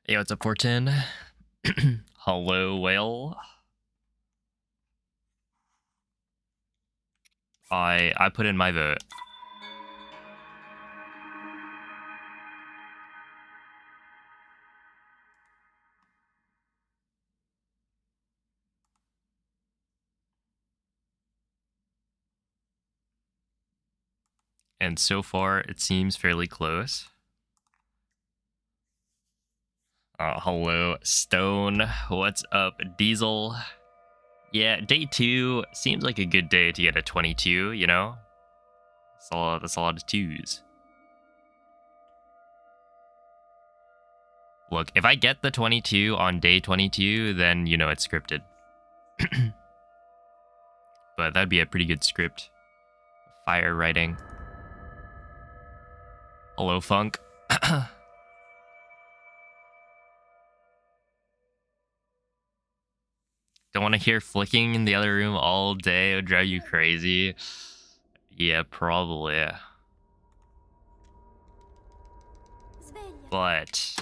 Hey, what's up, 410? Hello, whale. I put in my vote. And so far, it seems fairly close. Hello, Stone. What's up, Diesel? Yeah, day 2 seems like a good day to get a 22, you know? That's a lot of 2s. Look, if I get the 22 on day 22, then, you know, it's scripted. But that'd be a pretty good script. Fire writing. Hello, Funk. Don't want to hear flicking in the other room all day. It would drive you crazy. Yeah, probably. But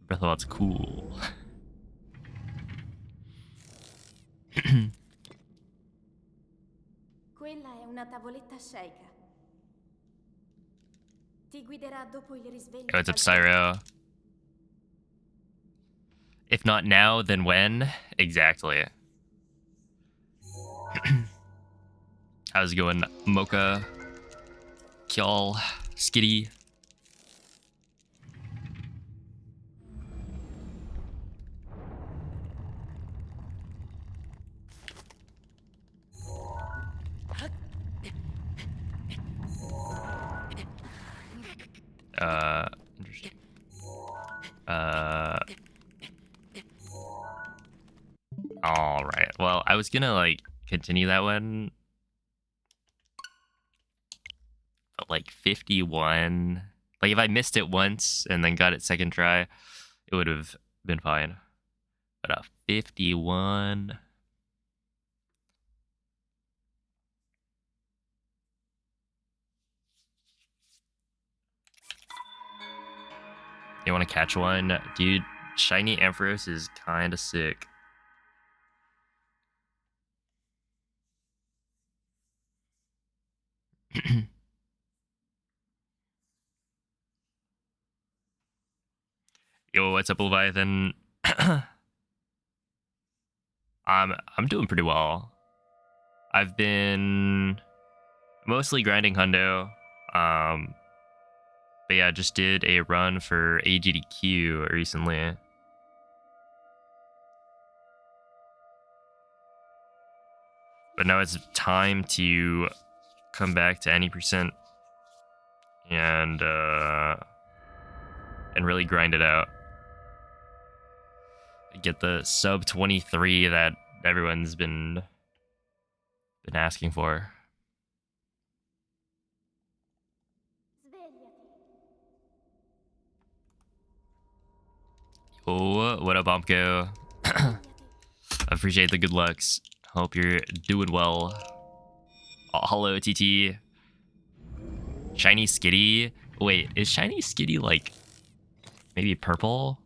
Breath of the Wild's cool. Quella è una tavoletta Sheikah. Ti guiderà dopo il risveglio. What's up, Cyro? If not now, then when? Exactly. How's it going, Mocha? Kjall? Skitty? Interesting. Alright. Well, I was gonna, like, continue that one. But, like, 51. Like, if I missed it once and then got it second try, it would have been fine. But 51. You want to catch one? Dude, Shiny Ampharos is kind of sick. Yo, what's up, Leviathan? I'm doing pretty well. I've been mostly grinding hundo. But yeah, just did a run for AGDQ recently. But now it's time to come back to any percent and really grind it out. Get the sub 23 that everyone's been asking for. Oh, what up, Bumpko? Appreciate the good lucks. Hope you're doing well. Oh, hello, TT. Shiny Skitty. Wait, is Shiny Skitty like maybe purple?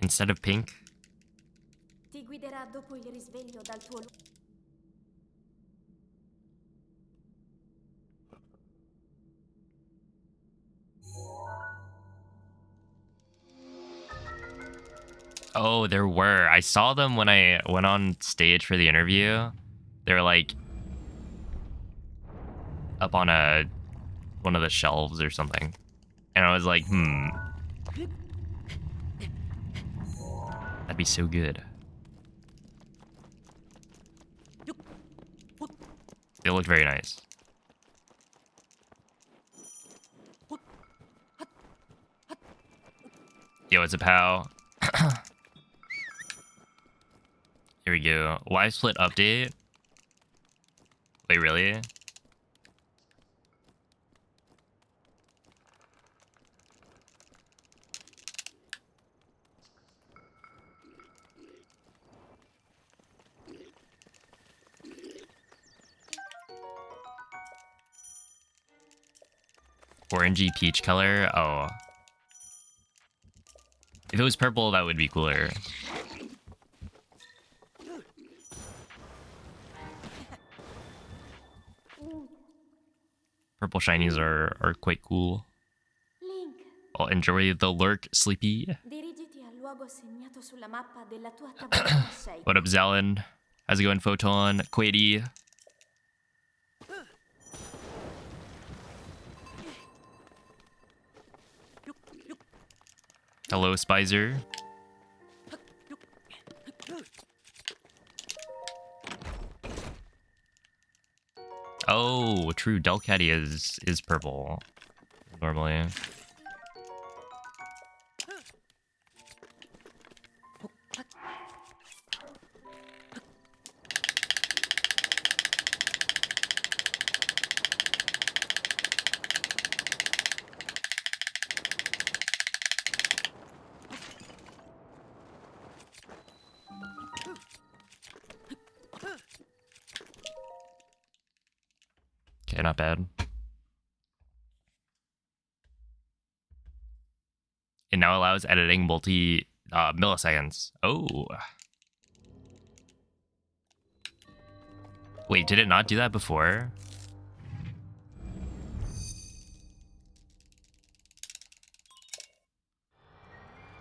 Instead of pink? Ti guiderà dopo il risveglio dal tuo Oh, there were. I saw them when I went on stage for the interview. They were like up on one of the shelves or something. And I was like, that'd be so good. They look very nice. Yo, it's a pal. Here we go. Live split update. Wait, really? orangey peach color. Oh. If it was purple, that would be cooler. Purple shinies are quite cool. Link, I'll enjoy the lurk, Sleepy. dirigiti al luogo segnato sulla mappa della tua tavoletta Sheikah. What up, Zalin? How's it going, Photon? Quady? Hello, Spicer. Oh, true. Delcatty is purple normally. Okay, not bad. It now allows editing multi milliseconds. Oh. Wait, did it not do that before?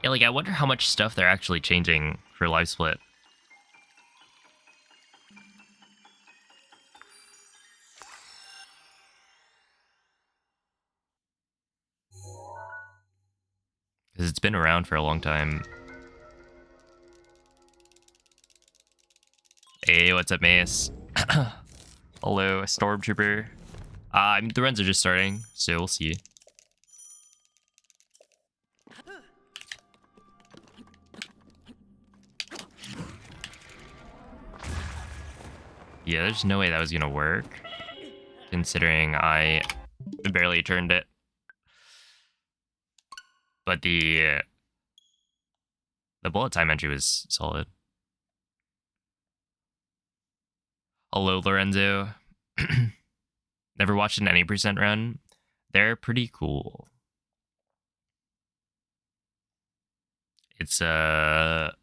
Yeah, like I wonder how much stuff they're actually changing for Live Split. Because it's been around for a long time. Hey, what's up, Mace? Hello, Stormtrooper. I mean, the runs are just starting, so we'll see. Yeah, there's no way that was gonna work, considering I barely turned it. But the bullet time entry was solid. Hello, Lorenzo. Never watched an any percent run. They're pretty cool. It's a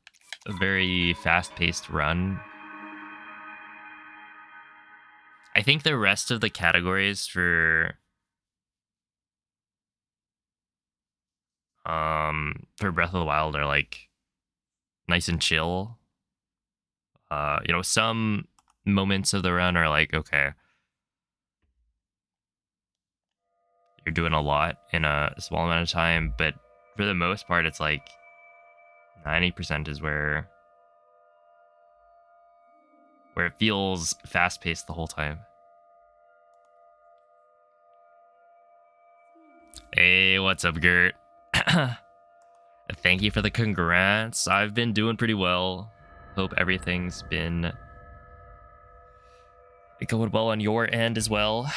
very fast-paced run. I think the rest of the categories for Breath of the Wild are like nice and chill. You know, some moments of the run are like, okay, you're doing a lot in a small amount of time, but for the most part, it's like 90% is where it feels fast-paced the whole time. Hey, what's up, Gert? Thank you for the congrats. I've been doing pretty well. Hope everything's been going well on your end as well.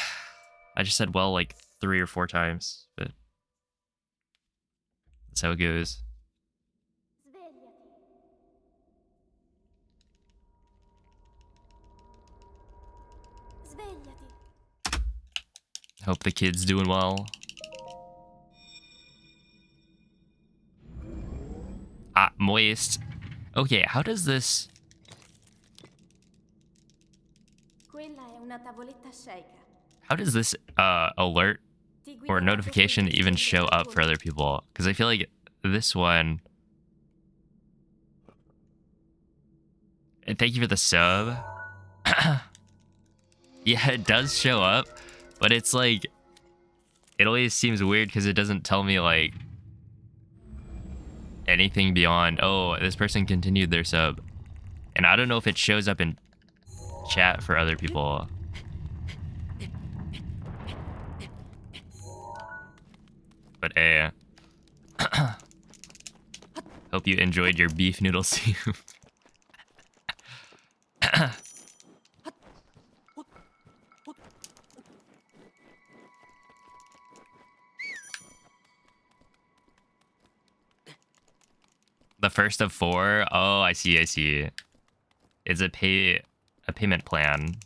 I just said well like 3 or 4 times, but that's how it goes. Svegliati. Hope the kid's doing well. Ah, moist. Okay, how does this... Quella è una tavoletta Sheikah. How does this alert Ti or guiderà notification dopo il even risveglio show del up tuo for other people? Because I feel like this one... And thank you for the sub. Yeah, it does show up, but it's like... It always seems weird because it doesn't tell me like anything beyond, oh, this person continued their sub. And I don't know if it shows up in chat for other people. But hey, hope you enjoyed your beef noodle soup. The first of 4? Oh, I see, I see. It's a payment plan.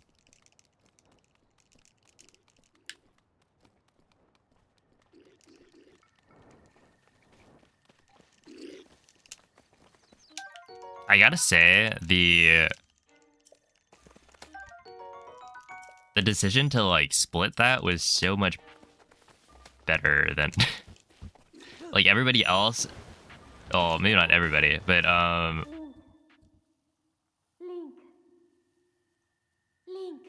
I gotta say, the decision to like split that was so much better than like everybody else. Oh, maybe not everybody, but Link. Link.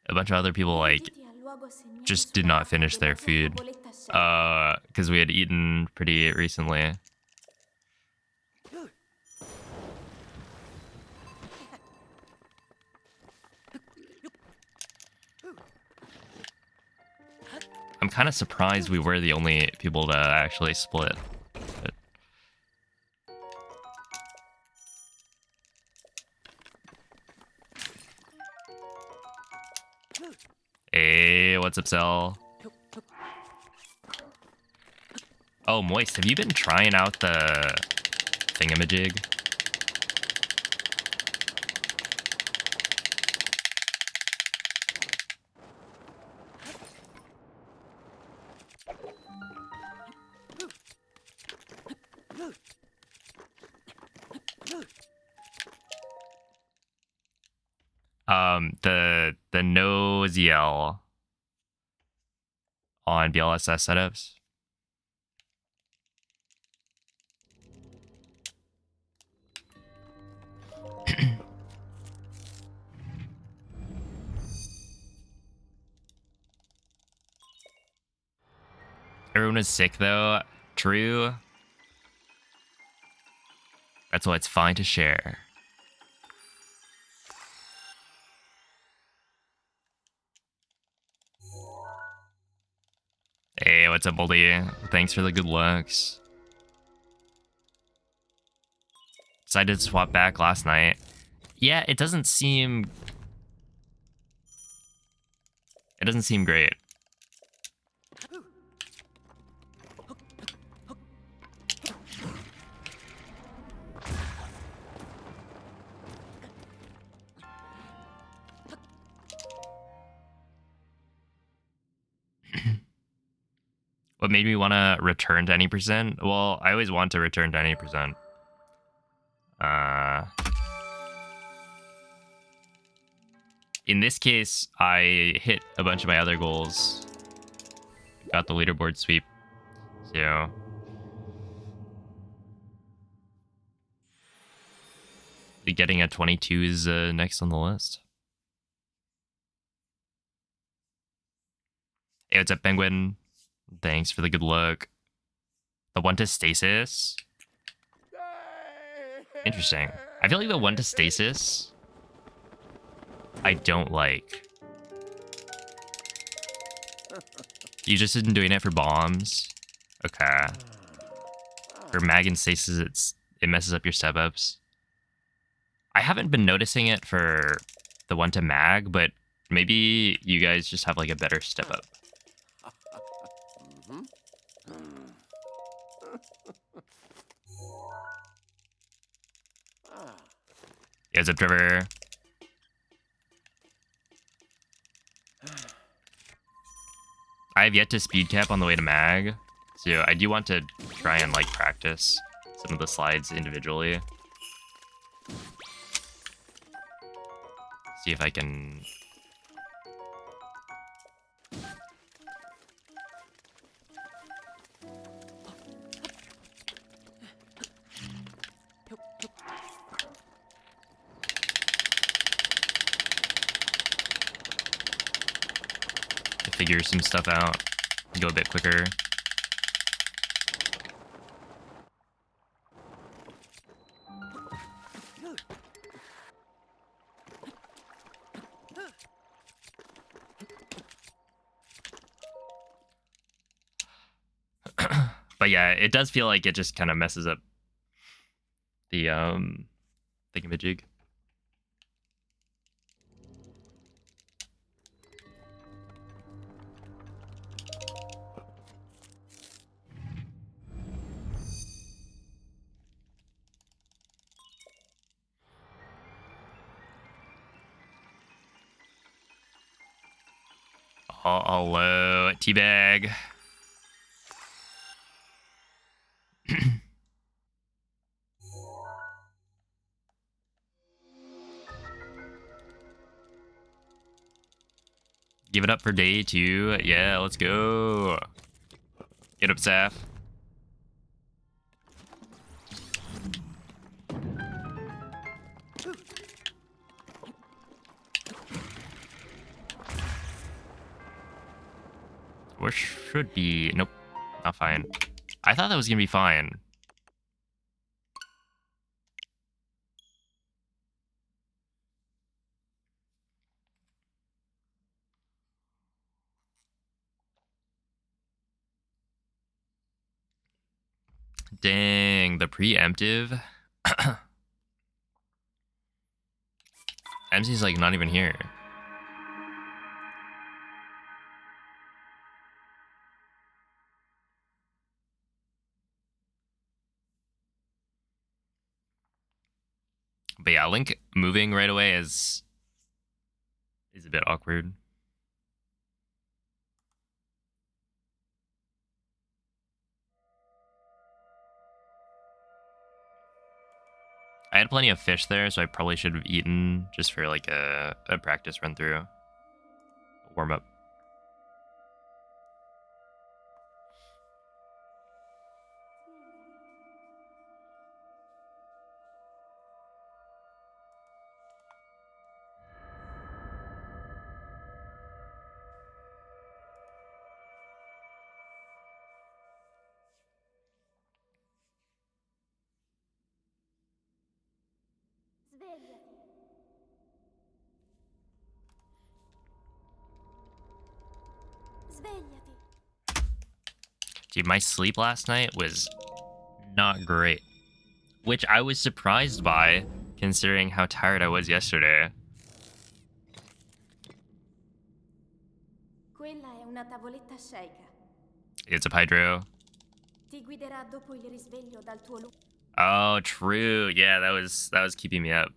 a bunch of other people like Dirigiti al luogo segnato just sulla did not mappa finish della their tua food tavoletta scelta. because we had eaten pretty recently. I'm kind of surprised we were the only people to actually split. But... Hey, what's up, Cell? Oh, Moist, have you been trying out the thingamajig? The no ZL on BLSS setups. Everyone is sick though. True. That's why it's fine to share. Hey, what's up, Moldy? Thanks for the good looks. Decided to swap back last night. Yeah, it doesn't seem great. What made me want to return to any percent? Well, I always want to return to any percent. In this case, I hit a bunch of my other goals. Got the leaderboard sweep. So getting a 22 is next on the list. Hey, what's up, Penguin? Thanks for the good look. The one to stasis. Interesting. I feel like the one to stasis I don't like. You just isn't doing it for bombs. Okay. For mag and stasis, it messes up your step ups. I haven't been noticing it for the one to mag, but maybe you guys just have like a better step up. Yeah, Zip Driver. I have yet to speed cap on the way to mag, so I do want to try and like practice some of the slides individually. See if I can... figure some stuff out, go a bit quicker. But yeah, it does feel like it just kind of messes up the thingamajig. Hello, Teabag. Give it up for day 2. Yeah, let's go. Get up, Saf. Or should be... Nope, not fine. I thought that was gonna be fine. Dang, the preemptive. MC's like not even here. But yeah, Link moving right away is a bit awkward. I had plenty of fish there, so I probably should have eaten just for like a practice run through. Warm up. Svegliati. Svegliati. Dude, my sleep last night was not great. Which I was surprised by, considering how tired I was yesterday. Quella è una tavoletta sceicca. It's a Hydro. Ti guiderà dopo il risveglio dal tuo luogo. Oh, true. Yeah, that was keeping me up.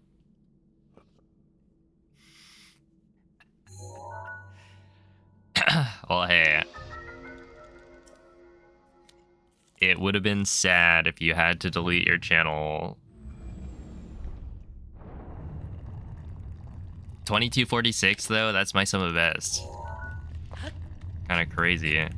Well, hey. It would have been sad if you had to delete your channel. 2246 though, that's my sum of best. Kind of crazy.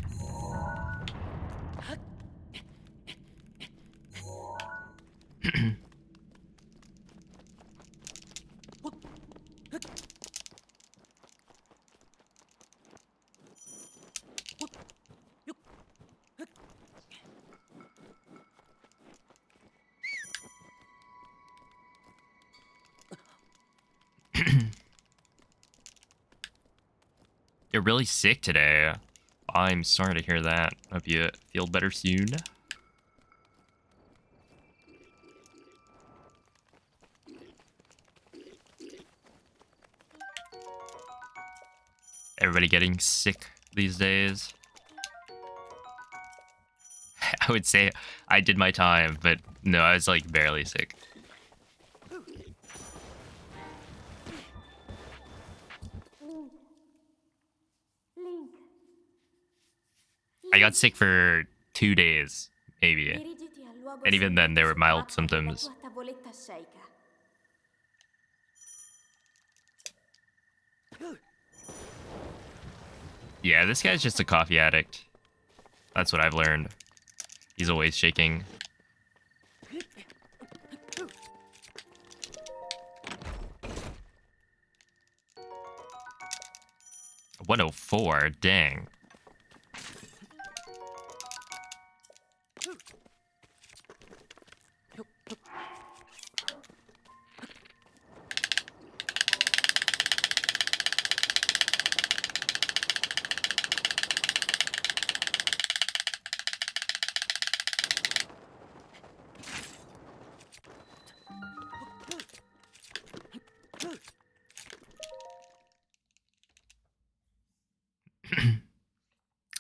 You're really sick today. I'm sorry to hear that. Hope you feel better soon. Everybody getting sick these days. I would say I did my time, but no, I was like barely sick. Link. I got sick for 2 days, maybe. Dirigiti al luogo And even then, there were sulla mild mappa della symptoms. tua tavoletta sceicca. Yeah, this guy's just a coffee addict. That's what I've learned. He's always shaking. $104, dang.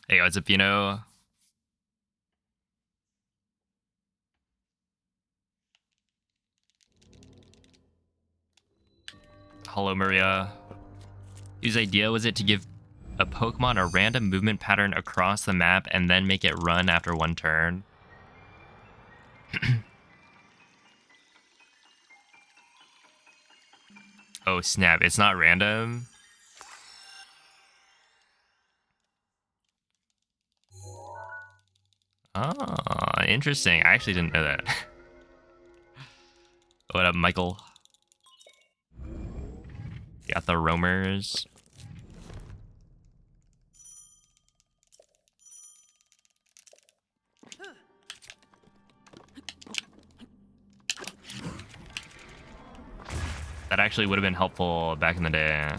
Hey, what's up, Pino? Hello, Maria. Whose idea was it to give a Pokemon a random movement pattern across the map and then make it run after one turn? Oh, snap. It's not random? Oh, interesting. I actually didn't know that. What up, Michael? Got the roamers. That actually would have been helpful back in the day.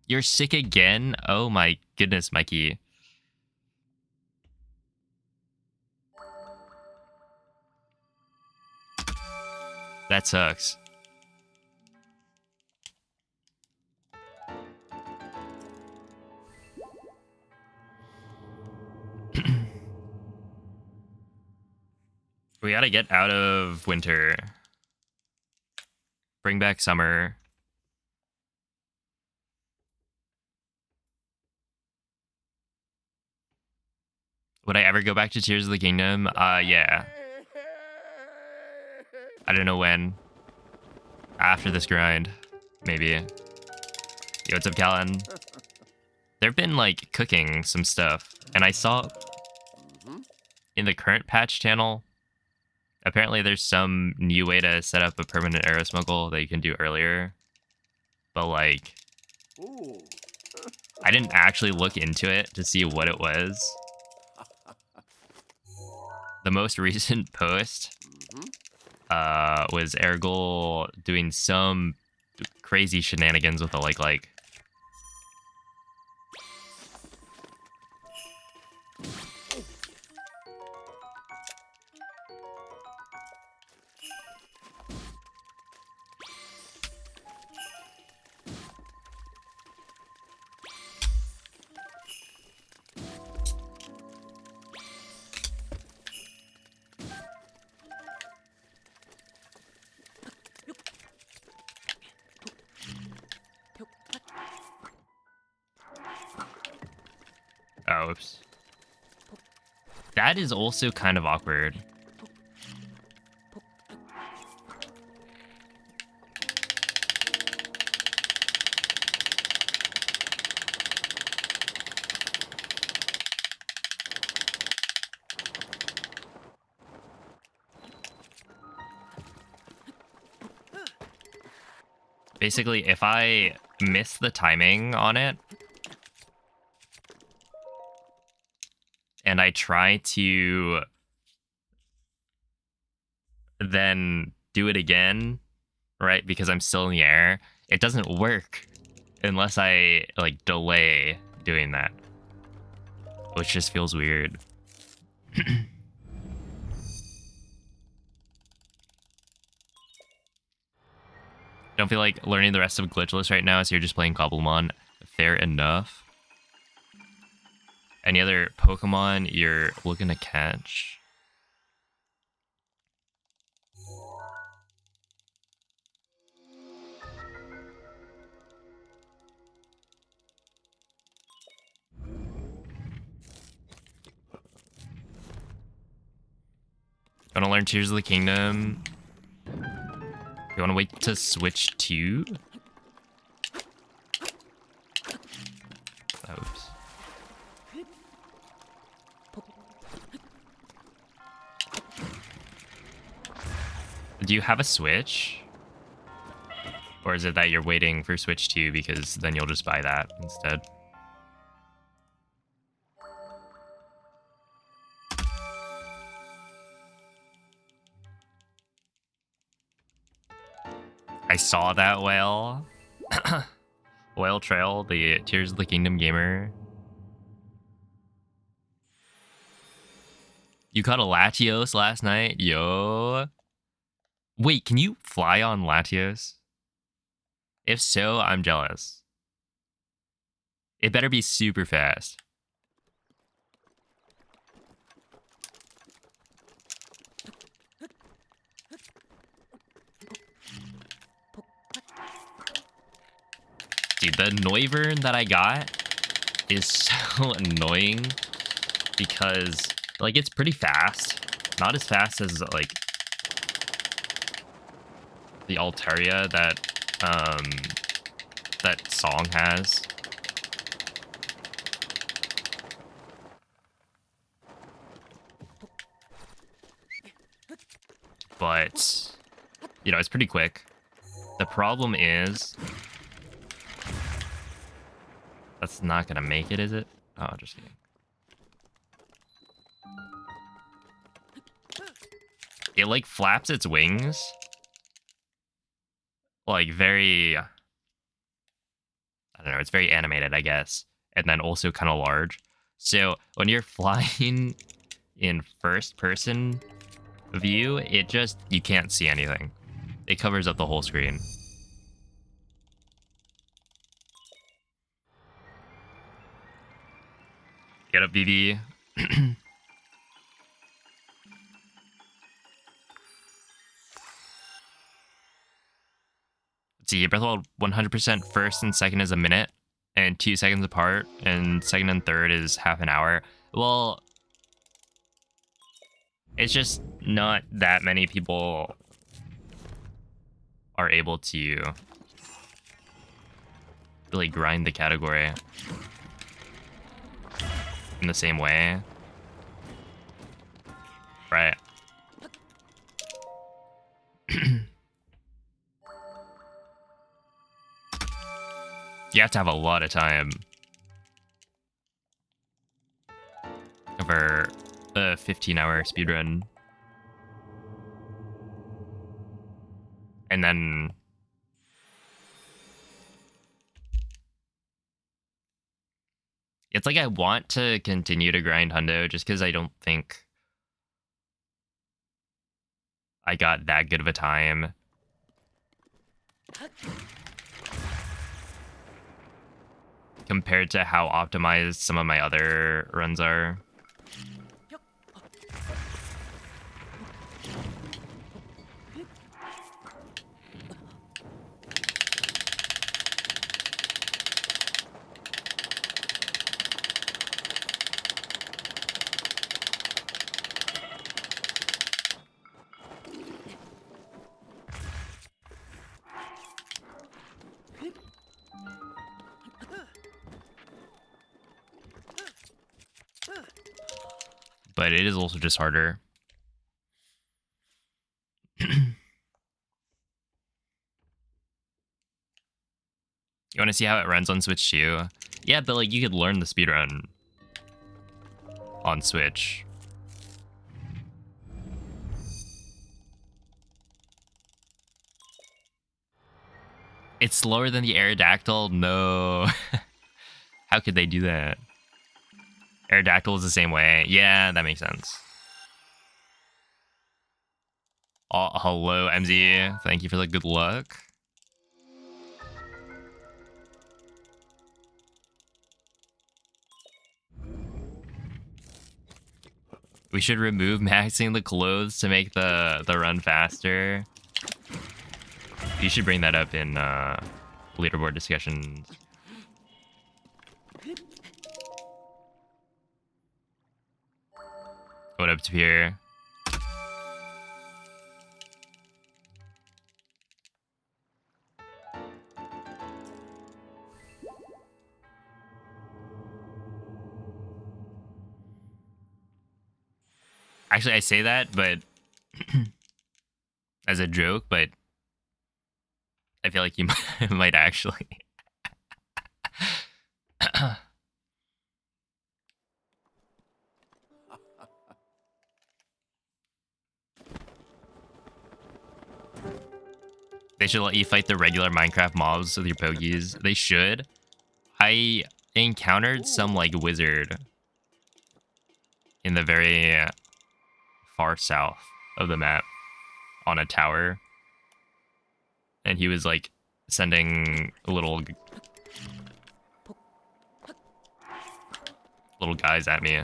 You're sick again? Oh my goodness, Mikey. That sucks. We gotta get out of winter. Bring back summer. Would I ever go back to Tears of the Kingdom? Yeah. I don't know when. After this grind, maybe. Yo, what's up, Callan? They've been, like, cooking some stuff. And I saw in the current patch channel, apparently there's some new way to set up a permanent arrow smuggle that you can do earlier. But, like, I didn't actually look into it to see what it was. The most recent post was Ergol doing some crazy shenanigans with a like. Oh, oops. That is also kind of awkward. Basically, if I miss the timing on it, and I try to then do it again, right, because I'm still in the air, it doesn't work unless I, like, delay doing that, which just feels weird. Don't feel like learning the rest of Glitchless right now, so you're just playing Cobblemon. Fair enough. Any other Pokemon you're looking to catch? Want to learn Tears of the Kingdom? You want to wait to Switch 2? Oops. Do you have a Switch? Or is it that you're waiting for Switch 2 because then you'll just buy that instead? I saw that whale. Whale Trail, the Tears of the Kingdom gamer. You caught a Latios last night? Yo. Wait, can you fly on Latios? If so, I'm jealous. It better be super fast. Dude, the Noivern that I got is so annoying because, like, it's pretty fast. Not as fast as, like, the Altaria that, that song has. but you know, it's pretty quick. The problem is that's not gonna make it, is it? Oh, just kidding. It like flaps its wings like very, I don't know, it's very animated, I guess, and then also kind of large. So when you're flying in first person view, you can't see anything. It covers up the whole screen. Get up, BB. Let's see, Breath of the Wild 100% first and second is a minute, and 2 seconds apart, and second and third is half an hour. Well, it's just not that many people are able to really grind the category in the same way. Right. You have to have a lot of time for a 15-hour speedrun. And then it's like I want to continue to grind Hundo just because I don't think I got that good of a time. Compared to how optimized some of my other runs are. But it is also just harder. You want to see how it runs on Switch too? Yeah, but like you could learn the speedrun on Switch. It's slower than the Aerodactyl? No. How could they do that? Aerodactyl is the same way. Yeah, that makes sense. Oh, hello, MZ. Thank you for the good luck. We should remove maxing the clothes to make the run faster. You should bring that up in leaderboard discussions. What up to here? Actually, I say that, but as a joke, but I feel like you might actually. They should let you fight the regular Minecraft mobs with your pokies. They should. I encountered some like wizard in the very far south of the map on a tower. And he was like sending little guys at me.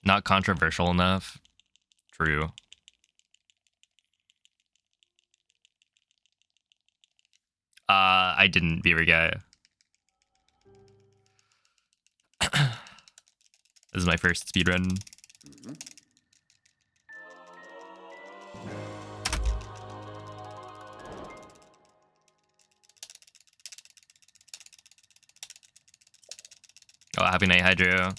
Not controversial enough. True. I didn't, Beaver Guy. This is my first speedrun. Oh, happy night, Hydro.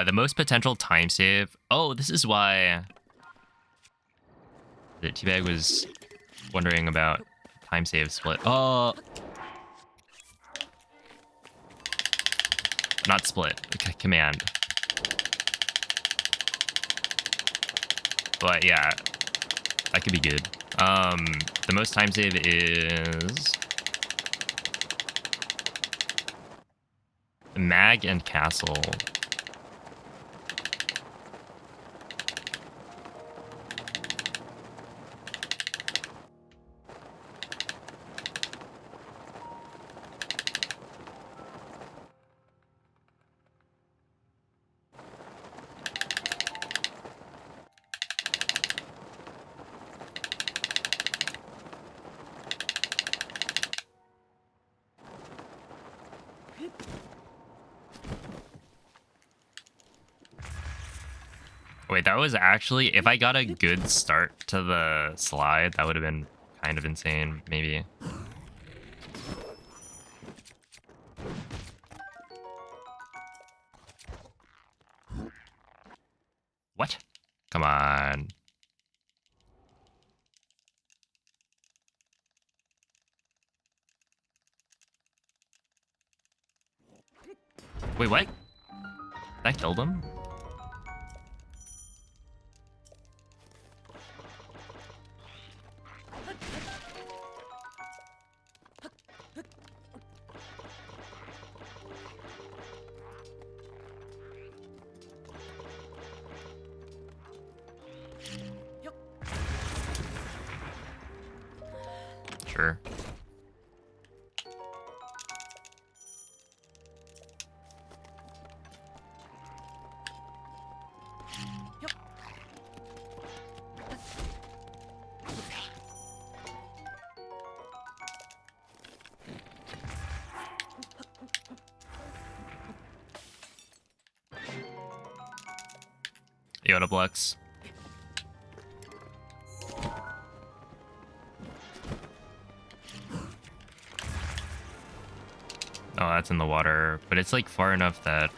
The most potential time save. Oh, this is why the Teabag was wondering about time save split. Oh, not split. Command. But yeah, that could be good. The most time save is Mag and Castle. Wait, that was actually, if I got a good start to the slide, that would have been kind of insane, maybe. What? Come on. Wait, what? That killed him? Sure. Yoda Blux. Oh, that's in the water, but it's like far enough that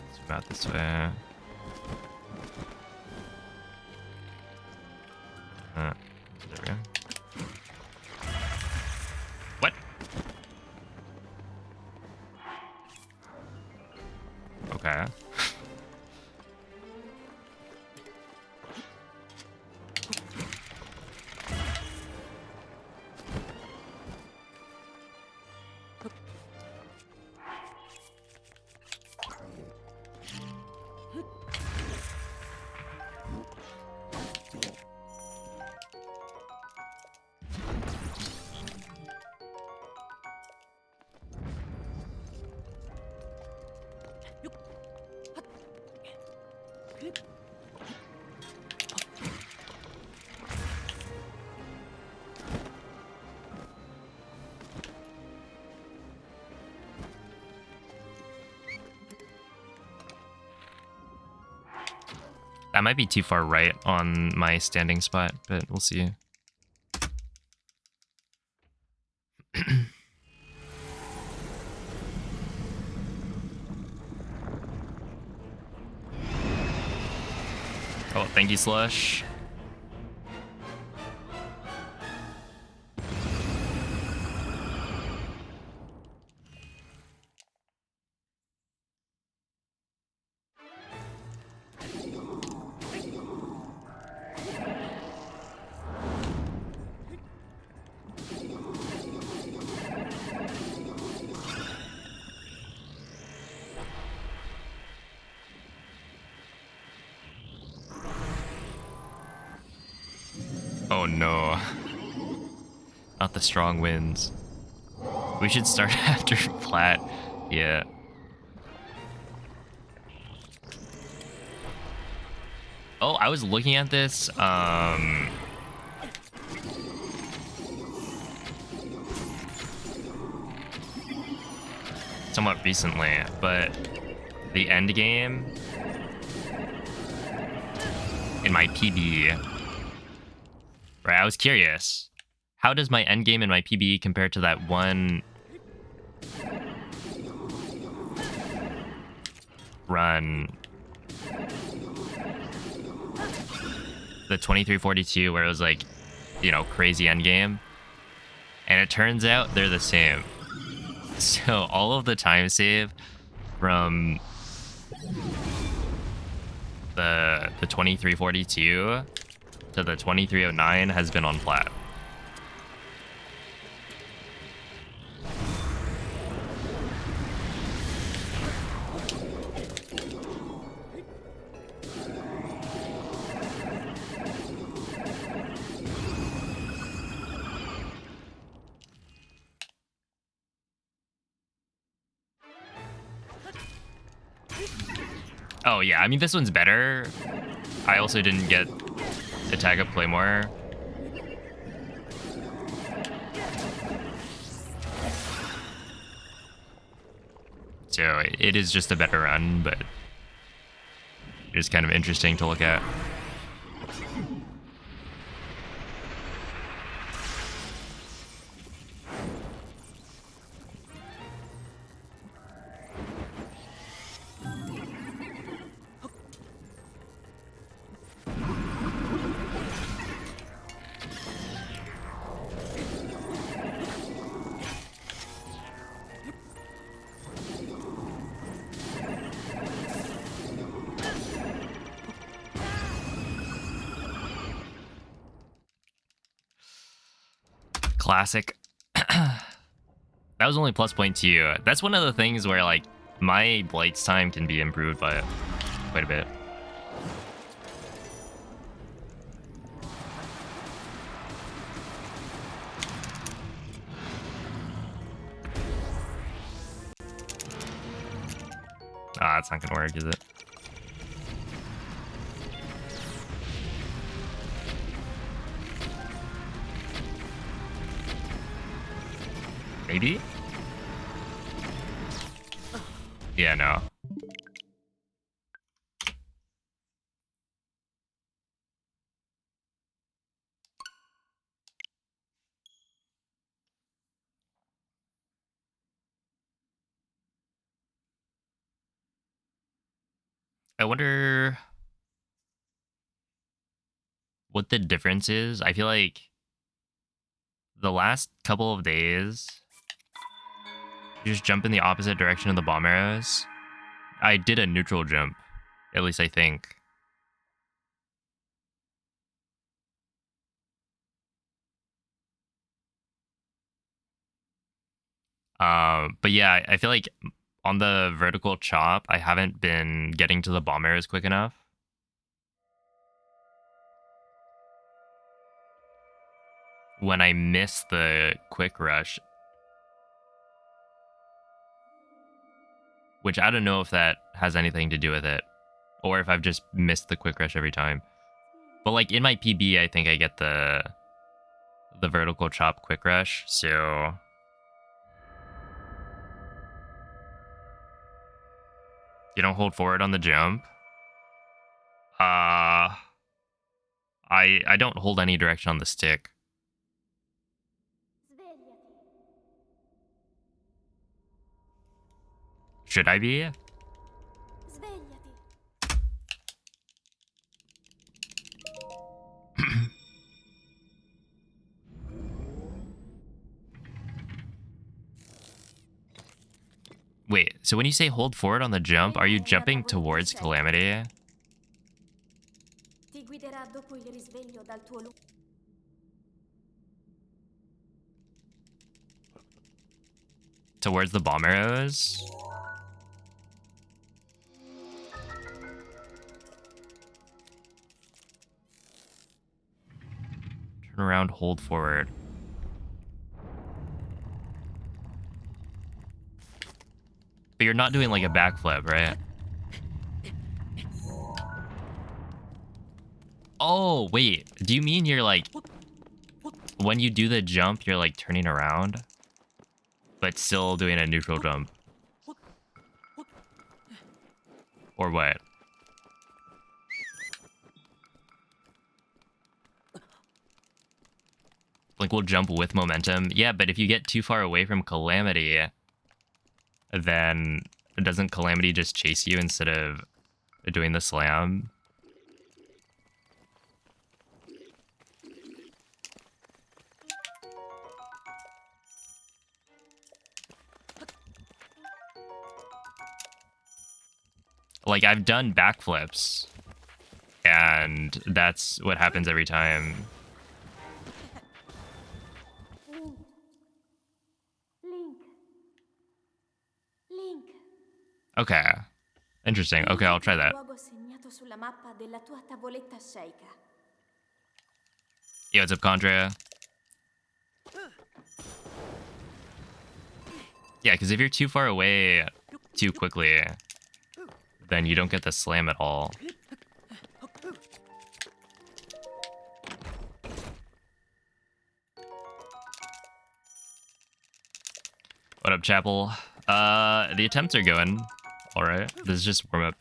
it's about this way. There we go. What? Okay. That might be too far right on my standing spot, but we'll see. Oh, thank you, Slush. Oh no. Not the strong winds. We should start after Plat. Yeah. Oh, I was looking at this, somewhat recently, but the end game in my PB, right? I was curious how does my endgame and my PB compare to that one run? The 2342 where it was like, you know, crazy endgame. And it turns out they're the same. So all of the time save from the 2342 to the 2309 has been on plat. Oh yeah, I mean this one's better. I also didn't get Attack of Claymore. So it is just a better run, but it is kind of interesting to look at. Classic. That was only plus 0.2. That's one of the things where like my Blight's time can be improved by quite a bit. Ah, it's not gonna work, is it? Maybe? Yeah, no. I wonder what the difference is. I feel like the last couple of days, you just jump in the opposite direction of the bomb arrows. I did a neutral jump, at least I think. But yeah, I feel like on the vertical chop, I haven't been getting to the bomb arrows quick enough. When I miss the quick rush, which I don't know if that has anything to do with it, or if I've just missed the quick rush every time. But like in my PB, I think I get the vertical chop quick rush, so you don't hold forward on the jump. I don't hold any direction on the stick. Should I be? Wait, so when you say hold forward on the jump, are you jumping towards Calamity? Towards the bomb arrows? Turn around, hold forward. But you're not doing like a backflip, right? Oh, wait. Do you mean you're like... When you do the jump, you're like turning around? But still doing a neutral jump? Or what? Like, we'll jump with momentum. Yeah, but if you get too far away from Calamity, then doesn't Calamity just chase you instead of doing the slam? Like, I've done backflips, and that's what happens every time. Link. Link. Okay. Interesting. Okay, I'll try that. Il luogo segnato sulla mappa della tua tavoletta sceicca. Yo, what's up, Contra? Yeah, because if you're too far away too quickly, then you don't get the slam at all. What up, Chapel? The attempts are going alright. This is just warm up.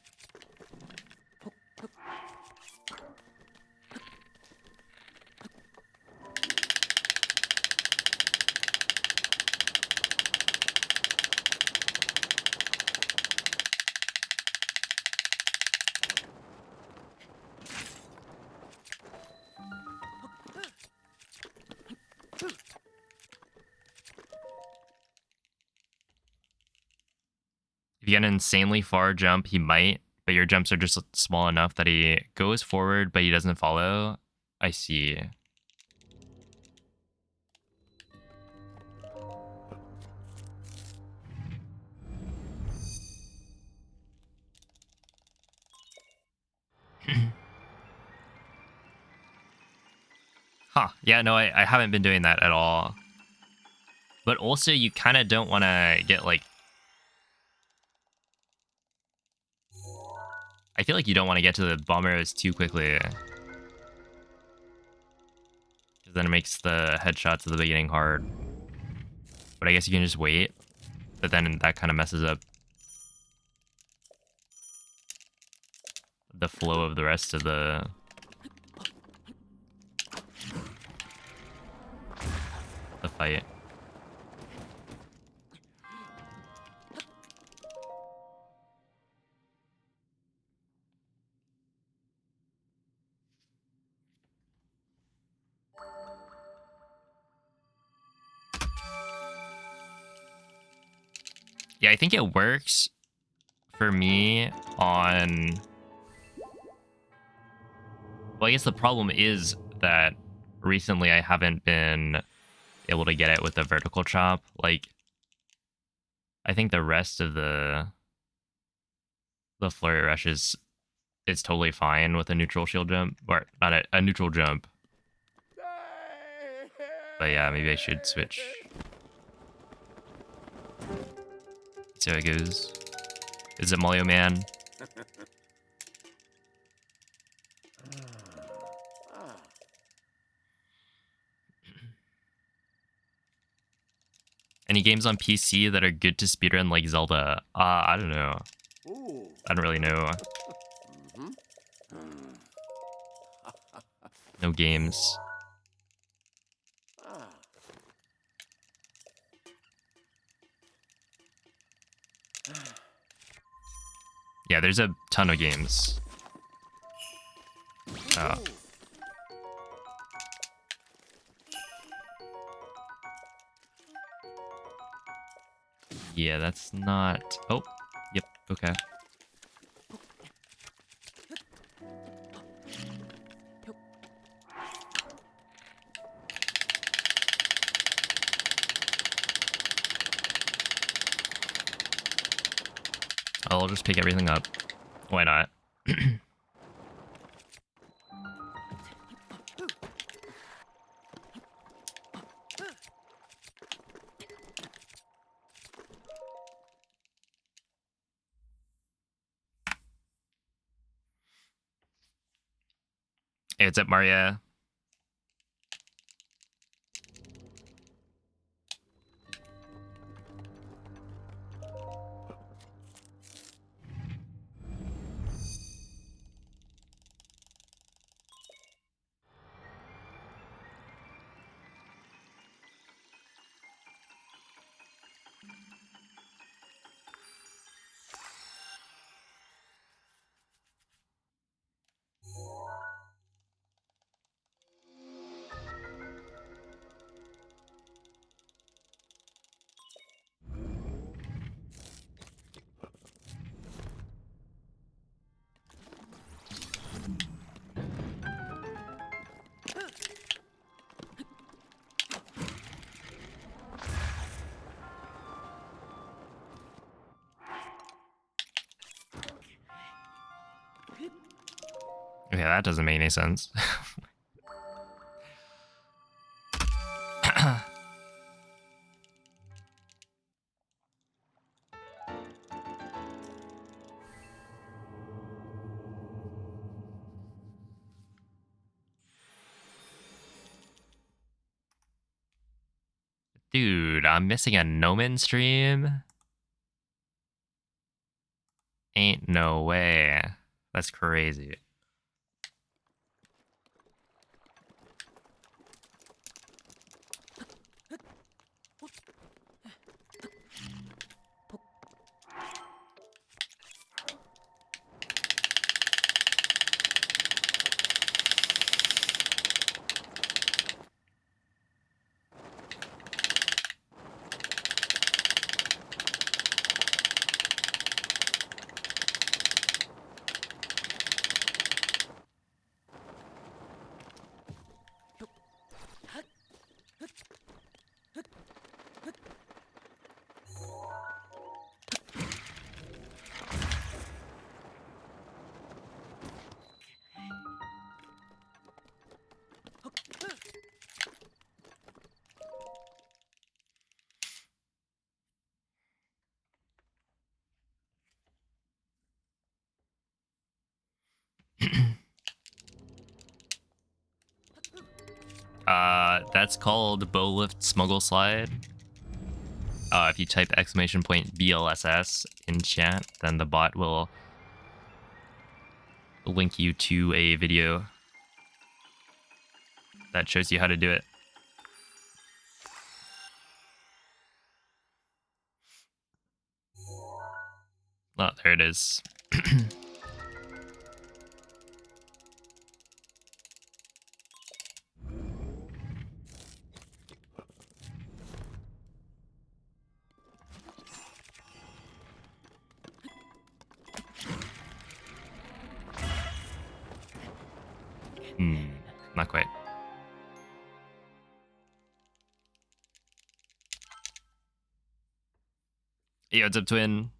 If you get an insanely far jump, he might, but your jumps are just small enough that he goes forward, but he doesn't follow. I see. Huh. Yeah, no, I haven't been doing that at all. But also, you kind of don't want to get, like... I feel like you don't want to get to the bombers too quickly. Because then it makes the headshots at the beginning hard. But I guess you can just wait. But then that kind of messes up the flow of the rest of the fight. Yeah, I think it works for me on... Well, I guess the problem is that recently I haven't been able to get it with the vertical chop. Like, I think the rest of the flurry rush is totally fine with a neutral shield jump, or not a neutral jump. But yeah, maybe I should switch. See how it goes. Is it Mario Man? Any games on PC that are good to speedrun like Zelda? I don't know. I don't really know. No games. Yeah, there's a ton of games. Oh. Yeah, that's not... Oh, yep, okay. I'll just pick everything up. Why not? Hey, what's up, Maria? that doesn't make any sense. Dude, I'm missing a Nomen stream? Ain't no way. That's crazy. That's called Bowlift Smuggle Slide. If you type exclamation point BLSS in chat, then the bot will link you to a video that shows you how to do it. Oh, there it is. Not quite. Hey, what's up, twin?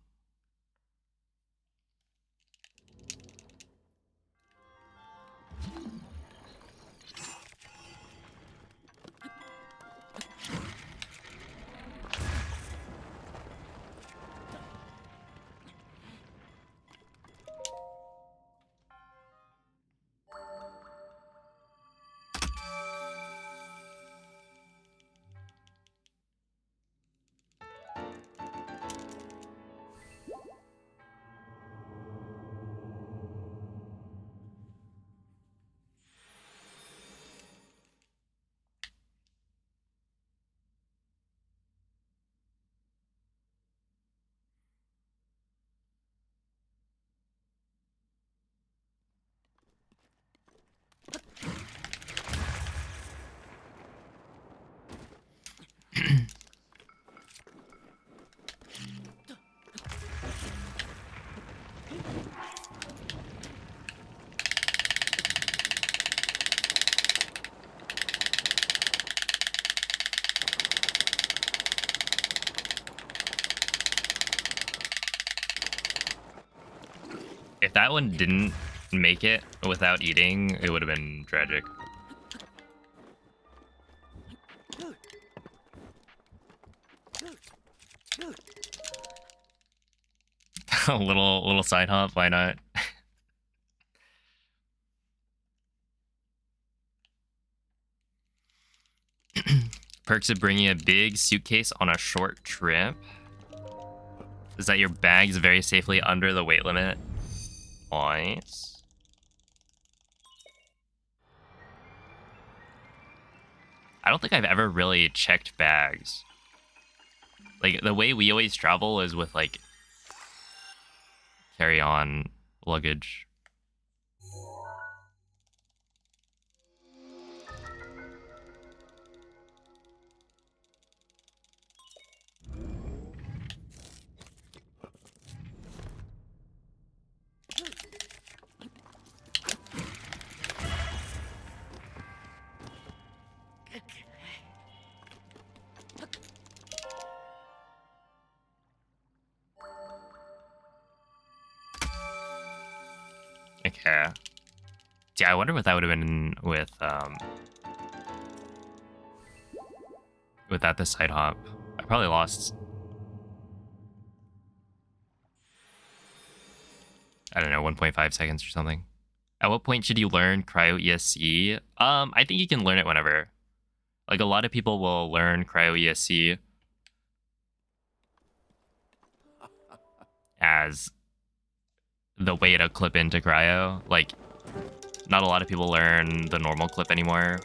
If that one didn't make it without eating, it would have been tragic. A little side hop, why not? Perks of bringing a big suitcase on a short trip is that your bag is very safely under the weight limit. Nice. I don't think I've ever really checked bags. Like, the way we always travel is with, like, carry-on luggage. Okay. Yeah, I wonder what that would have been without the side hop. I probably lost, I don't know, 1.5 seconds or something. At what point should you learn Cryo ESC? I think you can learn it whenever. Like, a lot of people will learn Cryo ESC as the way to clip into Cryo. Like, not a lot of people learn the normal clip anymore.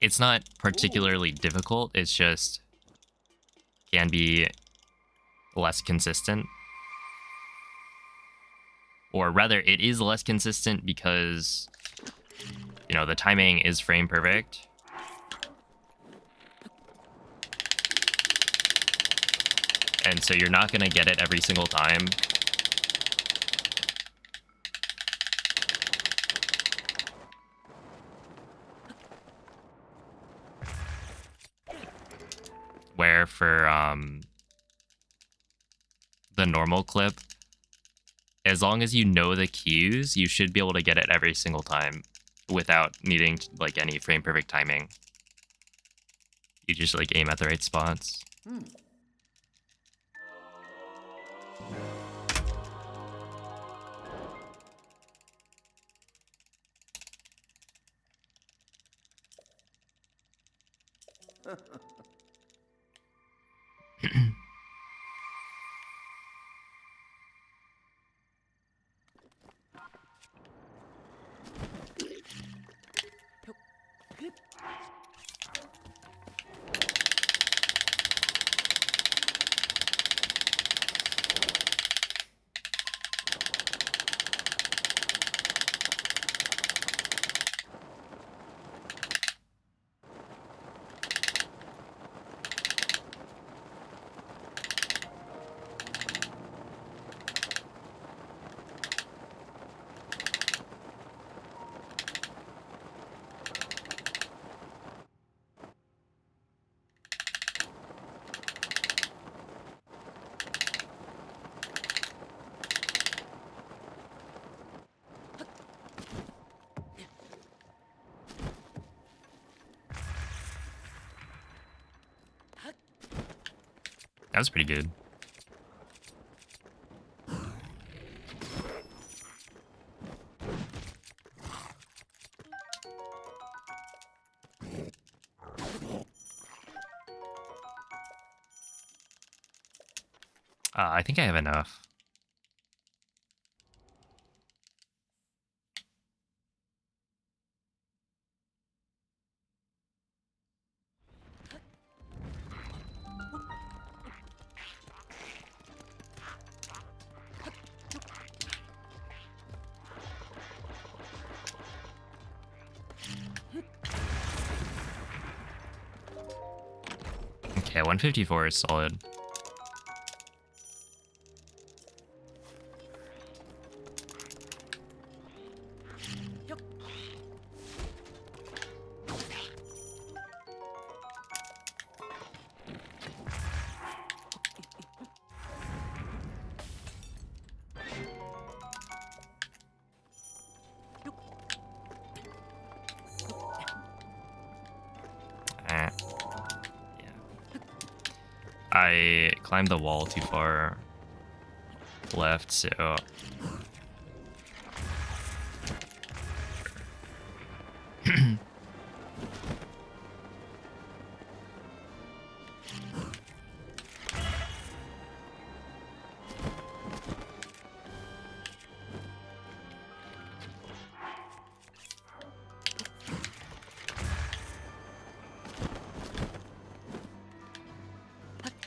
It's not particularly difficult, it's just can be less consistent. Or rather, it is less consistent because, you know, the timing is frame perfect. And so you're not going to get it every single time. Where for the normal clip, as long as you know the cues, you should be able to get it every single time without needing like any frame perfect timing. You just like aim at the right spots. That was pretty good. I think I have enough. Okay, 154 is solid. I climbed the wall too far left, so...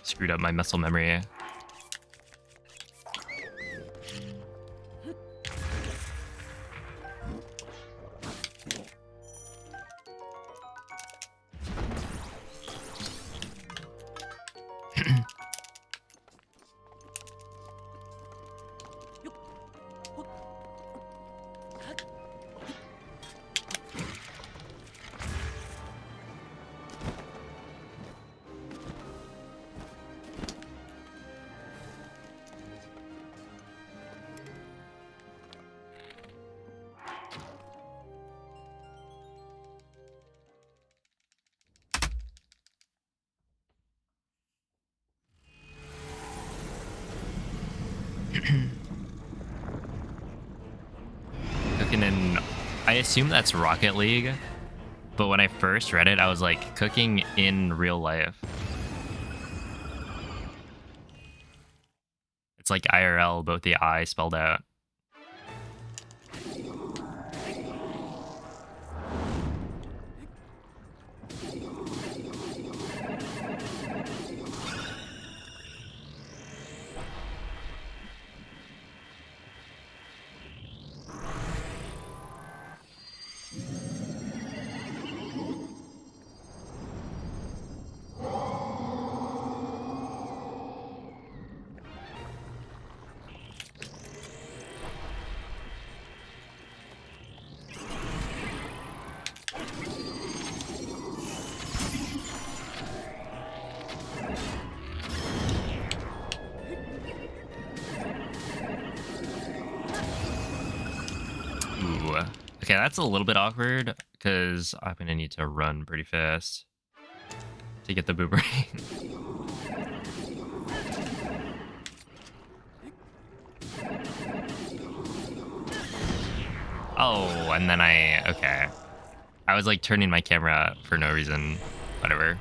Screwed up my muscle memory. Cooking in... I assume that's Rocket League. But when I first read it, I was like, cooking in real life. It's like IRL, both the I spelled out. Ooh. Okay, that's a little bit awkward because I'm gonna need to run pretty fast to get the boomerang. Oh, and then okay. I was like turning my camera for no reason. Whatever.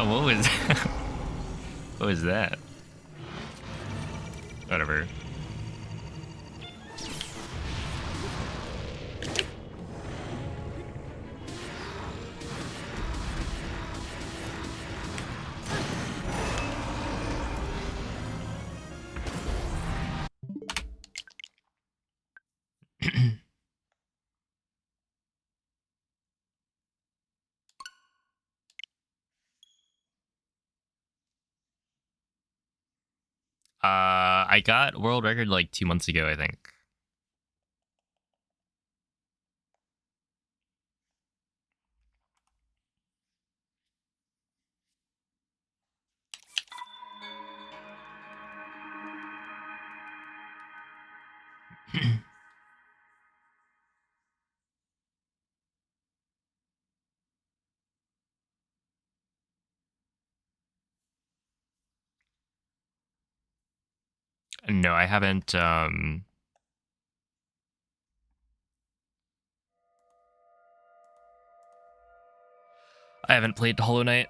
What was what was that? Whatever. I got world record like 2 months ago, I think. No, I haven't. I haven't played Hollow Knight.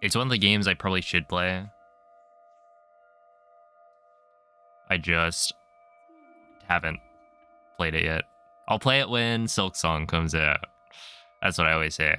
It's one of the games I probably should play. I just haven't played it yet. I'll play it when Silk Song comes out. That's what I always say.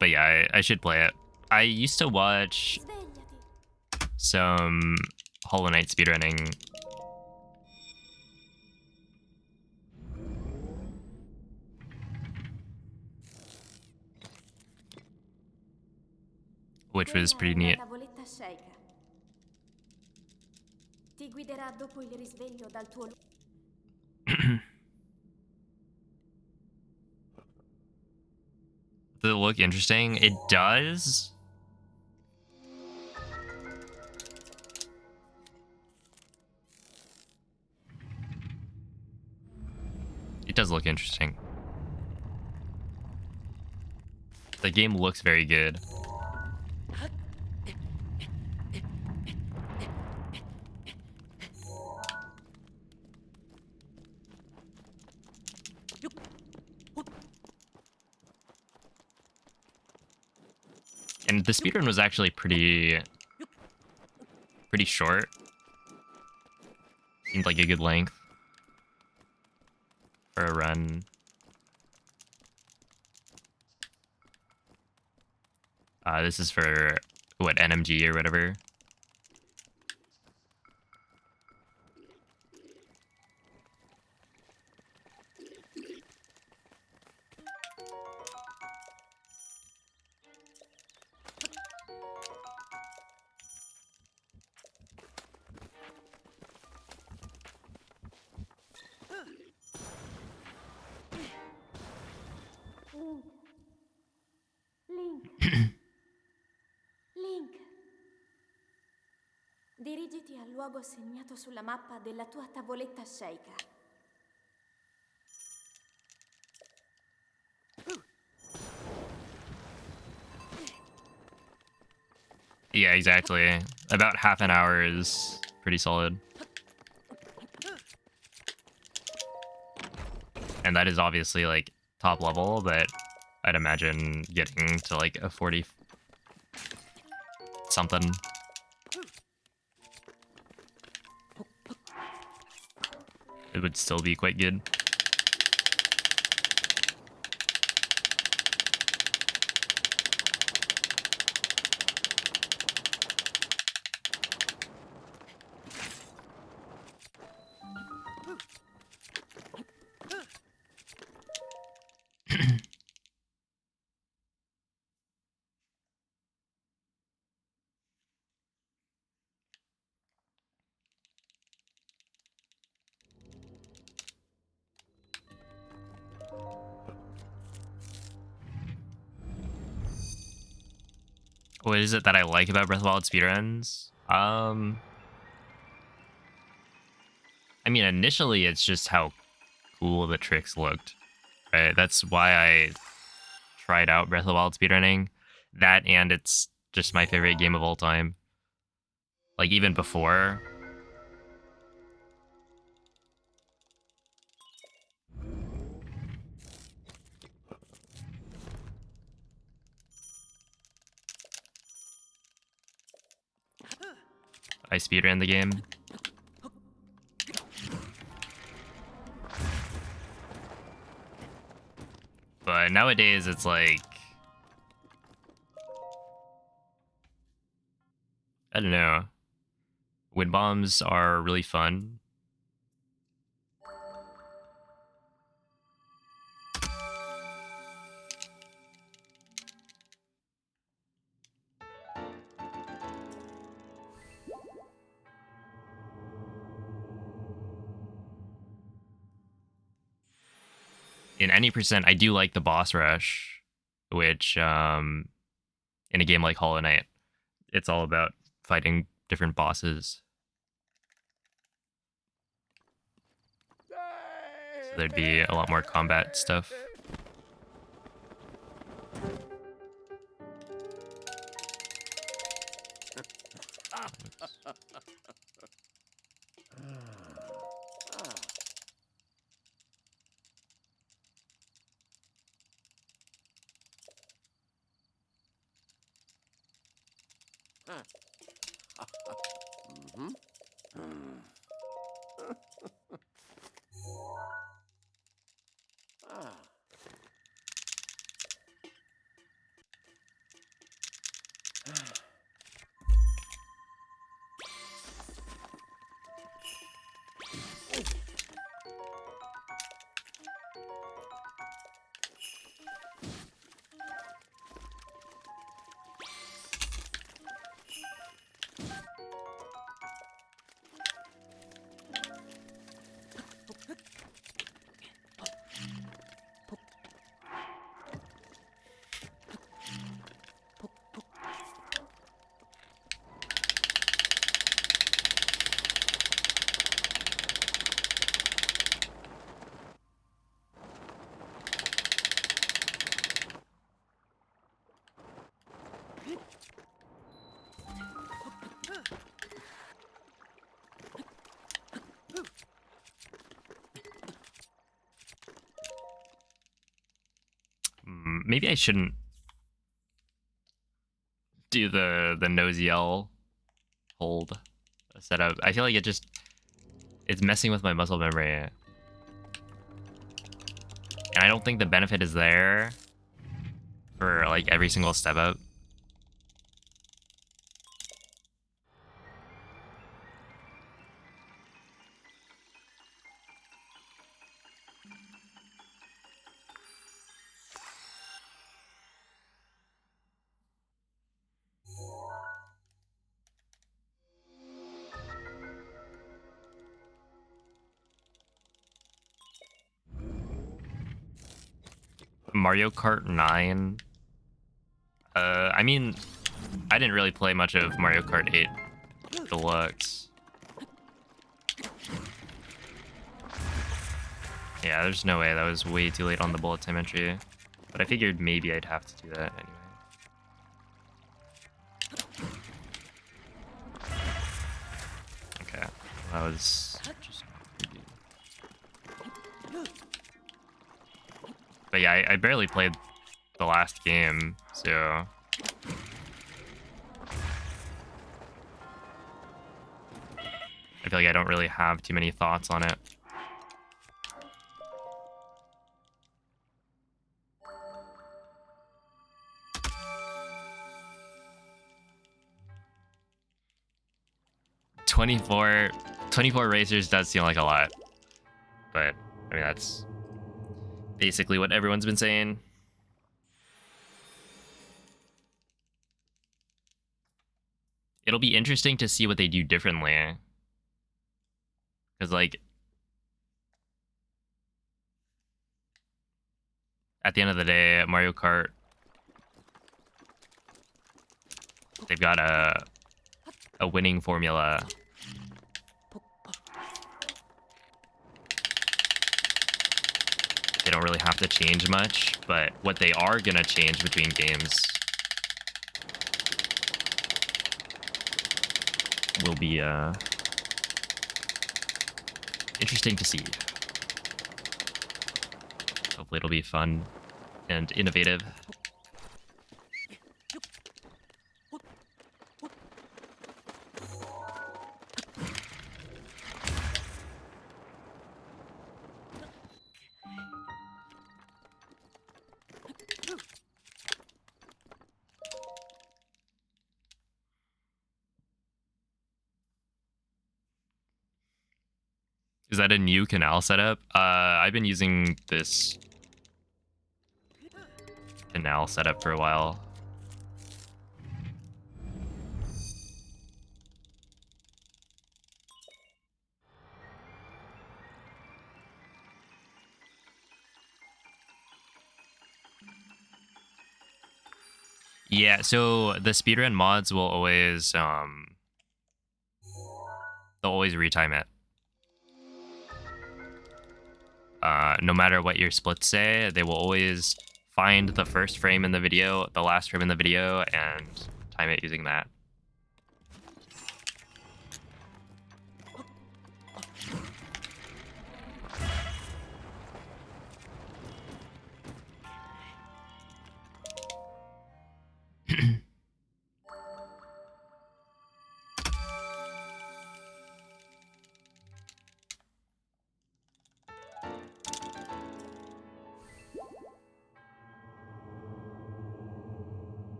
But yeah, I should play it. I used to watch Svegliati. some Hollow Knight speedrunning. Which was Quella pretty è la neat. tavoletta Sheikah. Ti guiderà dopo il risveglio dal tuo Does it look interesting? It does. It does look interesting. The game looks very good. And the speedrun was actually pretty short. Seemed like a good length for a run. This is for what, NMG or whatever. Link. Link. Dirigiti al luogo segnato sulla mappa della tua tavoletta Sheikah. Yeah, exactly. About half an hour is pretty solid. And that is obviously like top level, but I'd imagine getting to like a 40 something. It would still be quite good. What is it that I like about Breath of the Wild speedruns? I mean, initially it's just how cool the tricks looked, right? That's why I tried out Breath of the Wild speedrunning. That, and it's just my favorite game of all time. Like, even before. I speedran the game. But nowadays it's like, I don't know. Wind bombs are really fun. In any percent, I do like the boss rush, which in a game like Hollow Knight, it's all about fighting different bosses. So there'd be a lot more combat stuff. Maybe I shouldn't do the nosy L hold setup. I feel like it's messing with my muscle memory. And I don't think the benefit is there for like every single step up. Mario Kart 9. I mean, I didn't really play much of Mario Kart 8 Deluxe. Yeah, there's no way. That was way too late on the bullet time entry. But I figured maybe I'd have to do that anyway. Okay, that was just creepy. But yeah, I barely played the last game, so... I feel like I don't really have too many thoughts on it. Twenty-four racers does seem like a lot. But, I mean, that's basically what everyone's been saying. It'll be interesting to see what they do differently. Because, like, at the end of the day, Mario Kart, they've got a winning formula. They don't really have to change much, but what they are gonna change between games will be interesting to see. Hopefully it'll be fun and innovative. Is that a new canal setup? I've been using this canal setup for a while. Yeah, so the speedrun mods will always they'll always retime it. no matter what your splits say, they will always find the first frame in the video, the last frame in the video, and time it using that.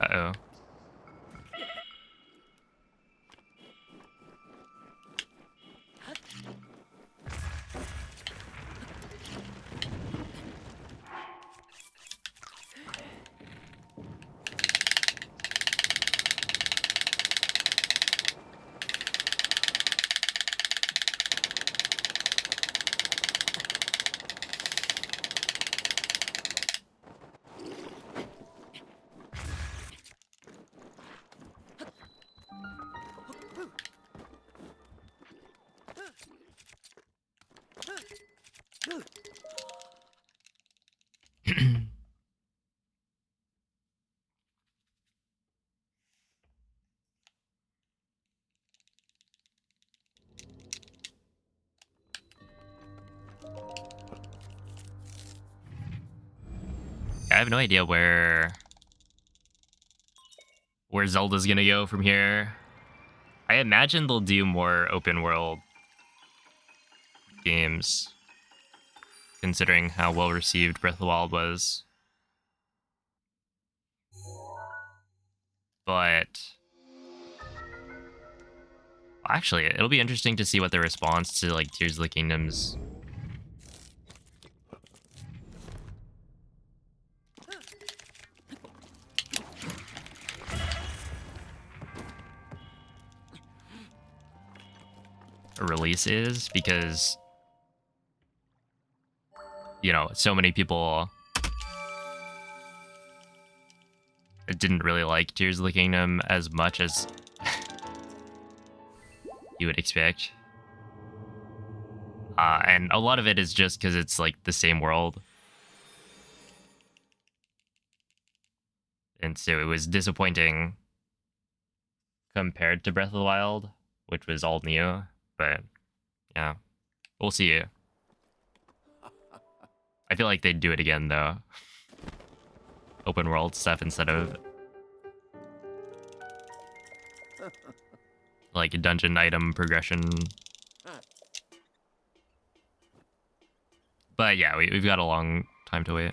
Uh-oh. I have no idea where Zelda's gonna go from here. I imagine they'll do more open world games, considering how well received Breath of the Wild was. But actually, it'll be interesting to see what the response to like Tears of the Kingdom's release is, because you know, so many people didn't really like Tears of the Kingdom as much as you would expect. And a lot of it is just because it's like the same world. And so it was disappointing compared to Breath of the Wild, which was all new. But yeah, we'll see. I feel like they'd do it again though. Open world stuff instead of like a dungeon item progression. But yeah, we've got a long time to wait.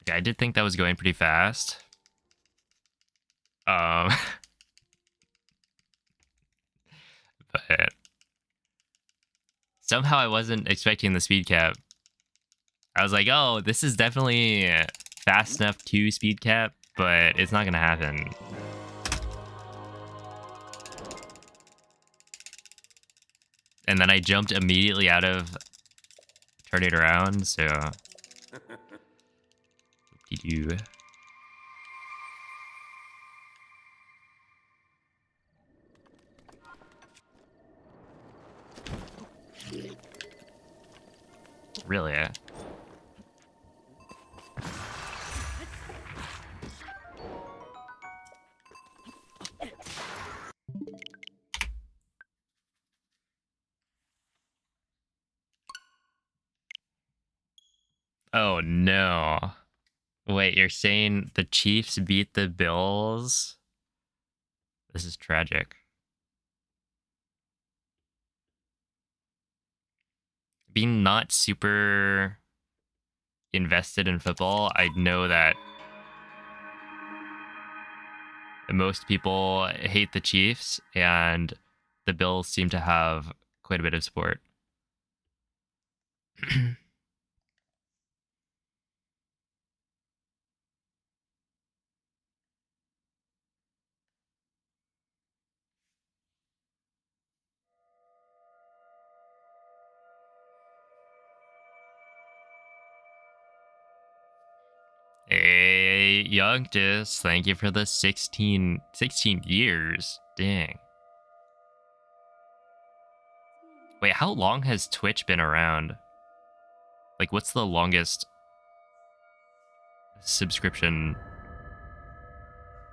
Yeah, I did think that was going pretty fast. But somehow I wasn't expecting the speed cap. I was like, oh, this is definitely fast enough to speed cap, but it's not gonna happen. And then I jumped immediately out of turn it around, so you. Really? Oh no. Wait, you're saying the Chiefs beat the Bills? This is tragic. Being not super invested in football, I know that most people hate the Chiefs, and the Bills seem to have quite a bit of support. Hey, Youngtis, thank you for the 16 years. Dang. Wait, how long has Twitch been around? Like, what's the longest subscription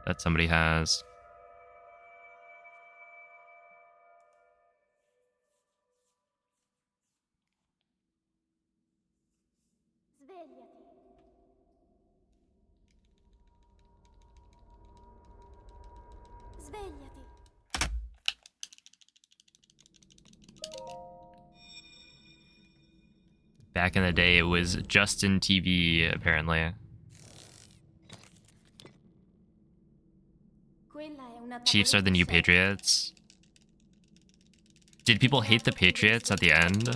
that somebody has? Svegliati. Svegliati. Back in the day, it was Justin TV, apparently. Quella è una Chiefs are the new tavoletta Patriots. Did people hate the Patriots at the end?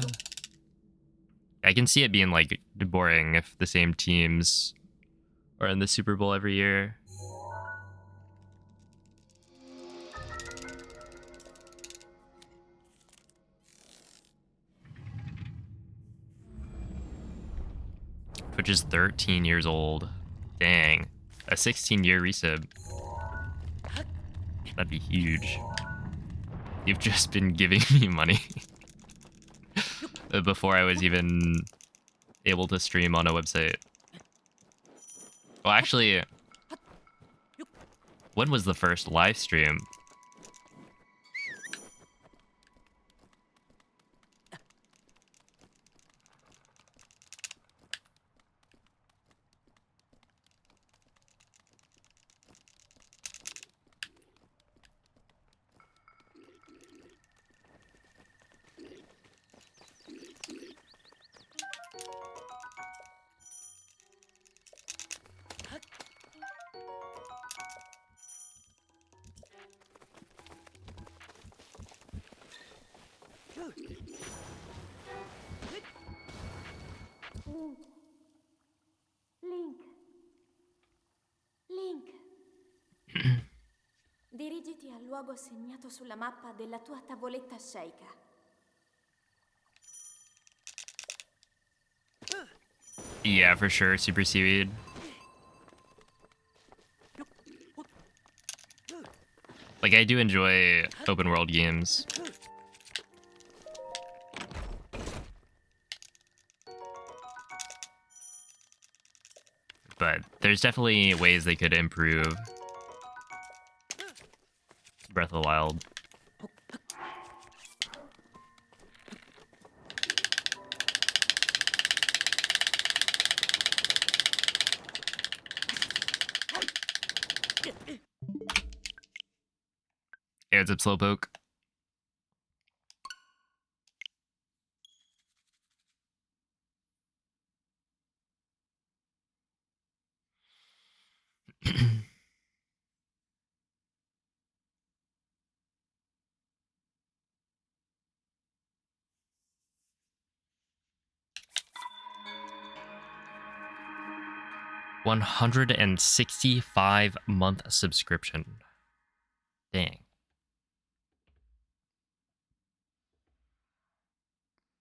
I can see it being, like, boring if the same teams are in the Super Bowl every year. Which is 13 years old. Dang. A 16-year resub. That'd be huge. You've just been giving me money. Before I was even able to stream on a website. Well, actually, when was the first live stream? Link. Link. Dirigiti al luogo segnato sulla mappa della tua tavoletta sceicca. Yeah, for sure, Super Seaweed. Like, I do enjoy open world games. But there's definitely ways they could improve Breath of the Wild. Hey, what's up, Slowpoke? $165-month subscription. Dang.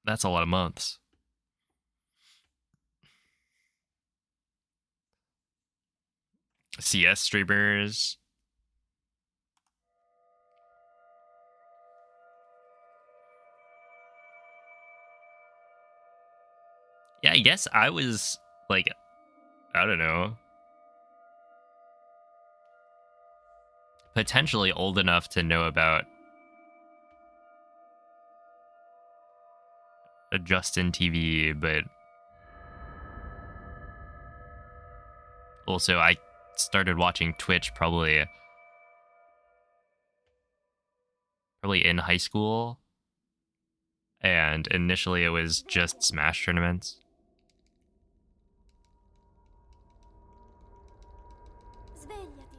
That's a lot of months. CS streamers. Yeah, I guess I was, like, I don't know, potentially old enough to know about a Justin TV, but Also, I started watching Twitch probably in high school, and initially it was just Smash tournaments. Svegliati.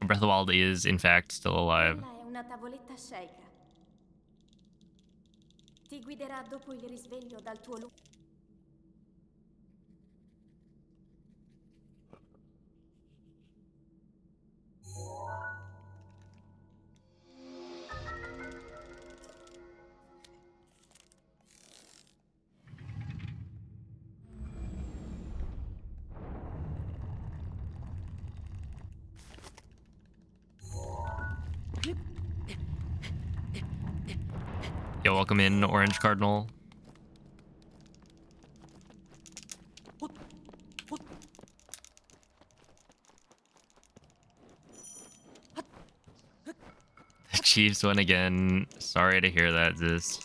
Breath of the Wild is, in fact, still alive. Quella è una tavoletta Sheikah. Ti guiderà dopo il risveglio dal tuo lungo. Yo, welcome in, Orange Cardinal. The Chiefs won again. Sorry to hear that, Ziz.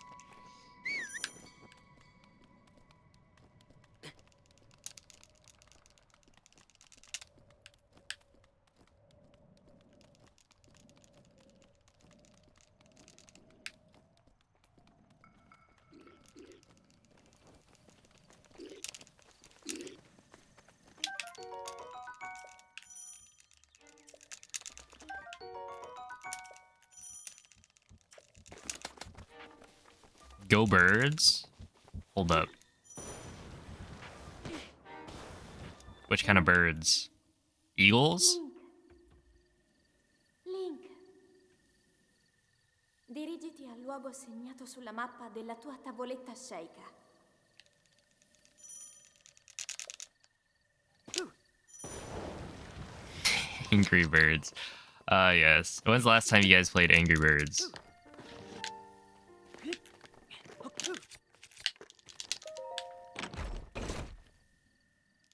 Go Birds? Hold up. Which kind of birds? Eagles? Link. Dirigiti al luogo segnato sulla mappa della tua tavoletta Sheikah. Angry Birds. Yes. When's the last time you guys played Angry Birds?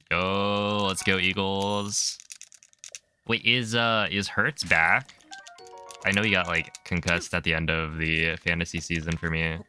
Go, let's go Eagles. Wait, is Hertz back? I know he got like concussed at the end of the fantasy season for me.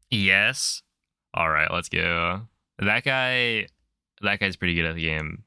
Yes. All right, let's go. That guy's pretty good at the game.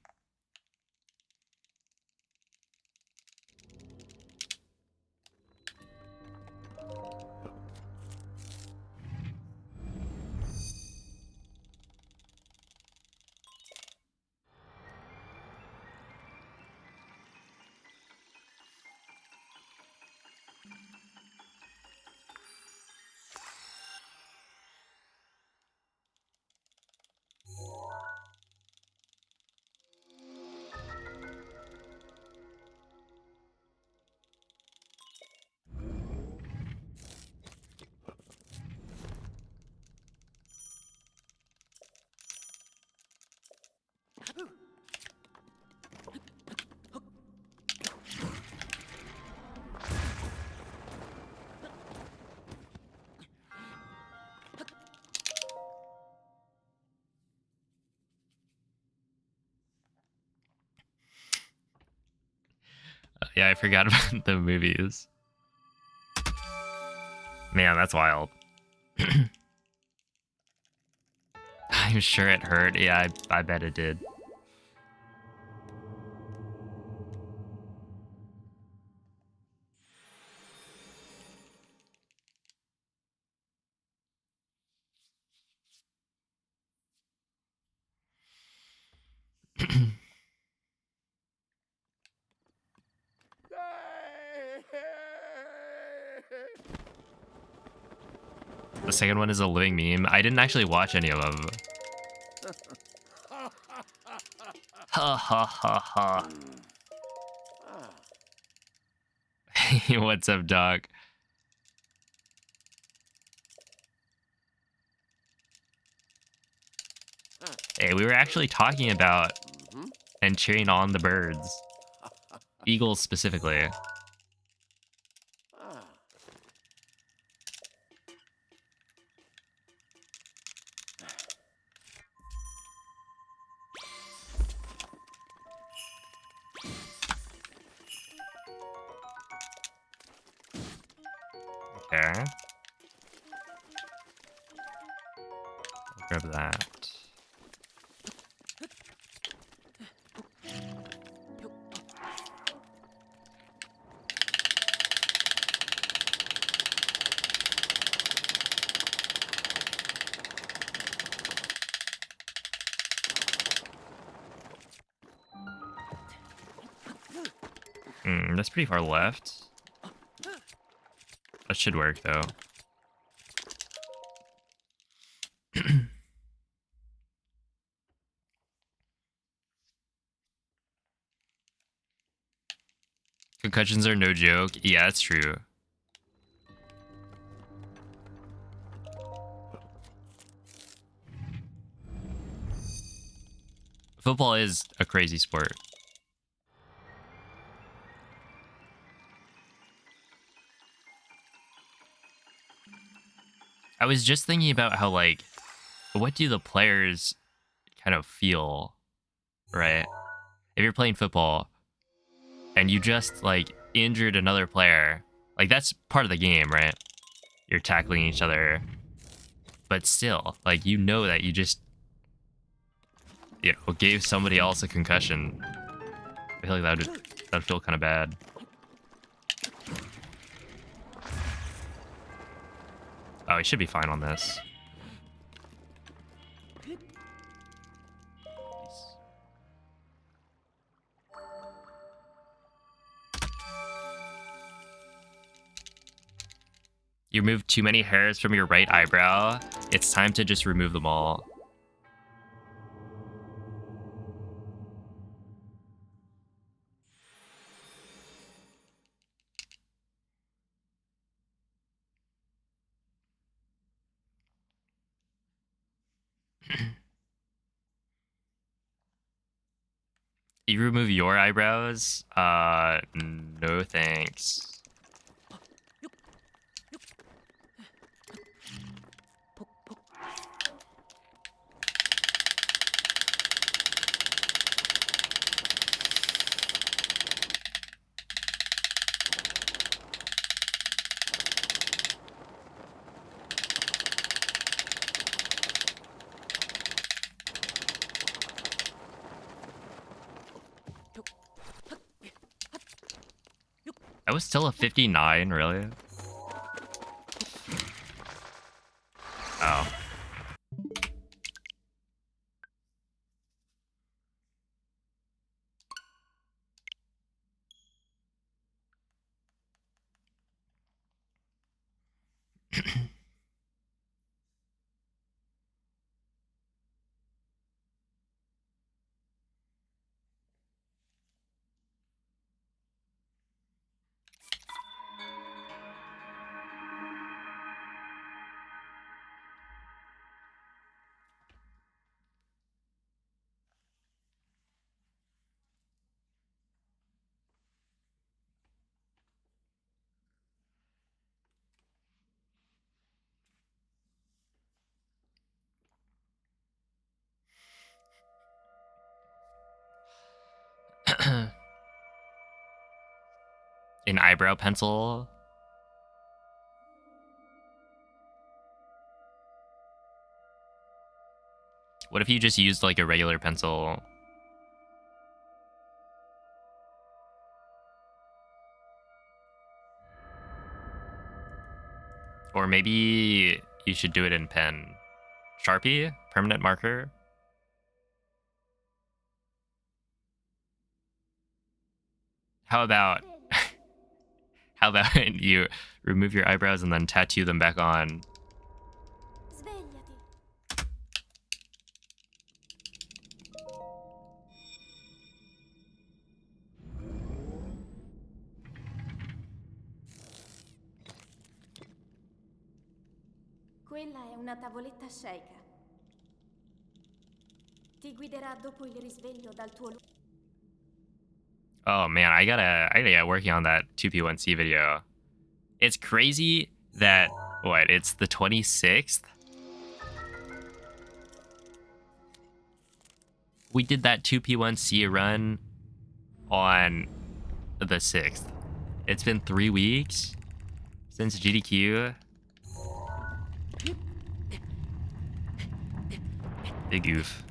Yeah, I forgot about the movies. Man, that's wild. I'm sure it hurt. Yeah, I bet it did. The second one is a living meme. I didn't actually watch any of them. Ha ha ha ha. What's up, dog? Hey, we were actually talking about and cheering on the birds. Eagles specifically. Okay. Grab that. That's pretty far left. That should work though. Concussions are no joke. Yeah, that's true. Football is a crazy sport. I was just thinking about how, like, what do the players kind of feel, right? If you're playing football and you just, like, injured another player, like, that's part of the game, right? You're tackling each other. But still, like, you know that you just, you know, gave somebody else a concussion. I feel like that'd feel kind of bad. Oh, he should be fine on this. You removed too many hairs from your right eyebrow. It's time to just remove them all. You remove your eyebrows? No thanks. That was still a 59, really? Oh. An eyebrow pencil? What if you just used like a regular pencil? Or maybe you should do it in pen. Sharpie? Permanent marker? How about how about you remove your eyebrows and then tattoo them back on? Svegliati. Quella è una tavoletta sceika. Ti guiderà dopo il risveglio dal tuo Oh man, I gotta get working on that 2P1C video. It's crazy that what, it's the 26th? We did that 2P1C run on the 6th. It's been 3 weeks since GDQ. Big oof.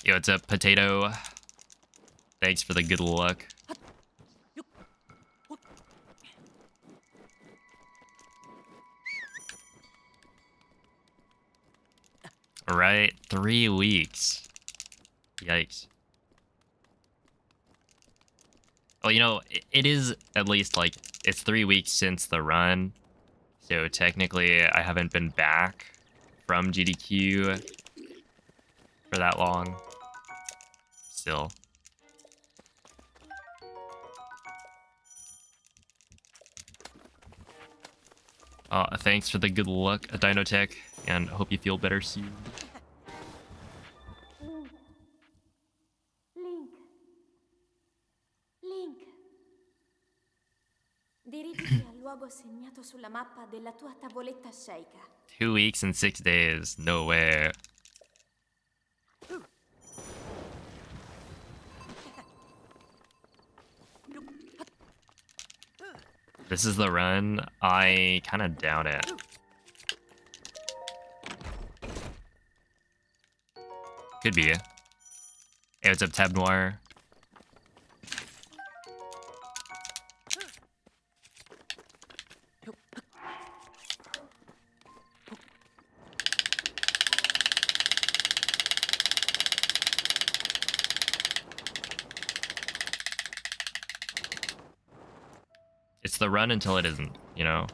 Yo, what's up, Potato? Thanks for the good luck. Alright, 3 weeks. Yikes. Well, you know, it is at least like, it's 3 weeks since the run. So technically, I haven't been back from GDQ for that long. Still. Thanks for the good luck, Dinotech, and hope you feel better soon. Link. Link. Dirigiti al luogo segnato sulla mappa della tua tavoletta sceicca. 2 weeks and 6 days. No way. This is the run? I kind of doubt it. Could be. Hey, what's up, Tab Noir? It's the run until it isn't, you know?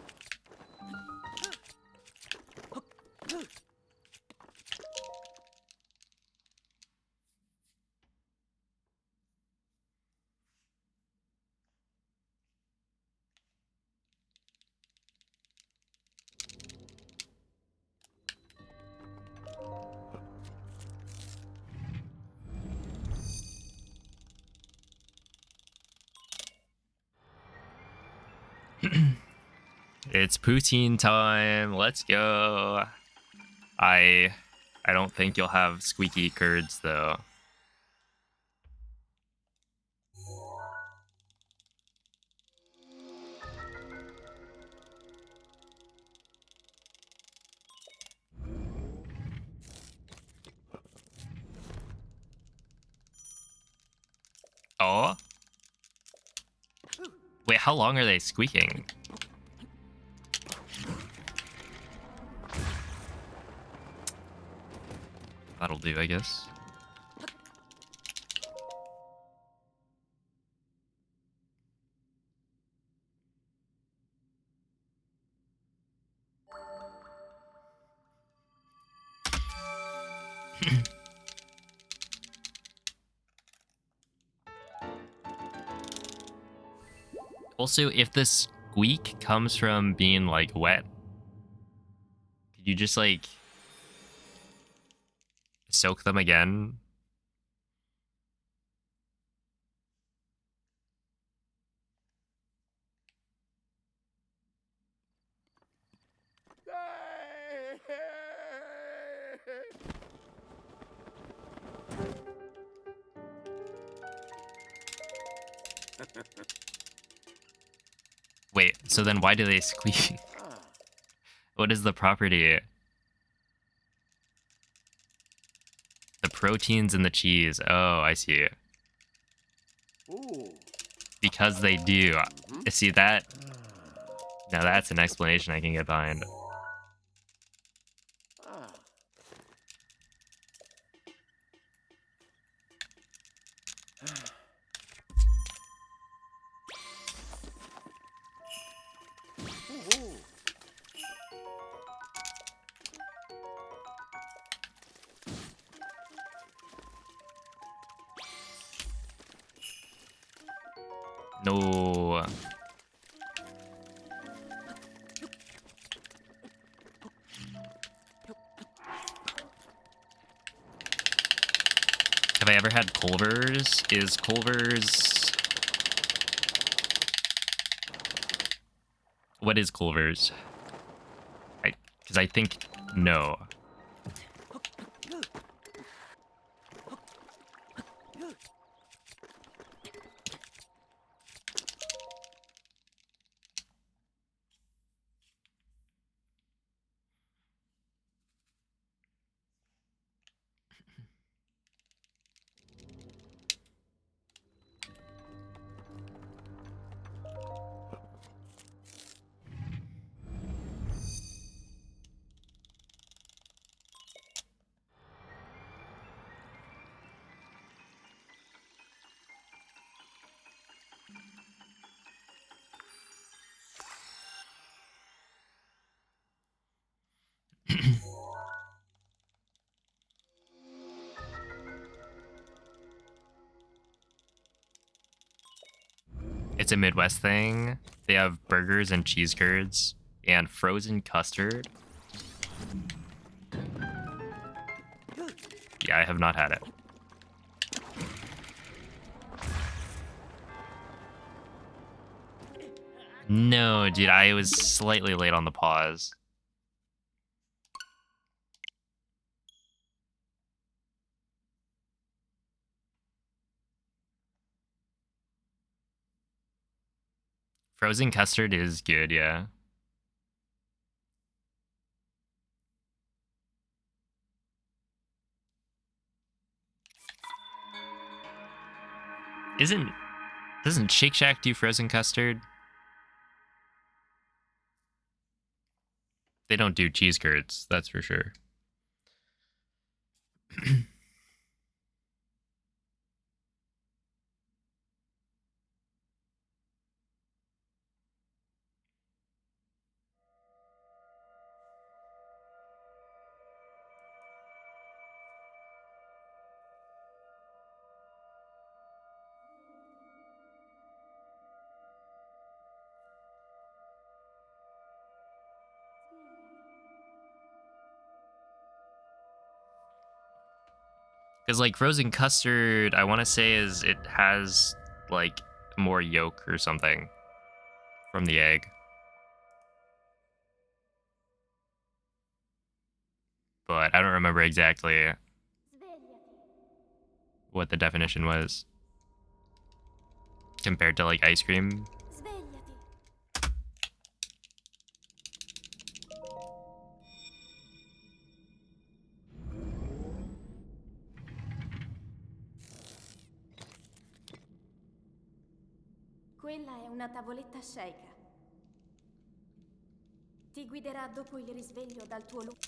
It's poutine time. Let's go. I don't think you'll have squeaky curds though. Oh. Wait, how long are they squeaking? That'll do, I guess. Also, if the squeak comes from being like wet, could you just like soak them again? Wait, so then why do they squeak? What is the property? The proteins in the cheese. Oh, I see. Because they do. See that? Now that's an explanation I can get behind. No. Have I ever had Culver's? Is Culver's... What is Culver's? Because I think no. It's a Midwest thing. They have burgers and cheese curds and frozen custard. Yeah, I have not had it. No, dude, I was slightly late on the pause. Frozen custard is good, yeah. Doesn't Shake Shack do frozen custard? They don't do cheese curds, that's for sure. Because, like, frozen custard, I want to say it has, like, more yolk or something from the egg. But I don't remember exactly what the definition was compared to, like, ice cream. Quella è una tavoletta Sheikah. Ti guiderà dopo il risveglio dal tuo luogo.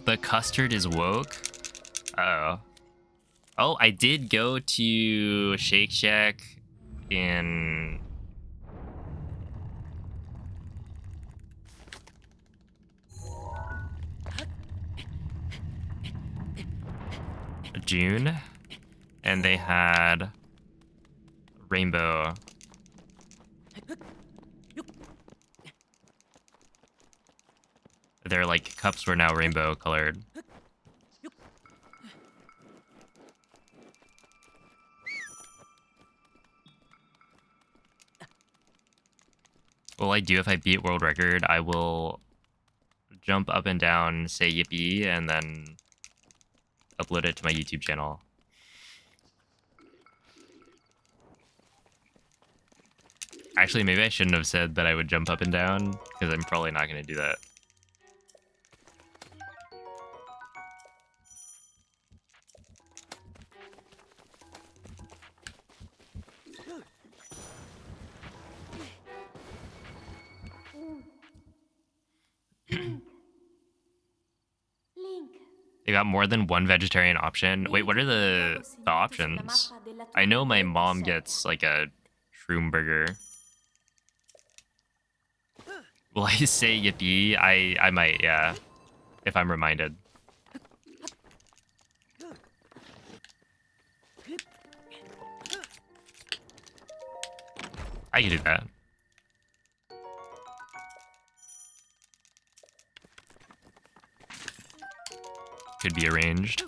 The custard is woke? Uh-oh. Oh, I did go to Shake Shack in... June, and they had rainbow. Their, like, cups were now rainbow colored. Well, I do, if I beat world record, I will jump up and down, say yippee, and then upload it to my YouTube channel. Actually, maybe I shouldn't have said that I would jump up and down, because I'm probably not going to do that. Link. They got more than one vegetarian option. Wait, what are the options? I know my mom gets, like, a shroom burger. Will I say yippee? I might, yeah. If I'm reminded. I can do that. could be arranged.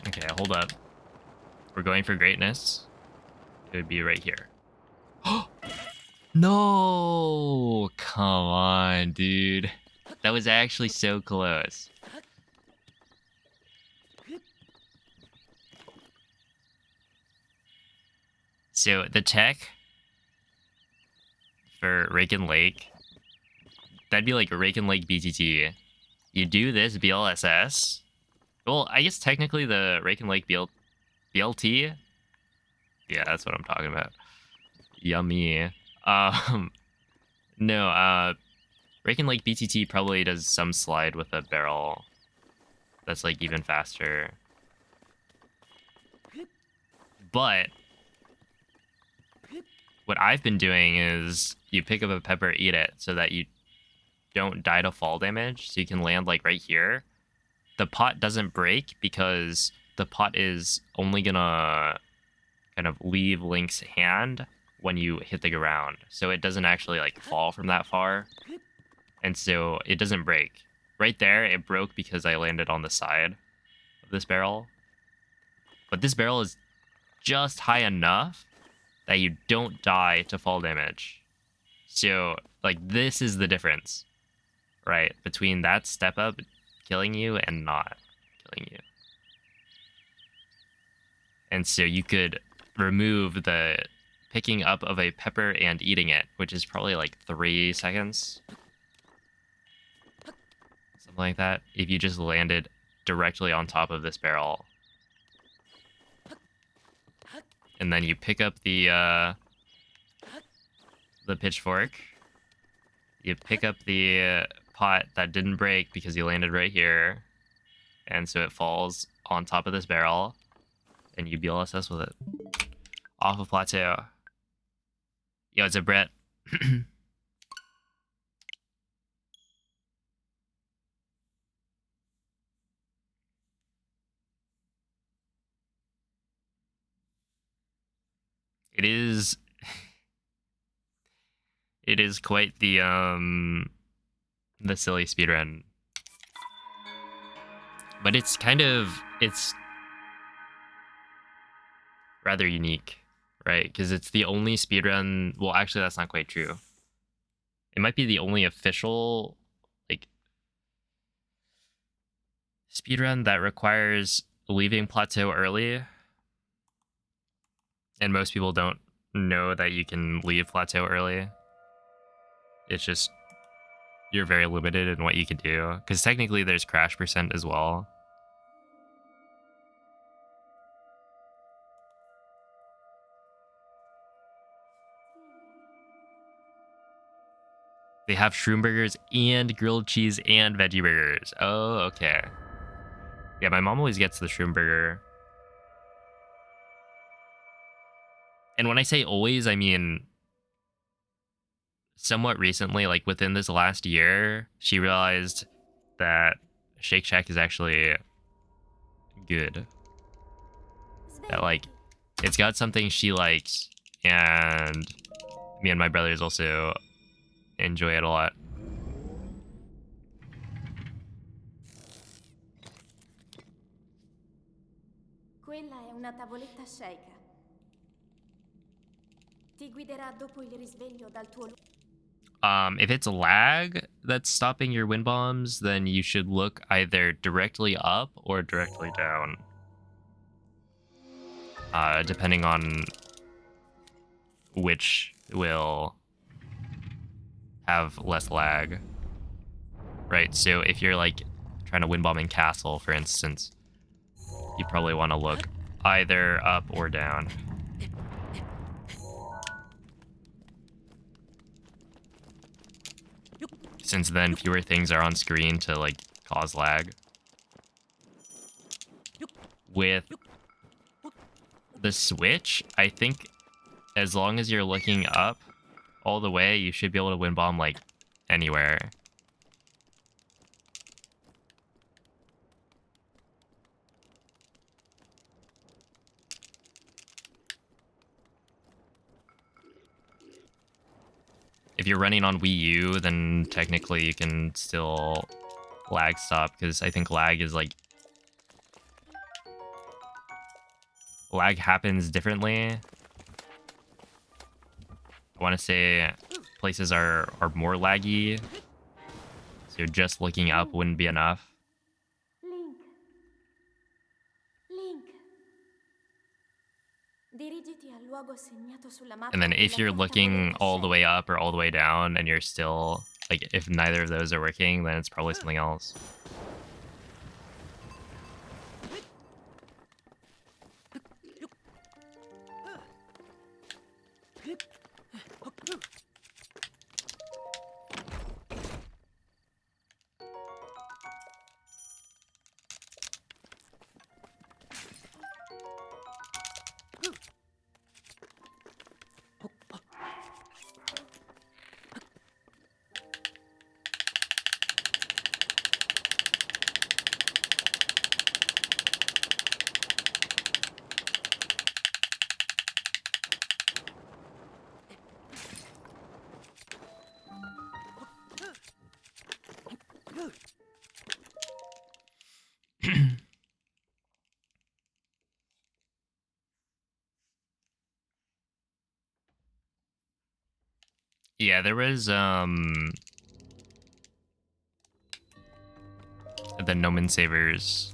Okay, hold up. We're going for greatness. It would be right here. No! Come on, dude. That was actually so close. So the tech for Raken Lake, that'd be like Raken Lake BTT. You do this BLSS. Well, I guess technically the Raken Lake BLT. Yeah, that's what I'm talking about. Yummy. No, Raken Lake BTT probably does some slide with a barrel that's like even faster. But what I've been doing is you pick up a pepper, eat it, so that you don't die to fall damage, so you can land like right here. The pot doesn't break because the pot is only gonna kind of leave Link's hand when you hit the ground. So it doesn't actually like fall from that far. And so it doesn't break. Right there, it broke because I landed on the side of this barrel. But this barrel is just high enough that you don't die to fall damage. So, like, this is the difference, right? Between that step up killing you and not killing you. And so you could remove the picking up of a pepper and eating it, which is probably like 3 seconds. Something like that. If you just landed directly on top of this barrel. And then you pick up the pitchfork. You pick up the pot that didn't break because you landed right here. And so it falls on top of this barrel. And you BLSS with it. Off of plateau. Yo, it's a Brett. It is quite the silly speedrun. But it's rather unique, right? Because it's the only speedrun, well actually that's not quite true. It might be the only official like speedrun that requires leaving plateau early. And most people don't know that you can leave plateau early. It's just, you're very limited in what you can do. Because technically there's crash percent as well. They have shroom burgers and grilled cheese and veggie burgers. Oh, okay. Yeah, my mom always gets the shroom burger. And when I say always, I mean somewhat recently, like within this last year, she realized that Shake Shack is actually good. That like, it's got something she likes, and me and my brothers also enjoy it a lot. Quella è una tavoletta Sheikah. Ti guiderà dopo il risveglio dal tuo If it's lag that's stopping your wind bombs, then you should look either directly up or directly down. Depending on which will have less lag. Right, so if you're like trying to wind bomb in Castle, for instance, you probably want to look either up or down. Since then fewer things are on screen to like cause lag. With the Switch, I think as long as you're looking up all the way, you should be able to wind bomb like anywhere. if you're running on Wii U, then technically you can still lag stop, because I think lag is like... lag happens differently. I want to say places are more laggy, so just looking up wouldn't be enough. Link. Link. Dirigiti al luogo segnato sulla mappa. And then if della you're tua looking tavoletta all the scelta. way up or all the way down and you're still, like, if neither of those are working, then it's probably something else. Yeah, there was the Nomen Savers,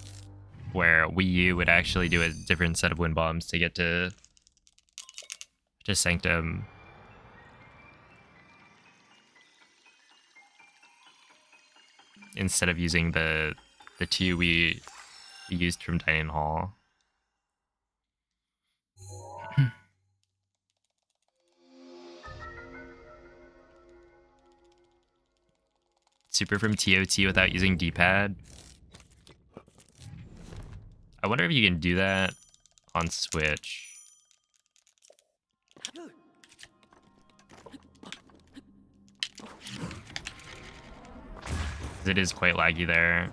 where Wii U would actually do a different set of wind bombs to get to Sanctum. Instead of using the two we used from Dining Hall. Super from TOT without using D-pad. I wonder if you can do that on Switch. It is quite laggy there.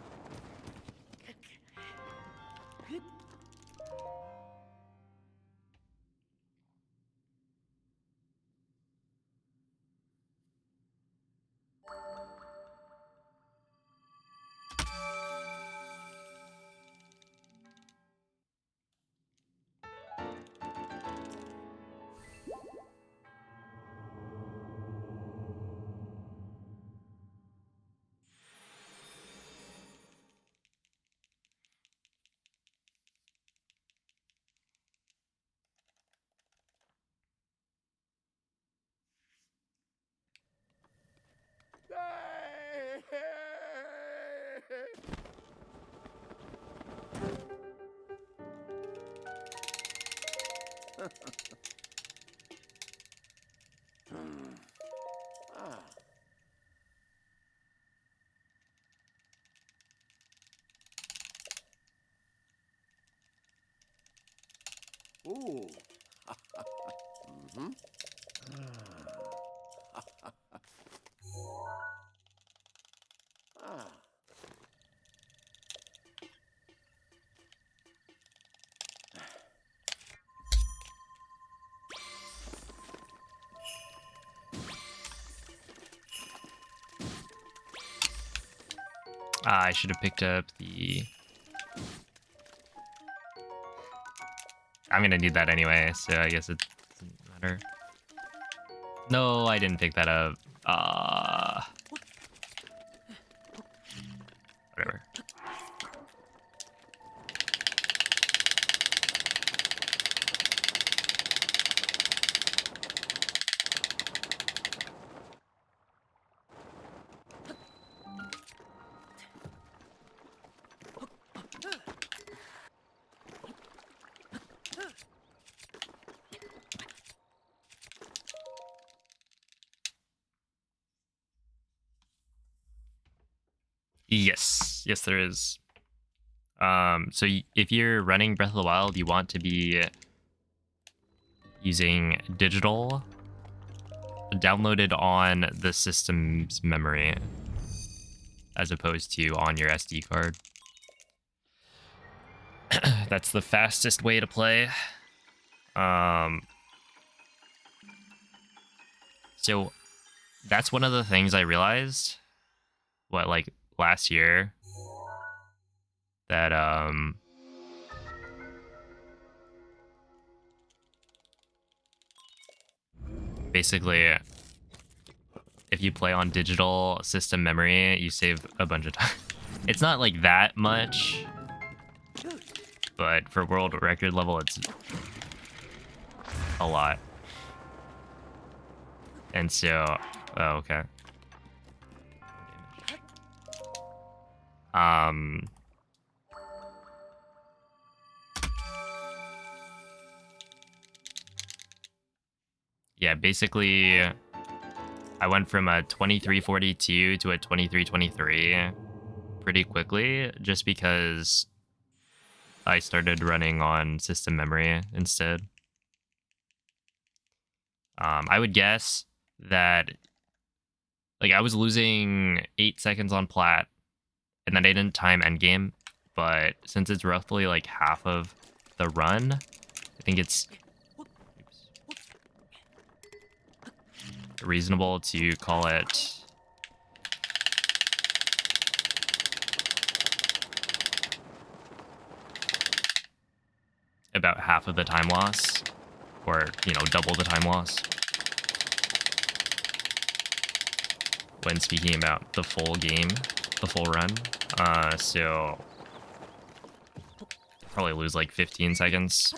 Ooh. I should have picked up the... I'm gonna need that anyway, so I guess it doesn't matter. No, I didn't pick that up. Whatever. Yes, yes, there is. So if you're running Breath of the Wild, you want to be using digital downloaded on the system's memory as opposed to on your SD card. That's the fastest way to play. So That's one of the things I realized, like last year, that basically if you play on digital system memory, you save a bunch of time. It's not like that much, but for world record level, it's a lot. And so, oh, okay. Yeah, basically, I went from a 2342 to a 2323 pretty quickly, just because I started running on system memory instead. I would guess that, like, I was losing 8 seconds on plat, and then I didn't time endgame, but since it's roughly like half of the run, I think it's reasonable to call it about half of the time loss, or, you know, double the time loss when speaking about the full game, the full run. So probably lose like 15 seconds.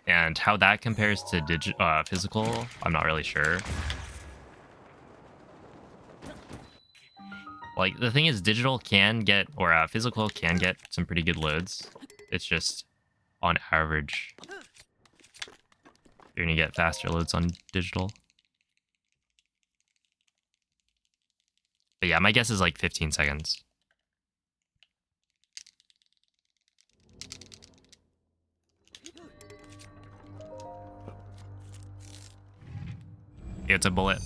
And how that compares to physical, I'm not really sure. Like, the thing is, digital can get, or physical can get some pretty good loads. It's just, on average, you're gonna get faster loads on digital. But yeah, my guess is like 15 seconds. It's a bullet.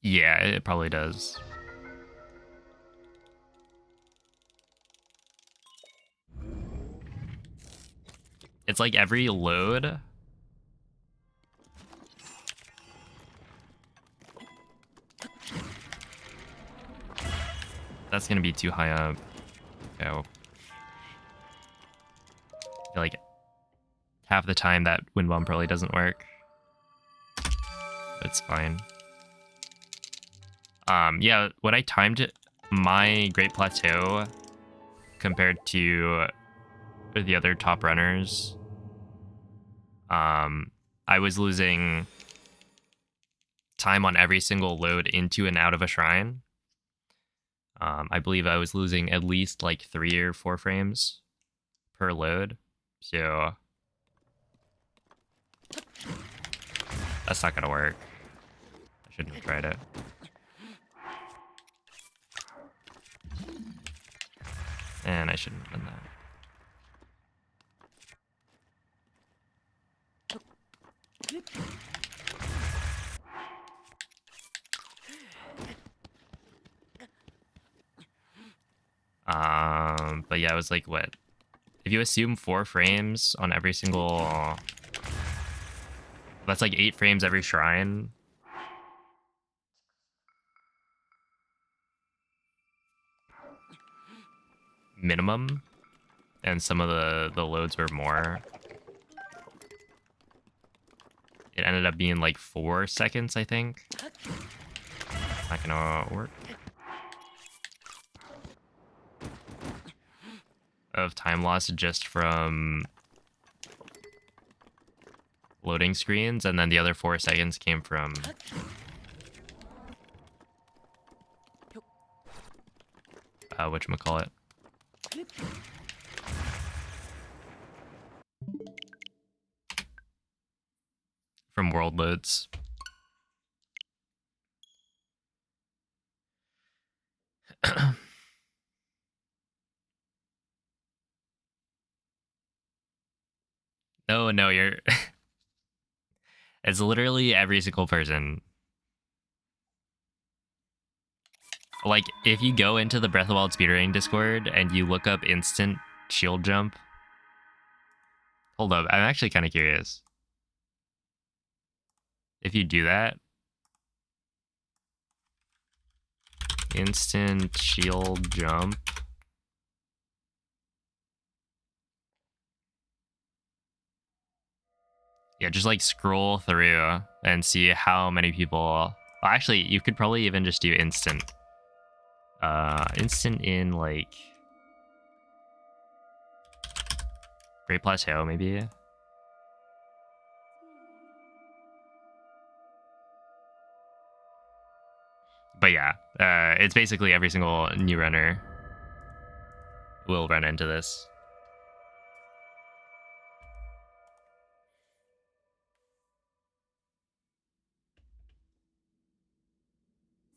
Yeah, it probably does. It's like every load. That's gonna be too high up. Okay. I feel like half the time that wind bomb probably doesn't work. It's fine. Yeah, when I timed my Great Plateau compared to the other top runners, I was losing time on every single load into and out of a shrine. I believe I was losing at least like 3 or 4 frames per load. So that's not gonna work. I shouldn't have tried it. And I shouldn't have done that. But yeah, it was like, what? If you assume 4 frames on every single... That's like 8 frames every shrine. Minimum. And some of the loads were more. It ended up being like 4 seconds, I think. Not gonna work. Of time loss just from loading screens, and then the other 4 seconds came from whatchamacallit. From world loads. No, you're It's literally every single person. Like, if you go into the Breath of the Wild speedrunning Discord and you look up instant shield jump. Hold up, I'm actually kind of curious. If you do that, instant shield jump. Yeah, just like scroll through and see how many people. Well, actually, you could probably even just do instant. Instant in like Great Plateau, maybe. But yeah, it's basically every single new runner will run into this.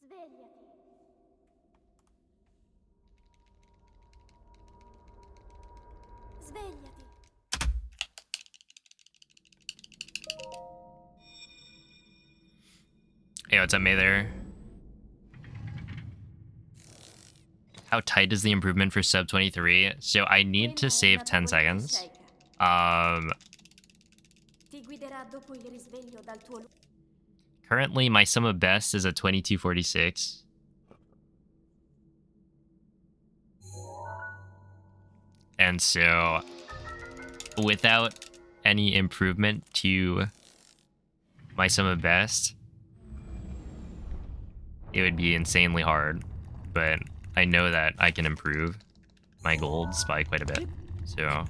Svegliati. Svegliati. Hey, what's up, May there? How tight is the improvement for sub 23? So I need to save 10 seconds. Ti guiderà dopo il risveglio dal tuo Currently, my sum of best is at 2246. And so, without any improvement to my sum of best, it would be insanely hard. But I know that I can improve my golds by quite a bit. So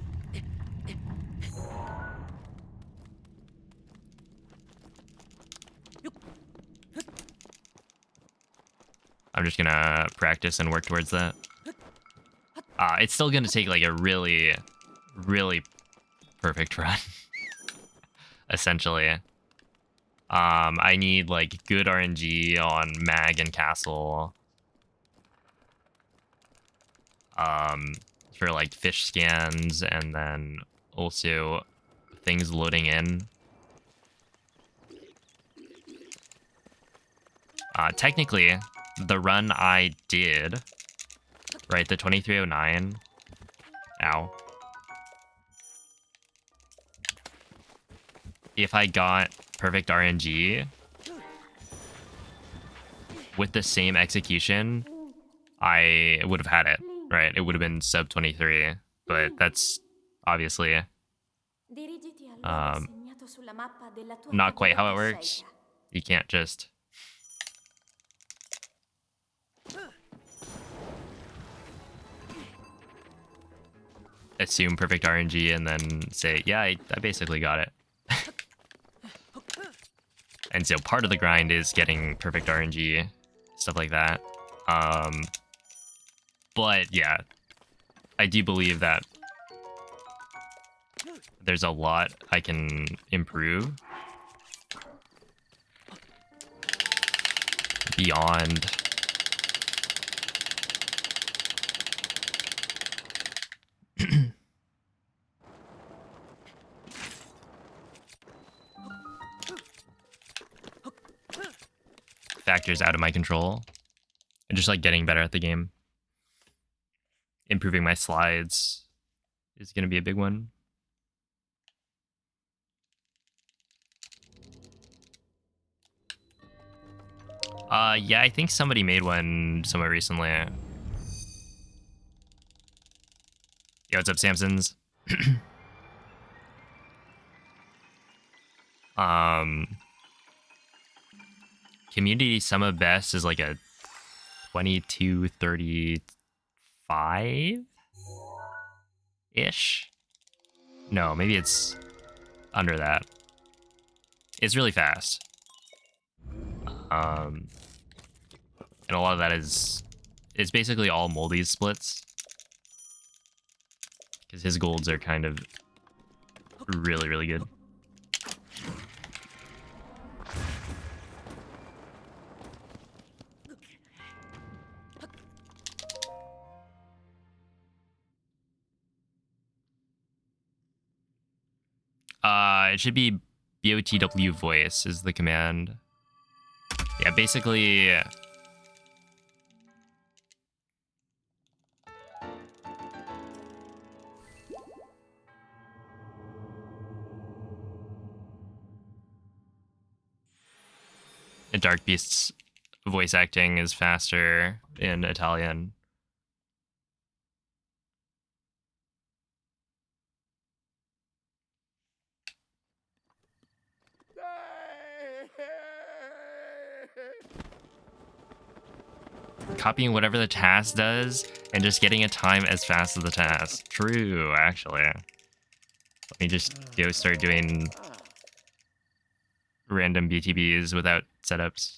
I'm just gonna practice and work towards that. It's still gonna take like a really, really perfect run. Essentially. I need like good RNG on Mag and Castle. For like fish scans, and then also things loading in. Technically, the run I did, right, the 2309, ow. If I got perfect RNG with the same execution, I would have had it, right? It would have been sub 23, but that's obviously Dirigiti al luogo segnato sulla mappa della tua not quite how it tavoletta works. sceicca. You can't just assume perfect RNG and then say, yeah, I basically got it. And so part of the grind is getting perfect RNG, stuff like that. But yeah, I do believe that there's a lot I can improve beyond factors out of my control, and just like getting better at the game. Improving my slides is going to be a big one. Yeah, I think somebody made one somewhere recently. Yo, what's up, Samsons? Community sum of best is like a 2235-ish? No, maybe it's under that. It's really fast. And a lot of that is... It's basically all Moldy's splits. Because his golds are kind of really, really good. It should be BOTW voice is the command. Yeah, basically... Dark Beast's voice acting is faster in Italian. Copying whatever the task does and just getting a time as fast as the task. True, actually. Let me just go start doing random BTBs without setups.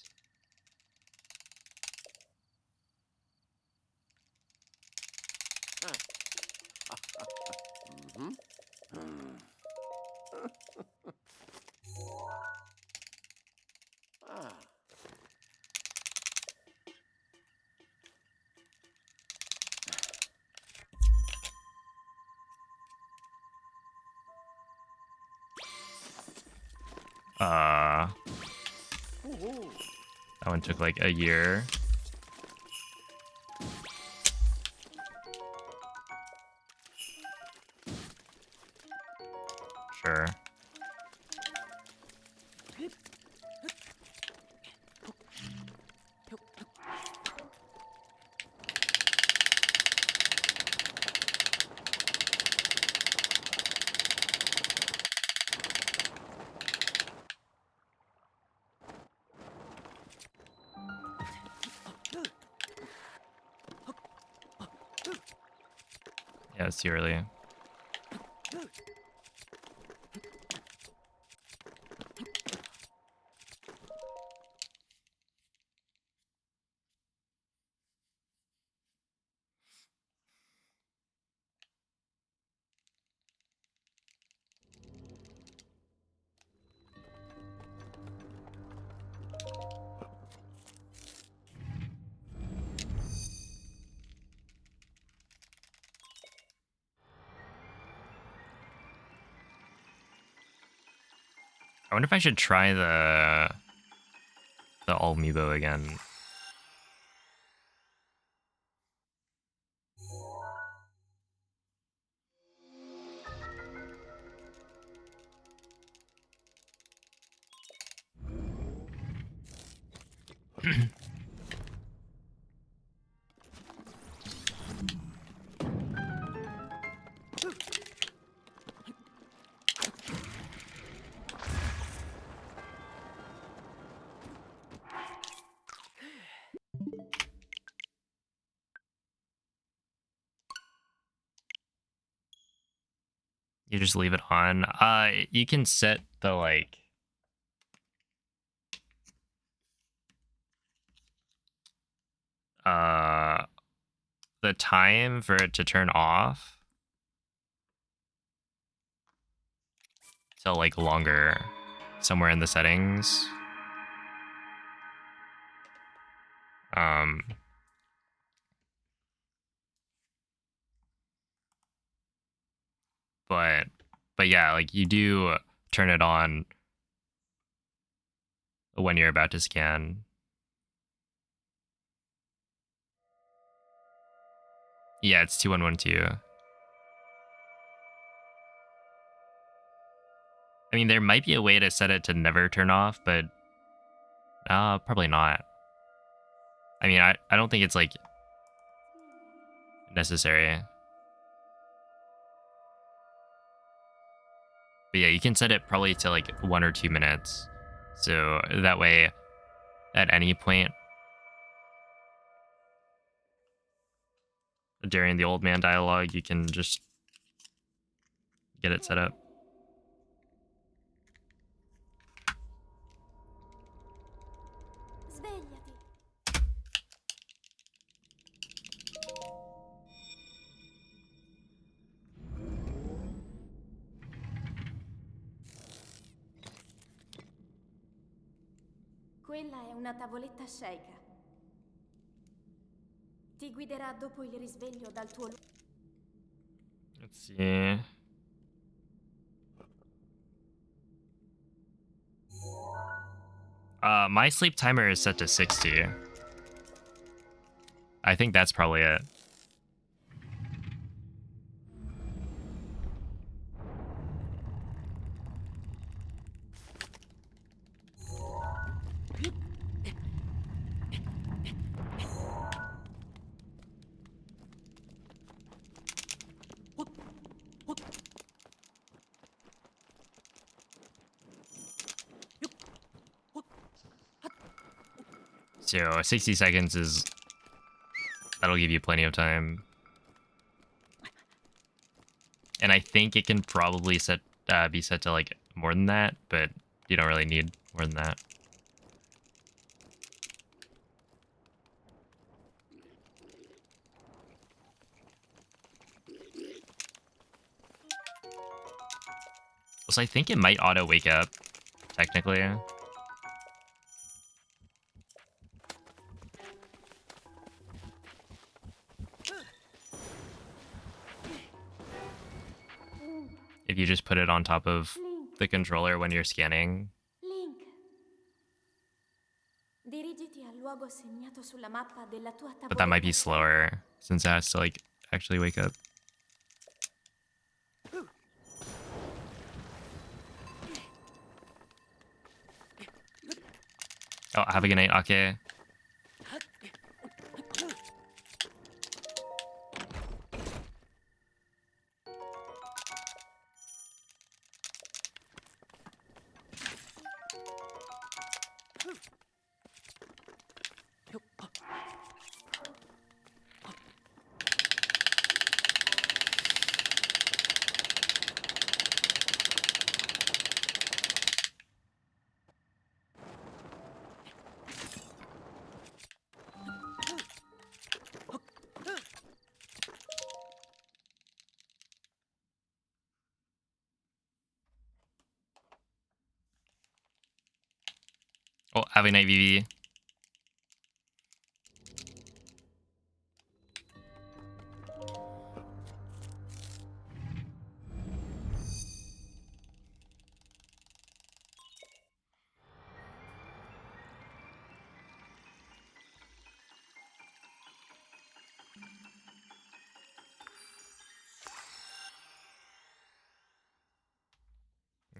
That one took like a year. Sure. Yeah, it's too early. I wonder if I should try the Amiibo again. You just leave it on. You can set the like the time for it to turn off to like longer somewhere in the settings. But yeah, like you do turn it on when you're about to scan. Yeah, it's 2112. I mean, there might be a way to set it to never turn off, but probably not. I mean, I don't think it's like necessary. But yeah, you can set it probably to like 1 or 2 minutes. So that way, at any point during the old man dialogue, you can just get it set up. Svegliati. Quella è una tavoletta Sheikah. Ti guiderà dopo il risveglio dal tuo Let's see. My sleep timer is set to 60. I think that's probably it. So 60 seconds is... That'll give you plenty of time. And I think it can probably be set to like more than that, but you don't really need more than that. So I think it might auto wake up, technically. If you just put it on top of the controller when you're scanning. Link. Dirigiti al luogo segnato sulla mappa della tua tavoletta. But that might be slower, since it has to like actually wake up. Oh, have a good night, Ake. Oh, have a night, Vivi.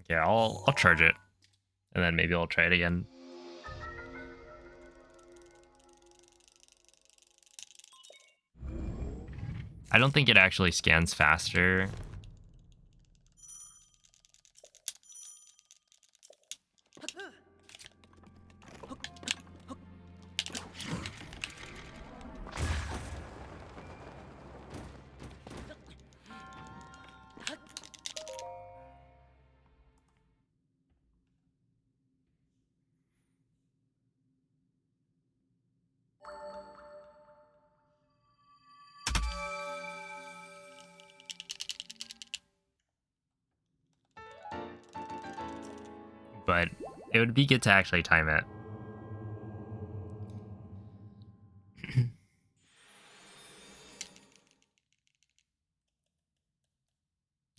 Okay, I'll charge it, and then maybe I'll try it again. I don't think it actually scans faster. But it would be good to actually time it.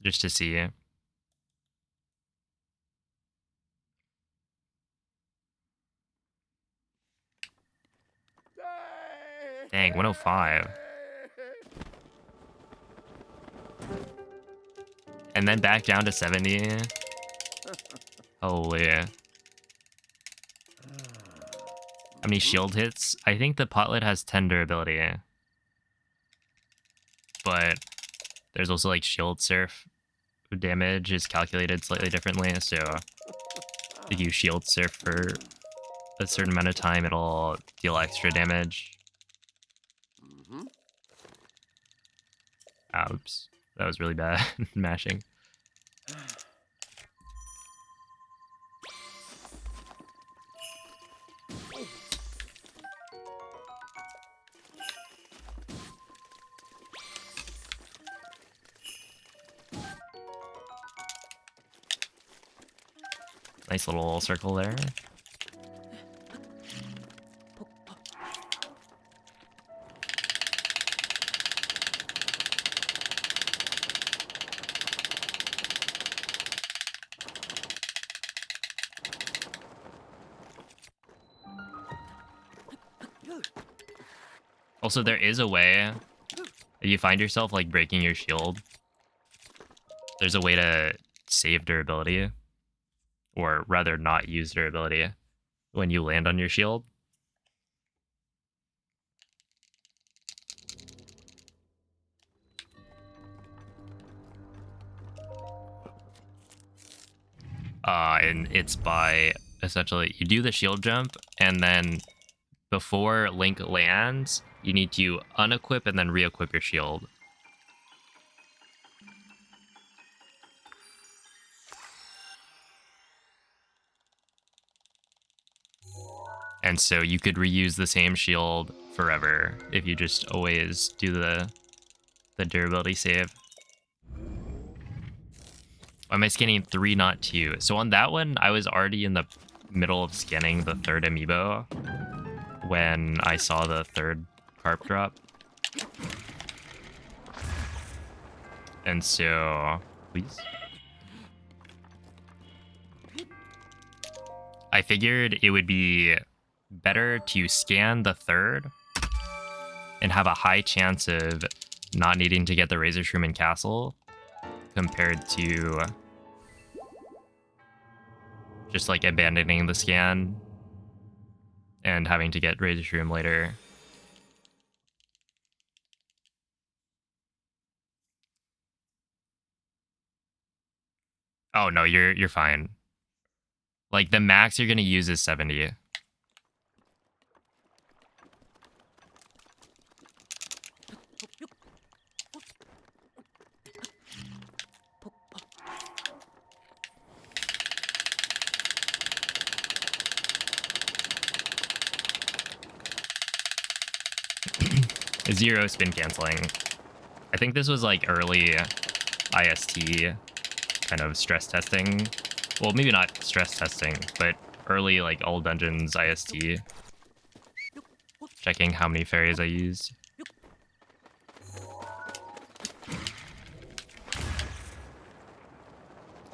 Just to see. Dang, 105. And then back down to 70. Holy. How many shield hits? I think the potlet has 10 durability. But there's also like shield surf damage is calculated slightly differently. So if you shield surf for a certain amount of time, it'll deal extra damage. Oops. That was really bad. Mashing. Nice little circle there. Also, there is a way, if you find yourself like breaking your shield, there's a way to save durability, or rather not use durability when you land on your shield. And it's by essentially you do the shield jump, and then before Link lands, you need to unequip and then re-equip your shield. And so you could reuse the same shield forever if you just always do the durability save. Why am I scanning 3, not 2? So on that one, I was already in the middle of scanning the third amiibo when I saw the third carp drop. And so, please. I figured it would be better to scan the third and have a high chance of not needing to get the Razor Shroom in Castle compared to just like abandoning the scan and having to get Razor Shroom later. Oh no, you're fine. Like the max you're gonna use is 70. Zero spin canceling. I think this was like early IST kind of stress testing. Well, maybe not stress testing, but early like all dungeons IST. Checking how many fairies I used.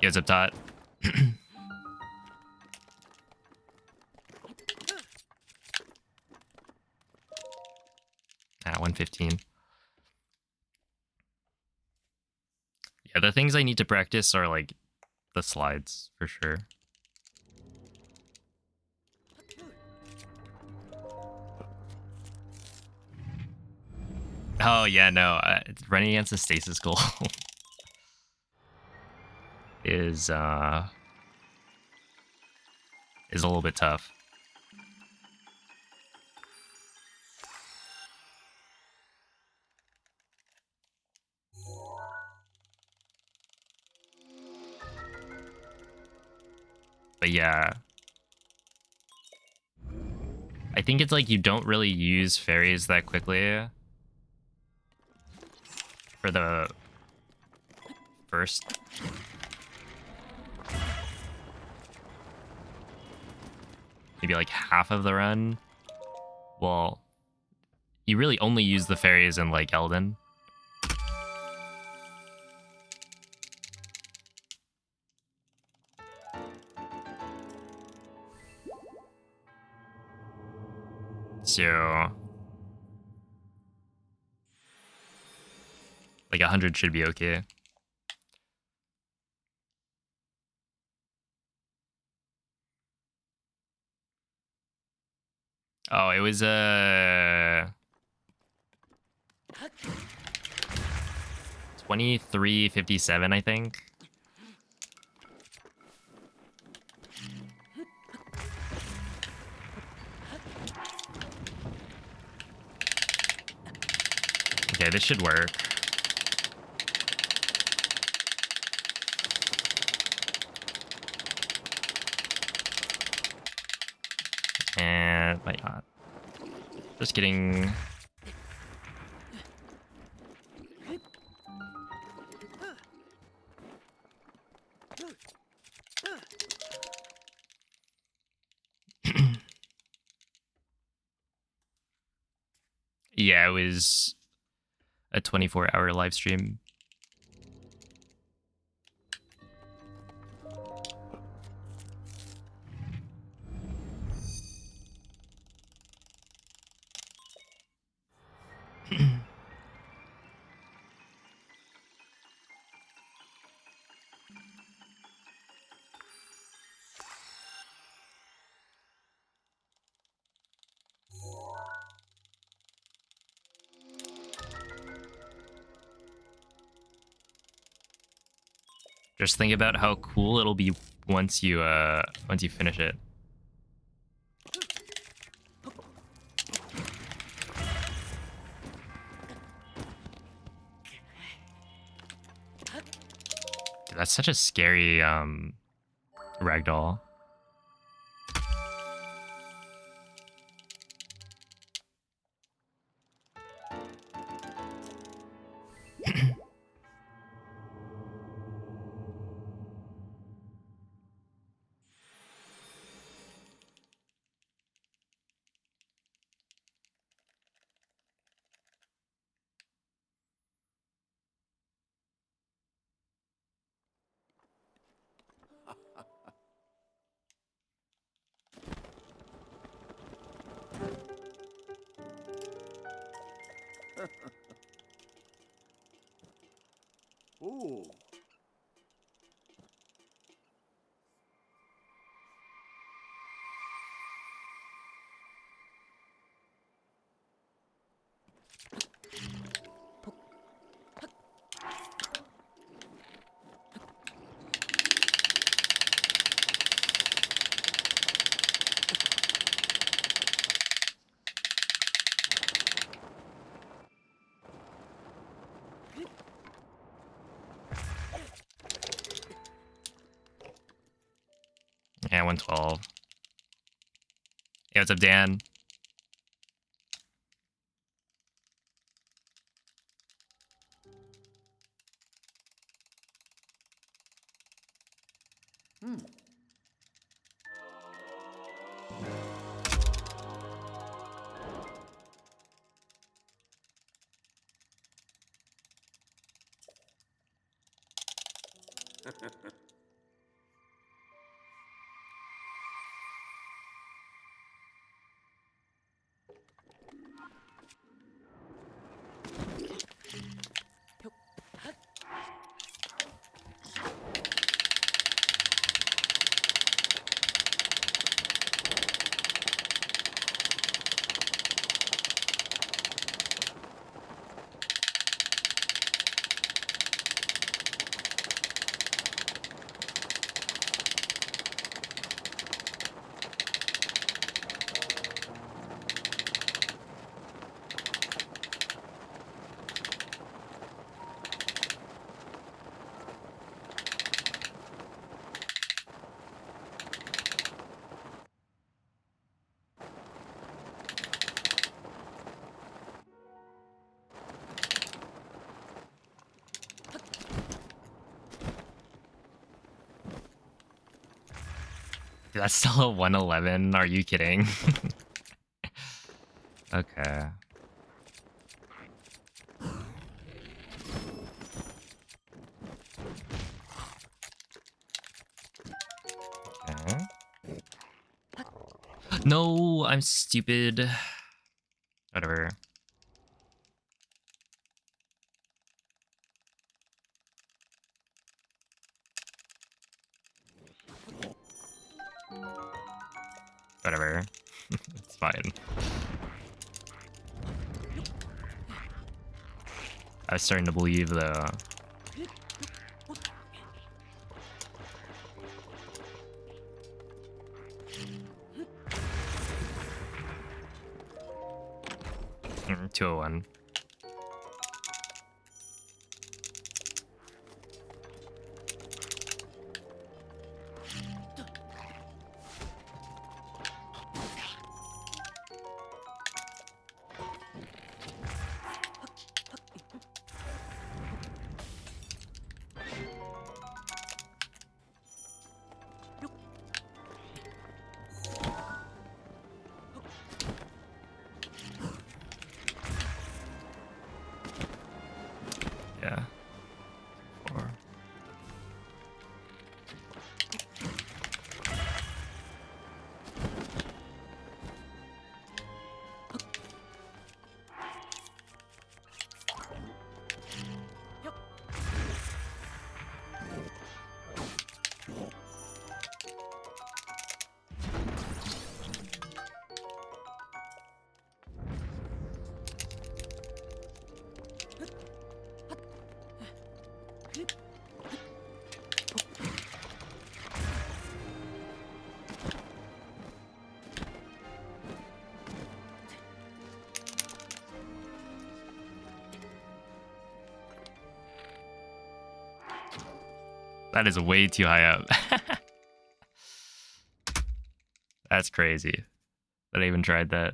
Yes, up top. At 115. Yeah, the things I need to practice are like the slides for sure. Oh yeah, no, running against the stasis goal is a little bit tough. But yeah, I think it's like you don't really use fairies that quickly for the first. Maybe like half of the run. Well, you really only use the fairies in like Elden. So like 100 should be okay. Oh, it was 2357, I think. Okay, this should work. And my god. Just kidding. Yeah, it was a 24-hour live stream. Just think about how cool it'll be once you finish it. Dude, that's such a scary ragdoll. Ooh. Yeah, 112. Yeah, what's up, Dan? Dude, that's still a 111. Are you kidding? Okay. Okay. No, I'm stupid. Whatever. Whatever. It's fine. I was starting to believe though. Mm, 201. Yeah. 4. That is way too high up. That's crazy that I even tried that.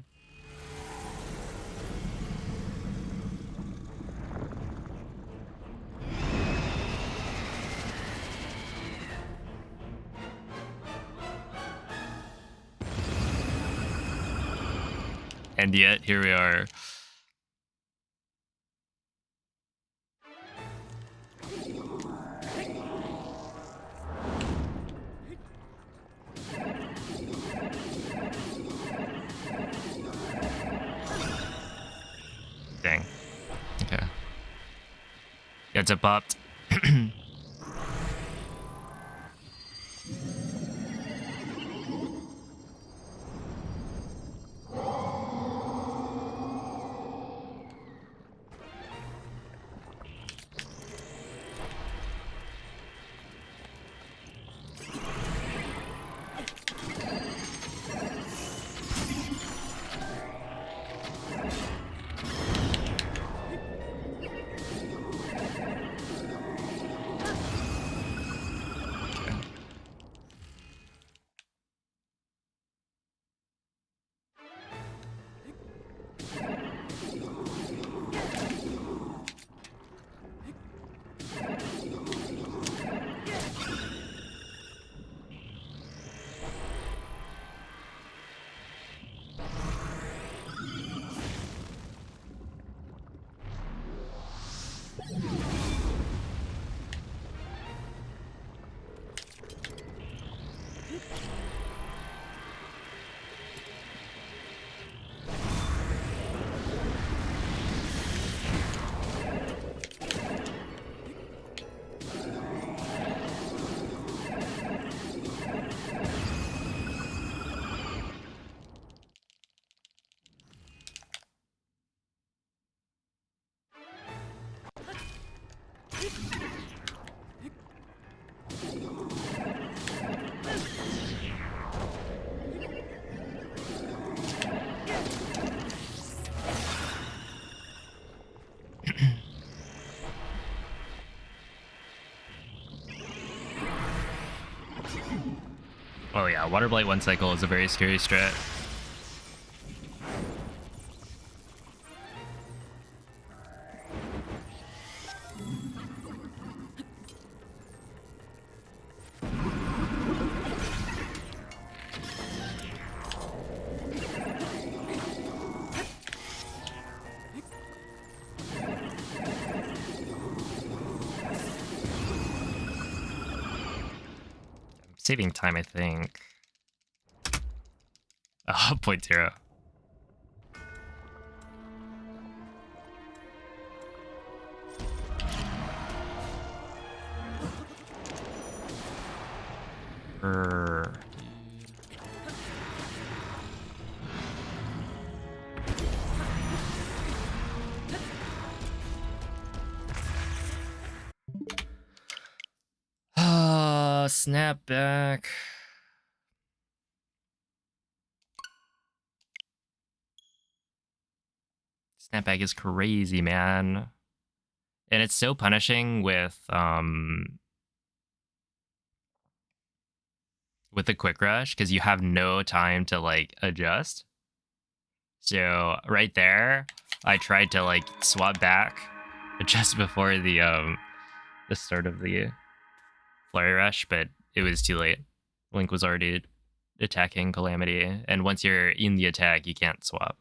And yet, here we are. Dang. Okay. Gets it popped. Oh yeah, Water Blight 1 cycle is a very scary strat. Saving time, I think. Oh, 0.0. Snap back. Snapback is crazy, man. And it's so punishing with the quick rush because you have no time to like adjust. So right there, I tried to like swap back just before the start of the flurry rush, but it was too late. Link was already attacking Calamity, and once you're in the attack, you can't swap.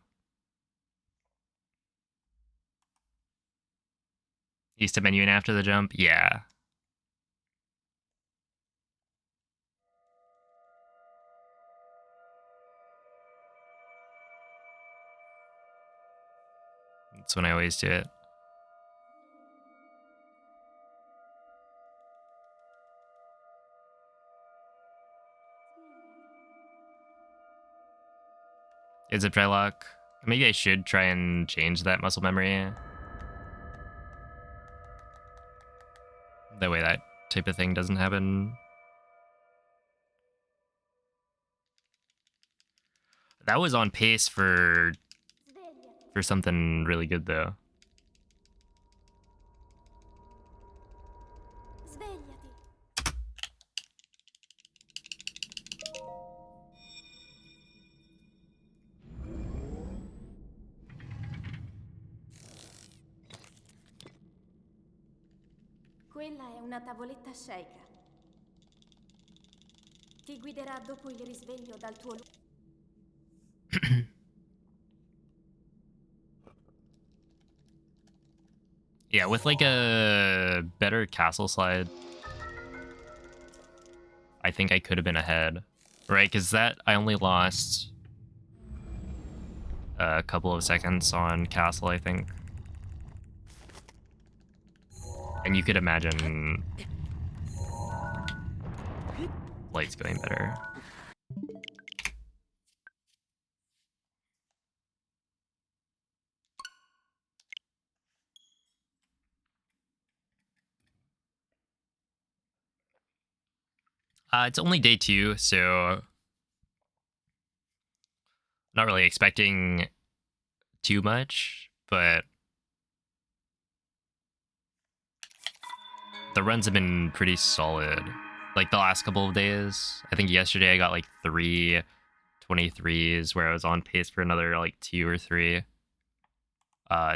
Used to menu in after the jump? Yeah. That's when I always do it. Is it Drylock? Maybe I should try and change that muscle memory. That way that type of thing doesn't happen. That was on pace for something really good though. Svegliati. Quella è una tavoletta sceicca. Ti guiderà dopo il risveglio dal tuo... Yeah, with like a better castle slide, I think I could have been ahead, right? Because that I only lost a couple of seconds on castle, I think. And you could imagine lights going better. It's only day 2, so not really expecting too much, but the runs have been pretty solid. Like the last couple of days, I think yesterday I got like 3 23s where I was on pace for another like 2 or 3.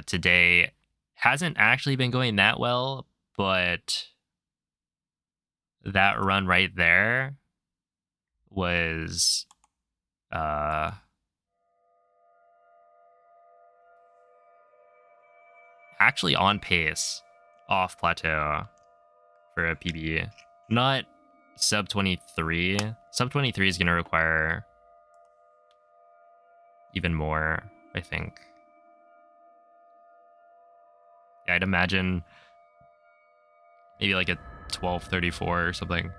Today hasn't actually been going that well, but that run right there was actually on pace off plateau for a PB. Not sub 23. Sub 23 is going to require even more, I think. Yeah, I'd imagine maybe like a 12:34 or something.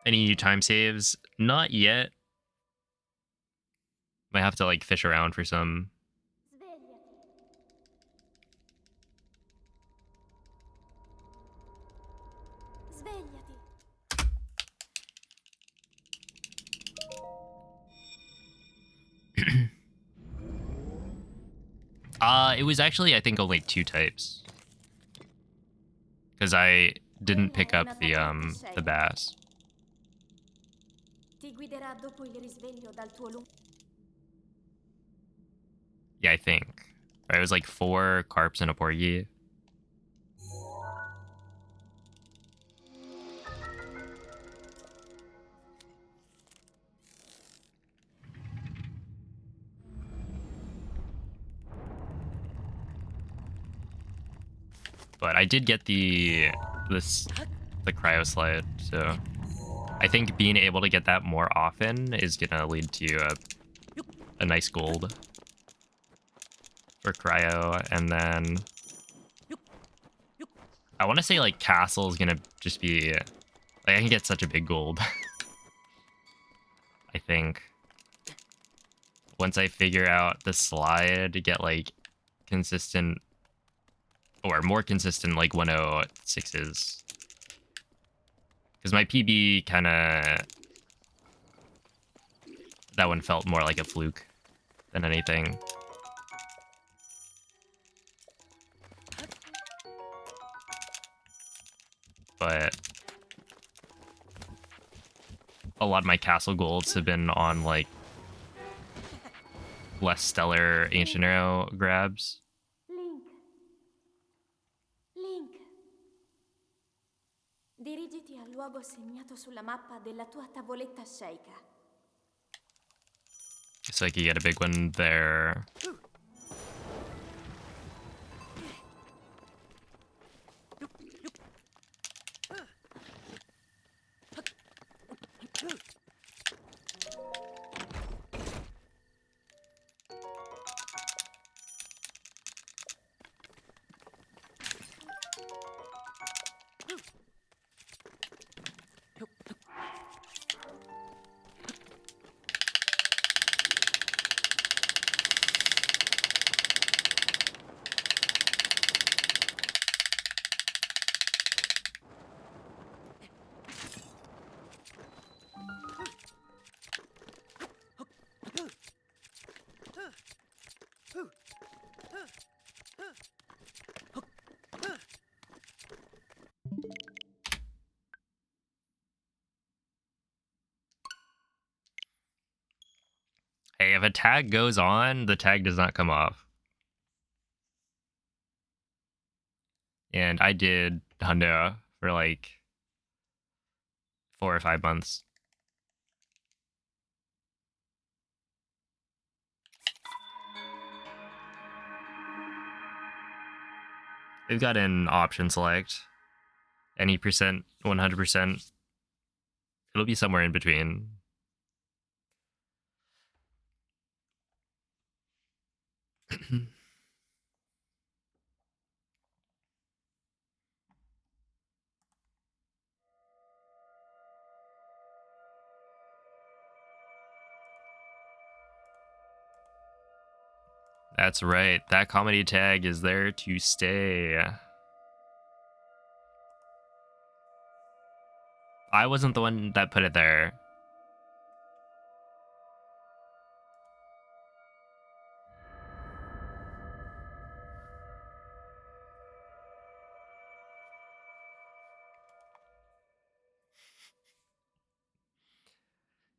Any new time saves? Not yet. Might have to like fish around for some. Svegliati. Svegliati. It was actually I think only 2 types. Because I didn't pick up the bass. Ti guiderà dopo il risveglio dal tuo lungo... Yeah, I think. Right, it was like 4 carps and a porgy. But I did get the cryo slide, so I think being able to get that more often is gonna lead to a nice gold for cryo, and then I want to say like castle is gonna just be like I can get such a big gold. I think once I figure out the slide to get like consistent or more consistent like 106s, because my PB kind of that one felt more like a fluke than anything. But a lot of my castle golds have been on like less stellar ancient arrow grabs. Link. Link. Dirigiti al luogo segnato sulla mappa della tua tavoletta sceicca. So I could get a big one there. Hey, if a tag goes on, the tag does not come off. And I did hundo for like 4 or 5 months. They've got an option select. Any percent, 100%. It'll be somewhere in between. That's right. That comedy tag is there to stay. I wasn't the one that put it there.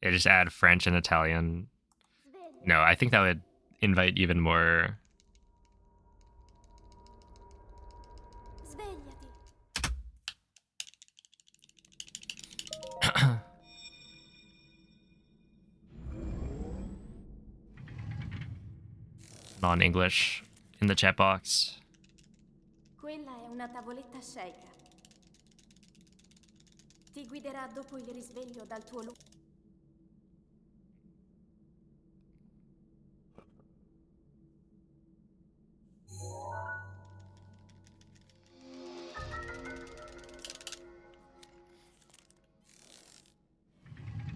Yeah, just add French and Italian. No, I think that would invite even more. Svegliati. Non-English in the chat box. Quella è una tavoletta sceicca. Ti guiderà dopo il risveglio dal tuo luogo.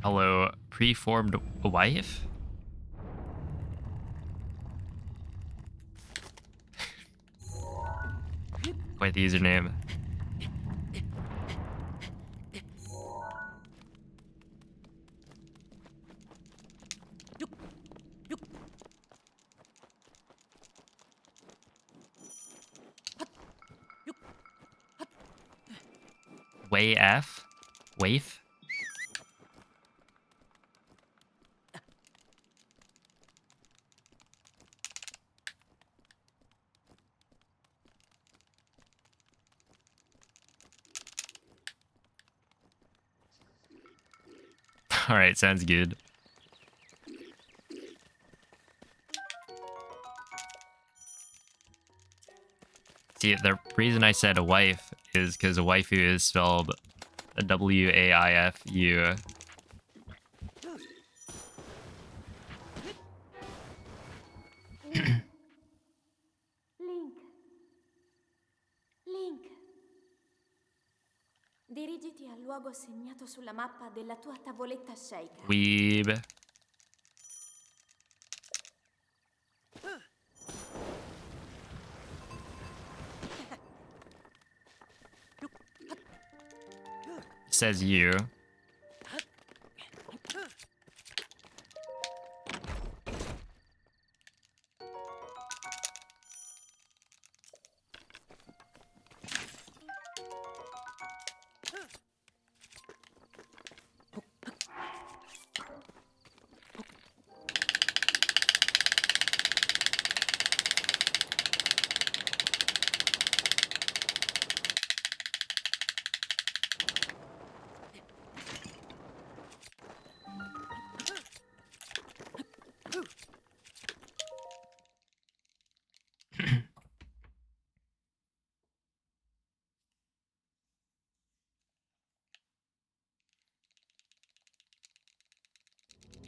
Hello, preformed wife? Quite the username. Way F? Waif? Alright, sounds good. See, the reason I said a wife is because a waifu is spelled W-A-I-F-U. Link. Link. Dirigiti al luogo segnato sulla mappa della tua tavoletta sceicca. Weeb. Says you.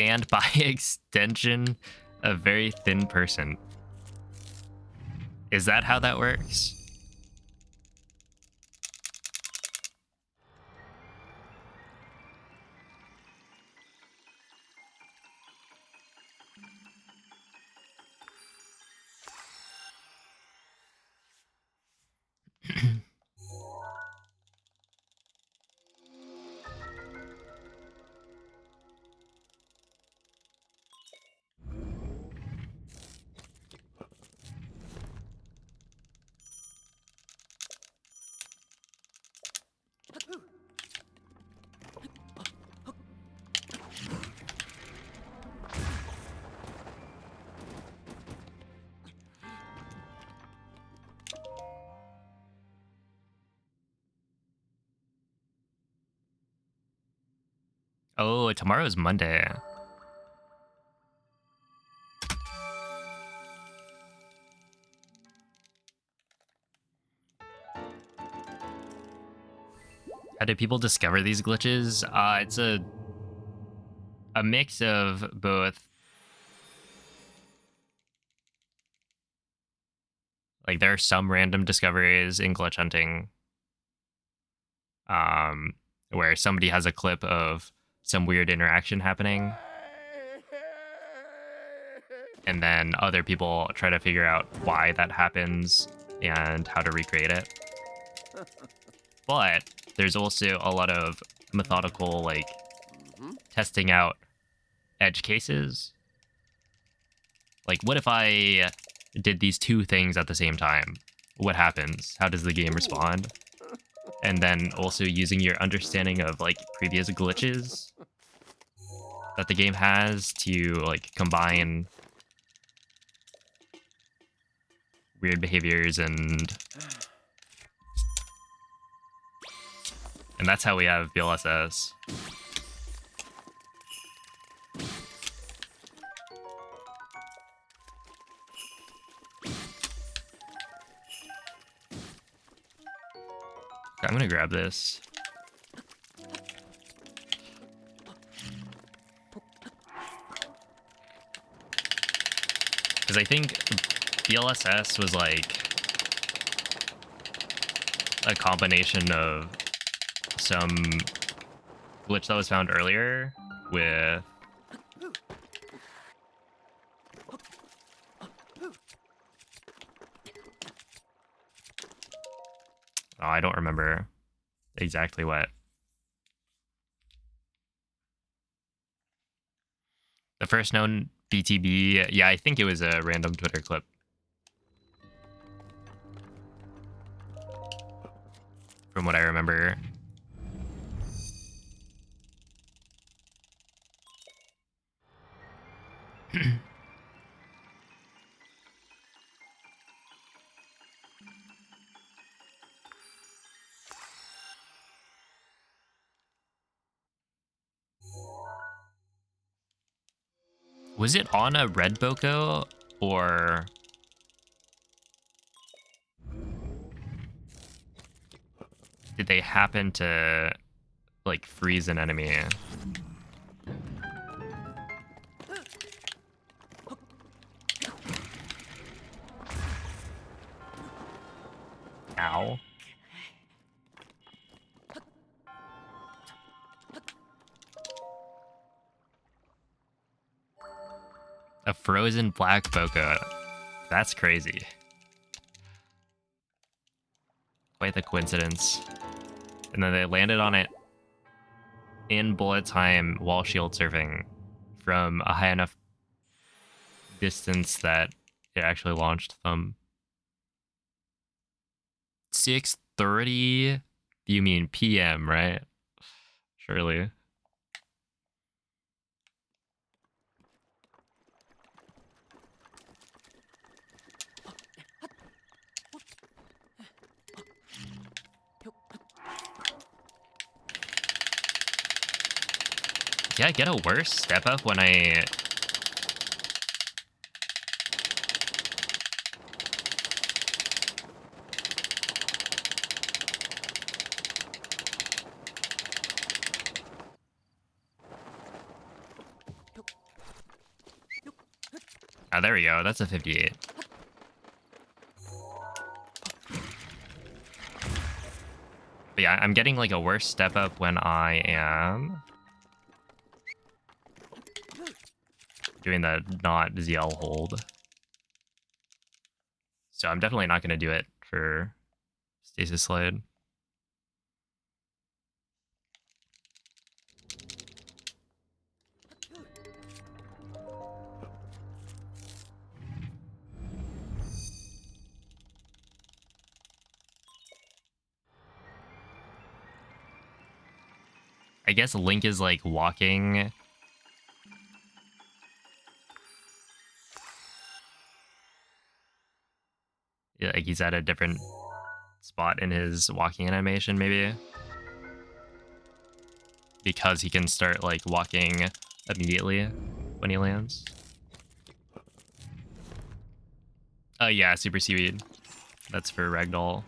And by extension, a very thin person. Is that how that works? Oh, tomorrow's Monday. How did people discover these glitches? It's a mix of both. Like, there are some random discoveries in glitch hunting, where somebody has a clip of some weird interaction happening, and then other people try to figure out why that happens and how to recreate it. But there's also a lot of methodical, like, testing out edge cases. Like, what if I did these two things at the same time? What happens? How does the game respond? And then also using your understanding of, like, previous glitches that the game has to, like, combine weird behaviors, and that's how we have BLSS. I'm gonna grab this. Because I think BLSS was like a combination of some glitch that was found earlier with I don't remember exactly what. The first known BTB, yeah, I think it was a random Twitter clip. From what I remember. Was it on a red Boko, or did they happen to, like, freeze an enemy? Ow. A frozen black Boko. That's crazy. Quite the coincidence. And then they landed on it in bullet time while shield surfing from a high enough distance that it actually launched them. 6:30? You mean PM, right? Surely. Yeah, I get a worse step up when I... Oh, there we go. That's a 58. But yeah, I'm getting like a worse step up when I am doing the not ZL hold. So I'm definitely not going to do it for Stasis Slide. I guess Link is like walking. Yeah, like he's at a different spot in his walking animation, maybe. because he can start like walking immediately when he lands. Yeah, Super Seaweed. That's for Ragdoll.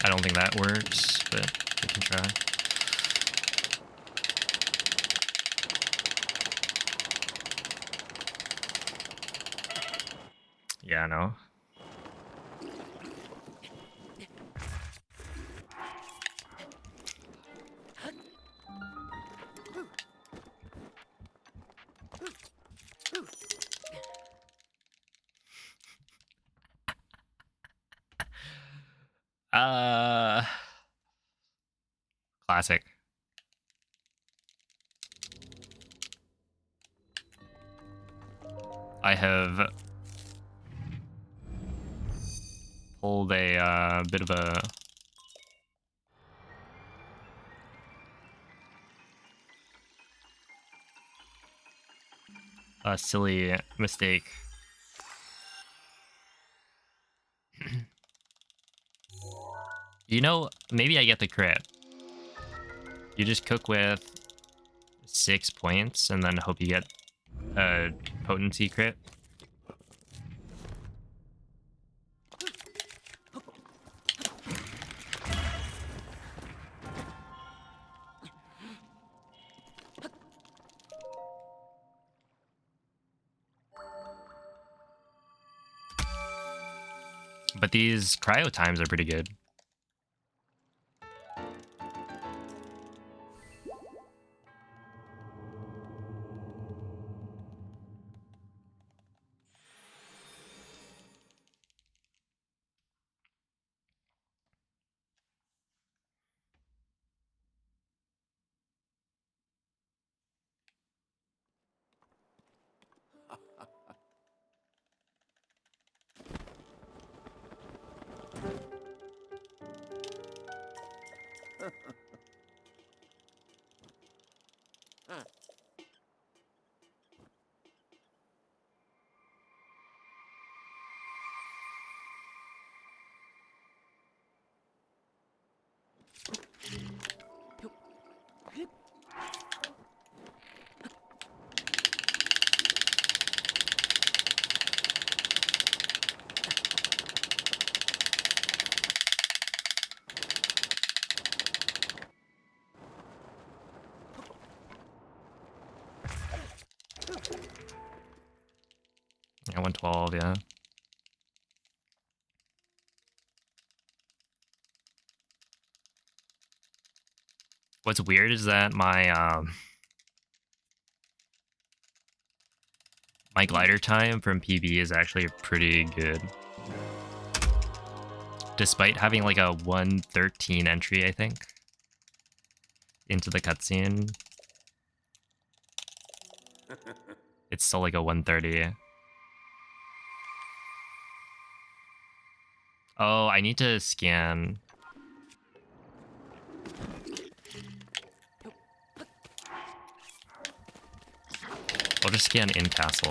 I don't think that works, but we can try. Yeah, no. Classic. I have pulled a bit of a silly mistake. You know, maybe I get the crit. You just cook with 6 points and then hope you get a potency crit. But these cryo times are pretty good. Yeah, 112, yeah. What's weird is that my my glider time from PB is actually pretty good. Despite having like a 113 entry, I think, into the cutscene. It's still like a 130. Oh, I need to scan. I'll just scan in castle.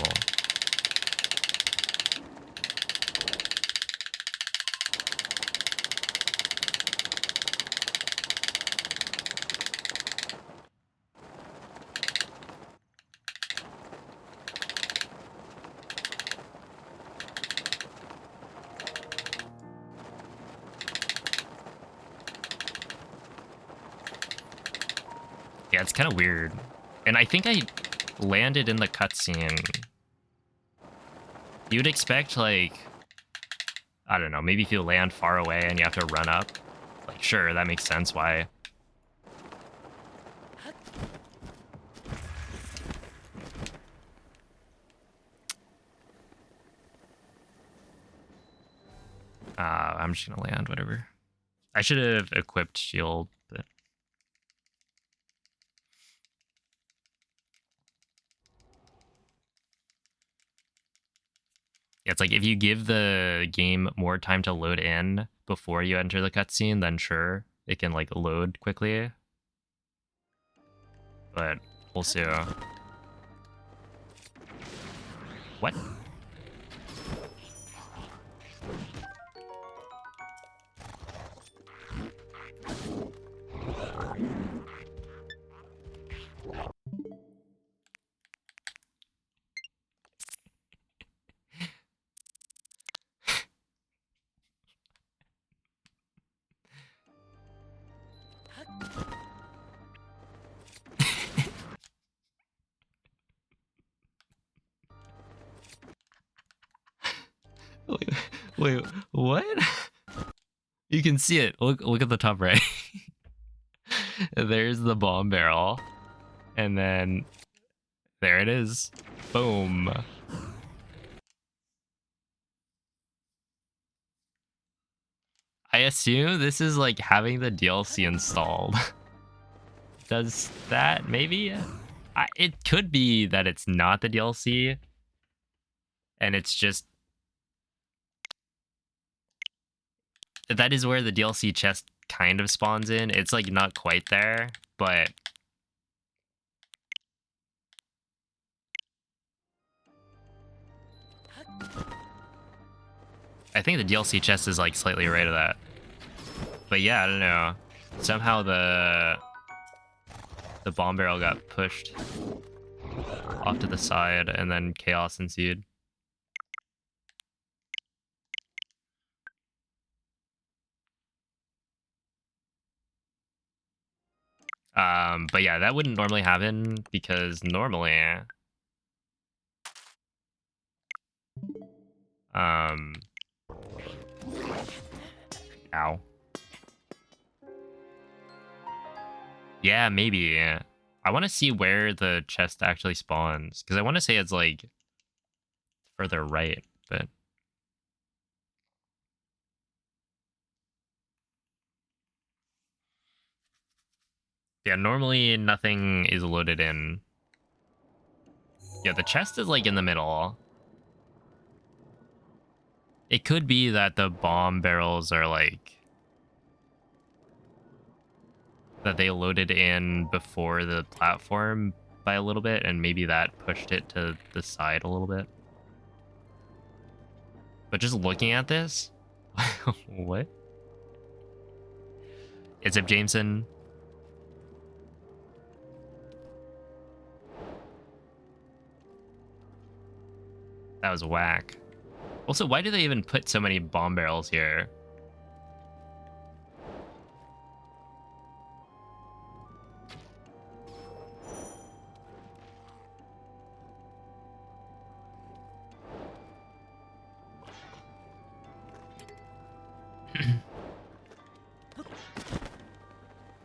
Yeah, it's kind of weird. And I think I landed in the cutscene. You'd expect, like, I don't know, maybe if you land far away and you have to run up. Like, sure, that makes sense why. I'm just gonna land, whatever. I should have equipped shield, but... Yeah, it's like if you give the game more time to load in before you enter the cutscene, then sure, it can like load quickly. But also... What? Wait, what? You can see it. Look at the top right. There's the bomb barrel. And then there it is. Boom. I assume this is like having the DLC installed. Does that maybe? It could be that it's not the DLC. And it's just... That is where the DLC chest kind of spawns in. It's like not quite there, but... I think the DLC chest is like slightly right of that. But yeah, I don't know. Somehow the bomb barrel got pushed off to the side and then chaos ensued. But yeah, that wouldn't normally happen because normally ow. Yeah, maybe. I want to see where the chest actually spawns because I want to say it's like further right, but yeah, normally nothing is loaded in. Yeah, the chest is like in the middle. It could be that the bomb barrels are like... that they loaded in before the platform by a little bit, and maybe that pushed it to the side a little bit. But just looking at this... What? It's Zip Jameson. That was whack. Also, why do they even put so many bomb barrels here?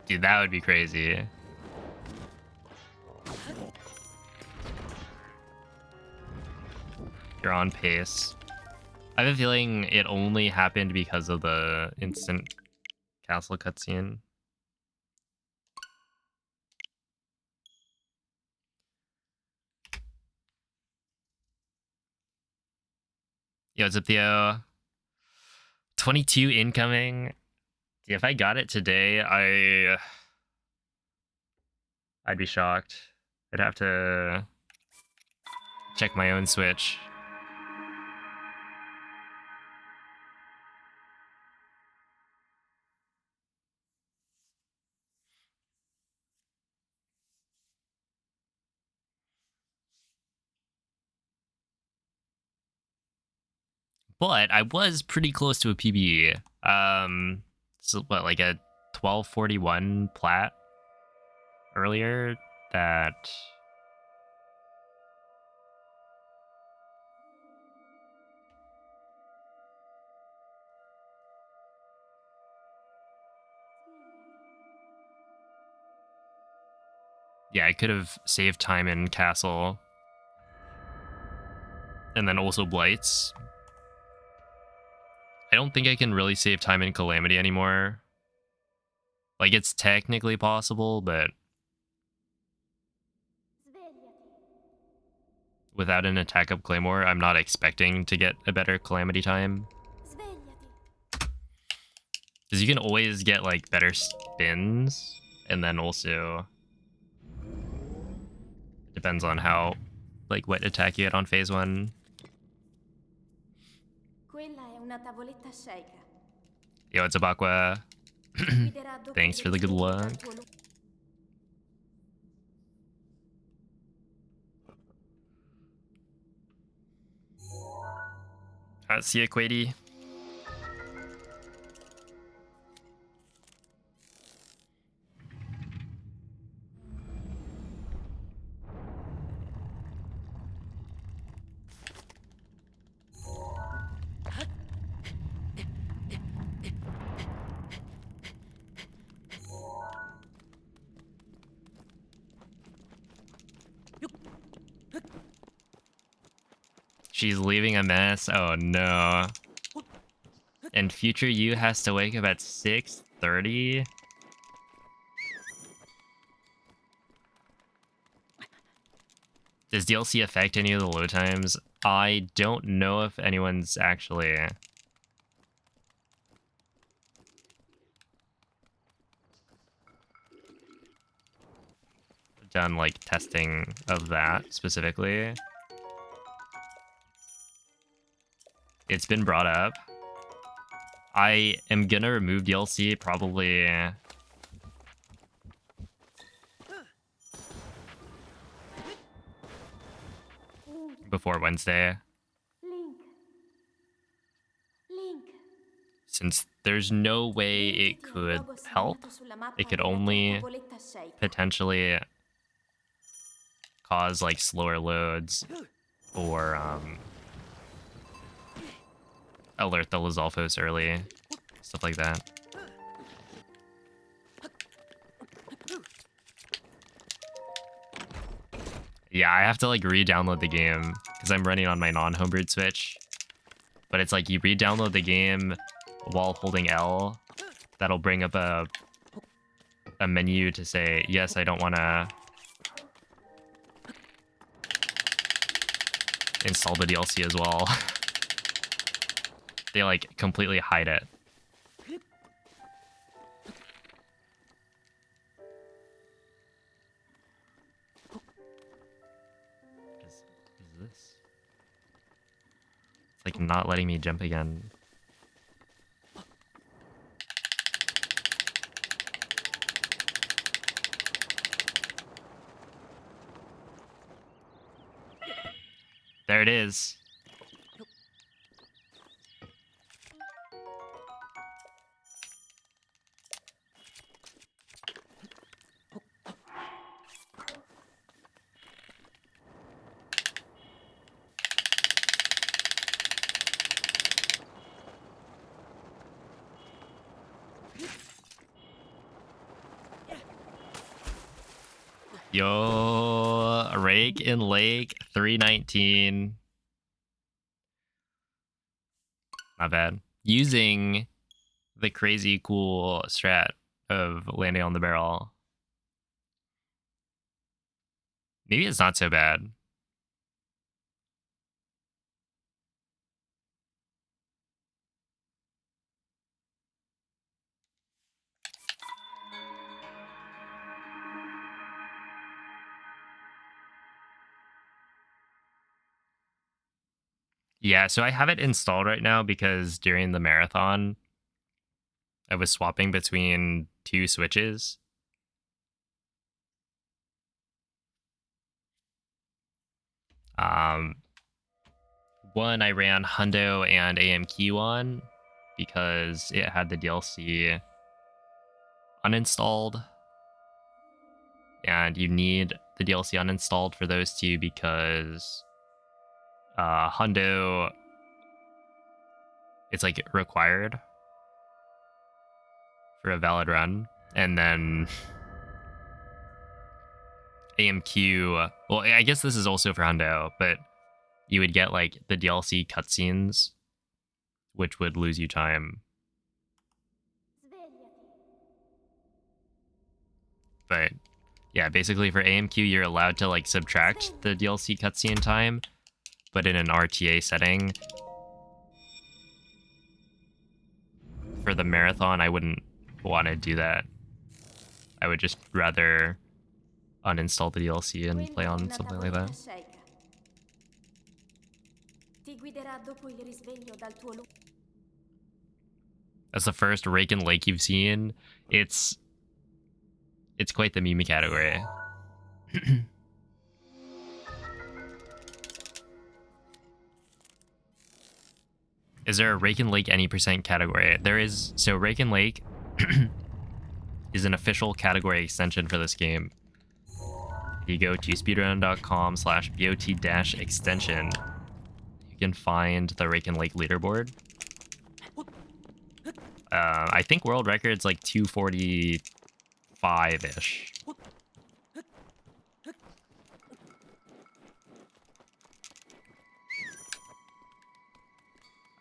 Dude, that would be crazy. You're on pace. I have a feeling it only happened because of the instant castle cutscene. Yo, what's up, Theo? 22 incoming. Yeah, if I got it today, I'd be shocked. I'd have to check my own Switch. But I was pretty close to a PB. So what, like a 1241 plat earlier that Yeah, I could have saved time in Castle. And then also Blights. I don't think I can really save time in Calamity anymore. Like, it's technically possible, but without an attack up Claymore, I'm not expecting to get a better Calamity time. Because you can always get, like, better spins, and then also depends on how, like, what attack you get on phase 1. Quella è una tavoletta sceicca. Yo, it's Abakwa. Guiderà dopo Thanks i for the good leggeri luck. dal tuo lu- See ya, Quady. She's leaving a mess. Oh no. And future you has to wake up at 6:30. Does DLC affect any of the load times? I don't know if anyone's actually done like testing of that specifically. It's been brought up. I am gonna remove DLC probably before Wednesday, Link. Link. since there's no way it Dirigiti al could luogo help. segnato sulla mappa It could della tua only tavoletta sceicca. potentially cause like slower loads or alert the Lizalfos early, stuff like that. Yeah, I have to like re-download the game because I'm running on my non-homebrewed Switch. But it's like you re-download the game while holding L. That'll bring up a menu to say, yes, I don't want to install the DLC as well. They like completely hide it. Is this? It's like not letting me jump again. There it is. Yo, Rake in Lake 319. Not bad. Using the crazy cool strat of landing on the barrel. Maybe it's not so bad. Yeah, so I have it installed right now because during the marathon, I was swapping between 2 switches. One I ran Hundo and AM Kiwan because it had the DLC uninstalled. And you need the DLC uninstalled for those two because Hundo, it's like required for a valid run. And then AMQ. Well, I guess this is also for Hundo, but you would get like the DLC cutscenes, which would lose you time. But yeah, basically for AMQ, you're allowed to like subtract the DLC cutscene time, but in an RTA setting. For the marathon, I wouldn't want to do that. I would just rather uninstall the DLC and play on something like that. Ti guiderà dopo il risveglio dal tuo That's the first Rake and Lake you've seen. It's quite the meme category. Is there a Rake and Lake any percent category? There is. So Rake and Lake is an official category extension for this game. You go to speedrun.com/bot-extension. You can find the Rake and Lake leaderboard. I think world record's like 245-ish.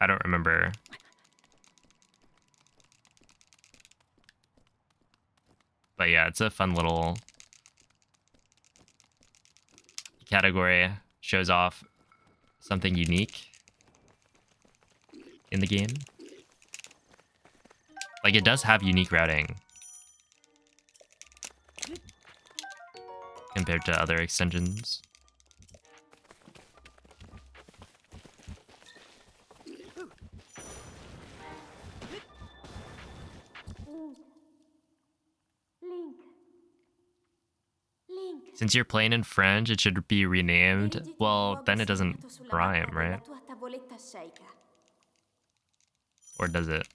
I don't remember. But yeah, it's a fun little category. Shows off something unique in the game. Like, it does have unique routing compared to other extensions. Since you're playing in French, it should be renamed. Well, then it doesn't rhyme, right? Or does it?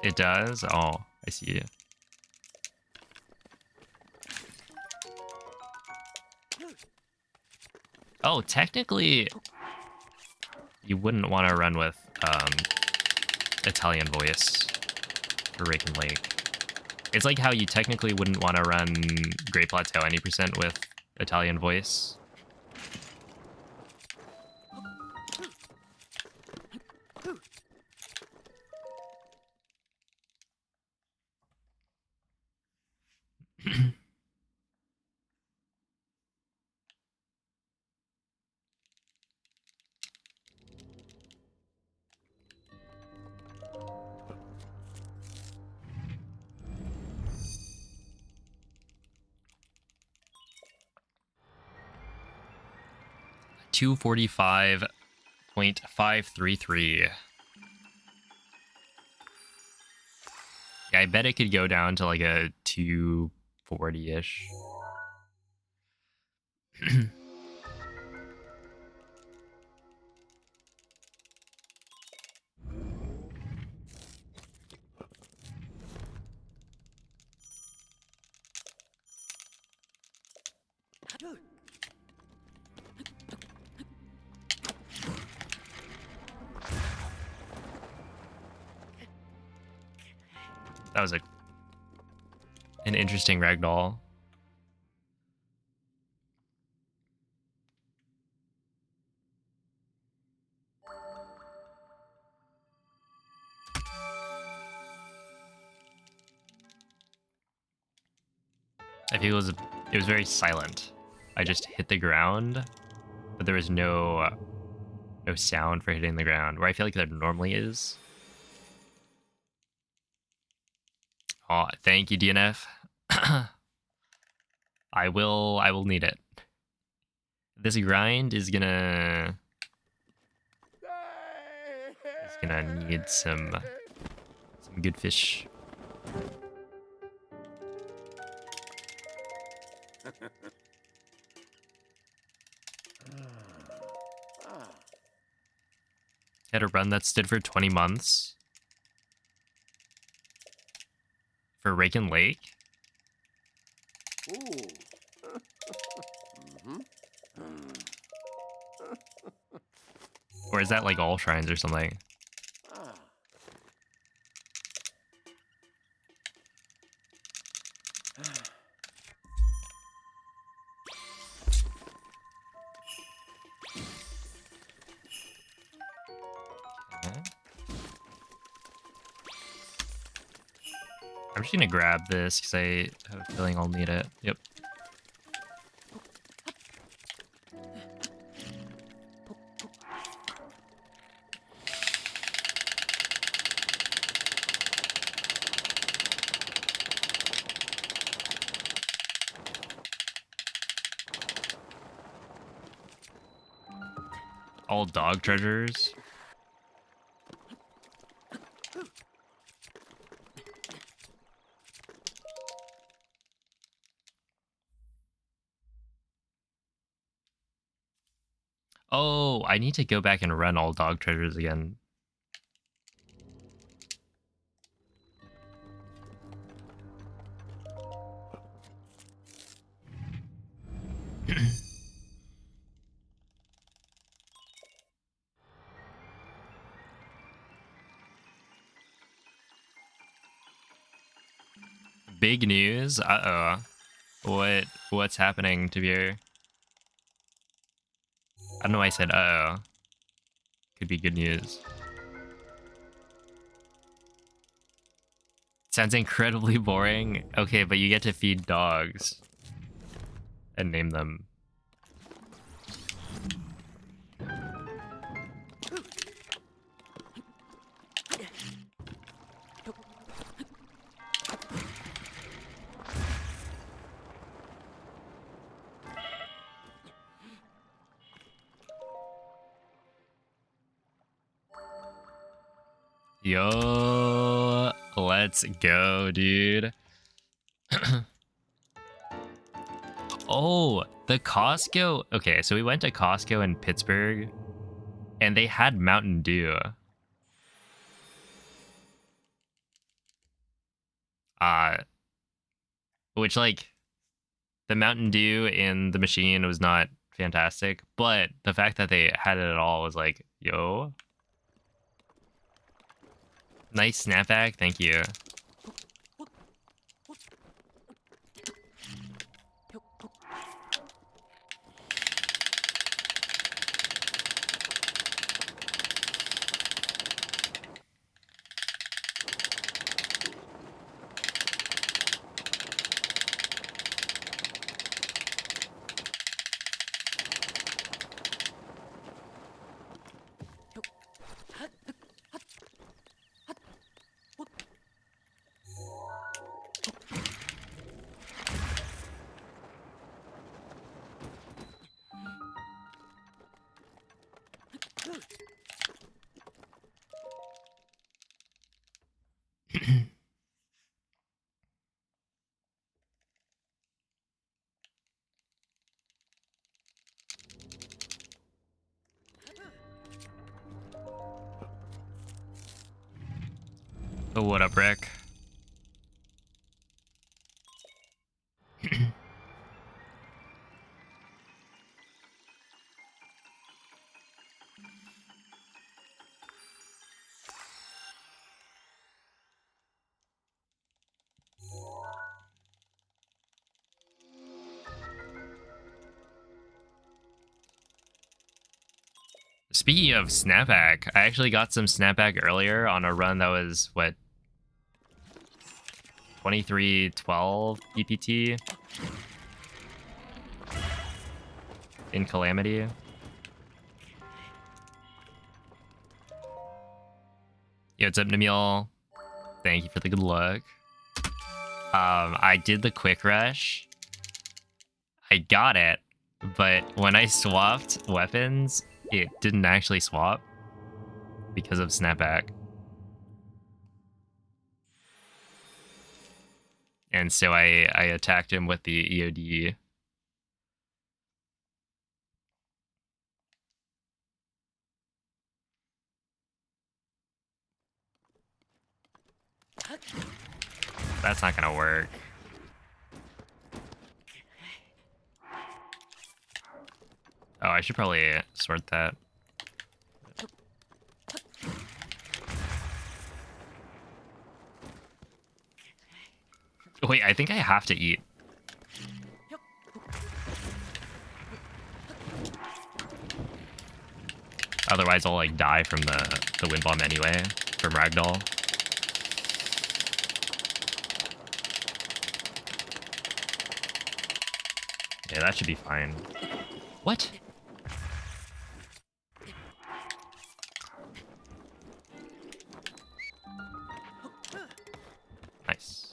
It does? Oh, I see. Oh, technically, you wouldn't want to run with Italian voice for Rake and Lake. It's like how you technically wouldn't want to run Great Plateau any percent with Italian voice. $245.533. Yeah, I bet it could go down to like a 240-ish. That was an interesting ragdoll. I feel it was very silent. I just hit the ground, but there was no sound for hitting the ground, where I feel like there normally is. Oh, thank you, DNF. I will need it. This grind is gonna need some good fish. Had a run that stood for 20 months. For Rake and Lake. Ooh. Or is that like all shrines or something? Ah. Okay. I'm just gonna grab this because I have a feeling I'll need it. Yep. All dog treasures. Oh, I need to go back and run all dog treasures again. Big news. Uh-oh. What's happening to your... I don't know why I said uh-oh. Could be good news. Sounds incredibly boring. Okay, but you get to feed dogs. And name them. Yo, let's go, dude. Oh, the Costco. Okay, so we went to Costco in Pittsburgh, and they had Mountain Dew. Uh, which, like, the Mountain Dew in the machine was not fantastic, but the fact that they had it at all was like, yo. Nice snapback, thank you. Oh, what up, Rick? Speaking of snapback, I actually got some snapback earlier on a run that was, what, 2312 PPT in Calamity. Yo, what's up, Namil? Thank you for the good luck. I did the quick rush. I got it, but when I swapped weapons, it didn't actually swap because of snapback. And so I attacked him with the EOD. That's not gonna work. Oh, I should probably sort that. Wait, I think I have to eat. Otherwise, I'll like die from the wind bomb anyway, from Ragdoll. Yeah, that should be fine. What? Nice.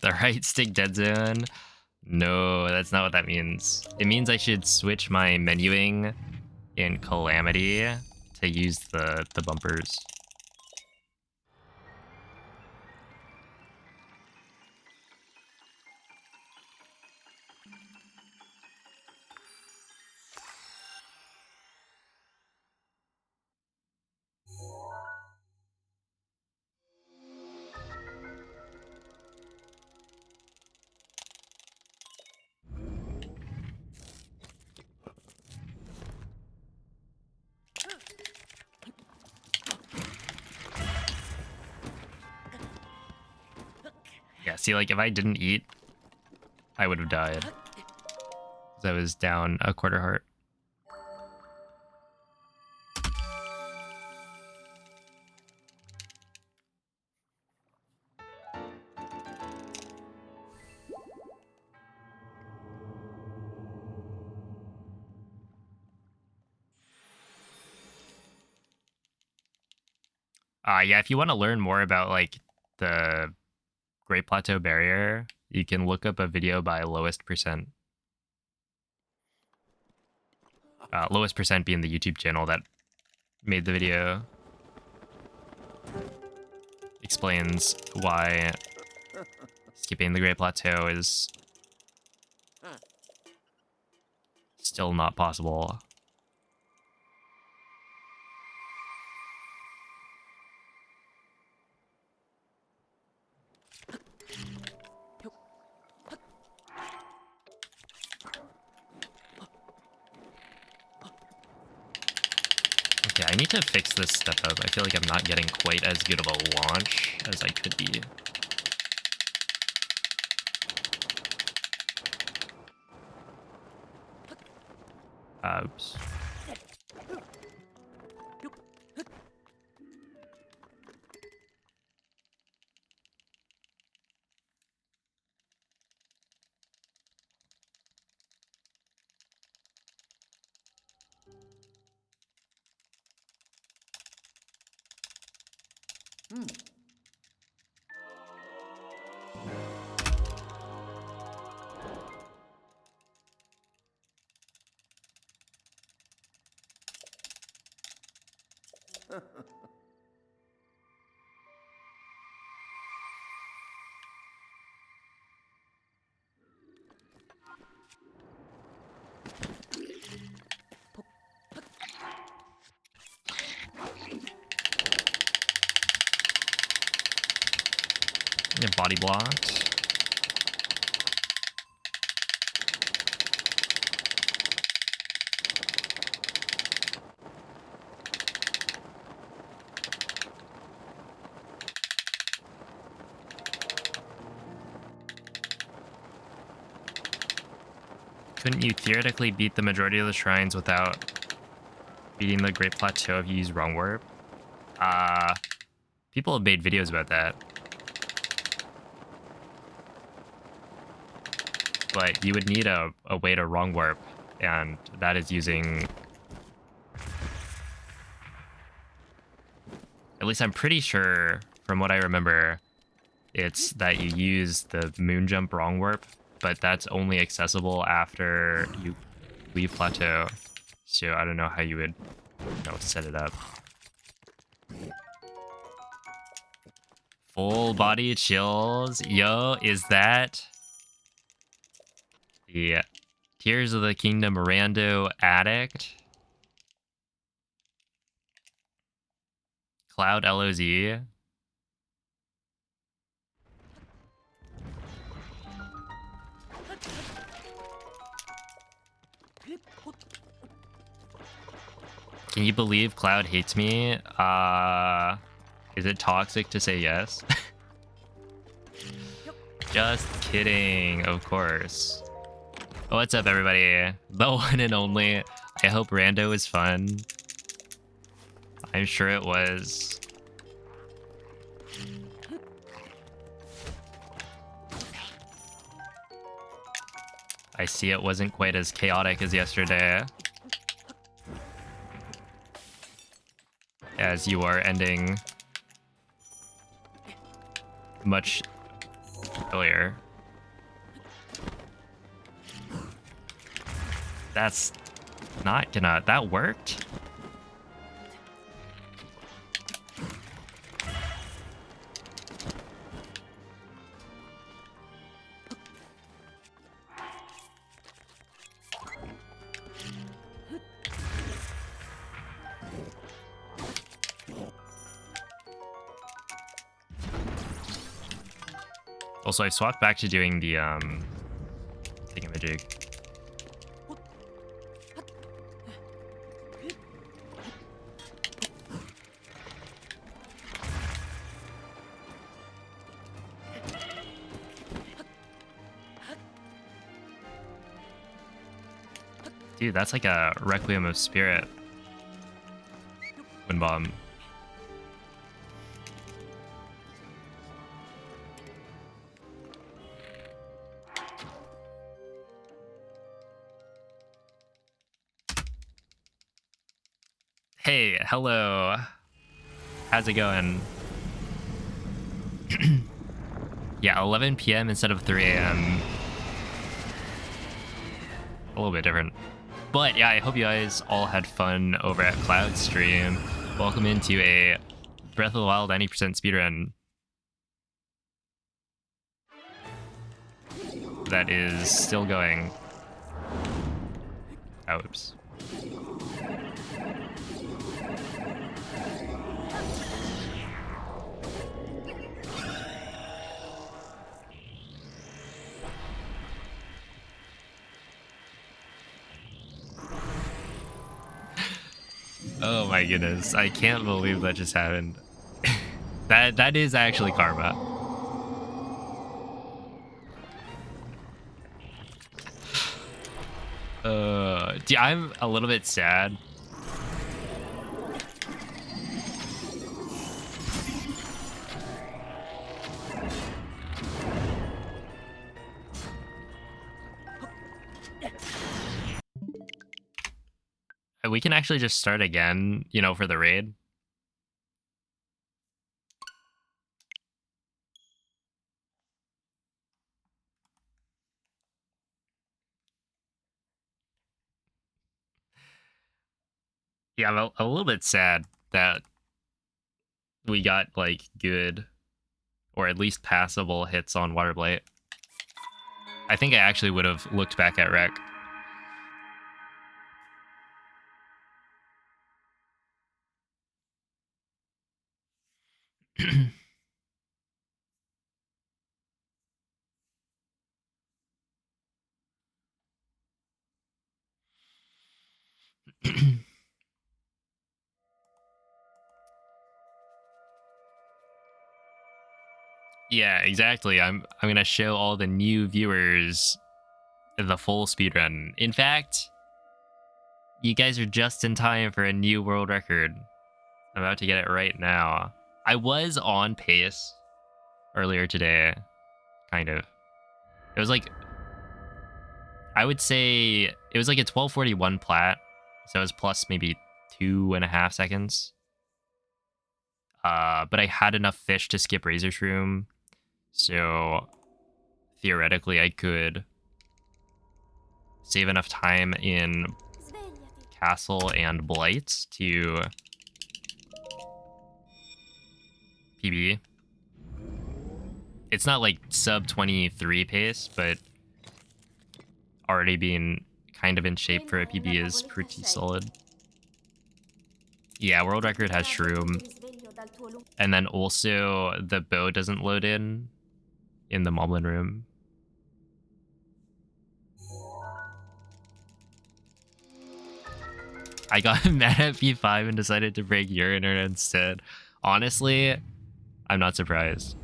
The right stick dead zone? No, that's not what that means. It means I should switch my menuing in Calamity to use the bumpers. Yeah, see, like, if I didn't eat, I would have died. Because I was down a quarter heart. Yeah, if you want to learn more about, like, the Great Plateau Barrier, you can look up a video by Lowest Percent. Lowest Percent being the YouTube channel that made the video. Explains why skipping the Great Plateau is still not possible. Okay, I need to fix this step up. I feel like I'm not getting quite as good of a launch as I could be. Oops. Yeah, body blocked. Couldn't you theoretically beat the majority of the shrines without beating the Great Plateau if you use Wrong Warp? People have made videos about that. But you would need a way to Wrong Warp, and that is using... At least I'm pretty sure, from what I remember, it's that you use the Moon Jump Wrong Warp, but that's only accessible after you leave Plateau. So I don't know how you would, set it up. Full body chills. Yo, is that the Tears of the Kingdom Rando Addict? Cloud LOZ. Can you believe Cloud hates me? Is it toxic to say yes? Just kidding, of course. What's up, everybody? The one and only. I hope Rando is fun. I'm sure it was. I see it wasn't quite as chaotic as yesterday. As you are ending much earlier. That's not gonna... That worked? Also, I swapped back to doing the thingamajig. Dude, that's like a Requiem of Spirit. Wind bomb. Hey, hello. How's it going? Yeah, 11 p.m. instead of 3 a.m. A little bit different. But yeah, I hope you guys all had fun over at Cloud Stream. Welcome into a Breath of the Wild 90% speedrun. That is still going. Oh, oops. Oh my goodness, I can't believe that just happened. That is actually karma. I'm a little bit sad. We can actually just start again, you know, for the raid. Yeah, I'm a little bit sad that we got, like, good, or at least passable hits on Water Blight. I think I actually would have looked back at Rec. Yeah, exactly. I'm gonna show all the new viewers the full speedrun. In fact, you guys are just in time for a new world record. I'm about to get it right now. I was on pace earlier today, kind of. It was like, I would say it was like a 1241 plat, so it was plus maybe 2.5 seconds. But I had enough fish to skip Razor Shroom, so theoretically I could save enough time in Castle and Blight to PB. It's not like sub 23 pace, but already being kind of in shape for a PB is pretty solid. Yeah, world record has Shroom. And then also the bow doesn't load in the Moblin room. I got mad at P5 and decided to break your internet instead. Honestly, I'm not surprised.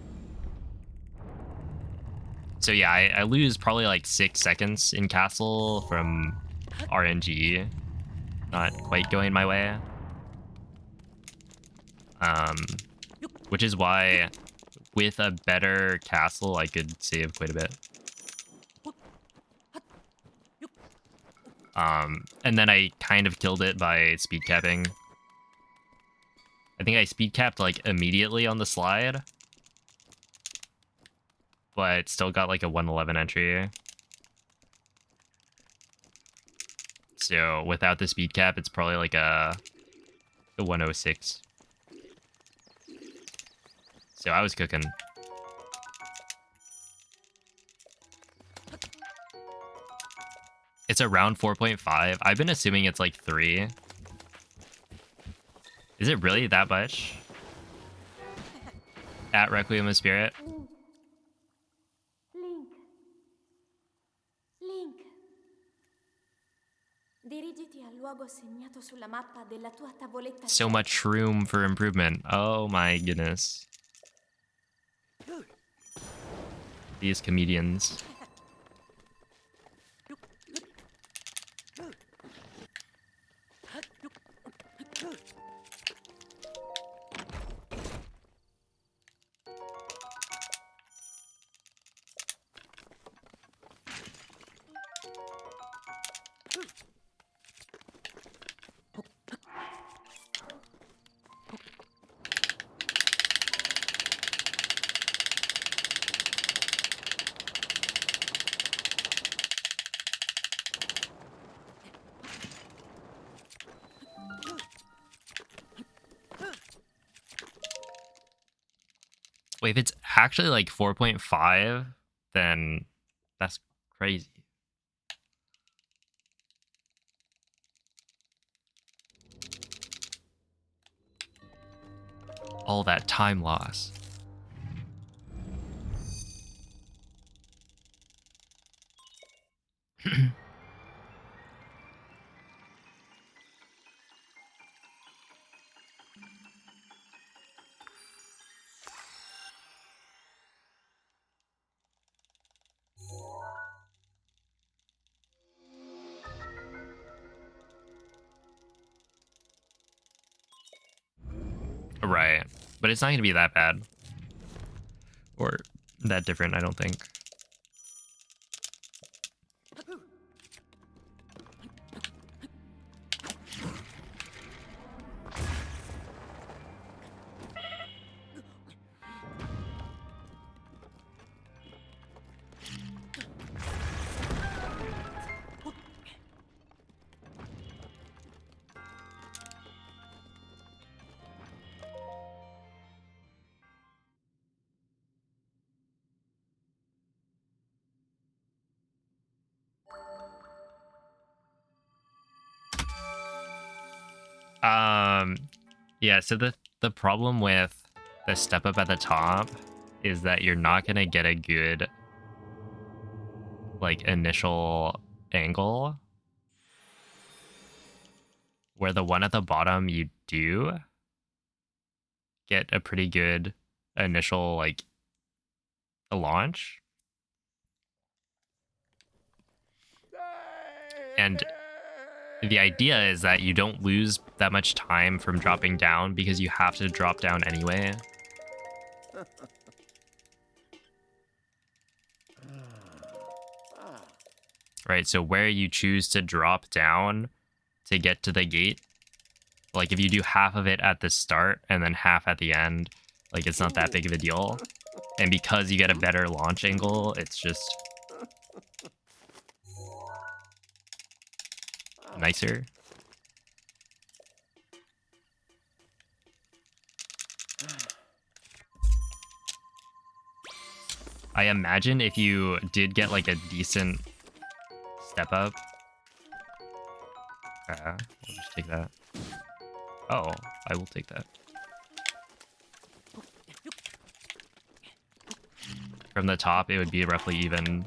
So yeah, I lose probably like 6 seconds in castle from RNG. Not quite going my way. Which is why with a better castle, I could save quite a bit. And then I kind of killed it by speed capping. I think I speed capped like immediately on the slide, but still got like a 111 entry. So without the speed cap, it's probably like a 106. So I was cooking. It's around 4.5. I've been assuming it's like 3. Is it really that much? At Requiem of Spirit? Link. Link. Dirigiti al luogo segnato sulla mappa della tua tavoletta. So much room for improvement. Oh my goodness. These comedians. Wait, if it's actually like 4.5, then that's crazy. All that time loss. Right. But it's not going to be that bad. Or that different, I don't think. Yeah, so the problem with the step up at the top is that you're not gonna get a good like initial angle. Where the one at the bottom you do get a pretty good initial like a launch. And the idea is that you don't lose that much time from dropping down because you have to drop down anyway. Right, so where you choose to drop down to get to the gate, like if you do half of it at the start and then half at the end, like it's not that big of a deal. And because you get a better launch angle, it's just nicer. I imagine if you did get like a decent step up. We'll just take that. Oh, I will take that. From the top, it would be roughly even.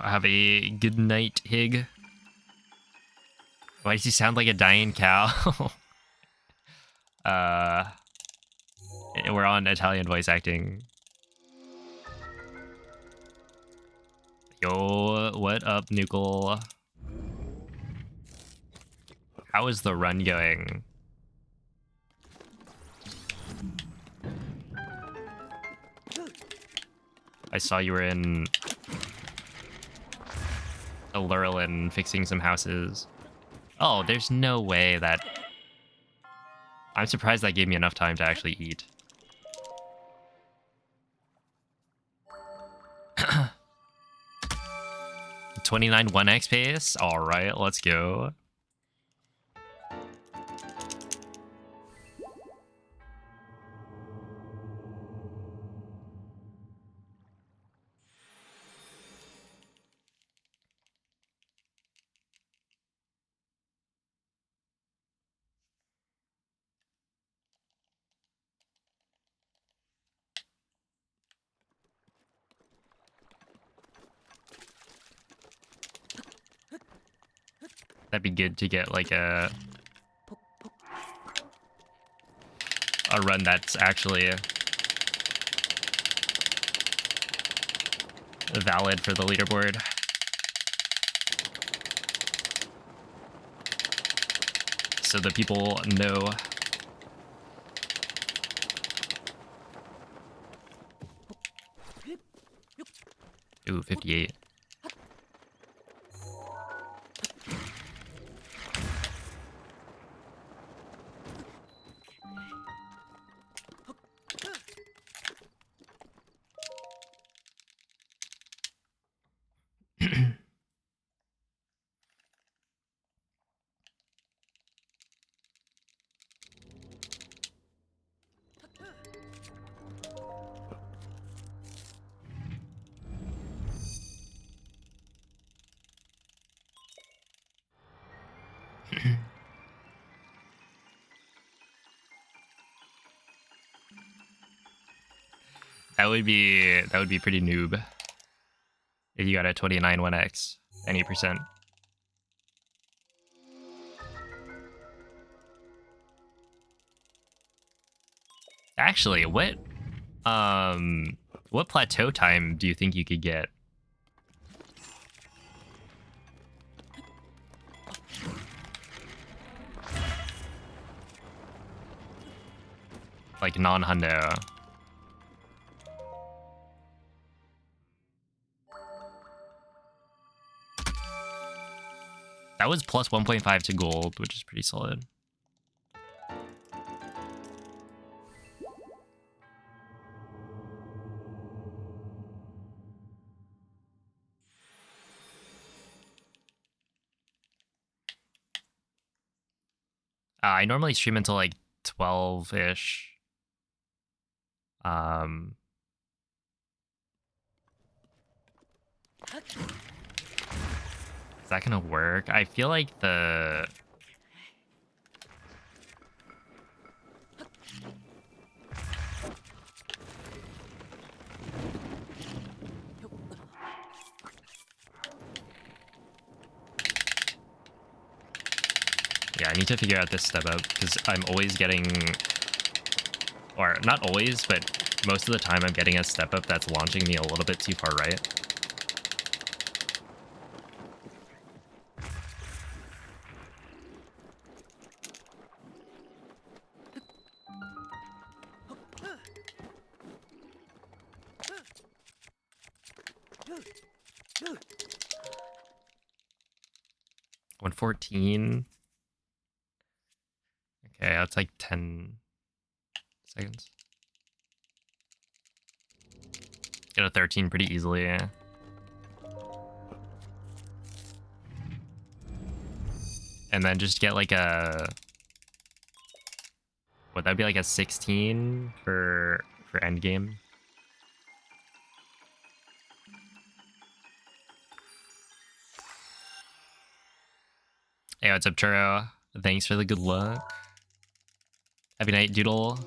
Have a good night, Hig. Why does he sound like a dying cow? We're on Italian voice acting. Yo, what up, Nukel? How is the run going? I saw you were in Lurelin fixing some houses. Oh, there's no way that... I'm surprised that gave me enough time to actually eat. $29 1x pace? Alright, let's go. That'd be good to get like a run that's actually valid for the leaderboard. So that people know. Ooh, 58. That would be pretty noob if you got a 29 1x any percent. Actually, what plateau time do you think you could get? Like non-hundo. That was plus 1.5 to gold, which is pretty solid. I normally stream until like 12-ish. Is that gonna work? I feel like the... Yeah, I need to figure out this step up because I'm always getting... Or not always, but most of the time I'm getting a step up that's launching me a little bit too far right. $114. Okay, that's like 10 seconds. Get a 13 pretty easily, yeah. And then just get like a... Would that be like a 16 for endgame? Hey, what's up, Churro? Thanks for the good luck. Happy night, Doodle.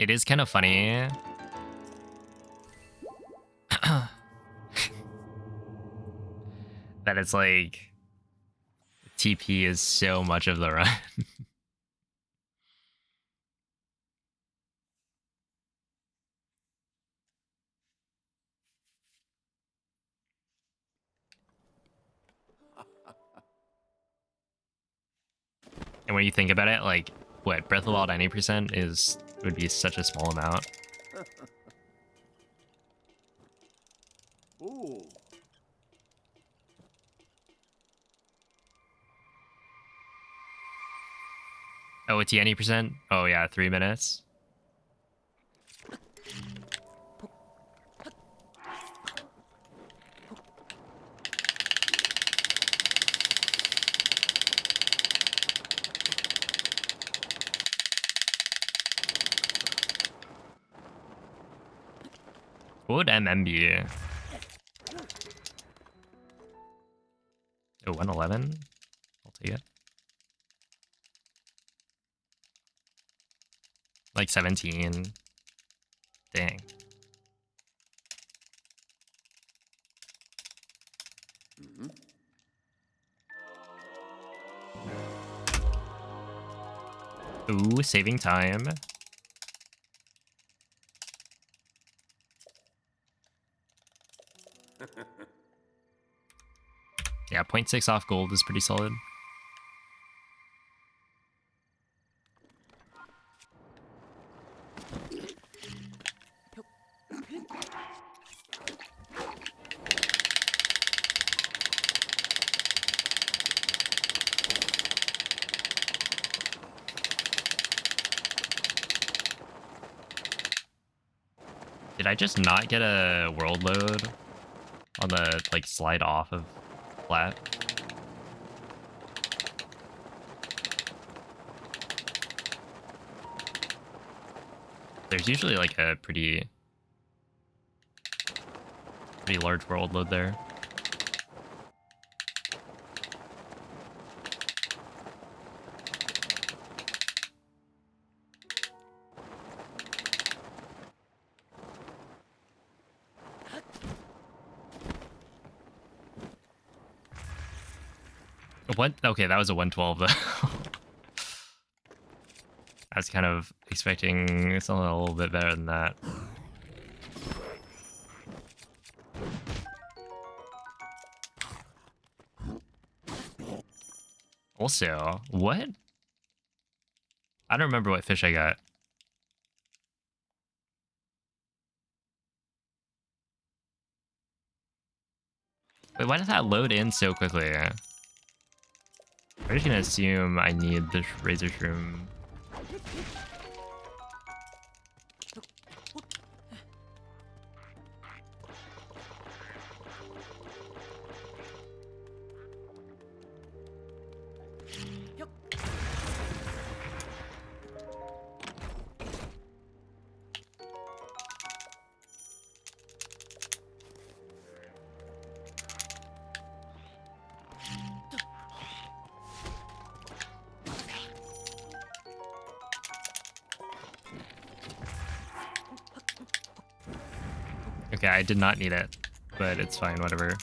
It is kind of funny. That it's like TP is so much of the run. And when you think about it, like what Breath of the Wild 90% would be such a small amount. Ooh. Oh, it's any percent? Oh yeah, 3 minutes. What would MM be? Oh, 111? I'll take it. Like 17. Dang. Ooh, saving time. Yeah, 0.6 off gold is pretty solid. Did I just not get a world load on the like slide off of flat? There's usually like a pretty large world load there. What? Okay, that was a 112 though. I was kind of expecting something a little bit better than that. Also, what? I don't remember what fish I got. Wait, why did that load in so quickly? I'm just gonna assume I need this razor shroom. Okay, I did not need it, but it's fine, whatever.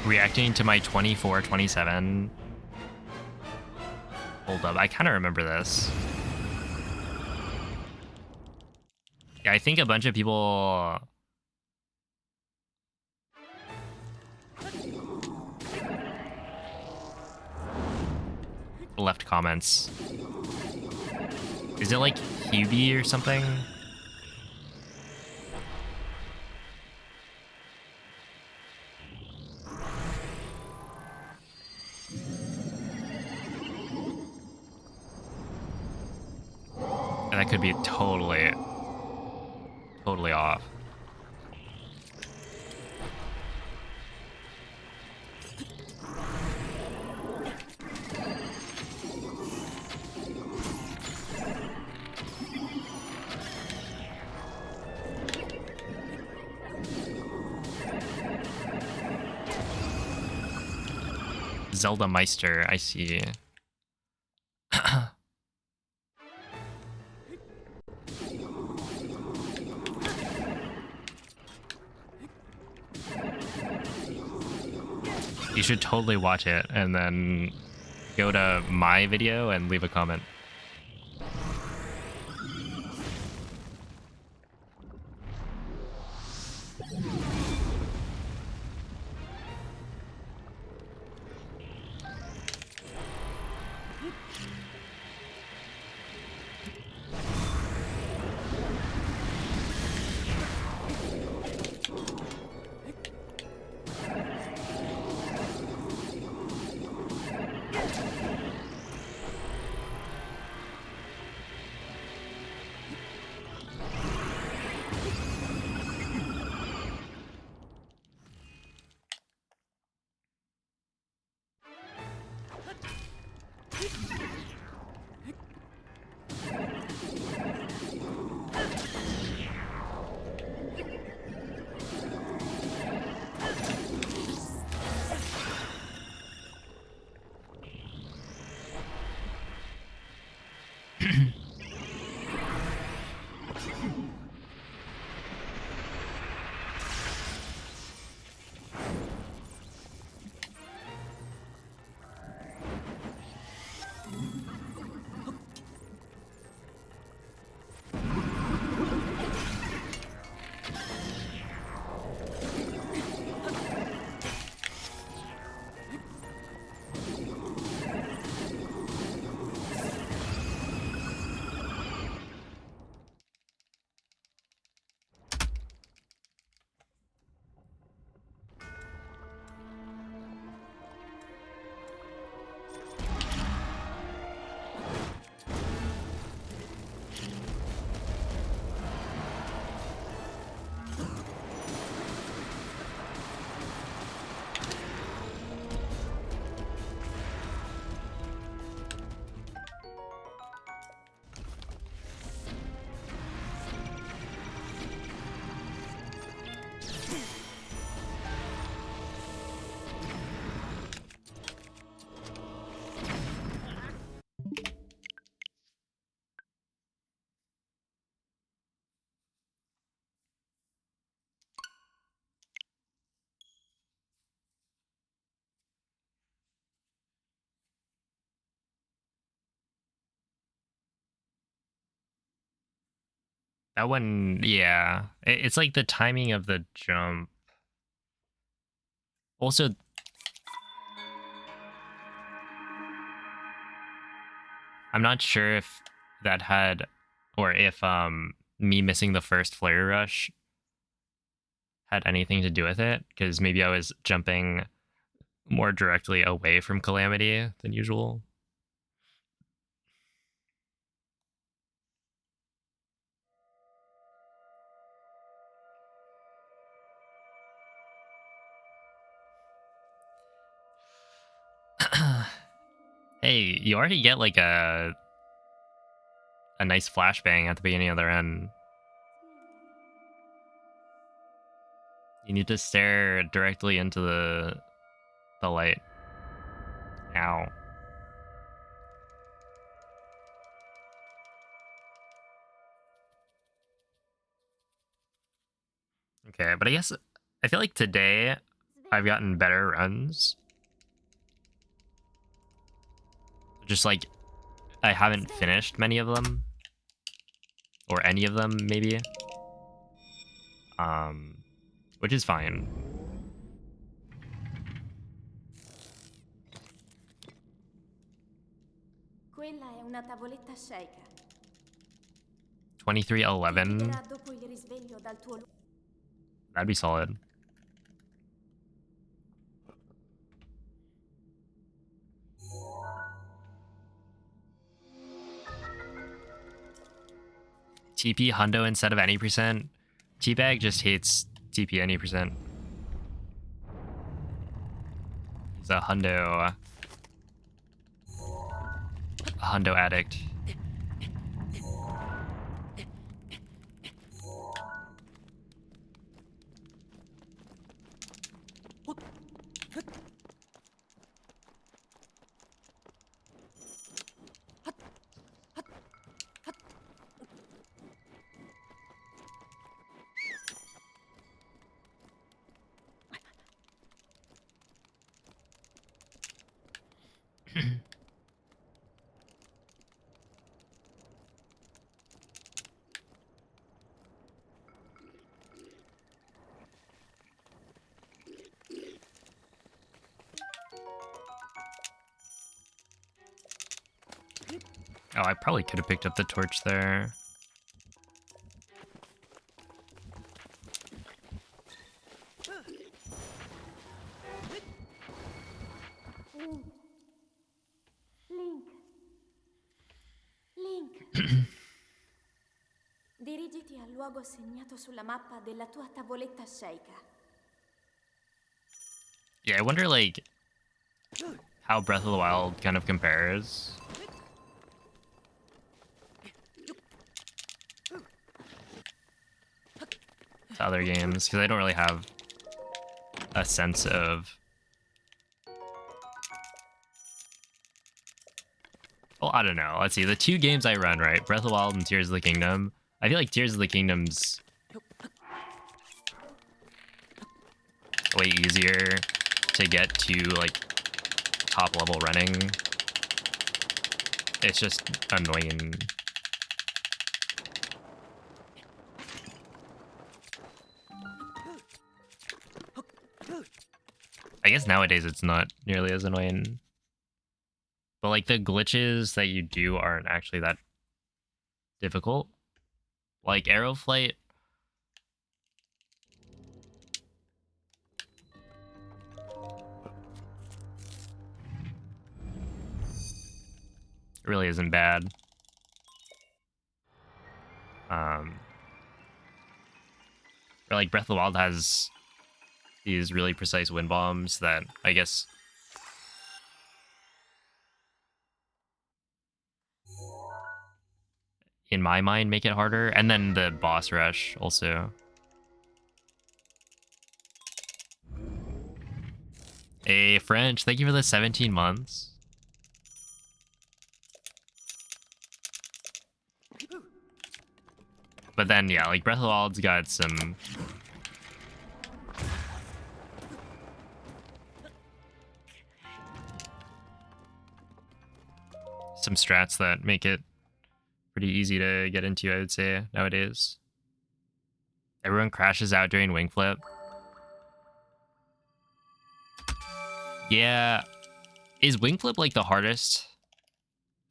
reacting to my 24/27. Hold up, I kind of remember this. Yeah, I think a bunch of people left comments. Is it like Hubie or something? And that could be totally off. Zelda Meister, I see. You should totally watch it and then go to my video and leave a comment. That one, yeah. It's like the timing of the jump. Also, I'm not sure if that had, or if me missing the first flare rush had anything to do with it, because maybe I was jumping more directly away from Calamity than usual. Hey, you already get like a nice flashbang at the beginning of their end. You need to stare directly into the light. Ow. Okay, but I guess I feel like today I've gotten better runs. Just like, I haven't finished many of them. Or any of them, maybe. Which is fine. Quella è una tavoletta Sheikah. 2311. Ti guiderà dopo il risveglio dal tuo That'd be solid. TP hundo instead of any percent. Teabag just hates TP any percent. He's a hundo addict. Oh, I probably could have picked up the torch there. Link. Dirigiti al luogo segnato sulla mappa della tua tavoletta Sheikah. Yeah, I wonder, like, how Breath of the Wild kind of compares. To other games, because I don't really have a sense of... Well, I don't know. Let's see. The two games I run, right? Breath of the Wild and Tears of the Kingdom. I feel like Tears of the Kingdom's way easier to get to, like, top level running. It's just annoying. I guess nowadays it's not nearly as annoying. But like the glitches that you do aren't actually that difficult. Like arrow flight. It really isn't bad. Or like Breath of the Wild has these really precise wind bombs that I guess in my mind make it harder, and then the boss rush also. Hey French, thank you for the 17 months. But then yeah, like Breath of the Wild's got some strats that make it pretty easy to get into, I would say, nowadays. Everyone crashes out during wing flip. Yeah. Is wing flip like the hardest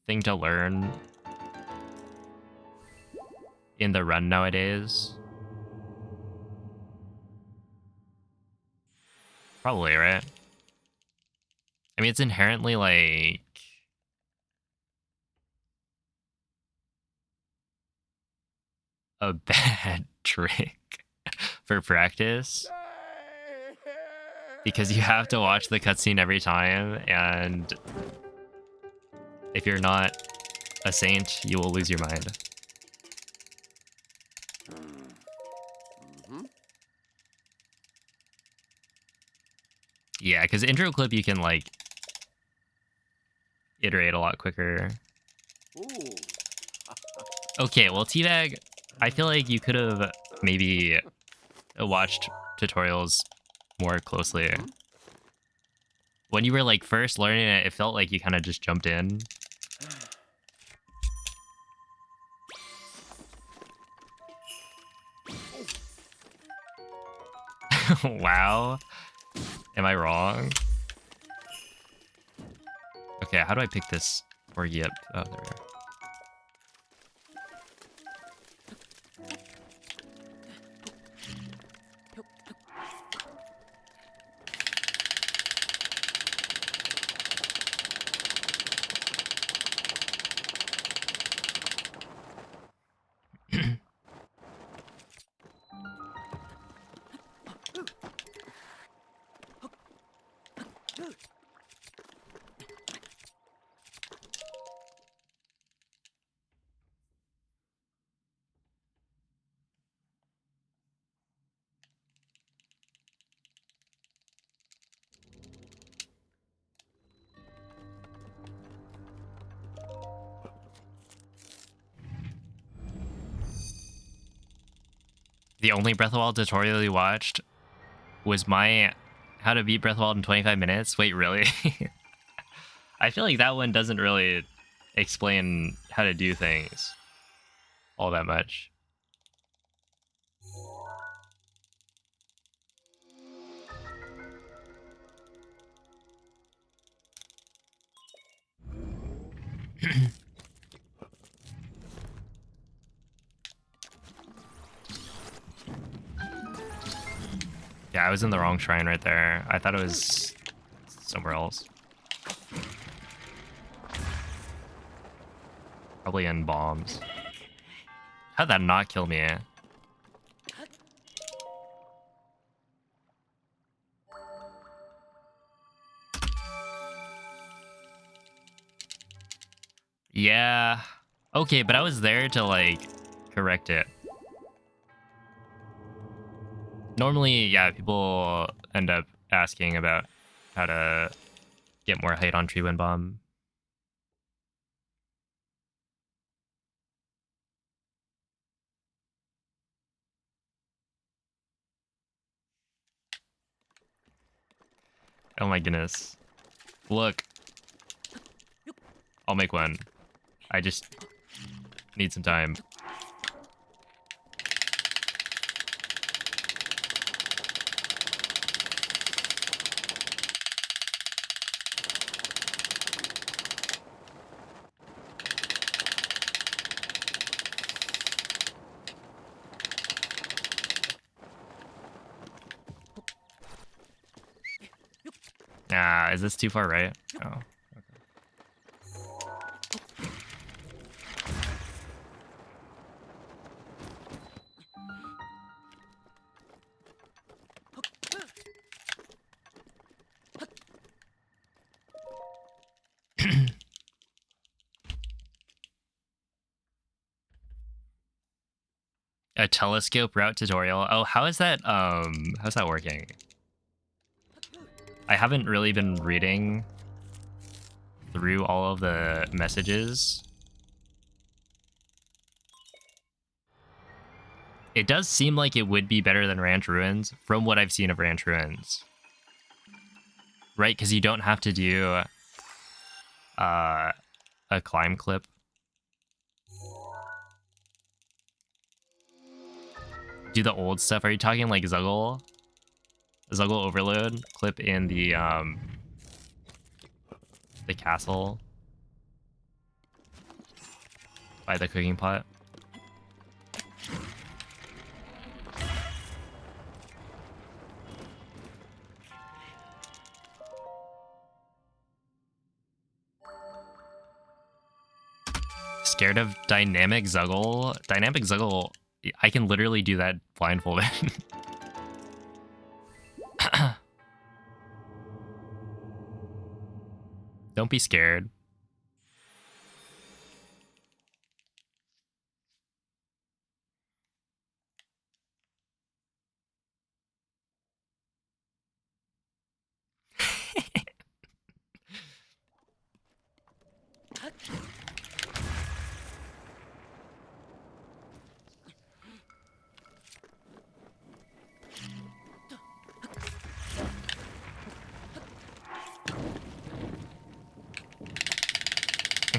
thing to learn in the run nowadays? Probably, right? I mean, it's inherently like a bad trick for practice because you have to watch the cutscene every time, and if you're not a saint, you will lose your mind. Yeah, because intro clip you can like iterate a lot quicker. Ooh. Okay, well, Teabag, I feel like you could have maybe watched tutorials more closely. When you were like first learning it, it felt like you kind of just jumped in. Wow. Am I wrong? Okay, how do I pick this Corgi up? Oh, there we go. The only Breath of the Wild tutorial you watched was my how to beat Breath of the Wild in 25 minutes? Wait, really? I feel like that one doesn't really explain how to do things all that much. Yeah, I was in the wrong shrine right there. I thought it was somewhere else. Probably in bombs. How'd that not kill me? Yeah. Okay, but I was there to, like, correct it. Normally, yeah, people end up asking about how to get more height on Tree Wind Bomb. Oh my goodness. Look. I'll make one. I just need some time. Ah, is this too far right? Oh. A telescope route tutorial. Oh, how's that working? I haven't really been reading through all of the messages. It does seem like it would be better than Ranch Ruins from what I've seen of Ranch Ruins. Right, because you don't have to do a climb clip. Do the old stuff. Are you talking like Zuggle? Zuggle overload clip in the castle by the cooking pot. Scared of Dynamic Zuggle? Dynamic Zuggle, I can literally do that blindfolded. Don't be scared.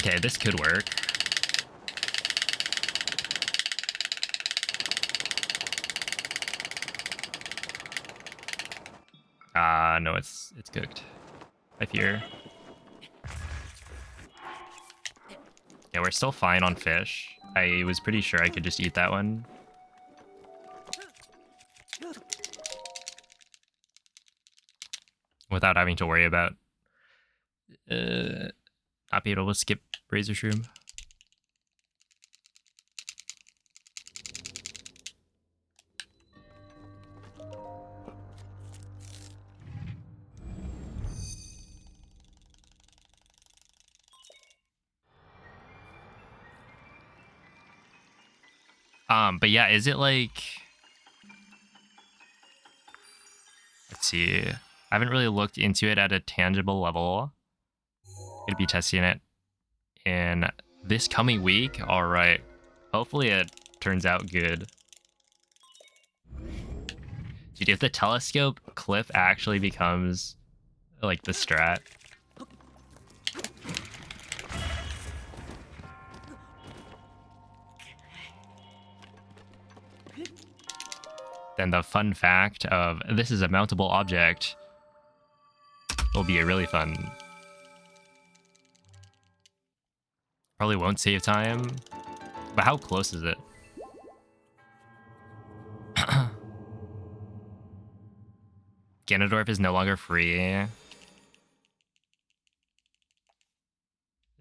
Okay, this could work. No, it's cooked. I fear. Yeah, we're still fine on fish. I was pretty sure I could just eat that one. Without having to worry about not being able to skip Razor Shroom. But yeah, is it like... Let's see. I haven't really looked into it at a tangible level. Gonna be testing it in this coming week. All right. Hopefully it turns out good. Dude, if the telescope cliff actually becomes like the strat. Then the fun fact of this is a mountable object will be really fun. Probably won't save time. But how close is it? Ganondorf is no longer free.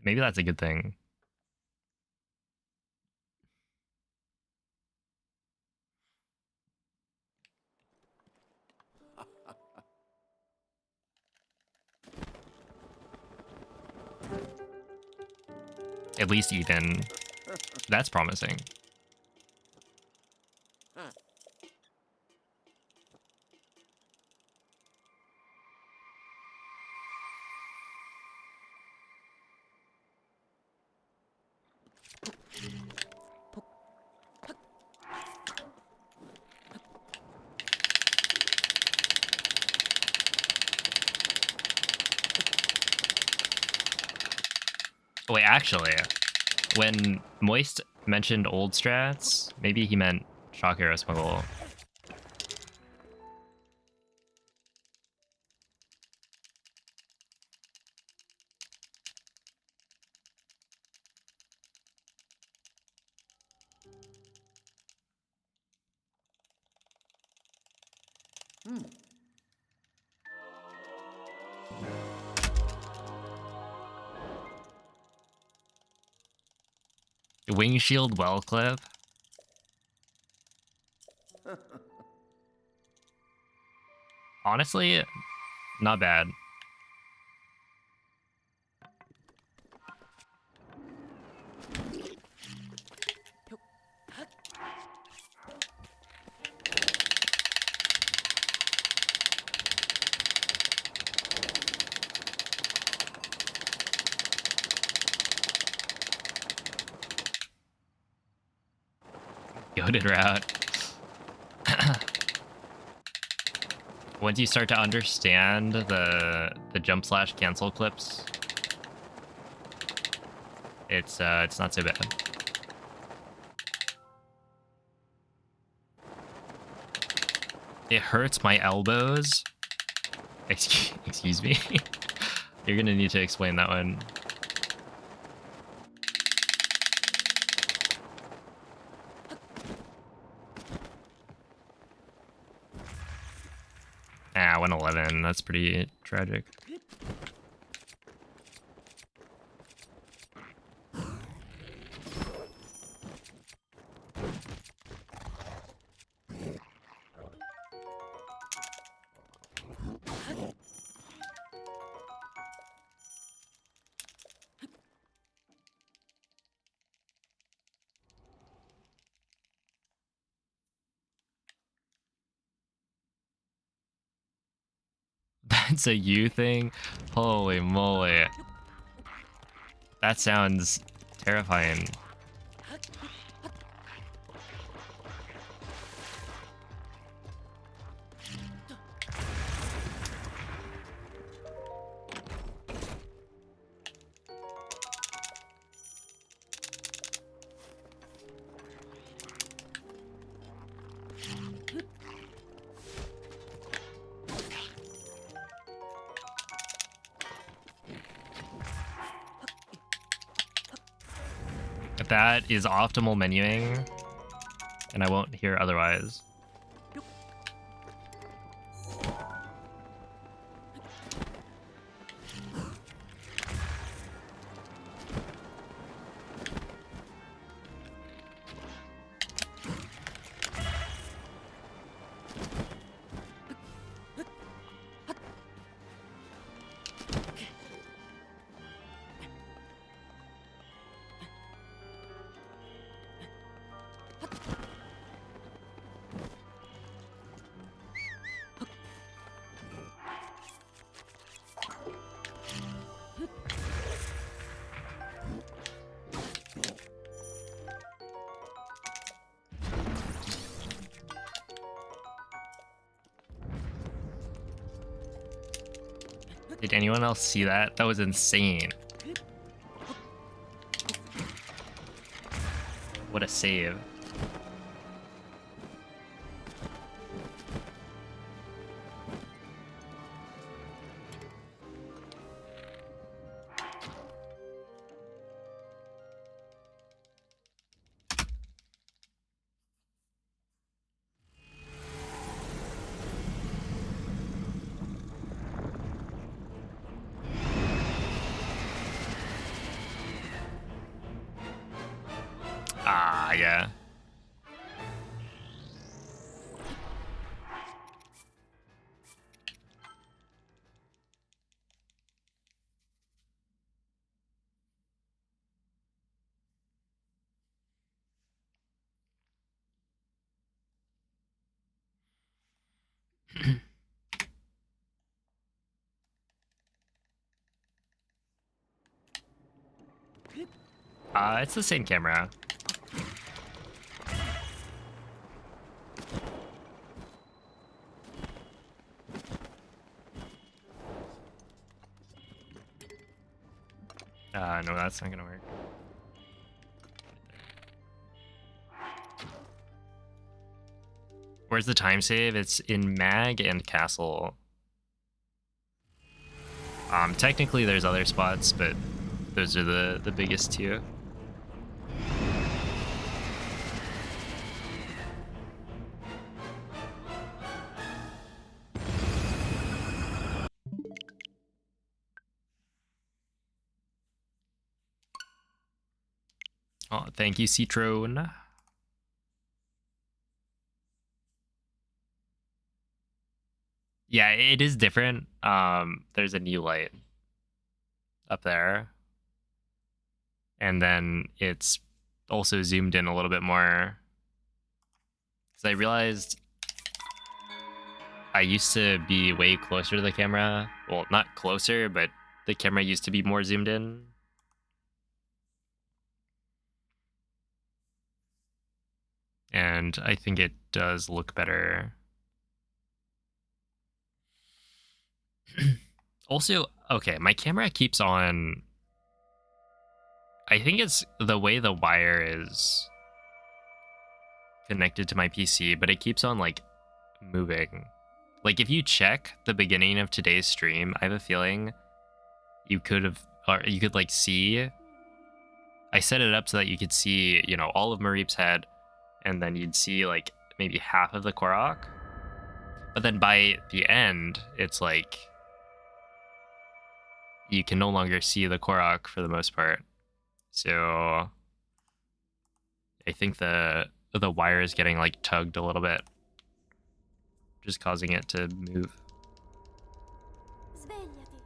Maybe that's a good thing. At least even. That's promising. Oh, wait, actually, when Moist mentioned old strats, maybe he meant Shock Arrow Smuggle. Wing Shield Well Clip. Honestly, not bad. Goated route. Once you start to understand the jump slash cancel clips, it's not so bad. It hurts my elbows. Excuse me. You're gonna need to explain that one. Ah, 111. That's pretty tragic. That's a you thing? Holy moly. That sounds terrifying. That is optimal menuing, and I won't hear otherwise. Did anyone else see that? That was insane. What a save. Ah, yeah. It's the same camera. No, that's not gonna work. Where's the time save? It's in Mag and Castle. Technically there's other spots, but those are the biggest two. Oh, thank you, Citron. Yeah, it is different. There's a new light up there. And then it's also zoomed in a little bit more. So I realized I used to be way closer to the camera. Well, not closer, but the camera used to be more zoomed in. And I think it does look better. Also, okay, my camera keeps on... I think it's the way the wire is connected to my PC, but it keeps on, like, moving. Like, if you check the beginning of today's stream, I have a feeling you could, like, see... I set it up so that you could see, you know, all of Mareep's head, and then you'd see, like, maybe half of the Korok. But then by the end, it's like... you can no longer see the Korok for the most part. So I think the wire is getting like tugged a little bit, just causing it to move. Svegliati.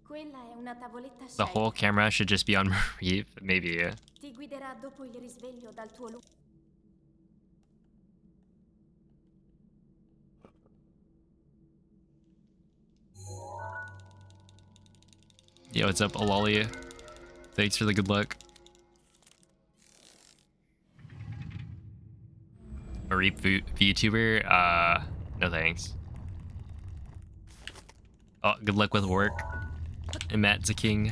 Quella è una tavoletta The whole Sheikah. camera should just be on Mareep, maybe. Ti guiderà dopo il risveglio dal tuo luogo. Yo, what's up, Alali? Thanks for the good luck. Mareep VTuber? No thanks. Oh, good luck with work. And Matt's a king.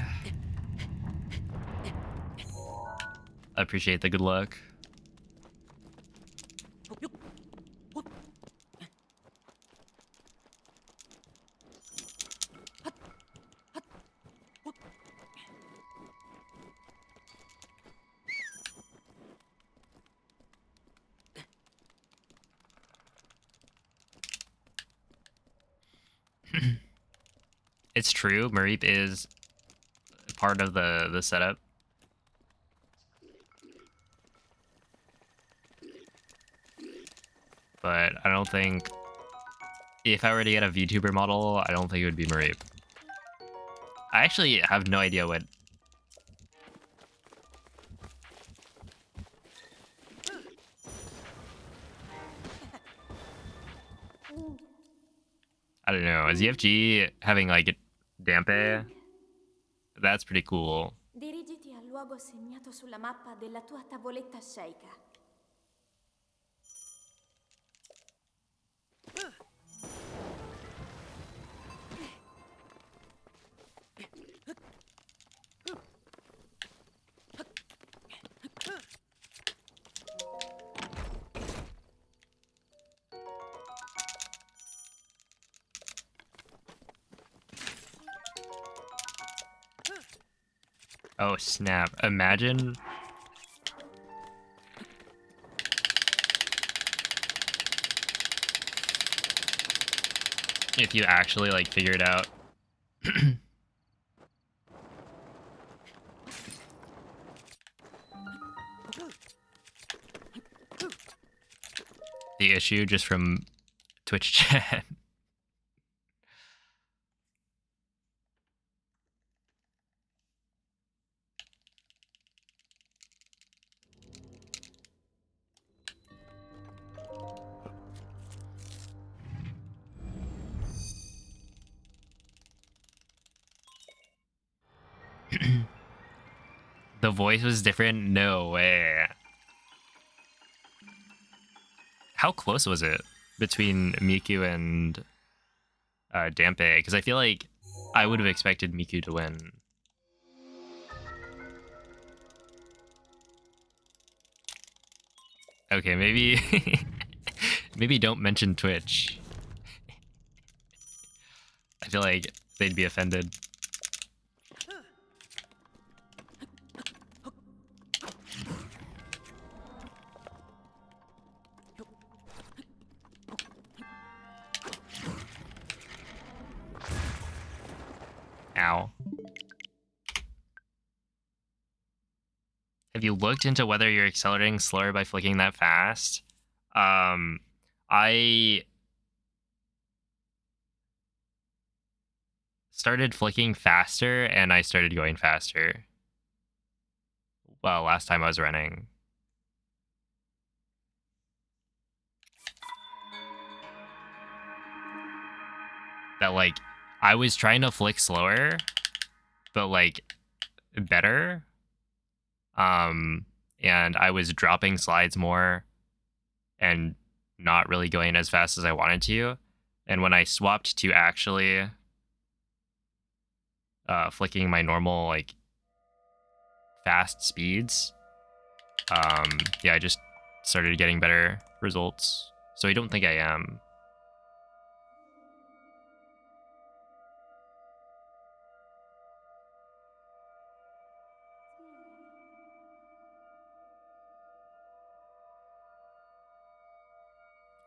I appreciate the good luck. it's true. Mareep is part of the setup. But I don't think... If I were to get a VTuber model, I don't think it would be Mareep. I actually have no idea what... I don't know. Is EFG having like Dampe? That's pretty cool. Dirigiti al luogo segnato sulla mappa della tua tavoletta sceicca. Oh snap. Imagine... if you actually like figure it out. The issue just from Twitch chat. The voice was different? No way. How close was it between Miku and Dampe? Because I feel like I would have expected Miku to win. Okay, maybe... maybe don't mention Twitch. I feel like they'd be offended. Ow. Have you looked into whether you're accelerating slower by flicking that fast? I started flicking faster and I started going faster. Well, last time I was running. That like, I was trying to flick slower, but like better. And I was dropping slides more and not really going as fast as I wanted to. And when I swapped to actually flicking my normal like fast speeds, yeah, I just started getting better results. So I don't think I am.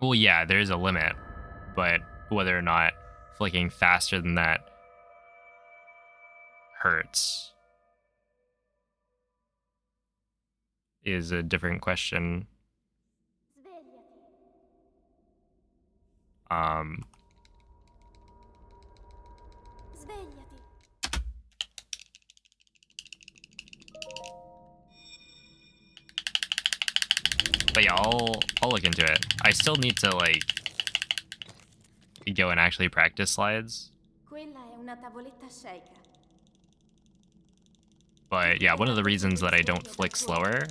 Well, yeah, there's a limit, but whether or not flicking faster than that hurts is a different question. Svegliati. But yeah, I'll look into it. I still need to like go and actually practice slides. Quella è una tavoletta sceicca. But yeah, one of the reasons that I don't flick slower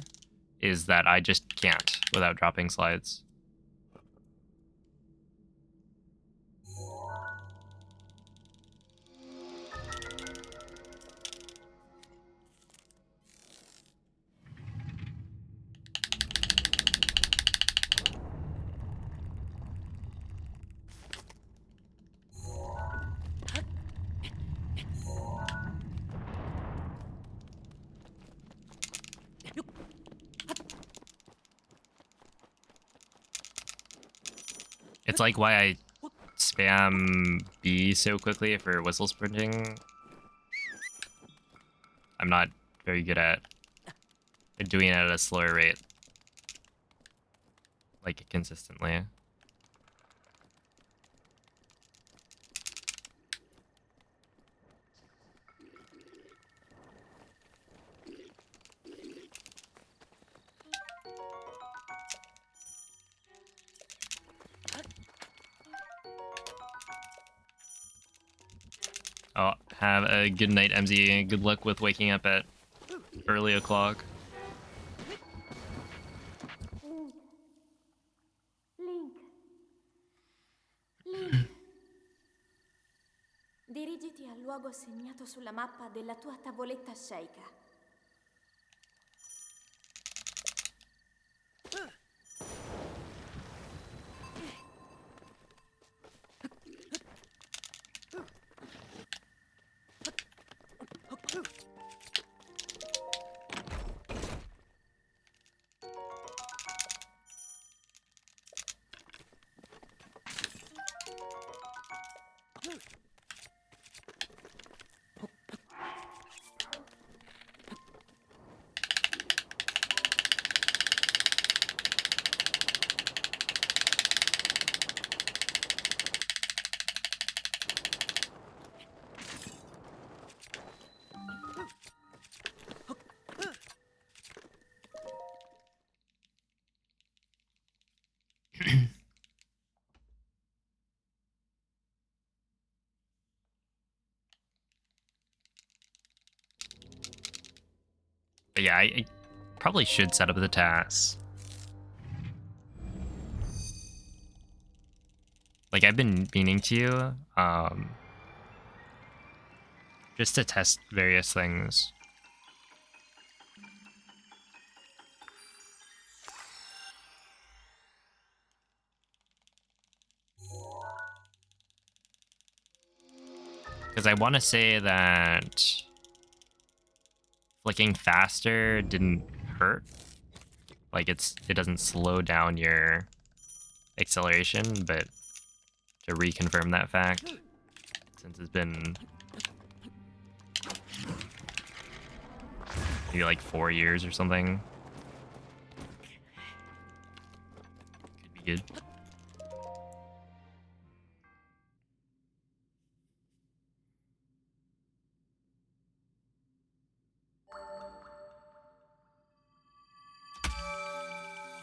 is that I just can't without dropping slides. It's like why I spam B so quickly for whistle sprinting. I'm not very good at doing it at a slower rate. Like, consistently. Oh, have a good night, MZ. Good luck with waking up at early o'clock. Link. Link. Dirigiti al luogo segnato sulla mappa della tua tavoletta sceicca. But yeah, I probably should set up the tasks. Like, I've been meaning to, just to test various things. Because I want to say that flicking faster didn't hurt. Like, it doesn't slow down your acceleration, but to reconfirm that fact, since it's been maybe like 4 years or something, could be good.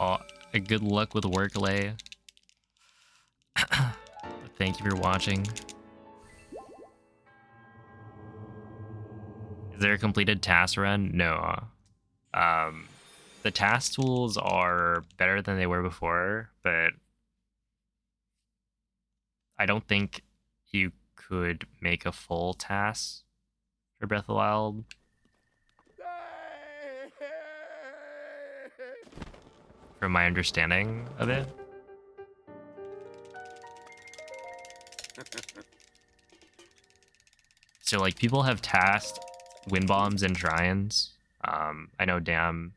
Oh, good luck with work, Lay. Thank you for watching. Is there a completed task run? No. The task tools are better than they were before, but I don't think you could make a full task for Breath of the Wild. From my understanding of it. So, like, people have tasked wind bombs and shrines. I know Dam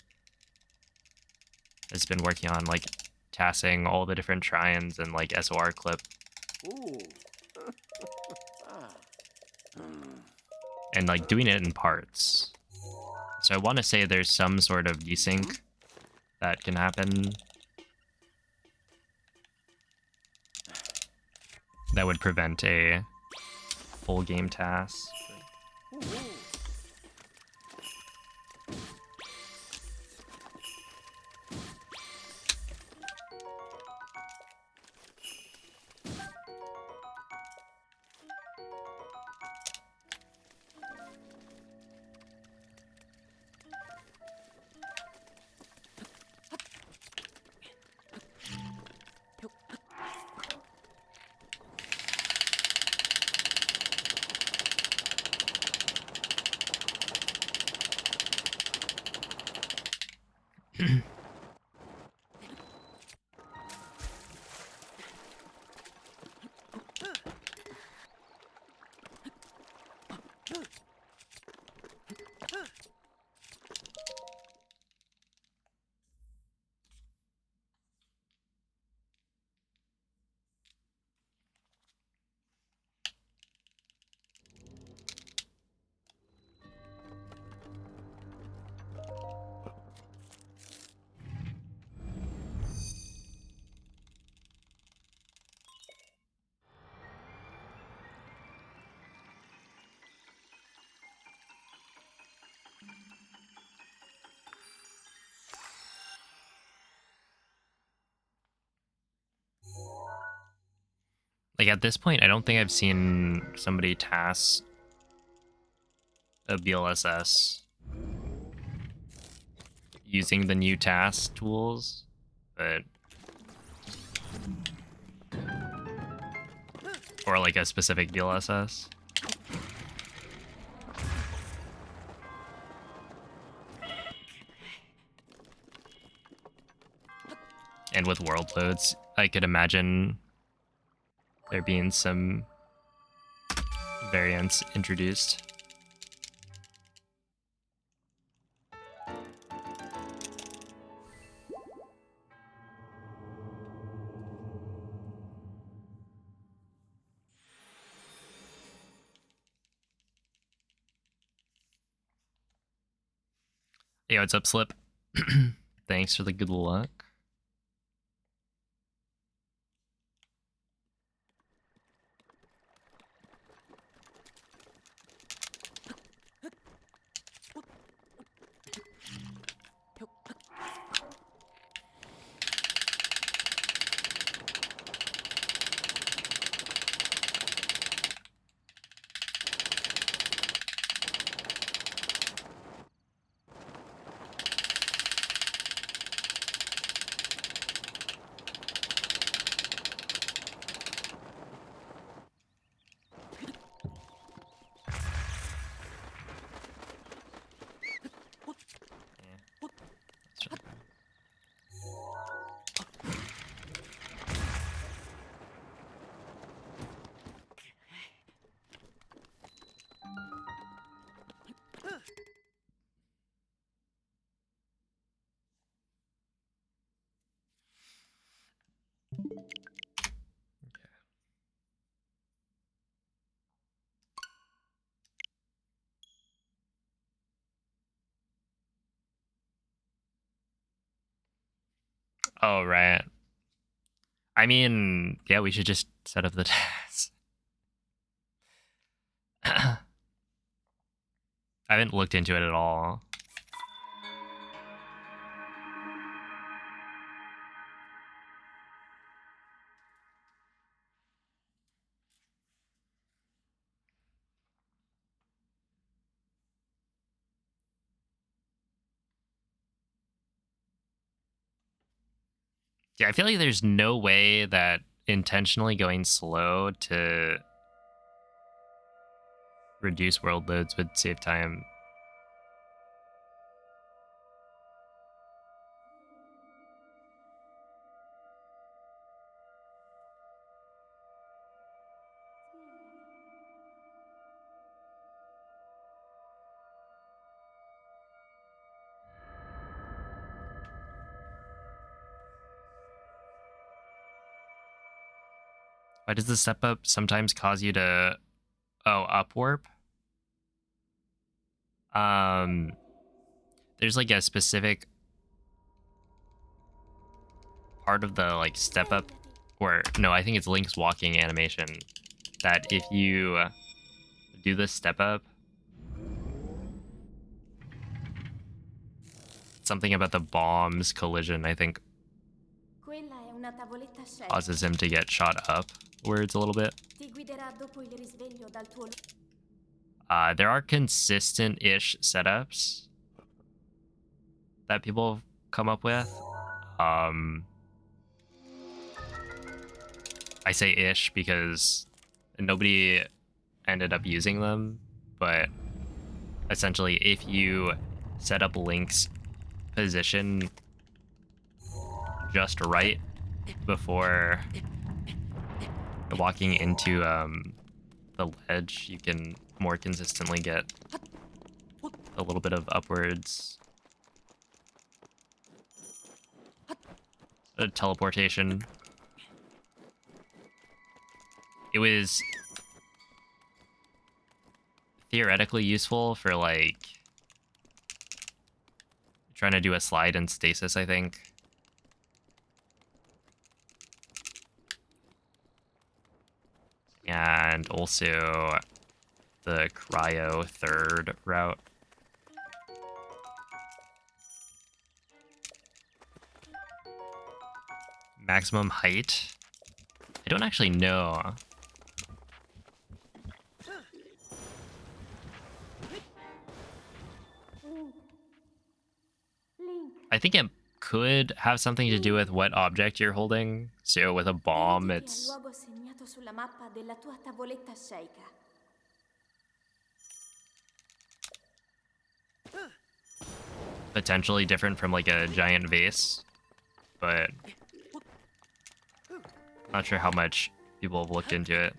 has been working on, like, tasking all the different shrines and, like, SOR clip. Ooh. And, like, doing it in parts. So I want to say there's some sort of desync that can happen that would prevent a full game task. Like at this point, I don't think I've seen somebody task a BLSS using the new task tools, but or like a specific BLSS. And with world loads, I could imagine there being some variants introduced. Hey, what's up, Slip? Thanks for the good luck. Oh, right. I mean, yeah, we should just set up the task. I haven't looked into it at all. Yeah, I feel like there's no way that intentionally going slow to reduce world loads would save time. Why does the step up sometimes cause you to up warp? There's like a specific part of the like step up, or no, I think it's Link's walking animation, that if you do the step up, something about the bomb's collision, I think, Quella è una tavoletta scelta. causes him to get shot upwards a little bit. Ti guiderà dopo il risveglio dal tuo There are consistent-ish setups that people come up with. I say ish because nobody ended up using them, but essentially if you set up Link's position just right before walking into the ledge, you can more consistently get a little bit of upwards teleportation. It was theoretically useful for like trying to do a slide in stasis, I think. And also the cryo third route. Maximum height? I don't actually know. I think it could have something to do with what object you're holding. So with a bomb, Indicati il it's luogo segnato sulla mappa della tua tavoletta sceicca. potentially different from like a giant vase, but not sure how much people have looked into it.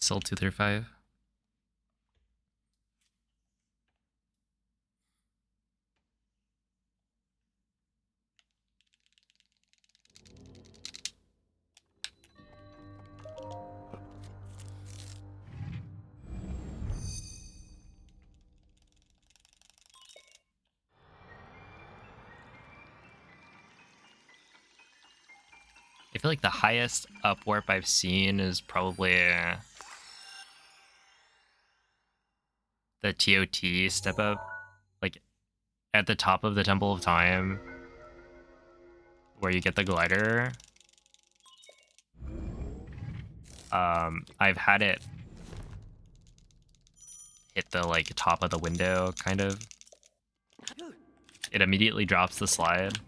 Still 2 through 5. I feel like the highest up warp I've seen is probably the TOT step up, like at the top of the Temple of Time, where you get the glider. I've had it hit the like top of the window, kind of. It immediately drops the slide.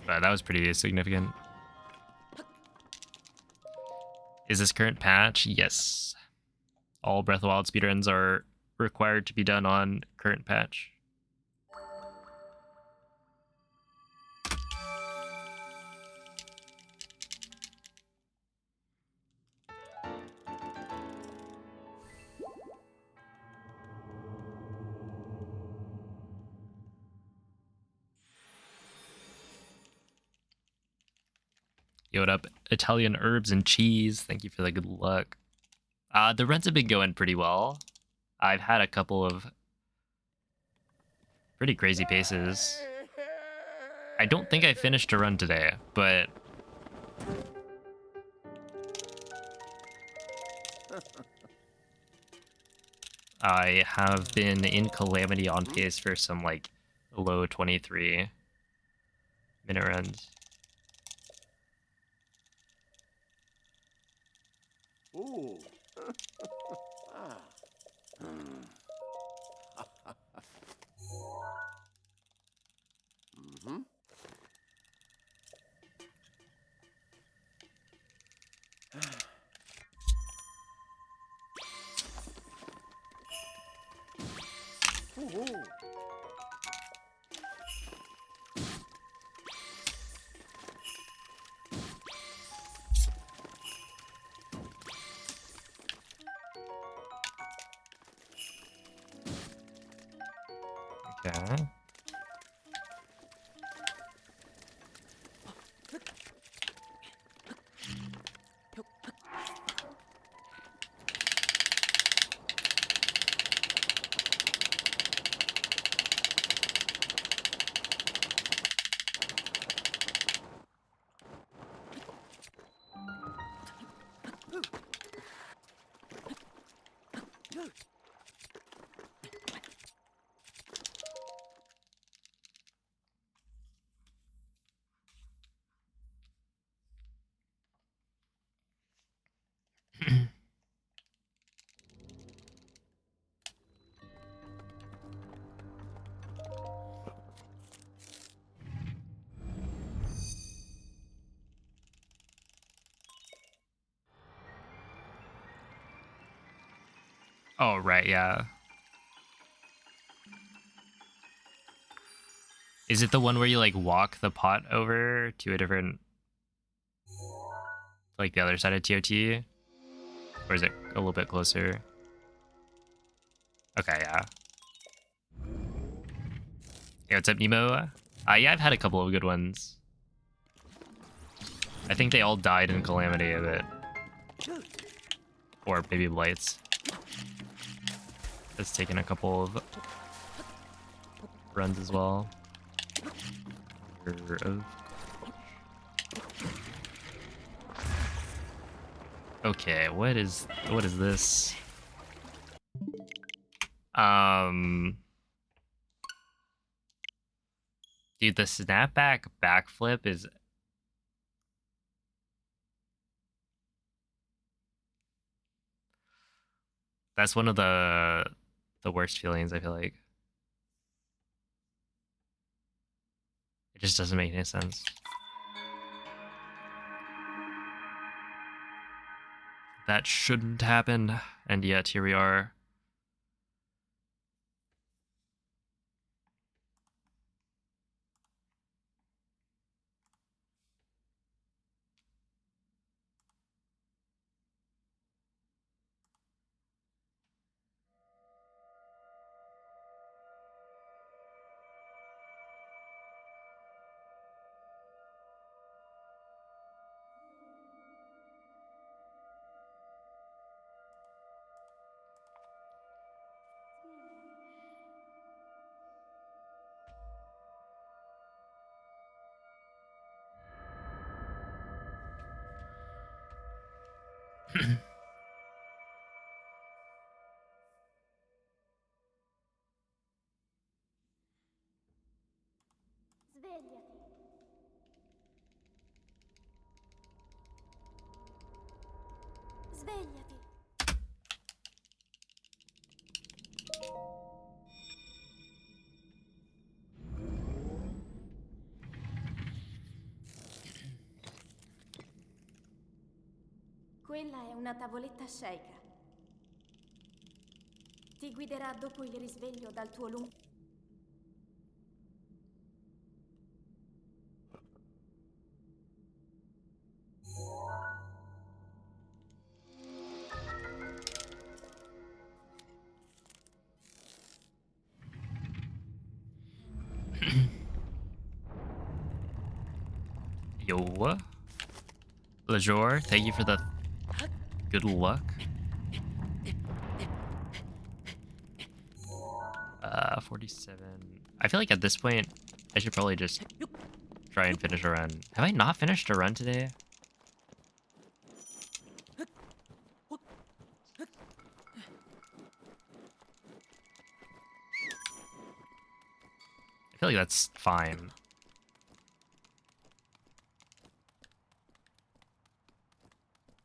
But that was pretty significant. Is this current patch? Yes. All Breath of the Wild speedruns are required to be done on current patch. Yo, what up? Italian herbs and cheese. Thank you for the good luck. The runs have been going pretty well. I've had a couple of pretty crazy paces. I don't think I finished a run today, but I have been in Calamity on pace for some like low 23-minute runs. Ooh. Ah. Mm-hmm. Ooh. Okay. Oh, right, yeah. Is it the one where you like walk the pot over to a different, like the other side of TOT? Or is it a little bit closer? Okay, yeah. Hey, what's up, Nemo? Yeah, I've had a couple of good ones. I think they all died in Calamity a bit. Or maybe Blights. It's taken a couple of runs as well. Okay, what is this? Dude, the snapback backflip is that's one of the worst feelings, I feel like. It just doesn't make any sense. That shouldn't happen, and yet here we are. Svegliati. Svegliati. Quella è una tavoletta sceicca. Ti guiderà dopo il risveglio dal tuo lungo... Yo. Lejor, thank you for the good luck. 47. I feel like at this point, I should probably just try and finish a run. Have I not finished a run today? I feel like that's fine.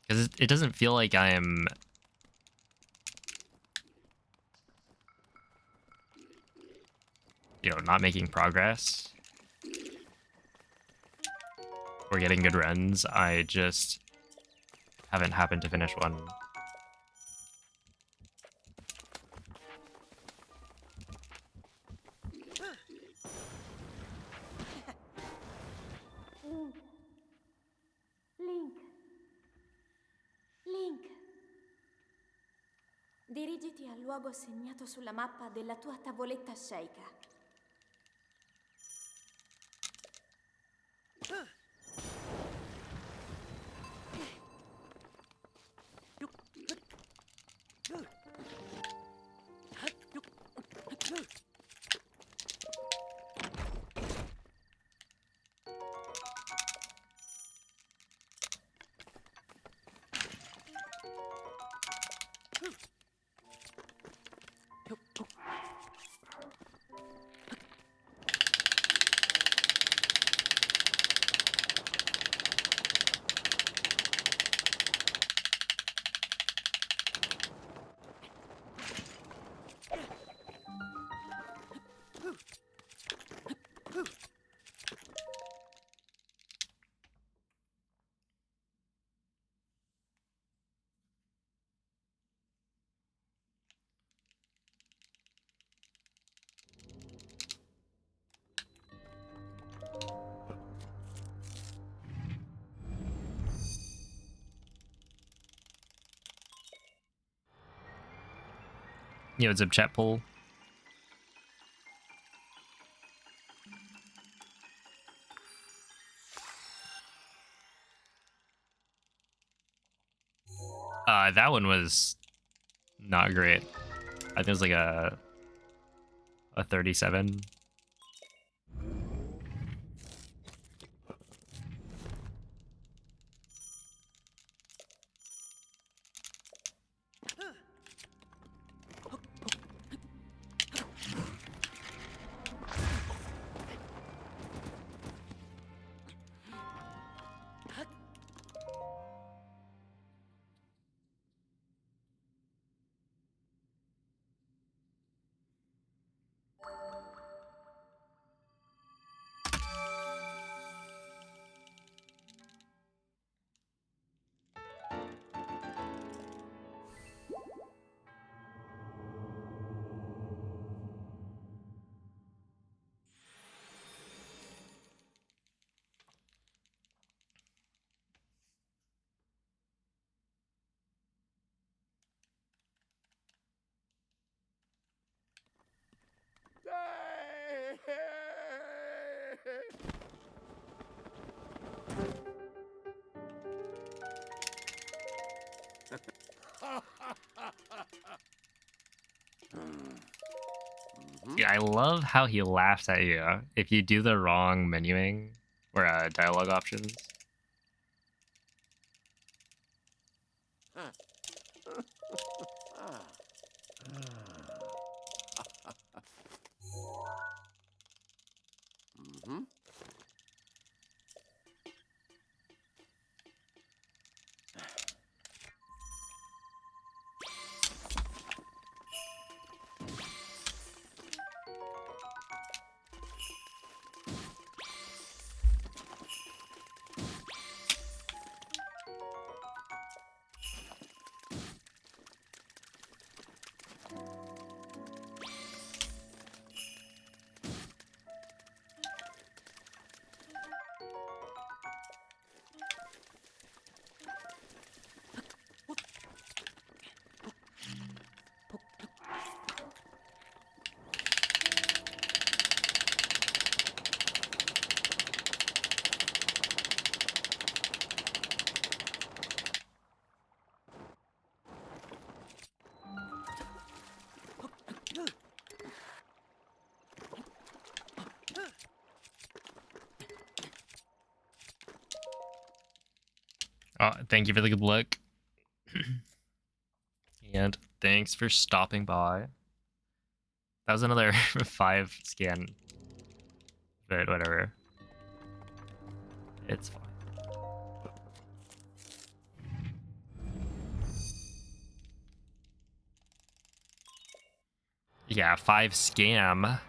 Because it doesn't feel like I am... you know, not making progress. Or getting good runs. I just haven't happened to finish one. Link. Link. Dirigiti al luogo segnato sulla mappa della tua tavoletta sceicca. You know, it's a chat poll. That one was not great. I think it was like a 37. Yeah, I love how he laughs at you if you do the wrong menuing or dialogue options. Mm-hmm. Oh, thank you for the good luck. And thanks for stopping by. That was another 5 scan. But whatever. It's fine. Yeah, 5 scam.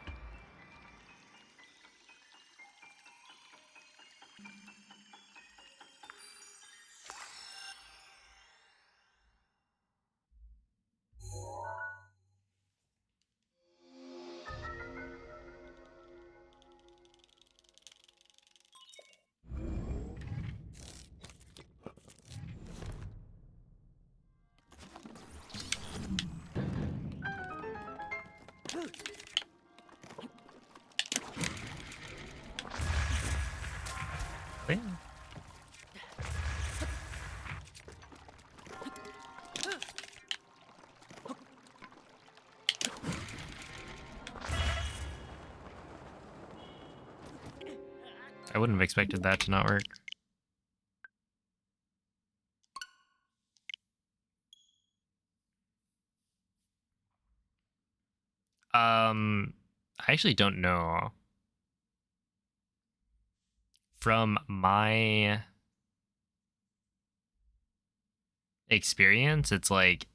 Wait. I wouldn't have expected that to not work. I actually don't know. From my experience, it's like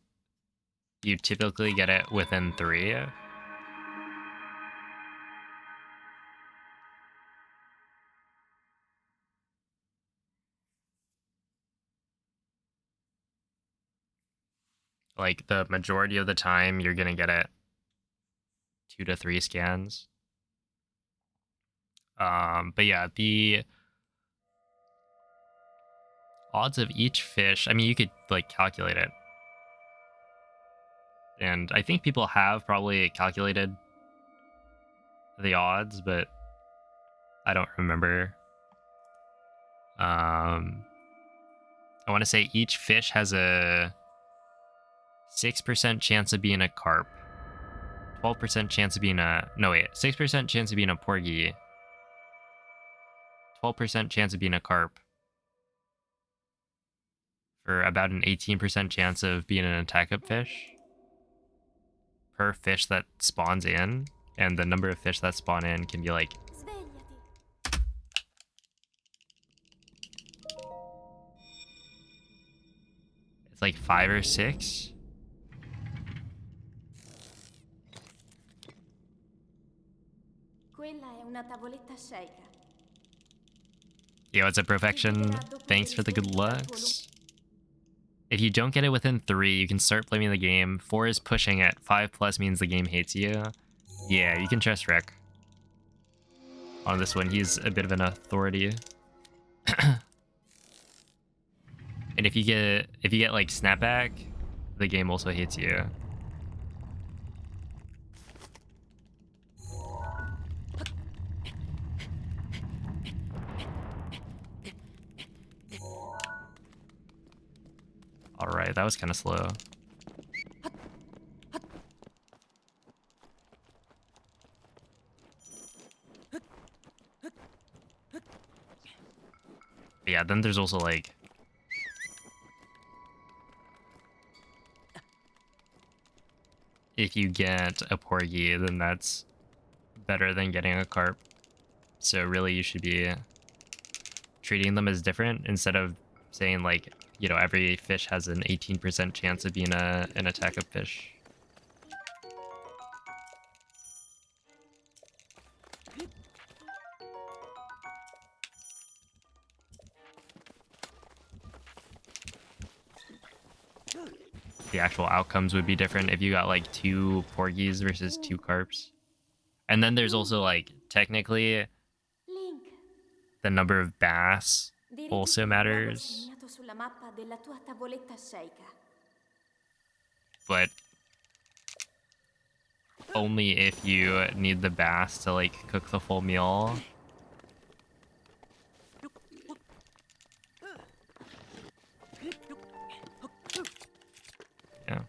you typically get it within 3. Like the majority of the time, you're gonna get it 2 to 3 scans. But yeah, the odds of each fish, I mean, you could like calculate it. And I think people have probably calculated the odds, but I don't remember. I want to say each fish has a 6% chance of being a carp. 12% chance of being a... No, wait. 6% chance of being a porgy. 12% chance of being a carp. For about an 18% chance of being an attack-up fish. Per fish that spawns in. And the number of fish that spawn in can be like... Svegliati. It's like 5 or 6. Quella è una tavoletta sceicca. Yo, what's up, Perfection? Thanks for the good looks. If you don't get it within 3, you can start blaming the game. 4 is pushing it. 5+ means the game hates you. Yeah, you can trust Rick on this one. He's a bit of an authority. And if you get like snapback, the game also hates you. Alright, that was kind of slow. Yeah, then there's also like... If you get a porgy, then that's better than getting a carp. So really you should be treating them as different instead of saying like, you know, every fish has an 18% chance of being an attack-up fish. The actual outcomes would be different if you got like 2 porgies versus 2 carps. And then there's also like, technically, Link. the number of bass Dirigiti also al luogo matters. segnato sulla mappa della tua tavoletta sceicca. But only if you need the bass to like cook the full meal. Yeah.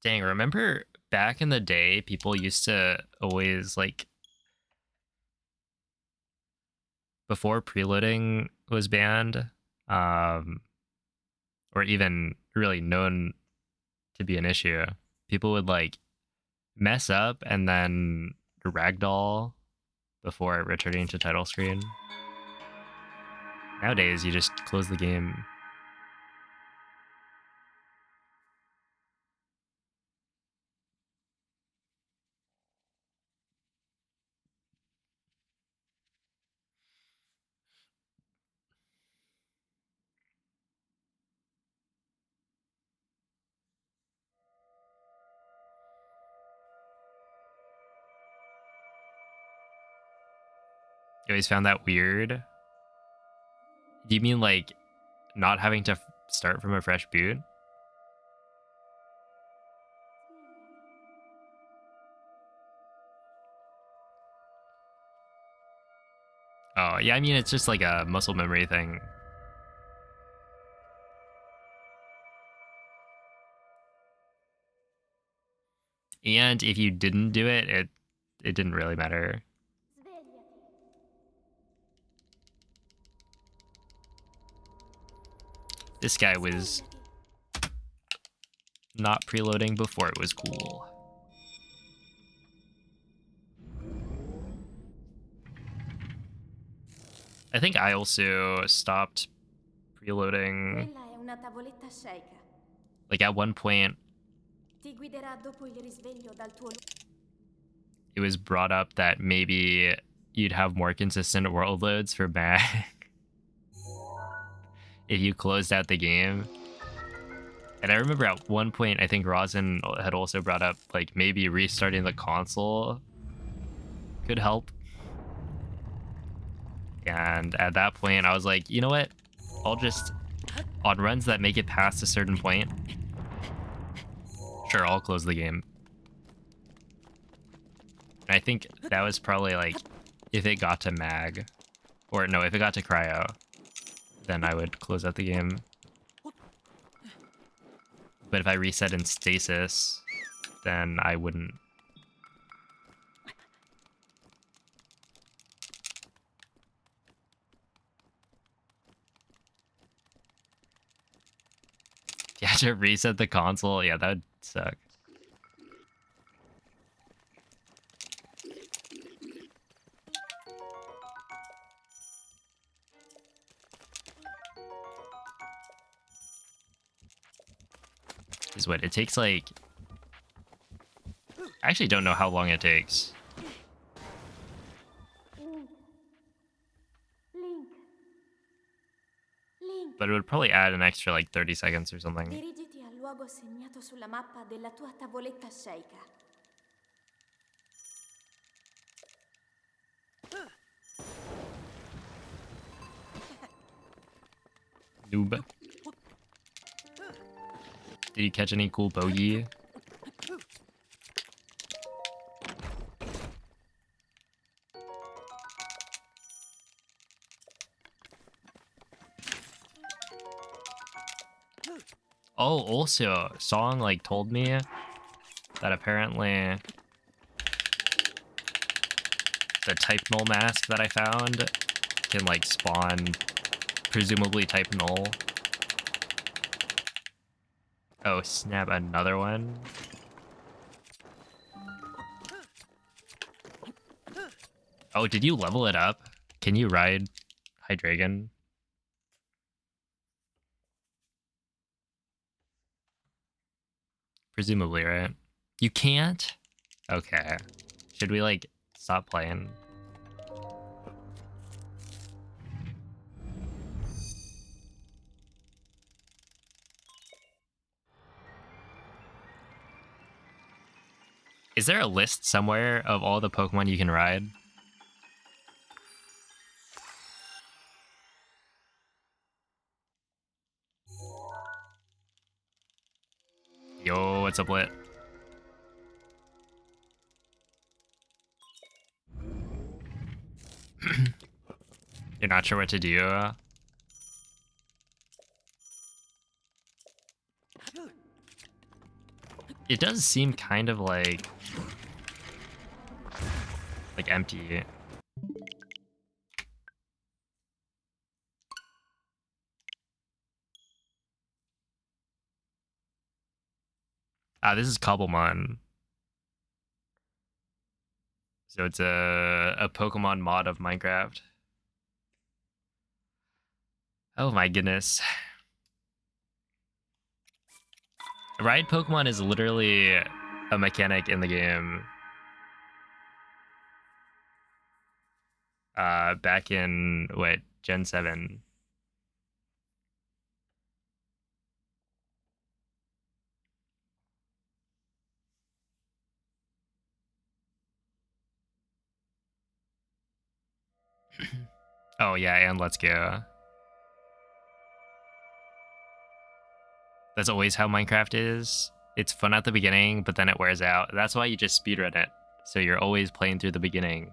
Dang, remember back in the day, people used to always like, before preloading was banned, or even really known to be an issue, people would like mess up and then ragdoll before returning to title screen. Nowadays, you just close the game. You always found that weird? Do you mean like not having to start from a fresh boot? Oh, yeah, I mean, it's just like a muscle memory thing. And if you didn't do it, it didn't really matter. Svegliati. This guy was Svegliati. not preloading before it was cool. I think I also stopped preloading. Quella è una tavoletta sceicca. Like at one point, Ti guiderà dopo il risveglio dal tuo it was brought up that maybe you'd have more consistent world loads for Mag if you closed out the game. And I remember at one point, I think Rosin had also brought up like maybe restarting the console could help. And at that point, I was like, you know what? I'll just, on runs that make it past a certain point, sure, I'll close the game. And I think that was probably like, if it got to Mag, or no, if it got to Cryo, then I would close out the game. But if I reset in stasis, then I wouldn't. If you had to reset the console, yeah, that would suck. Is what it takes, like, I actually don't know how long it takes. Link. Link. But it would probably add an extra like 30 seconds or something. Dirigiti al luogo segnato sulla mappa della tua tavoletta sceicca. Noob. Did you catch any cool bogey? Oh, also, Song like told me that apparently the type null mask that I found can like spawn presumably type null. Oh, snap, another one. Oh, did you level it up? Can you ride Hydreigon? Presumably, right? You can't? Okay. Should we, like, stop playing? Is there a list somewhere of all the Pokemon you can ride? Yo, what's up, Lit? You're not sure what to do? It does seem kind of like empty. Ah, this is Cobblemon. So it's a Pokemon mod of Minecraft. Oh my goodness. Ride Pokemon is literally a mechanic in the game. Back in, what, Gen 7. Oh yeah, and Let's Go. That's always how Minecraft is. It's fun at the beginning, but then it wears out. That's why you just speedrun it. So you're always playing through the beginning.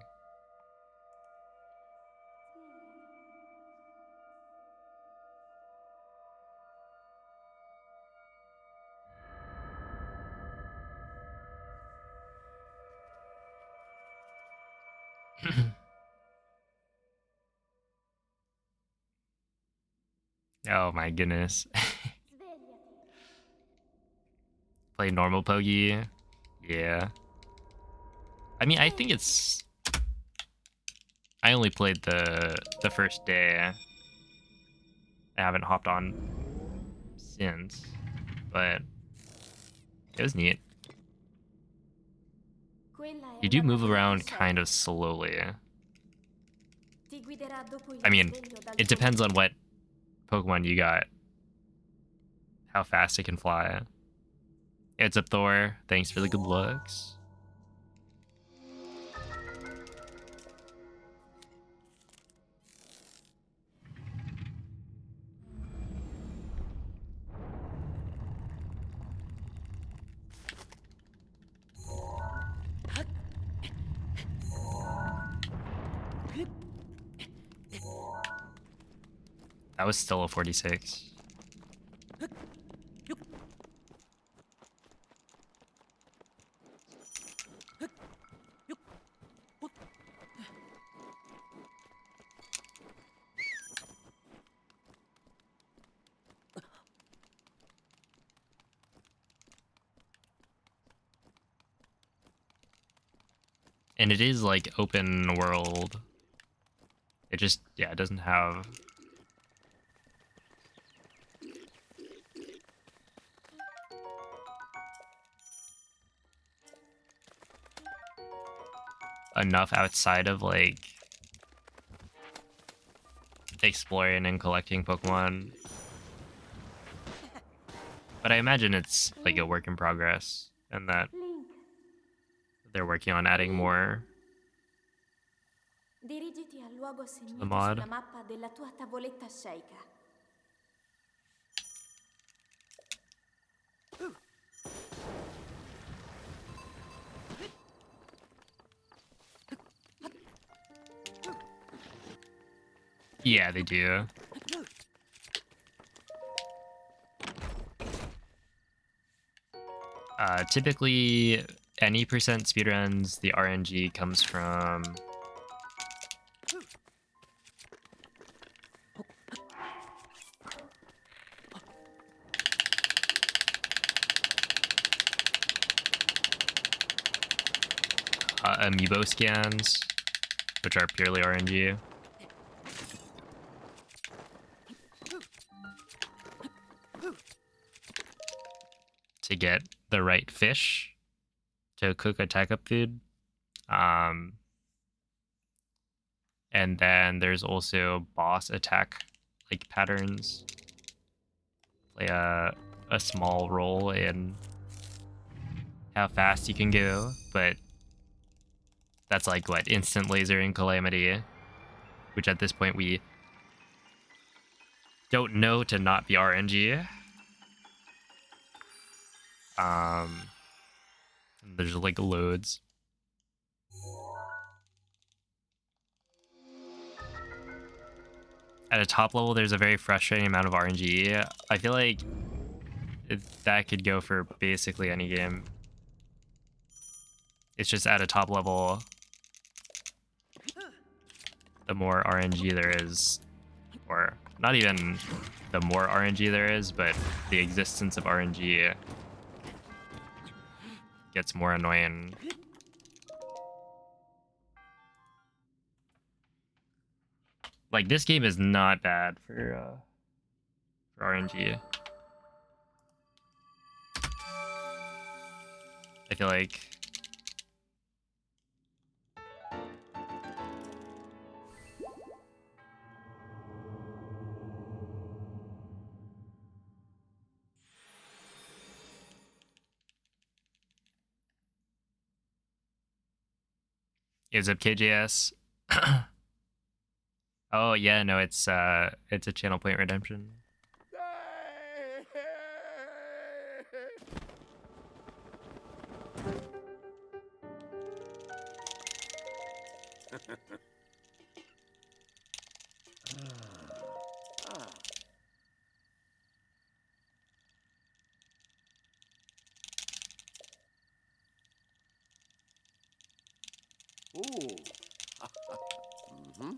Oh my goodness. Play normal Pogi. Yeah. I mean, I think it's... I only played the first day. I haven't hopped on since, but it was neat. You do move around kind of slowly. I mean, it depends on what Pokemon you got. How fast it can fly. It's up, Thor. Thanks for the good looks. That was still a 46. And it is like open world. It just, yeah, it doesn't have enough outside of like exploring and collecting Pokemon. But I imagine it's like a work in progress and that Link, they're working on adding more dirigiti al luogo to the segnato mod. sulla mappa della tua tavoletta sceicca. Yeah, they do. Typically, any percent speedruns, the RNG comes from amiibo scans, which are purely RNG. To get the right fish to cook attack up food. And then there's also boss attack like patterns play a small role in how fast you can go, but that's like what, instant laser and calamity, which at this point we don't know to not be RNG. There's like loads. At a top level, there's a very frustrating amount of RNG. I feel like that could go for basically any game. It's just at a top level, the more RNG there is, or not even the more RNG there is, but the existence of RNG gets more annoying. Like, this game is not bad for RNG. I feel like is it KJS? Oh yeah, no, it's a channel point redemption. Ooh. Mm-hmm.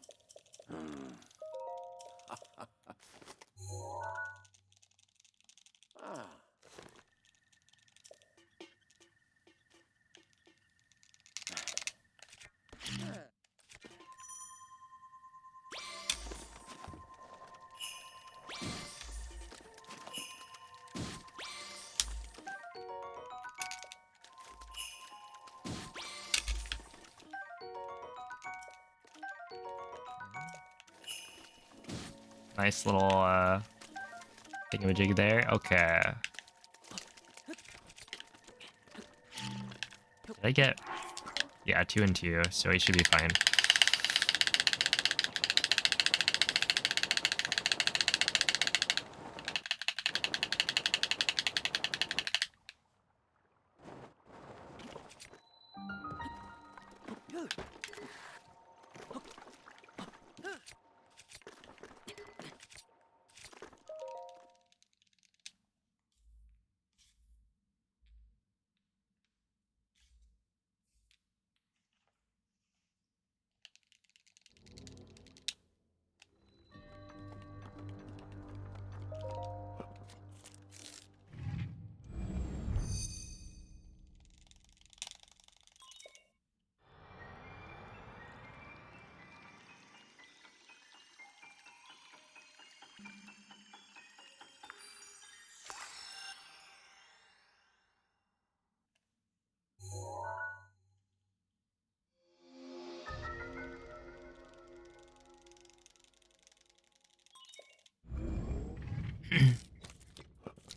Ah. Nice little thingamajig there. Okay. Did I get? Yeah, 2 and 2, so he should be fine.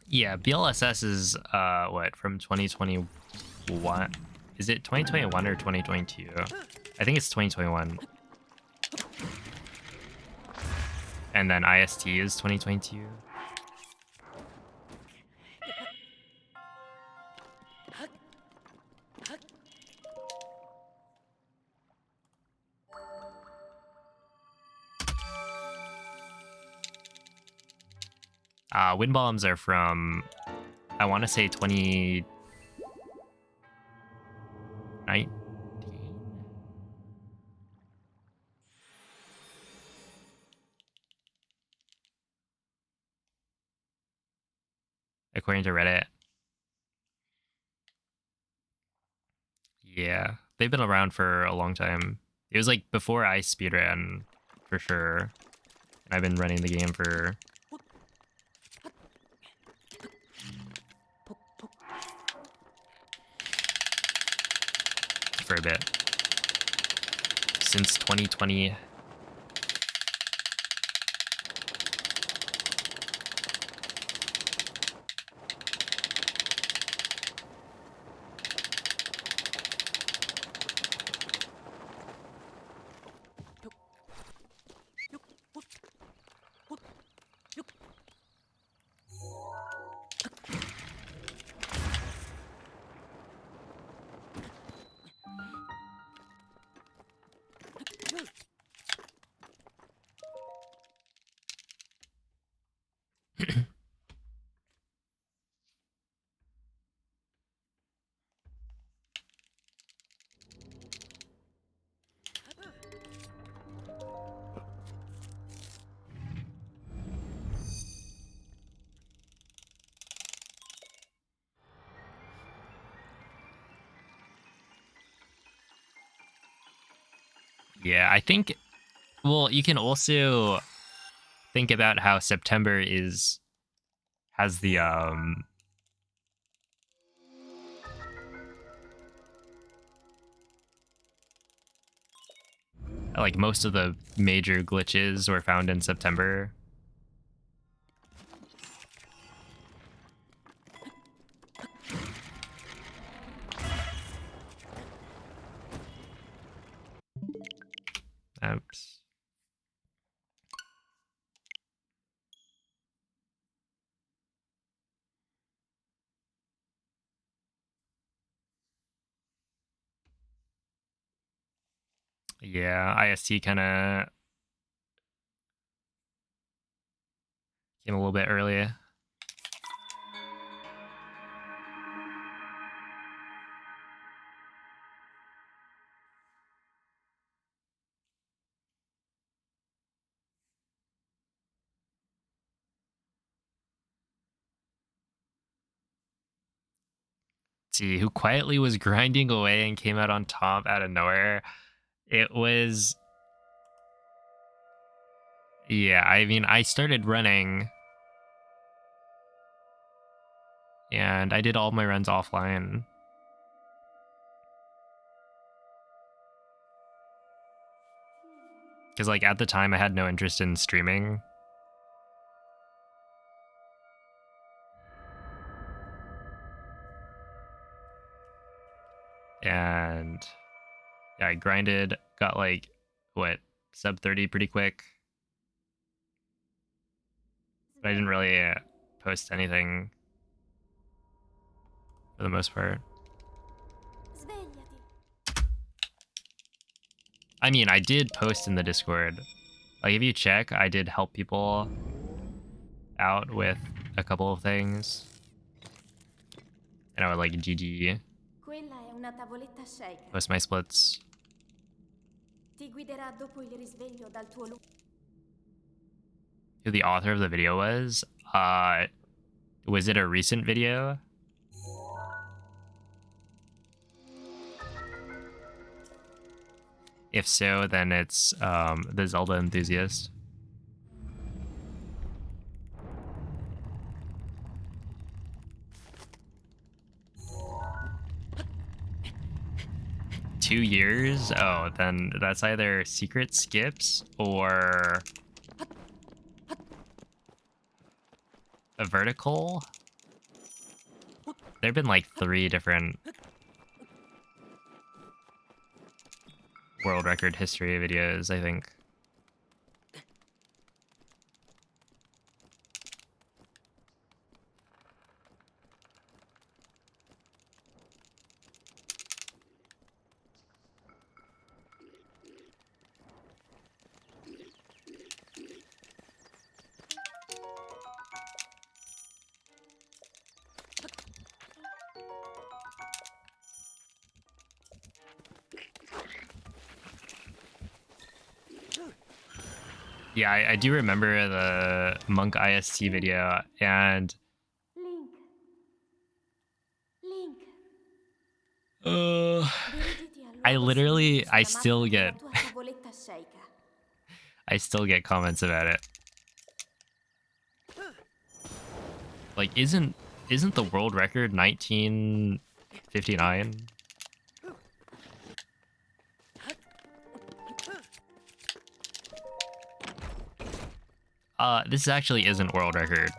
Yeah, BLSS is what, from 2021? Is it 2021 or 2022? I think it's 2021. And then IST is 2022. Wind bombs are from, I want to say 2019. According to Reddit. Yeah, they've been around for a long time. It was like before I speedran, for sure. And I've been running the game for a bit. Since 2020. Yeah, I think, well, you can also think about how September has the like most of the major glitches were found in September. Oops. Yeah, IST kind of came a little bit early. See, who quietly was grinding away and came out on top out of nowhere. It was, yeah, I mean, I started running and I did all my runs offline. Because like at the time I had no interest in streaming. And yeah, I grinded, got like, what, sub 30 pretty quick. But I didn't really post anything for the most part. Svegliati. I mean, I did post in the Discord. Like, if you check, I did help people out with a couple of things. And I would like GG, Quella è una tavoletta Sheikah. post my splits. Ti guiderà dopo il risveglio dal tuo Who the author of the video was it a recent video? If so, then it's the Zelda enthusiast. $2? Oh, then that's either secret skips or a vertical. There've been like 3 different world record history videos, I think. Yeah, I do remember the Monk IST video, and Link. Link. Dirigiti al I luogo literally, segnato sulla still mappa get, della tua tavoletta sceicca. I still get comments about it. Like, isn't the world record 1959? This actually isn't world record.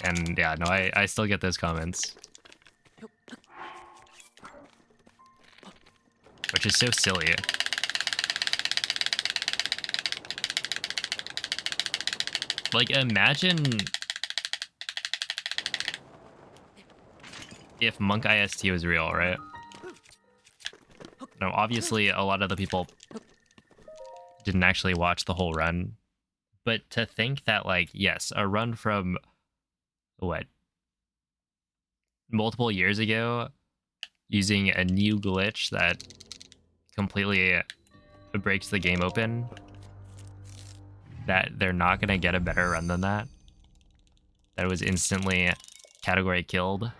And yeah, no, I still get those comments. Which is so silly. Like, imagine if Monk IST was real, right? Now, obviously, a lot of the people didn't actually watch the whole run. But to think that, like, yes, a run from, what, multiple years ago, using a new glitch that completely breaks the game open, that they're not going to get a better run than that. That was instantly category killed.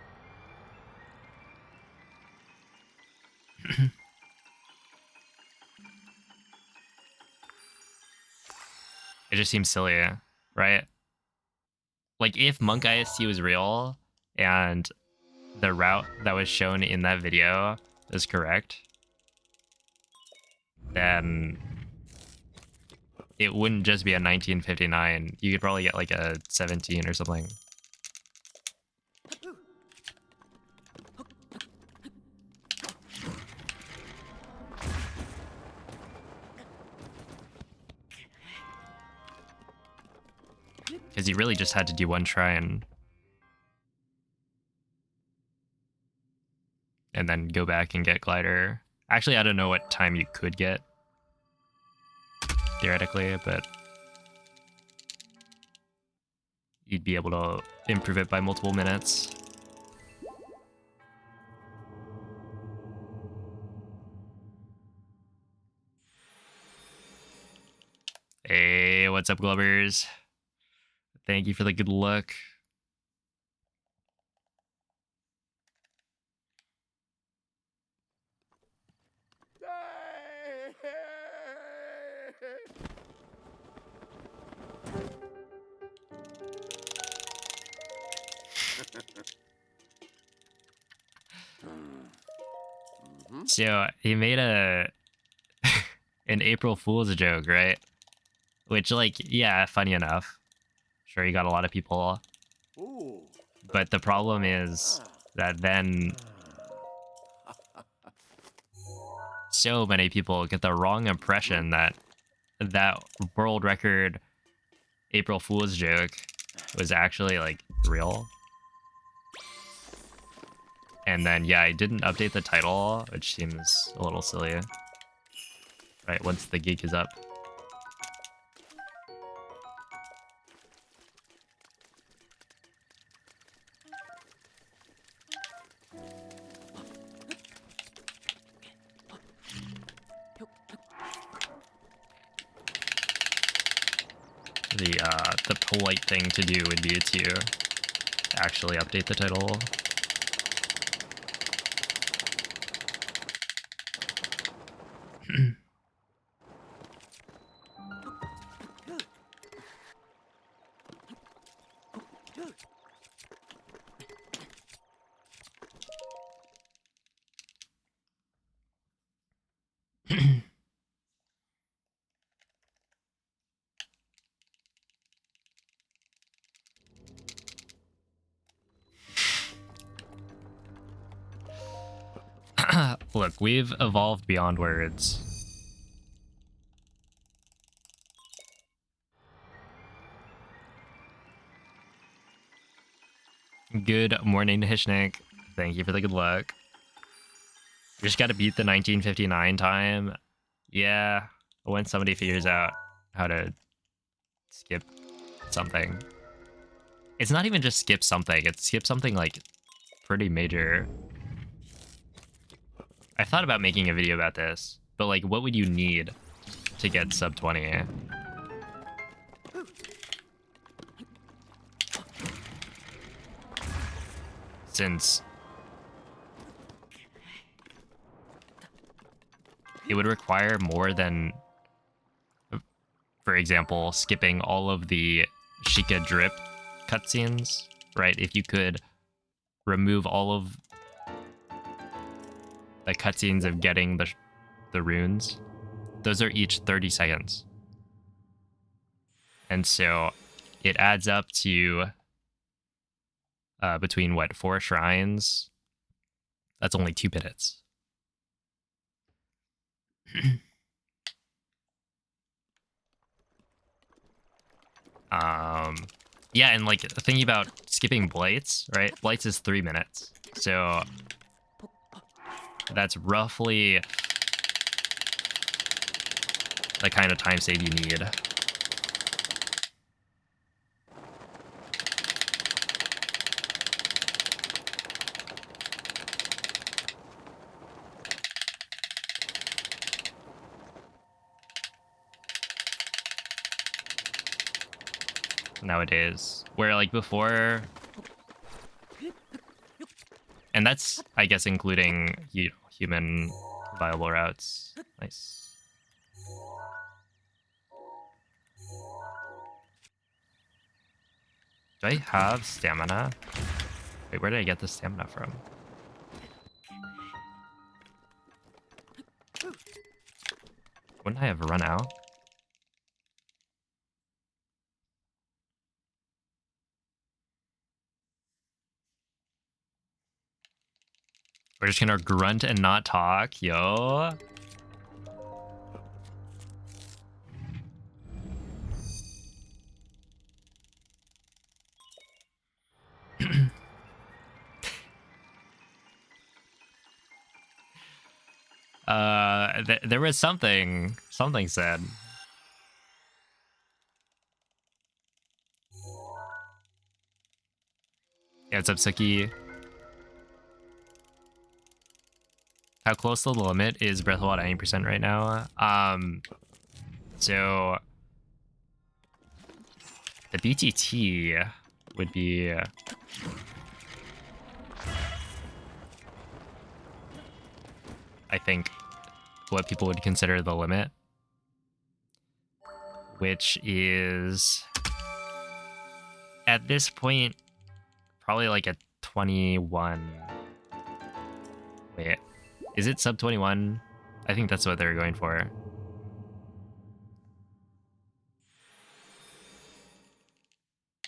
It just seems silly, right? Like, if Monk IST was real and the route that was shown in that video is correct, then it wouldn't just be a 1959. You could probably get like a 17 or something. Because you really just had to do one try and then go back and get glider. Actually, I don't know what time you could get, theoretically, but you'd be able to improve it by multiple minutes. Hey, what's up, Glubbers? Thank you for the good luck. So he made an April Fool's joke, right? Which, like, yeah, funny enough. Sure, he got a lot of people. Ooh. But the problem is that then so many people get the wrong impression that that world record April Fool's joke was actually, like, real. And then, yeah, I didn't update the title, which seems a little silly. Right, once the geek is up. The polite thing to do would be to actually update the title. Look, we've evolved beyond words. Good morning, Hishnik. Thank you for the good luck. We just gotta beat the 1959 time. Yeah, when somebody figures out how to skip something. It's not even just skip something, it's skip something like pretty major. I thought about making a video about this, but like what would you need to get sub 20? Since it would require more than, for example, skipping all of the Sheikah drip cutscenes, right? If you could remove all of the cutscenes of getting the runes, those are each 30 seconds. And so it adds up to between what, 4 shrines? That's only 2 minutes. Yeah, and like thinking about skipping Blights, right? Blights is 3 minutes. So that's roughly the kind of time save you need. Nowadays, where like before, and that's, I guess, including, you know, human viable routes. Nice. Do I have stamina? Wait, where did I get the stamina from? Wouldn't I have run out? We're just gonna grunt and not talk, yo. There was something said. Yeah, what's up, Suki? How close to the limit is Breath of the Wild 90% right now? So the BTT would be I think what people would consider the limit, which is at this point probably like a 21. Wait, is it sub 21? I think that's what they're going for.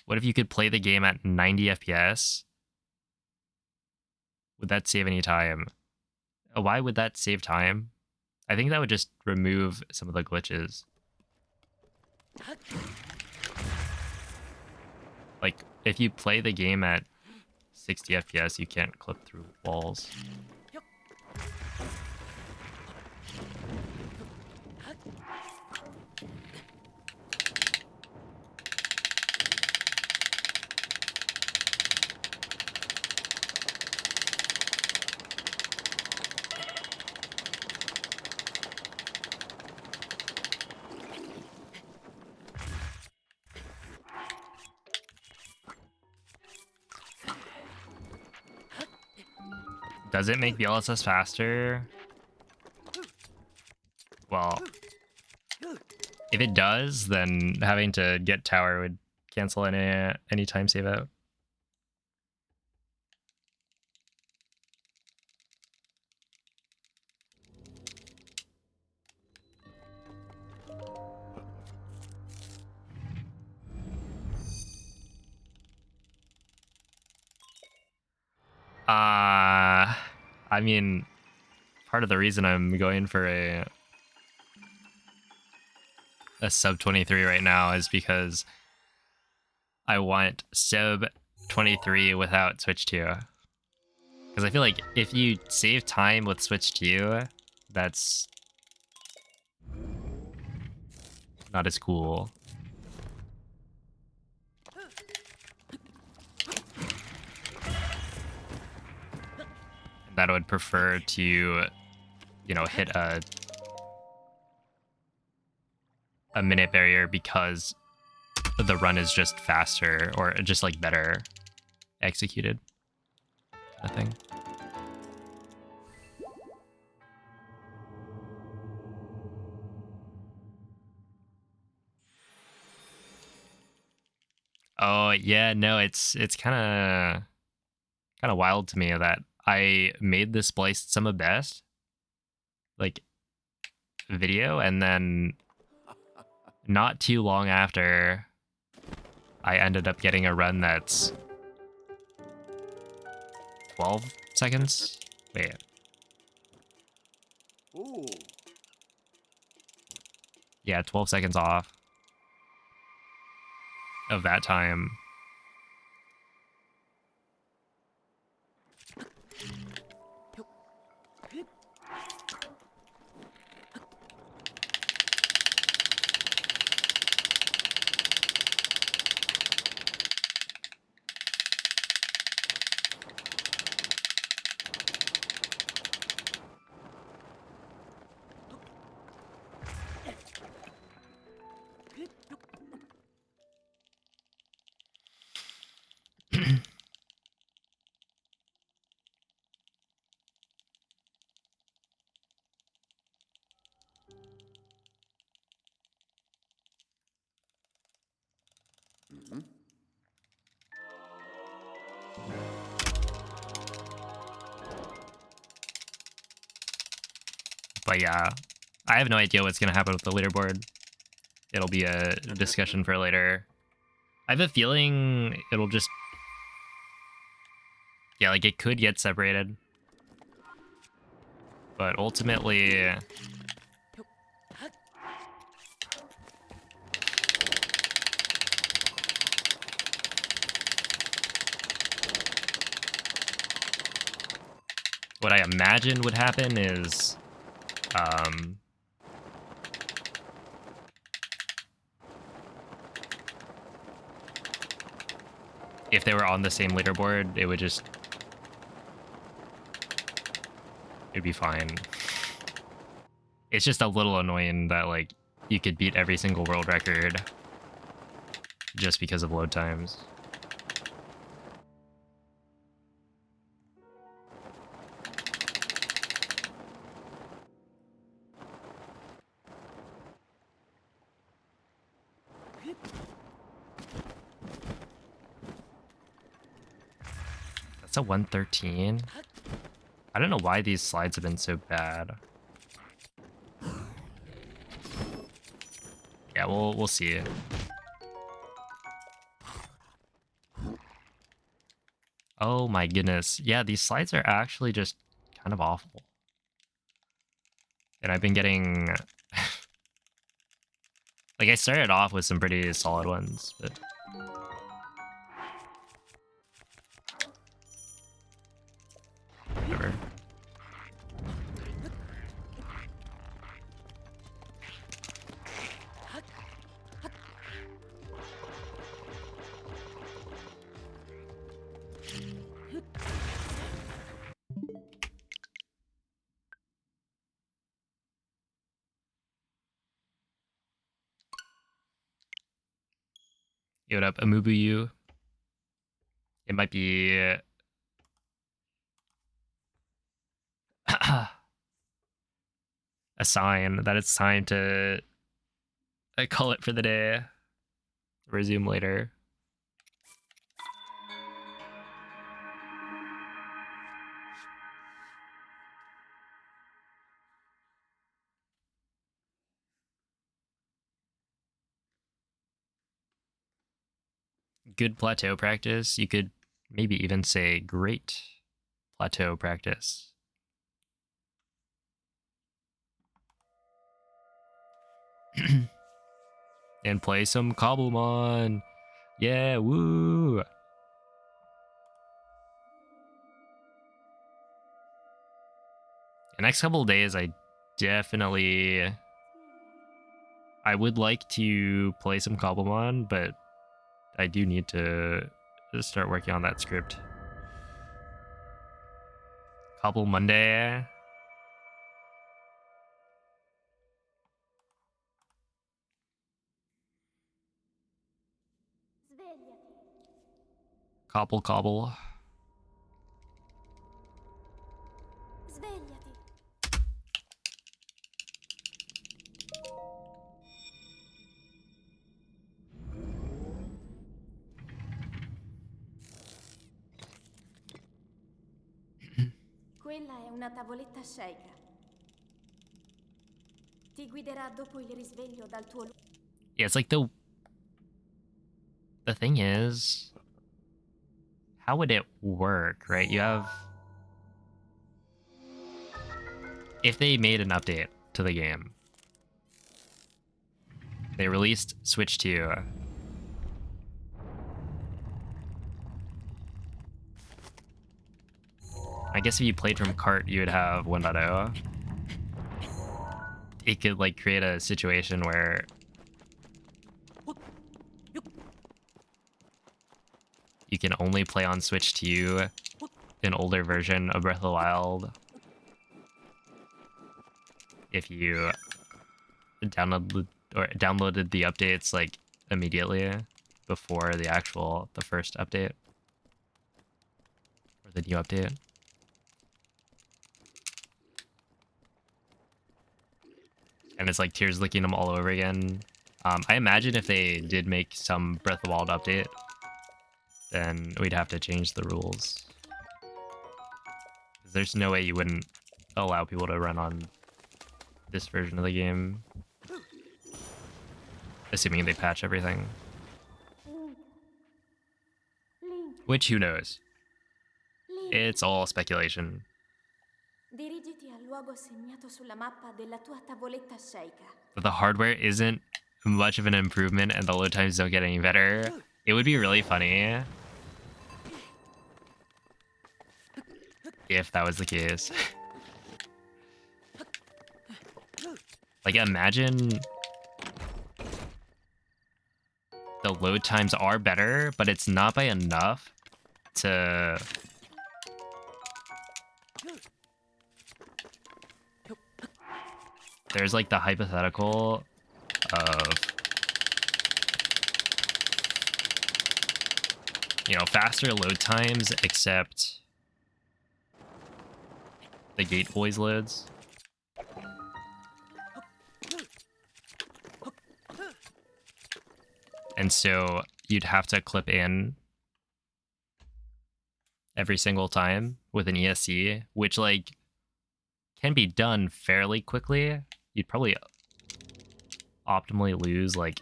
What if you could play the game at 90 FPS? Would that save any time? Why would that save time? I think that would just remove some of the glitches. Like, if you play the game at 60 FPS, you can't clip through walls. Does it make VLSS faster? Well, if it does, then having to get tower would cancel any time save out. I mean, part of the reason I'm going for a sub 23 right now is because I want sub 23 without Switch 2. Because I feel like if you save time with Switch 2, that's not as cool. That I would prefer to, you know, hit a minute barrier because the run is just faster or just like better executed, kind of thing. Oh yeah, no, it's kind of wild to me that I made this spliced summa best like video, and then not too long after I ended up getting a run that's 12 seconds. Wait. Ooh. Yeah, 12 seconds off of that time. But yeah, I have no idea what's gonna happen with the leaderboard. It'll be a discussion for later. I have a feeling it'll just... Yeah, like it could get separated. But ultimately... what I imagine would happen is... if they were on the same leaderboard, it would just... it'd be fine. It's just a little annoying that, like, you could beat every single world record just because of load times. That's a 113. I don't know why these slides have been so bad. Yeah, we'll see. Oh my goodness. Yeah, these slides are actually just kind of awful. And I've been getting... like, I started off with some pretty solid ones, but... whatever. Yo, what up, Amubuyu? It might be... a sign that it's time to call it for the day. Resume later. Good plateau practice. You could maybe even say great plateau practice. And play some Cobblemon. Yeah, woo. The next couple of days, I would like to play some Cobblemon, but I do need to start working on that script. Cobble Monday. Svegliati. Cobble Cobble. Svegliati. Quella è una tavoletta Sheikah. Ti guiderà dopo il risveglio dal tuo Yeah, it's like the thing is, how would it work, right? You have, if they made an update to the game, they released Switch 2. I guess if you played from cart, you would have 1.0. It could like create a situation where you can only play on Switch 2 an older version of Breath of the Wild if you downloaded the updates like immediately before the first update or the new update. And it's like Tears licking them all over again. I imagine if they did make some Breath of the Wild update, then we'd have to change the rules. There's no way you wouldn't allow people to run on this version of the game, assuming they patch everything. Link. Which, who knows? Link. It's all speculation. Dirigiti al luogo segnato sulla mappa della tua tavoletta Sheikah. The hardware isn't much of an improvement and the load times don't get any better. It would be really funny if that was the case. Like, imagine the load times are better, but it's not by enough to there's like the hypothetical of, you know, faster load times except the Gate Boys loads. And so you'd have to clip in every single time with an ESC, which like can be done fairly quickly. You'd probably optimally lose like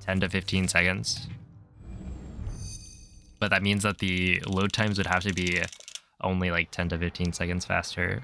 10 to 15 seconds. But that means that the load times would have to be only like 10 to 15 seconds faster.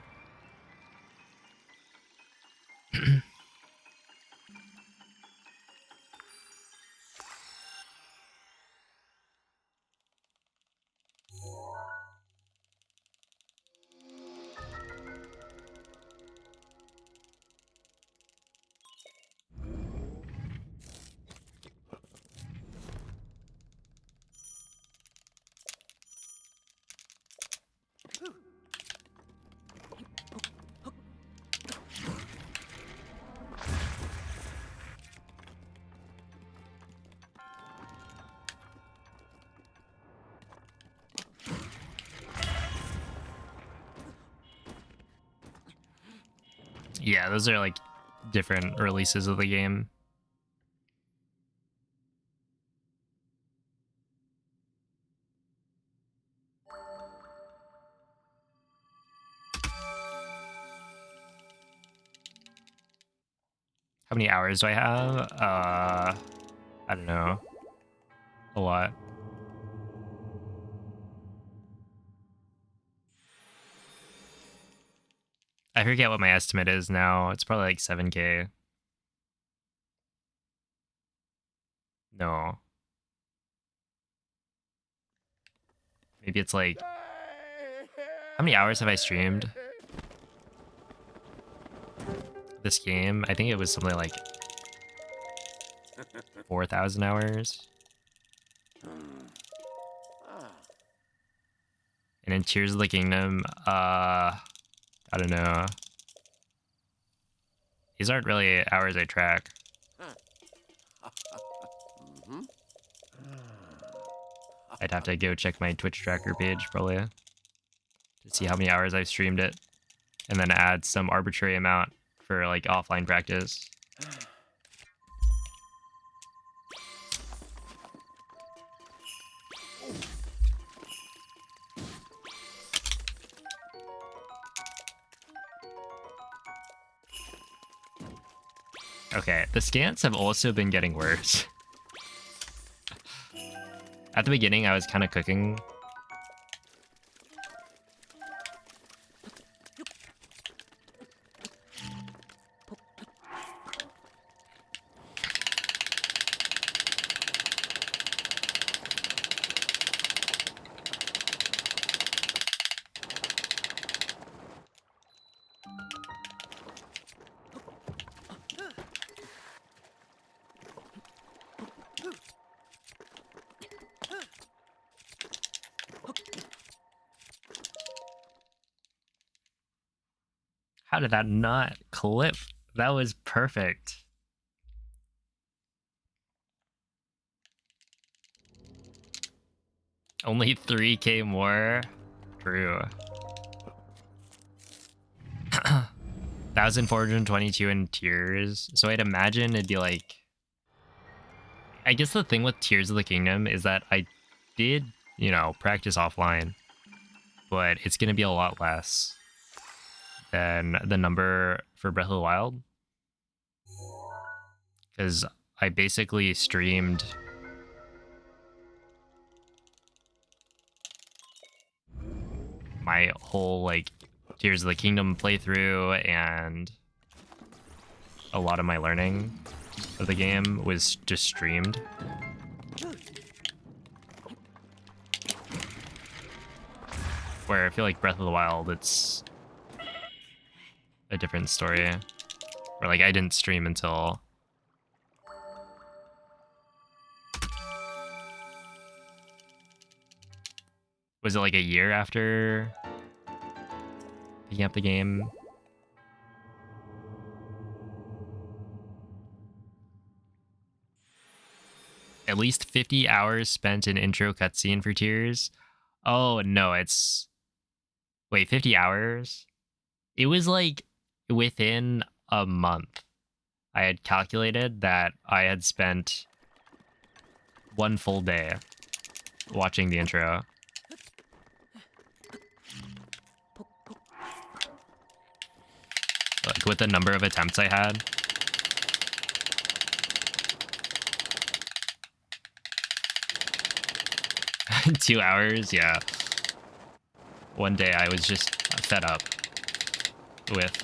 Yeah, those are like different releases of the game. How many hours do I have? I don't know. A lot. I forget what my estimate is now. It's probably like 7K. No. Maybe it's like, how many hours have I streamed this game? I think it was something like 4,000 hours. And in Tears of the Kingdom, I don't know. These aren't really hours I track. I'd have to go check my Twitch tracker page probably to see how many hours I've streamed it, and then add some arbitrary amount for like offline practice. Okay, the scans have also been getting worse. At the beginning, I was kind of cooking. How did that not clip? That was perfect. Only 3K more? True. 1,422 in Tears. So I'd imagine it'd be like... I guess the thing with Tears of the Kingdom is that I did, you know, practice offline. But it's going to be a lot less than the number for Breath of the Wild. Because I basically streamed... my whole, like, Tears of the Kingdom playthrough, and a lot of my learning of the game was just streamed. Where I feel like Breath of the Wild, it's a different story. Where, like, I didn't stream until... was it like a year after picking up the game? At least 50 hours spent in intro cutscene for Tears. Oh, no, it's... Wait, 50 hours? It was like within a month. I had calculated that I had spent one full day watching the intro. Like with the number of attempts I had. Two hours, yeah. One day I was just fed up with...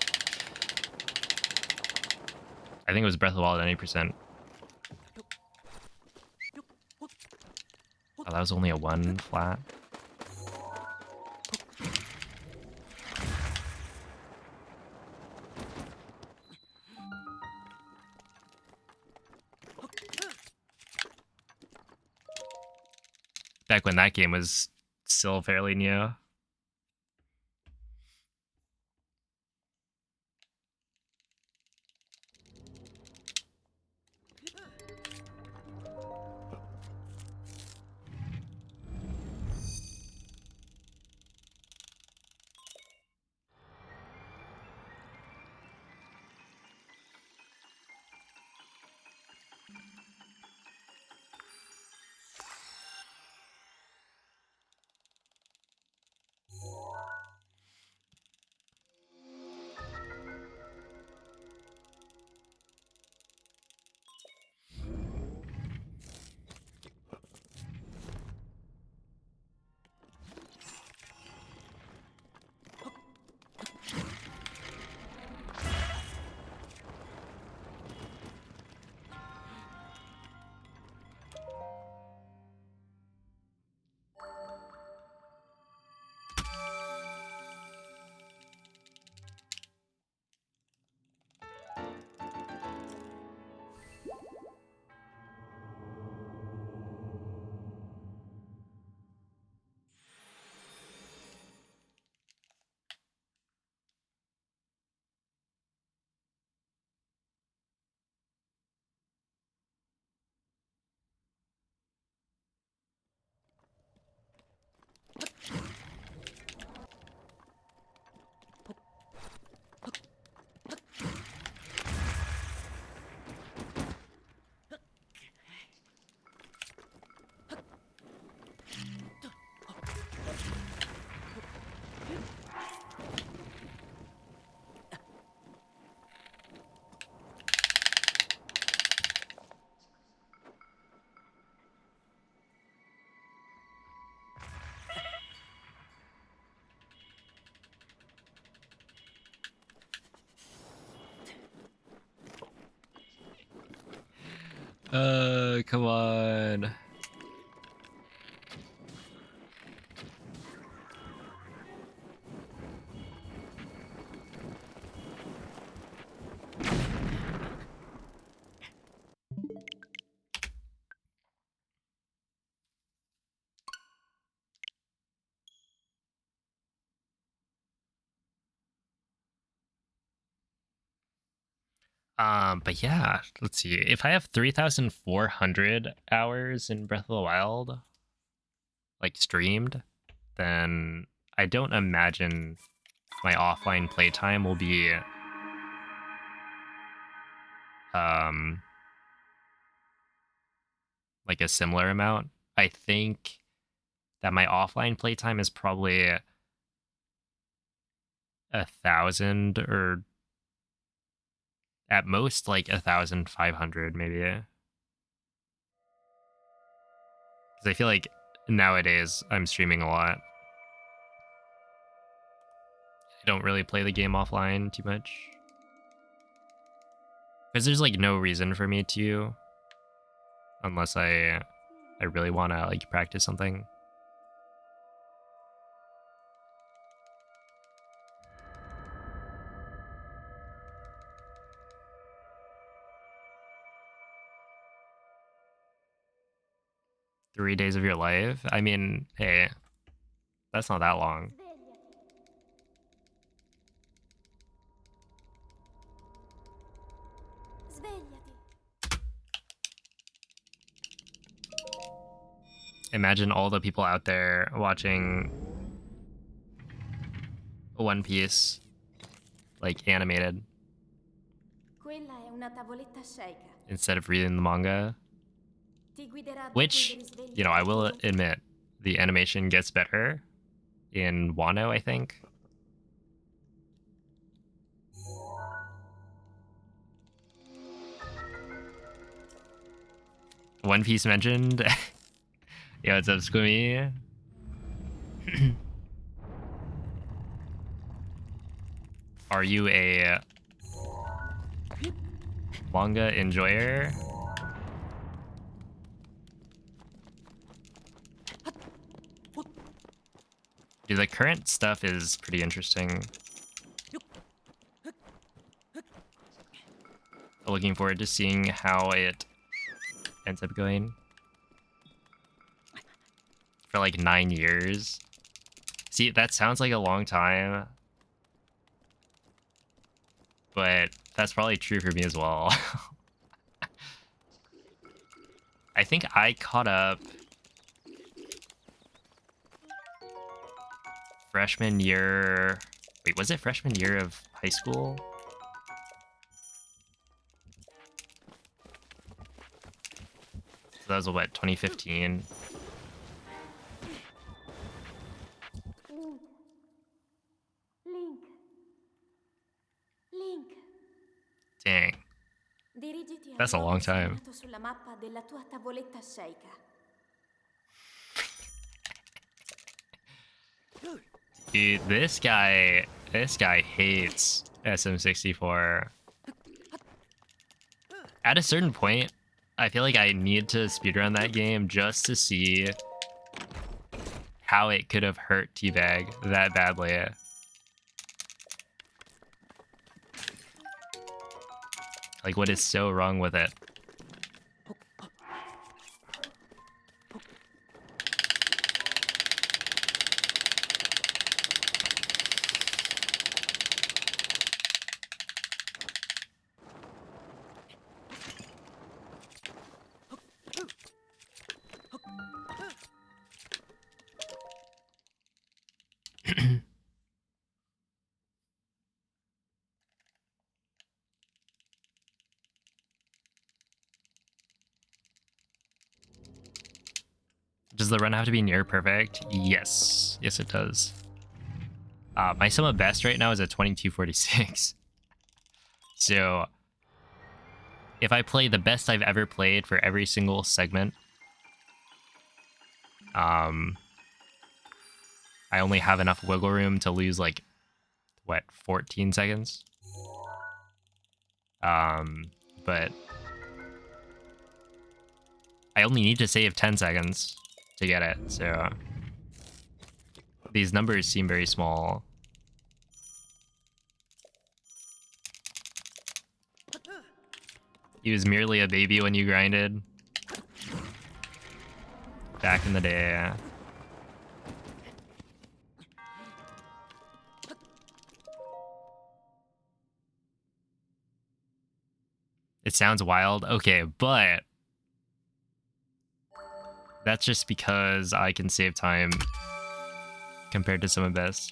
I think it was Breath of the Wild at 90%. Oh, that was only a 1 flat. Back when that game was still fairly new. Come on. But yeah, let's see. If I have 3,400 hours in Breath of the Wild, like streamed, then I don't imagine my offline playtime will be um like a similar amount. I think that my offline playtime is probably 1,000 or at most like 1,500 maybe. Because I feel like nowadays I'm streaming a lot. I don't really play the game offline too much. Because there's like no reason for me to, unless I really want to like practice something. Three days of your life? I mean, hey, that's not that long. Svegliati. Imagine all the people out there watching One Piece, like animated, Quella è una tavoletta sceicca. instead of reading the manga. Ti guiderà dopo Which, il risveglio you know, I will del admit, the animation gets better in Wano, I think. One Piece mentioned. Yo, what's up, Squimmy? Are you a manga enjoyer? Dude, the current stuff is pretty interesting. Looking forward to seeing how it ends up going. For like 9 years. See, that sounds like a long time. But that's probably true for me as well. I think I caught up freshman year. Wait, was it freshman year of high school? So that was what, 2015? Link. Link. Dang. Dirigiti al That's a luogo long time. segnato sulla mappa della tua tavoletta sceicca. Dude, this guy hates SM64. At a certain point, I feel like I need to speedrun that game just to see how it could have hurt Teabag that badly. Like, what is so wrong with it? Does the run have to be near perfect? Yes. Yes, it does. My sum of best right now is at 2246. So, if I play the best I've ever played for every single segment, I only have enough wiggle room to lose like, what, 14 seconds? But I only need to save 10 seconds to get it, so these numbers seem very small. He was merely a baby when you grinded. Back in the day. It sounds wild. Okay, but that's just because I can save time compared to some of this.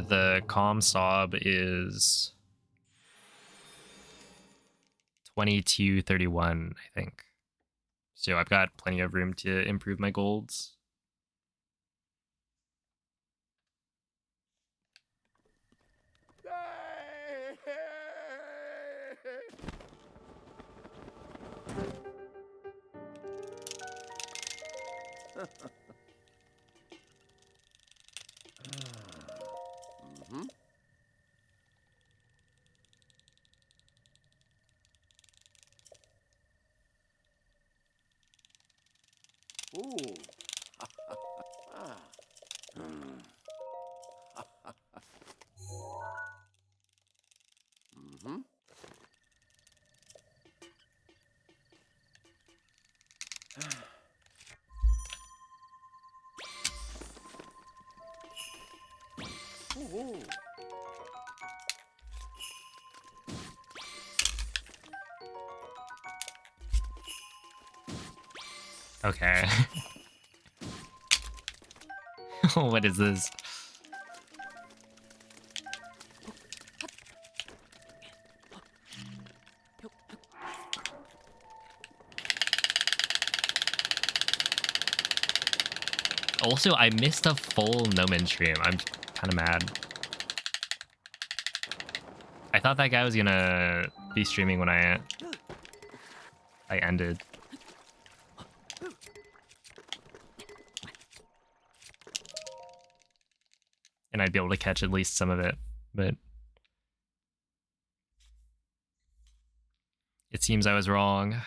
The comm sob is 2231, I think. So I've got plenty of room to improve my golds. Mhm. Ooh. Ah. Hmm. Mhm. Ooh. Okay. What is this? Also, I missed a full Nomen stream. I'm kind of mad. I thought that guy was gonna be streaming when I ended. And I'd be able to catch at least some of it, but it seems I was wrong.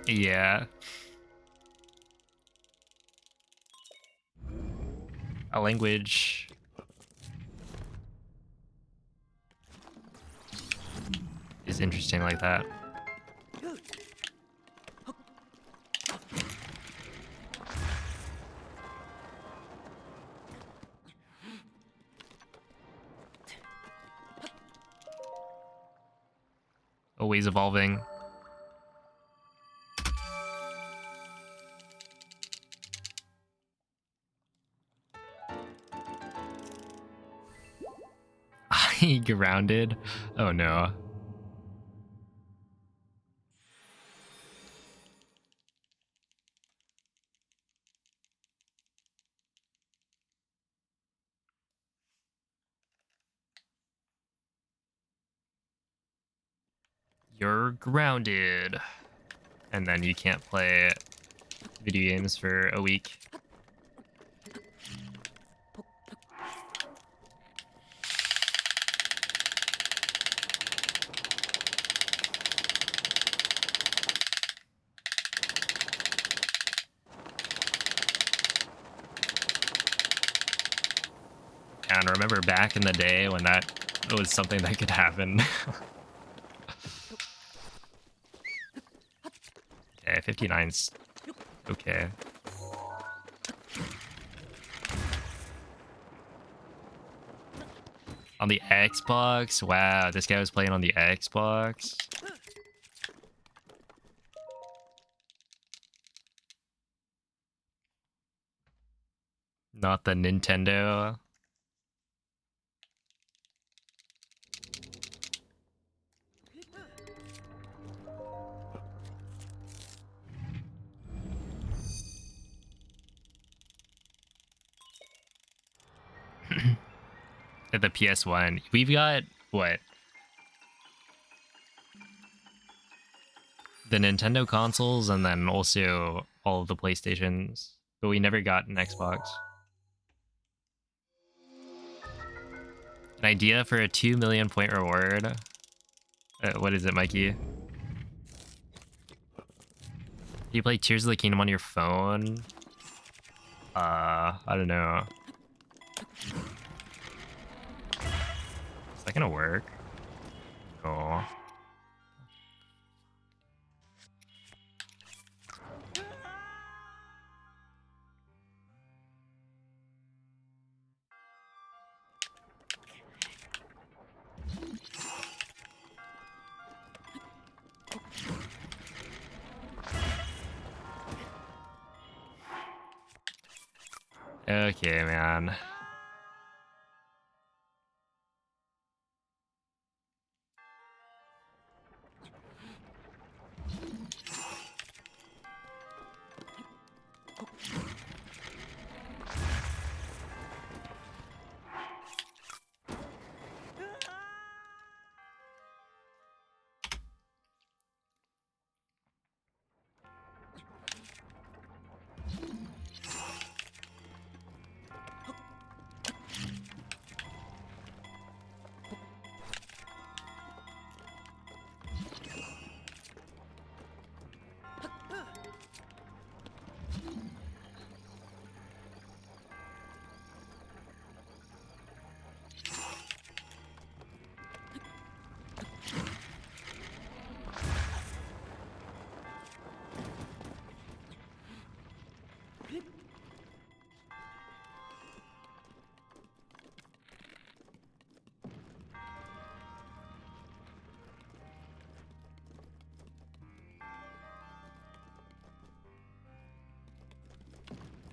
Yeah. A language is interesting like that. Always evolving. I grounded. Oh no. You're grounded. And then you can't play video games for a week. And remember back in the day when that was something that could happen. Okay, 59's okay. On the Xbox? Wow, this guy was playing on the Xbox? Not the Nintendo. The PS1. We've got what? The Nintendo consoles and then also all of the PlayStations, but we never got an Xbox. An idea for a 2 million point reward. What is it, Mikey? Do you play Tears of the Kingdom on your phone? I don't know. Is that gonna work? No. Okay, man.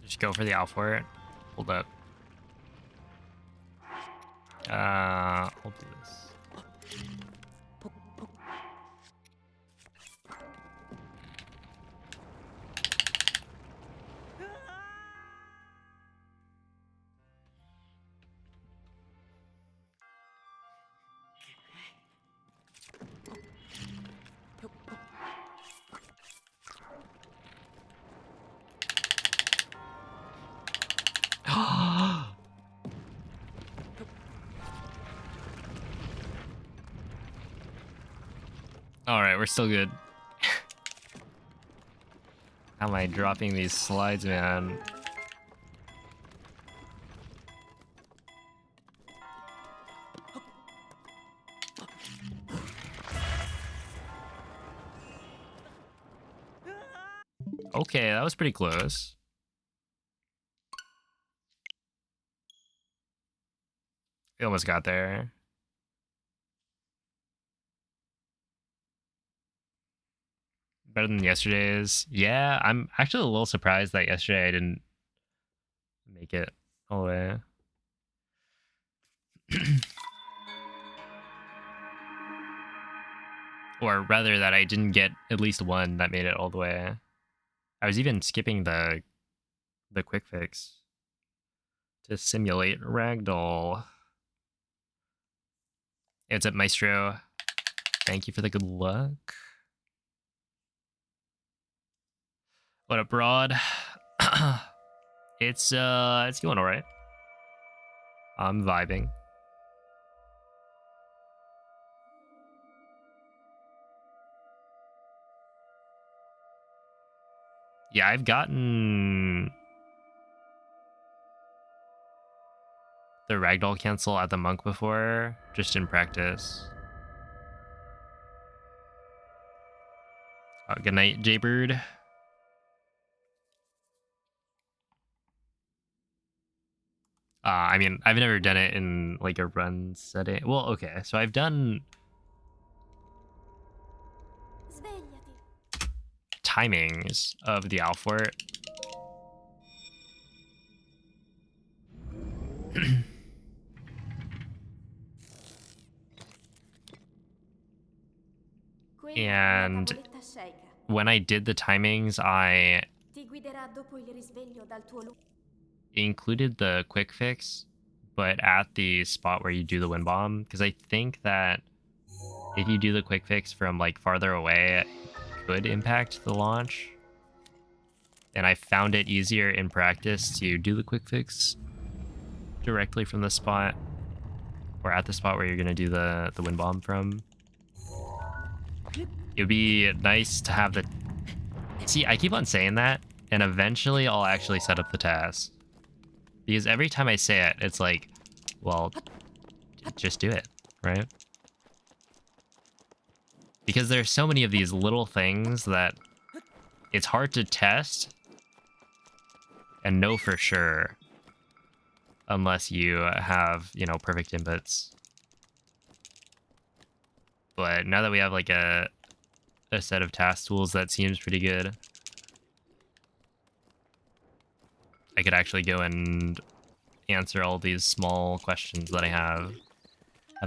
Just go for the Alfort. Hold up. I'll do this. Alright, we're still good. How am I dropping these slides, man? Okay, that was pretty close. We almost got there. Better than yesterday's. Yeah, I'm actually a little surprised that yesterday I didn't make it all the way. Or rather that I didn't get at least one that made it all the way. I was even skipping the quick fix to simulate ragdoll. Hey, what's up, Maestro? Thank you for the good luck. What up, Broad? It's going alright. I'm vibing. Yeah, I've gotten the ragdoll cancel at the monk before, just in practice. Good night, Jaybird. I mean, I've never done it in like a run setting. Well, okay, so I've done Svegliati. timings of the Alfort. Quella è la And tavoletta sceicca. when I did the timings, I Ti guiderà dopo il risveglio dal tuo luogo. included the quick fix, but at the spot where you do the wind bomb, because I think that if you do the quick fix from like farther away, it could impact the launch. And I found it easier in practice to do the quick fix directly from the spot, or at the spot where you're gonna do the wind bomb from. It would be nice to have the... See, I keep on saying that, and eventually I'll actually set up the task. Because every time I say it, it's like, well, just do it, right? Because there's so many of these little things that it's hard to test and know for sure unless you have, you know, perfect inputs. But now that we have like a set of task tools, that seems pretty good. I could actually go and answer all these small questions that I have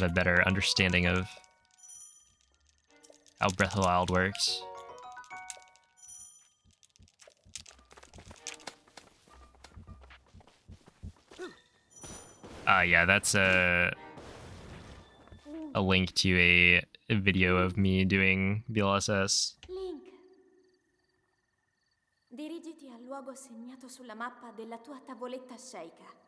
a better understanding of how Breath of the Wild works. Yeah, that's a link to a video of me doing BLSS. Link, dirigiti al luogo segnato sulla mappa della tua tavoletta sceicca.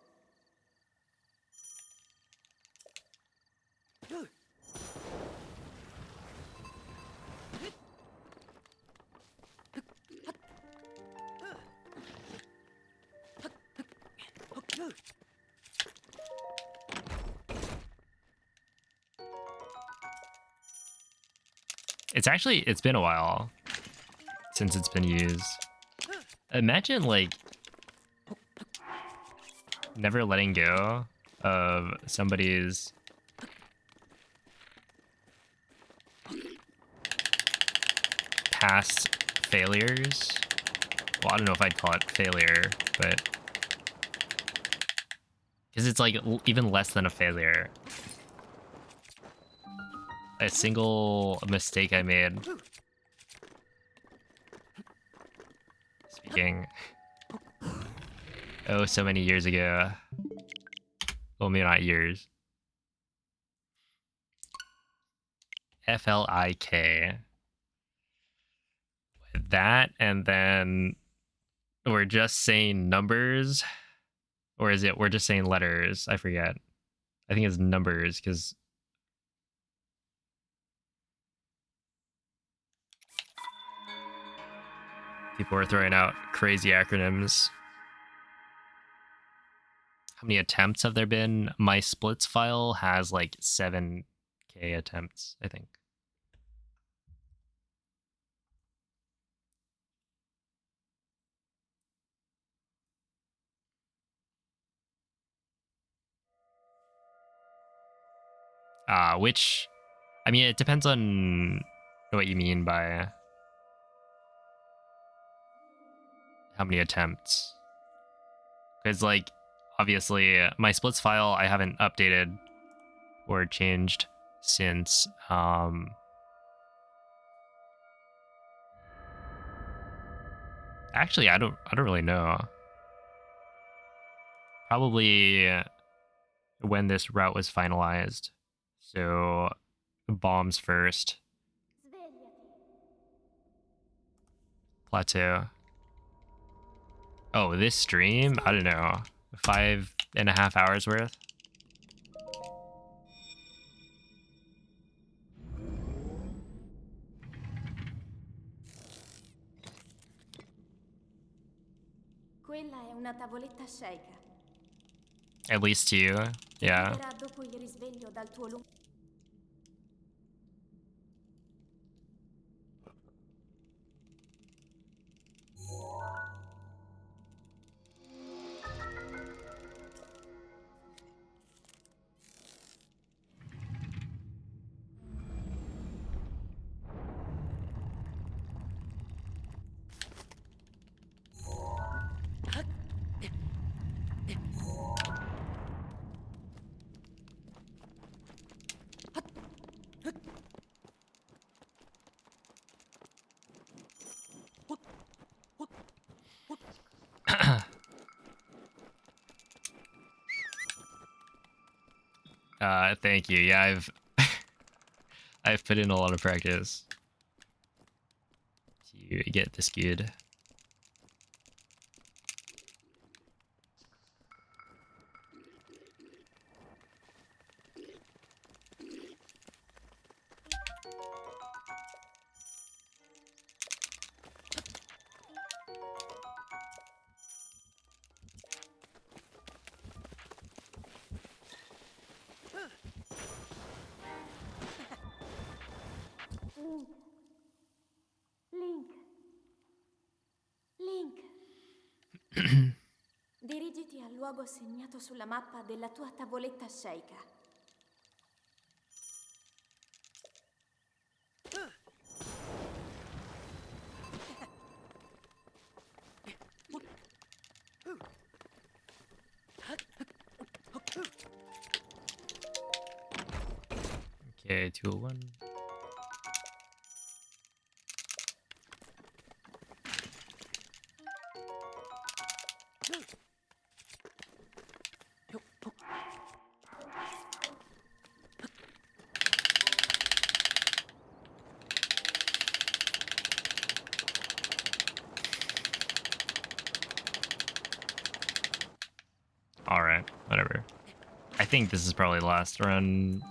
It's been a while since it's been used. Imagine like never letting go of somebody's past failures. Well, I don't know if I'd call it failure, but because it's like even less than a failure. A single mistake I made. Speaking. Oh, so many years ago. Well, maybe not years. FLIK. That, and then we're just saying numbers. Or is it we're just saying letters? I forget. I think it's numbers, because people are throwing out crazy acronyms. How many attempts have there been? My splits file has like 7K attempts, I think. Which, I mean, it depends on what you mean by how many attempts. Because, like, obviously, my splits file I haven't updated or changed since actually I don't really know. Probably when this route was finalized. So bombs first. Plateau. Oh, this stream? I don't know. 5.5 hours worth? Quella è una tavoletta sceicca. At least 2, yeah. Arriverà dopo il risveglio dal tuo lungo... Thank you. Yeah, I've put in a lot of practice to get this good. Link. Link. Dirigiti al luogo segnato sulla mappa della tua tavoletta sceicca. Okay, 201. Alright, whatever. I think this is probably the last run.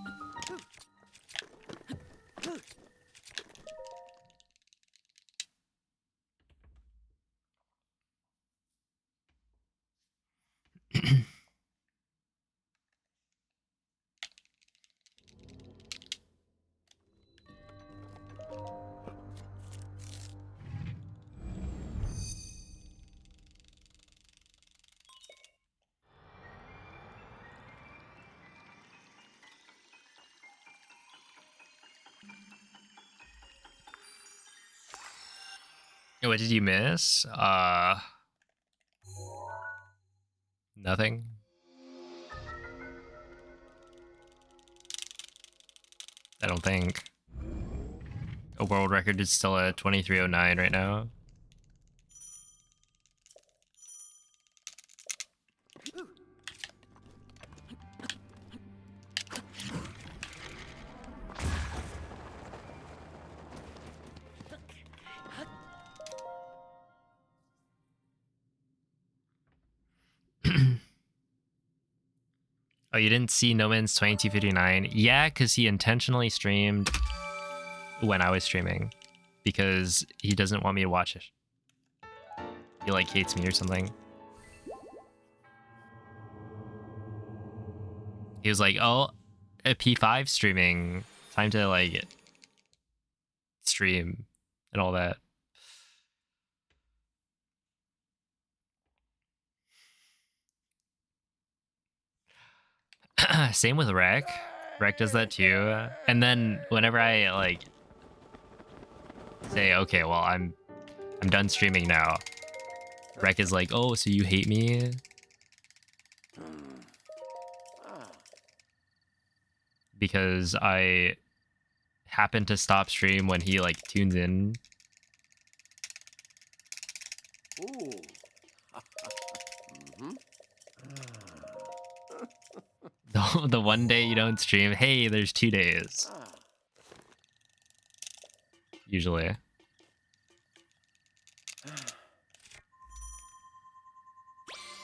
What did you miss? Nothing. I don't think. A world record is still at 2309 right now. Oh, you didn't see No Man's 2259? Yeah, because he intentionally streamed when I was streaming. Because he doesn't want me to watch it. He like hates me or something. He was like, oh, a P5 streaming. Time to like stream and all that. Same with Rec. Rec does that too. And then whenever I like say, okay, well, I'm done streaming now. Rec is like, oh, so you hate me? Because I happen to stop stream when he like tunes in. Ooh. The one day you don't stream, hey, there's 2 days. Usually.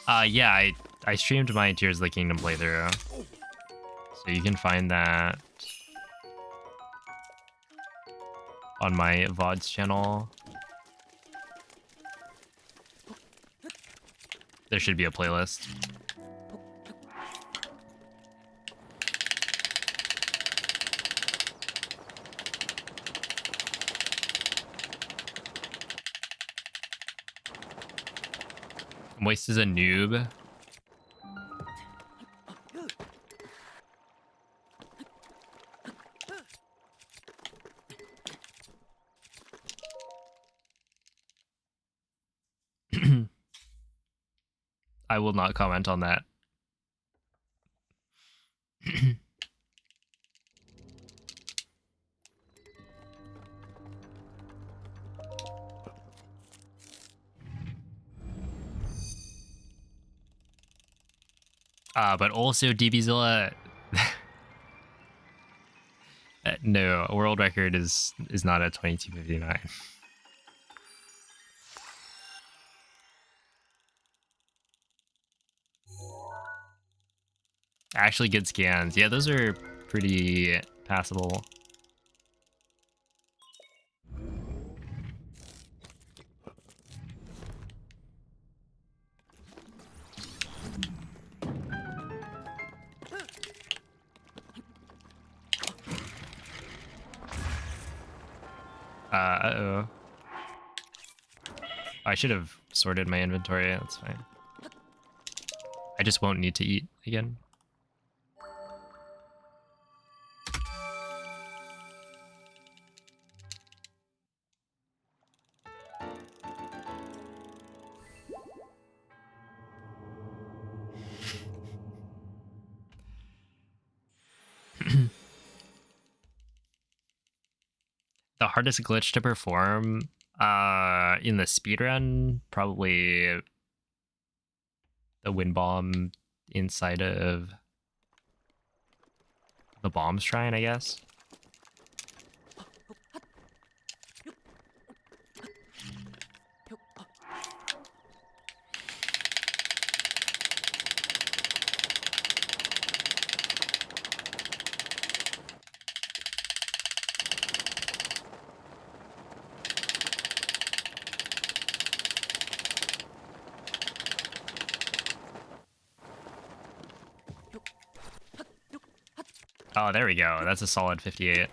Yeah, I streamed my Tears of the Kingdom playthrough. So you can find that on my VODs channel. There should be a playlist. Moist is a noob. I will not comment on that. But also DBzilla, No, a world record is not a 2259. Actually, good scans. Yeah, those are pretty passable. Uh-oh. I should have sorted my inventory. That's fine. I just won't need to eat again. The hardest glitch to perform in the speedrun, probably the wind bomb inside of the bomb shrine, I guess. Oh, there we go. That's a solid 58.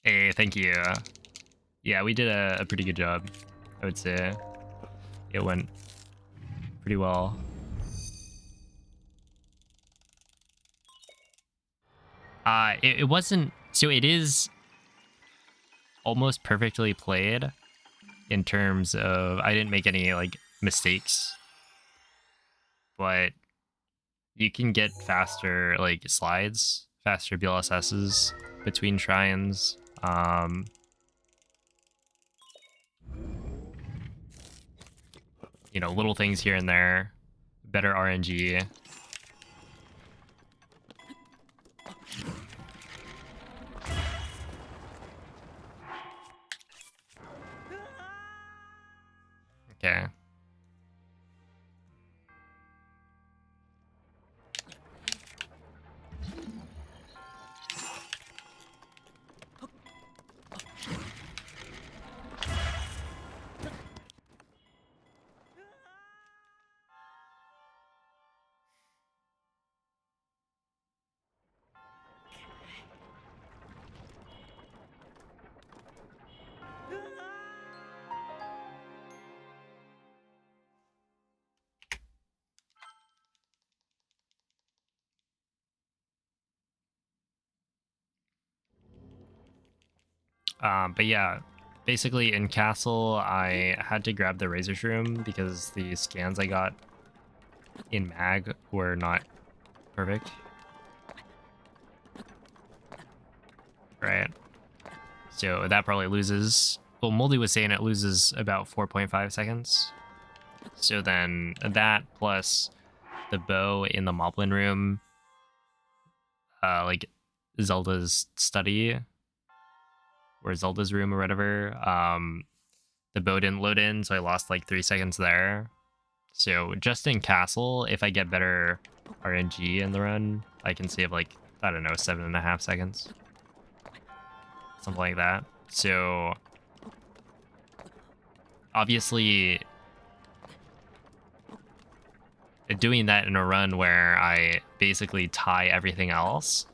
Hey, thank you. Yeah, we did a pretty good job, I would say. It went pretty well. It wasn't... So it is almost perfectly played in terms of... I didn't make any, like, mistakes. But you can get faster, like, slides, faster BLSSs between shrines. You know, little things here and there. Better RNG. Okay. But yeah, basically in Castle, I had to grab the Razor Shroom because the scans I got in Mag were not perfect. Right. So that probably loses... Well, Moldy was saying it loses about 4.5 seconds. So then that plus the bow in the Moblin room, like Zelda's study, or Zelda's room or whatever, the bow didn't load in, so I lost like 3 seconds there. So just in Castle, if I get better RNG in the run, I can save like, I don't know, 7.5 seconds. Something like that. So obviously doing that in a run where I basically tie everything else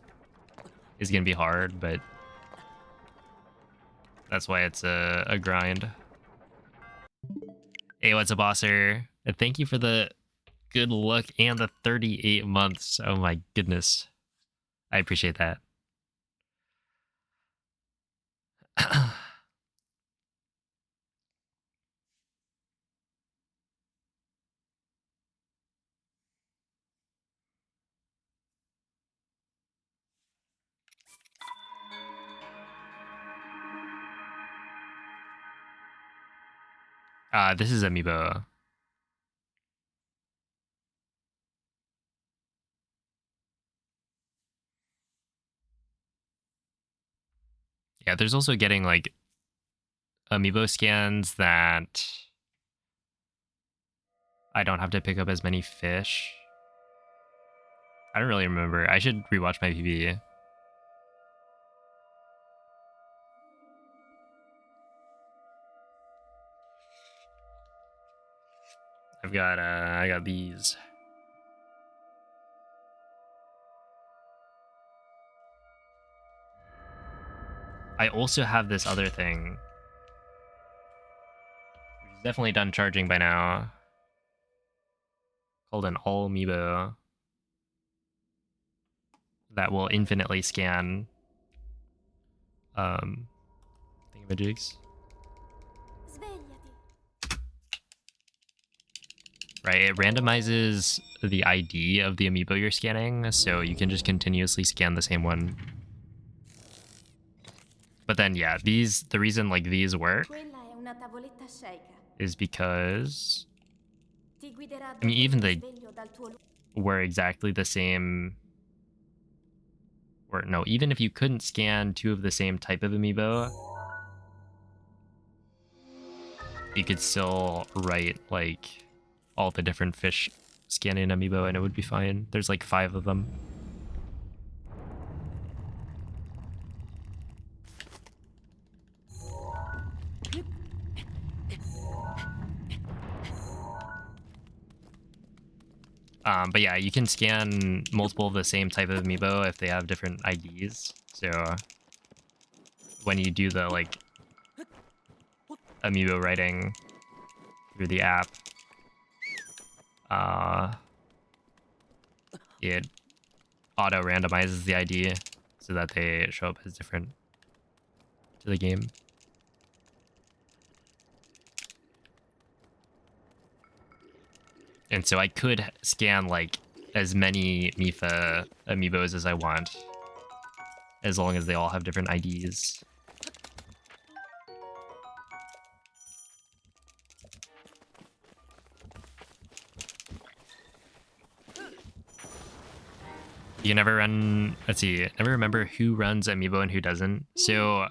is gonna be hard, but that's why it's a grind. Hey, what's up, Bosser? And thank you for the good luck and the 38 months. Oh my goodness. I appreciate that. This is Amiibo. Yeah, there's also getting like Amiibo scans that I don't have to pick up as many fish. I don't really remember. I should rewatch my PB. I got these. I also have this other thing, which is definitely done charging by now, called an All Amiibo that will infinitely scan thingamajigs. Svegliati. Right, it randomizes the ID of the Amiibo you're scanning, so you can just continuously scan the same one. But then, yeah, the reason like these work Quella è una tavoletta sceicca. is because Ti guiderà I mean, even dopo il they risveglio dal tuo were exactly the same. Or no, even if you couldn't scan two of the same type of Amiibo, you could still write like all the different fish scanning Amiibo and it would be fine. There's like 5 of them. But yeah, you can scan multiple of the same type of Amiibo if they have different IDs. So when you do the like Amiibo writing through the app, it auto randomizes the ID so that they show up as different to the game. And so I could scan like as many Mifa amiibos as I want, as long as they all have different IDs. You never run, let's see, never remember who runs Amiibo and who doesn't. So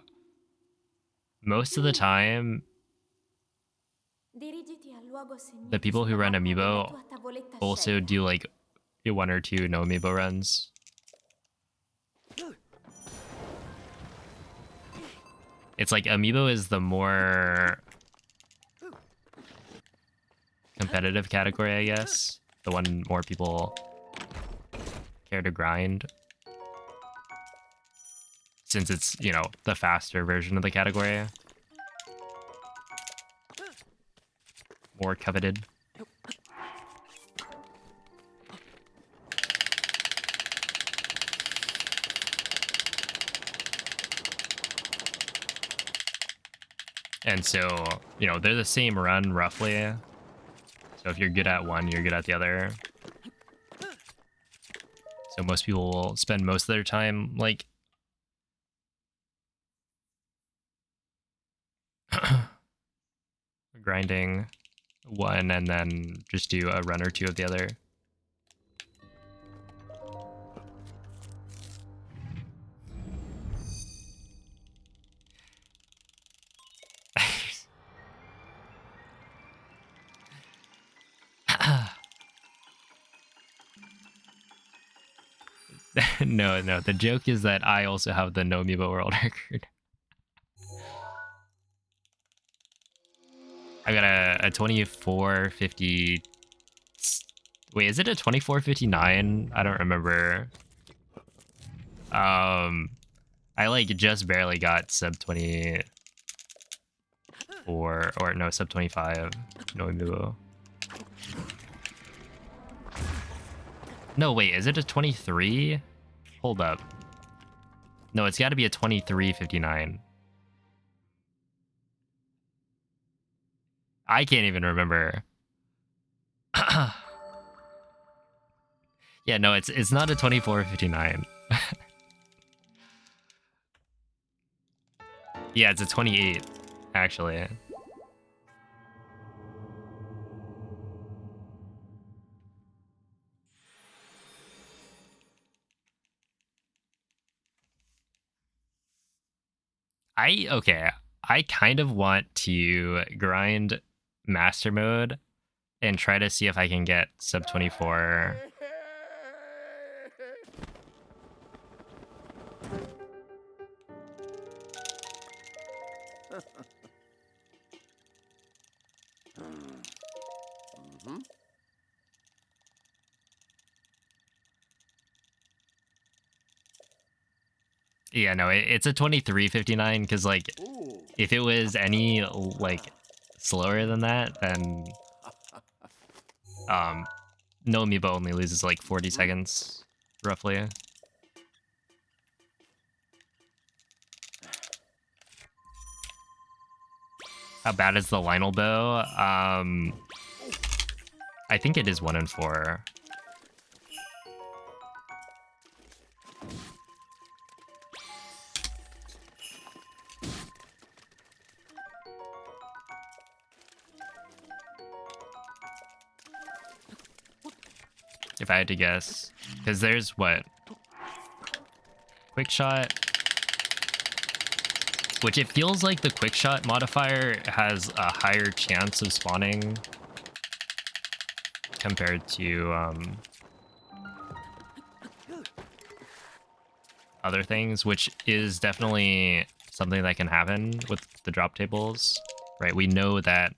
most of the time, the people who run Amiibo also do like 1 or 2 no Amiibo runs. It's like Amiibo is the more competitive category, I guess. The one more people care to grind. Since it's, you know, the faster version of the category. More coveted. And so, you know, they're the same run roughly. So if you're good at one, you're good at the other. So most people will spend most of their time like grinding one and then just do a run or 2 of the other. No, the joke is that I also have the no Amiibo world record. I got a 2450. Wait, is it a 2459? I don't remember. I like just barely got sub 24 or no, sub 25 no Amiibo. No, wait, is it a 23? Hold up. No, it's got to be a 2359. I can't even remember. Yeah, no, it's not a 2459. Yeah, it's a 28, actually. I kind of want to grind master mode and try to see if I can get sub 24. Mm-hmm. Yeah, no, it's a 23:59 because like Ooh. if it was any like slower than that, then no amiibo only loses like 40 seconds roughly. How bad is the Lionel bow? I think it is 1 in 4. If I had to guess, because there's what? Quick shot, which it feels like the quick shot modifier has a higher chance of spawning compared to other things, which is definitely something that can happen with the drop tables, right? We know that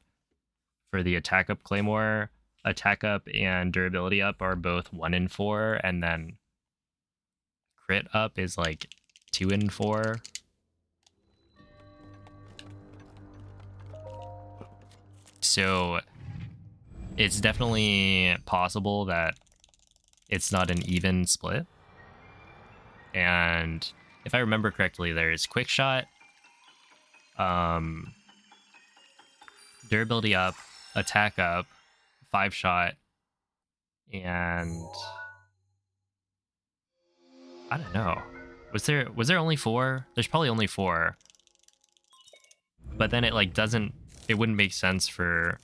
for the attack up claymore, attack up and durability up are both 1 in 4, and then crit up is like 2 in 4. So it's definitely possible that it's not an even split. And if I remember correctly, there's quick shot, durability up, attack up, 5 shot, and I don't know. Was there only 4? There's probably only 4. But then it like it wouldn't make sense for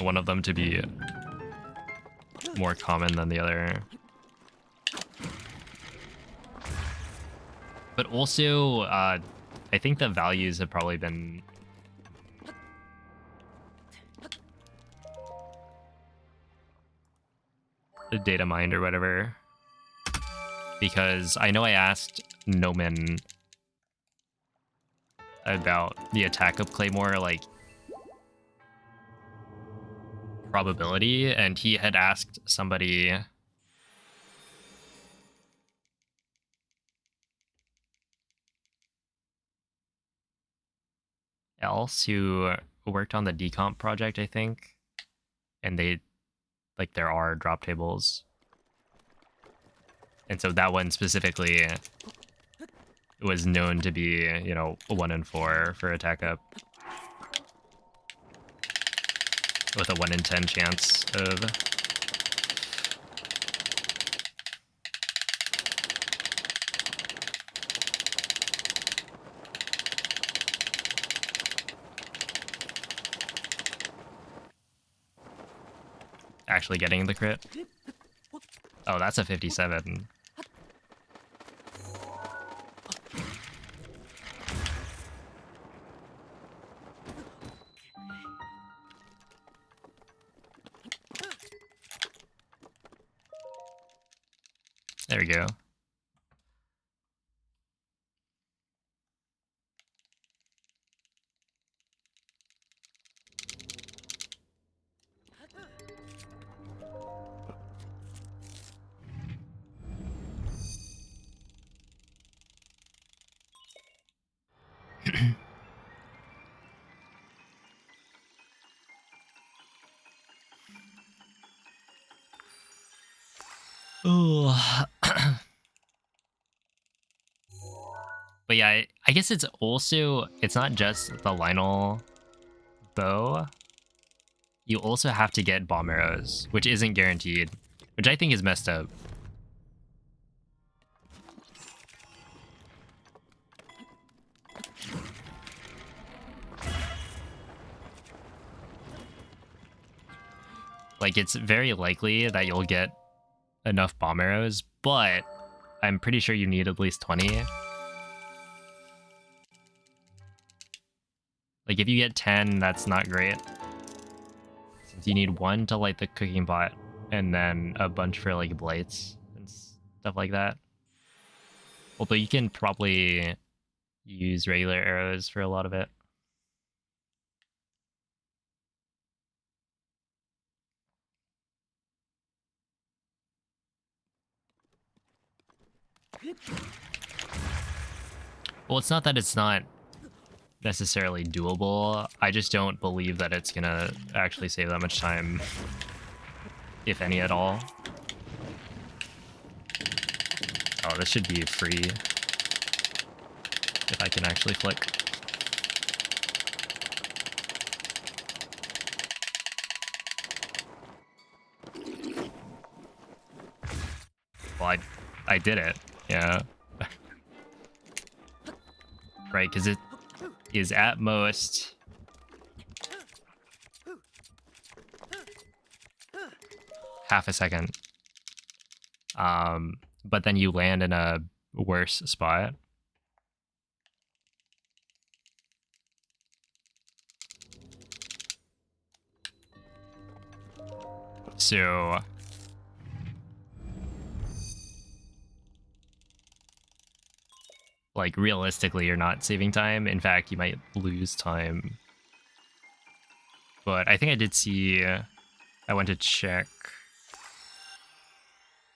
one of them to be more common than the other. But also, I think the values have probably been the data mined or whatever. Because I know I asked Nomen about the attack of Claymore, like, probability, and he had asked somebody else who worked on the decomp project, I think, and they, like, there are drop tables, and so that one specifically was known to be, you know, 1 in 4 for attack up with a 1 in 10 chance of actually getting the crit. Oh, that's a 57. There we go. Oh. But yeah, I guess it's not just the Lionel bow. You also have to get bomb arrows, which isn't guaranteed, which I think is messed up. Like, it's very likely that you'll get enough bomb arrows, but I'm pretty sure you need at least 20. Like if you get 10, that's not great. Since you need 1 to light the cooking pot and then a bunch for like blights and stuff like that. Although you can probably use regular arrows for a lot of it. Well, it's not that it's not necessarily doable. I just don't believe that it's gonna actually save that much time, if any at all. Oh, this should be free. If I can actually flick. Well, I did it. Yeah. Right, because it is at most half a second. But then you land in a worse spot. So like realistically, you're not saving time. In fact, you might lose time. But I think I did see, I went to check.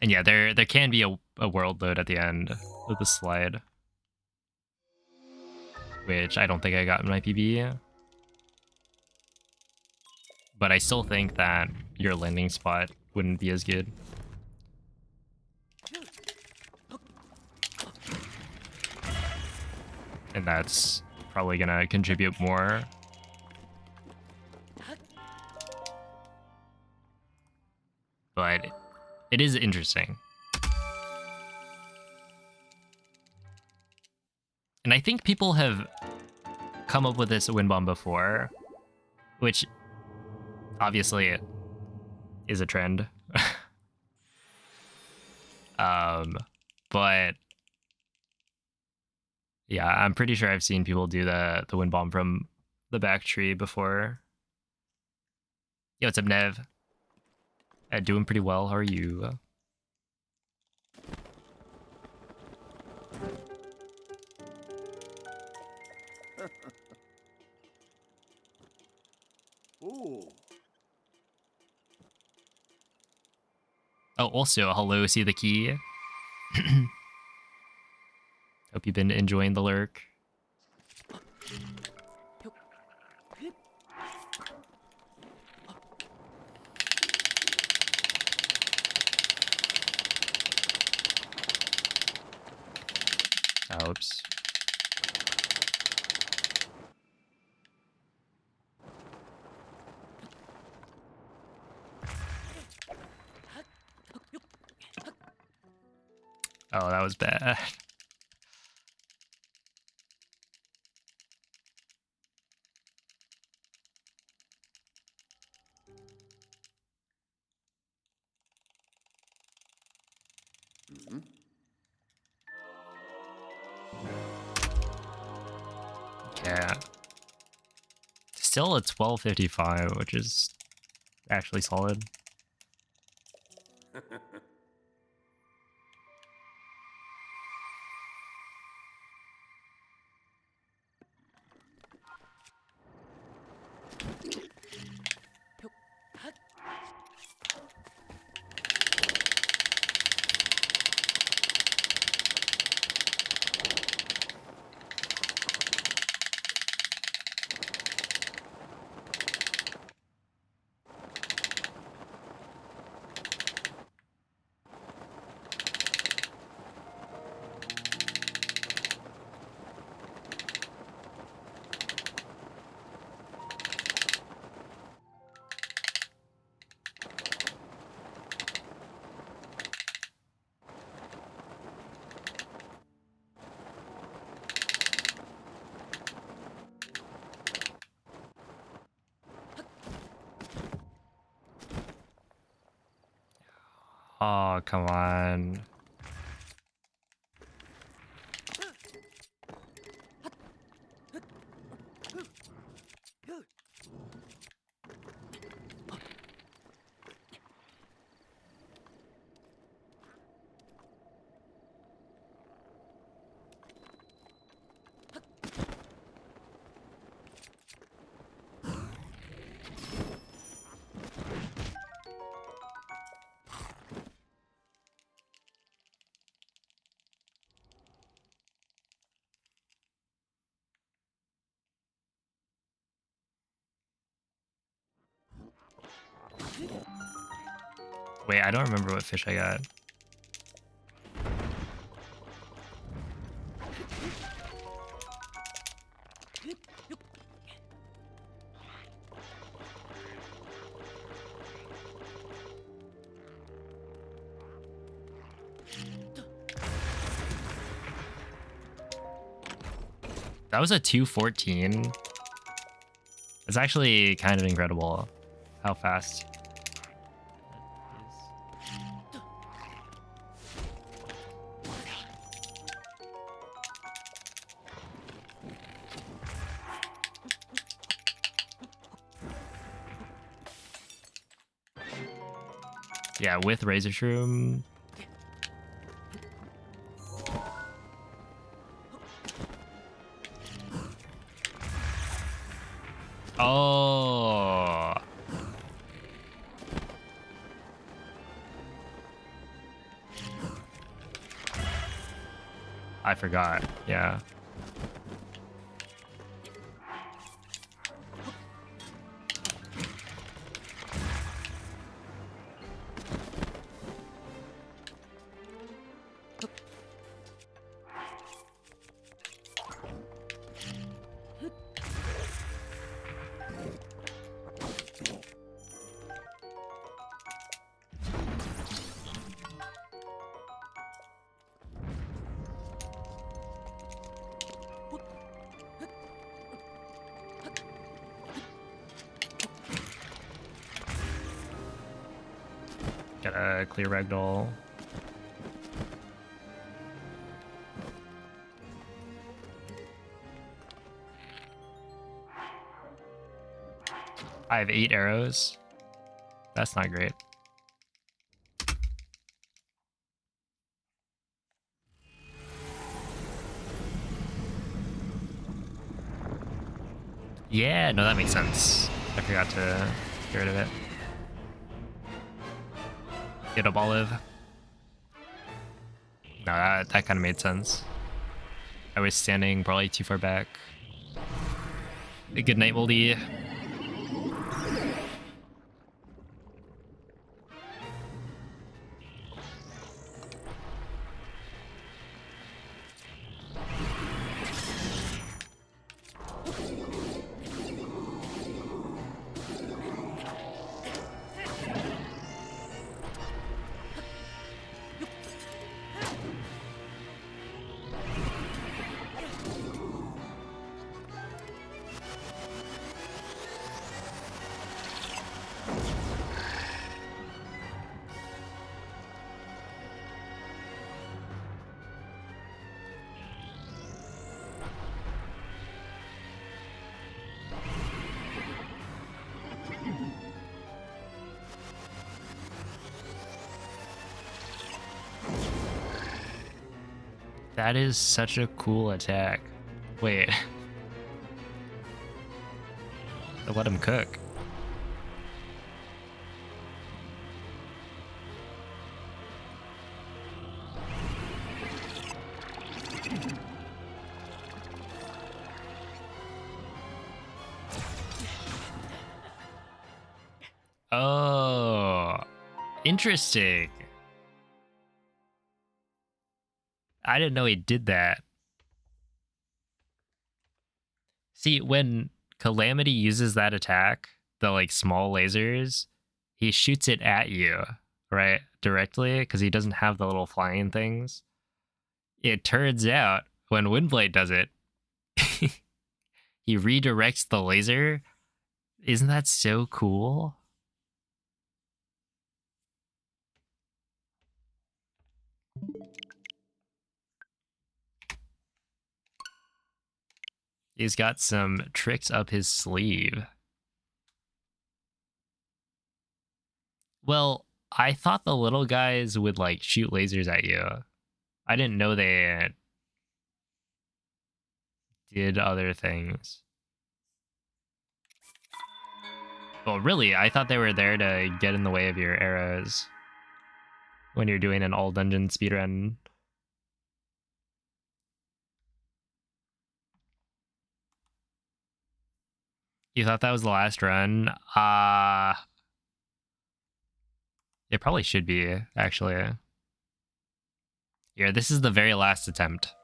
And yeah, there can be a world load at the end of the slide. Which I don't think I got in my PB. But I still think that your landing spot wouldn't be as good. And that's probably gonna contribute more. But it is interesting. And I think people have come up with this wind bomb before, which obviously is a trend. But yeah, I'm pretty sure I've seen people do the wind bomb from the back tree before. Yo, what's up, Nev? Doing pretty well. How are you? Ooh. Oh, also, hello, see the key. Hope you've been enjoying the lurk. Oops. Oh, that was bad. Yeah. Still a 1255, which is actually solid. Oh, come on. Wait, I don't remember what fish I got. That was a 214. It's actually kind of incredible how fast that is. Yeah, with Razor Shroom. Oh. I forgot. Yeah. Got a clear ragdoll. I have 8 arrows. That's not great. Yeah, no, that makes sense. I forgot to get rid of it. Get up olive. No, that kind of made sense. I was standing probably too far back. Good night, Moldy. That is such a cool attack. Wait. Let him cook. Oh, interesting. I didn't know he did that. See, when Calamity uses that attack, the like small lasers, he shoots it at you, right? Directly, because he doesn't have the little flying things. It turns out when Windblade does it, he redirects the laser. Isn't that so cool? He's got some tricks up his sleeve. Well, I thought the little guys would like shoot lasers at you. I didn't know they did other things. Well, really, I thought they were there to get in the way of your arrows when you're doing an all dungeon speedrun. You thought that was the last run? It probably should be, actually. Here, this is the very last attempt.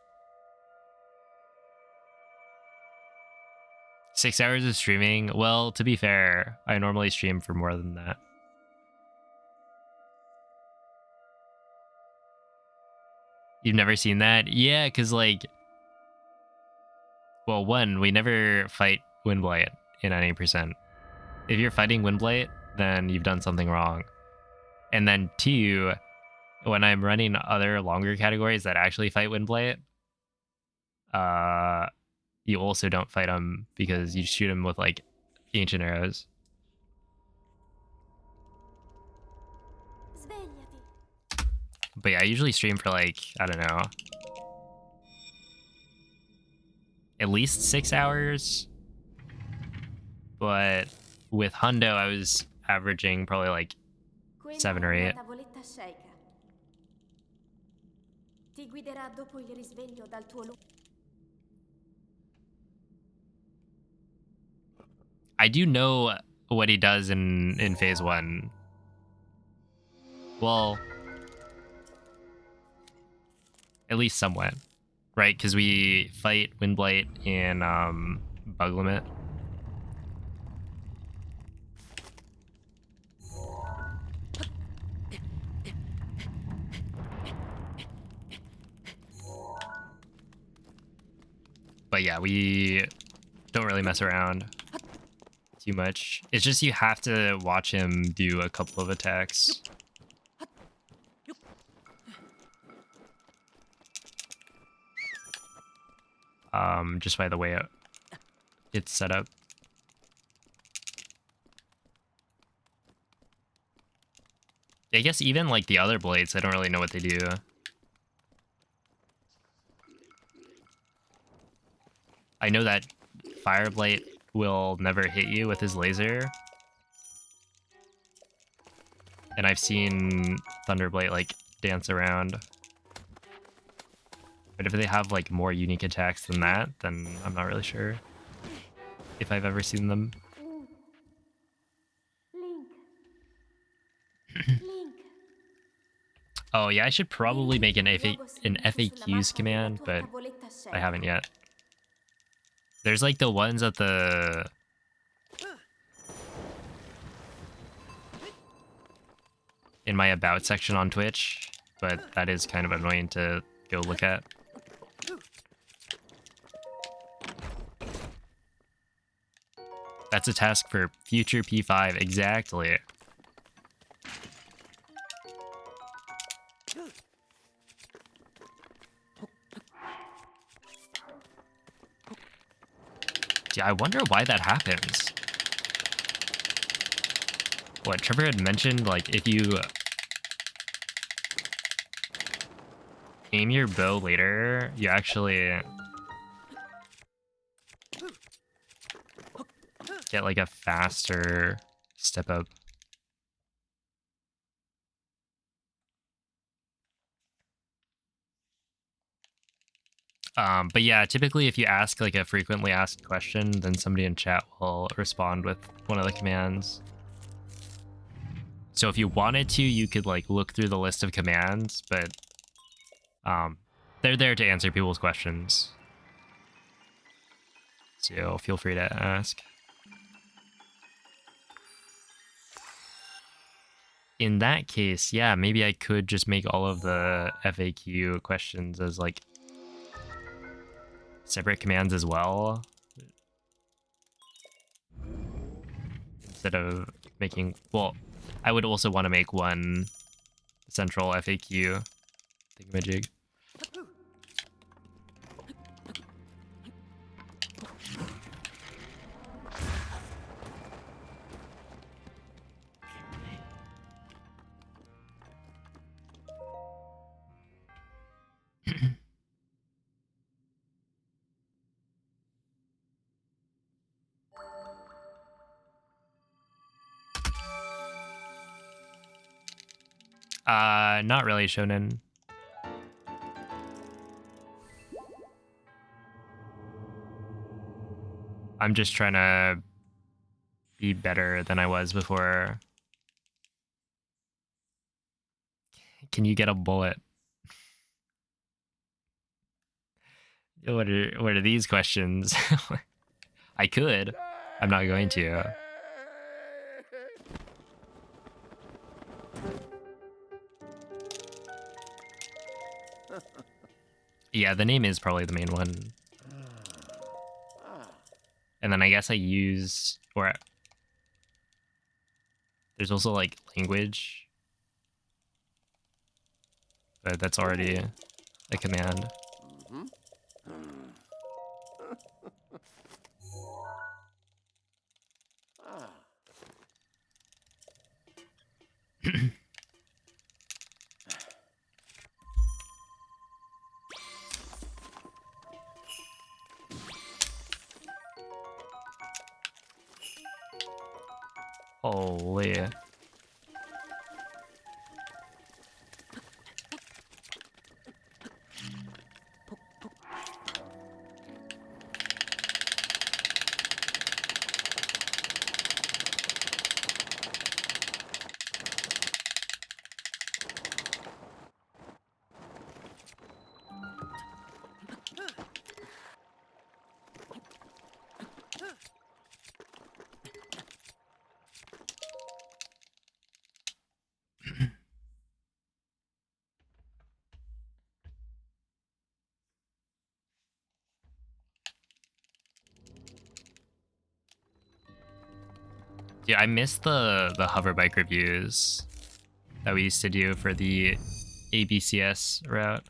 6 hours of streaming? Well, to be fair, I normally stream for more than that. You've never seen that? Yeah, because, like... Well, one, we never fight Windblight in any percent. If you're fighting Windblight, then you've done something wrong. And then two, when I'm running other longer categories that actually fight Windblight, you also don't fight them because you shoot them with like ancient arrows. Svegliati. But yeah, I usually stream for like, I don't know, at least 6 hours. But with Hundo, I was averaging probably like Quella 7 or è una 8. tavoletta sceicca. Ti guiderà dopo il risveglio dal tuo I do know what he does in phase 1. Well, at least somewhat, right? Because we fight Windblight in Bug Limit. But yeah, we don't really mess around too much. It's just you have to watch him do a couple of attacks. Just by the way it's set up. I guess even like the other blades, I don't really know what they do. I know that Fireblight will never hit you with his laser. And I've seen Thunderblight like dance around. But if they have like more unique attacks than that, then I'm not really sure if I've ever seen them. Link. Link. Oh yeah, I should probably make an FAQs command, but I haven't yet. There's like the ones at the... in my about section on Twitch, but that is kind of annoying to go look at. That's a task for future P5, exactly. Yeah, I wonder why that happens. What Trevor had mentioned, like if you aim your bow later, you actually get like a faster step up. But yeah, typically if you ask like a frequently asked question, then somebody in chat will respond with one of the commands. So if you wanted to, you could like look through the list of commands, but they're there to answer people's questions. So feel free to ask. In that case, yeah, maybe I could just make all of the FAQ questions as like separate commands as well, instead of making, well, I would also want to make one central FAQ thingamajig. Not really, Shonen. I'm just trying to be better than I was before. Can you get a bullet? What are these questions? I could. I'm not going to. Yeah, the name is probably the main one. And then I guess I use, or there's also like language, but that's already a command. Holy. Yeah, I missed the hover bike reviews that we used to do for the ABCS route.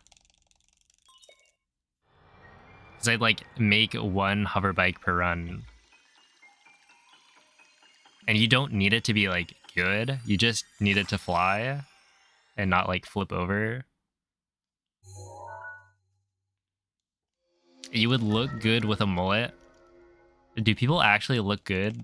Cause I'd like make one hover bike per run. And you don't need it to be like good. You just need it to fly and not like flip over. You would look good with a mullet. Do people actually look good?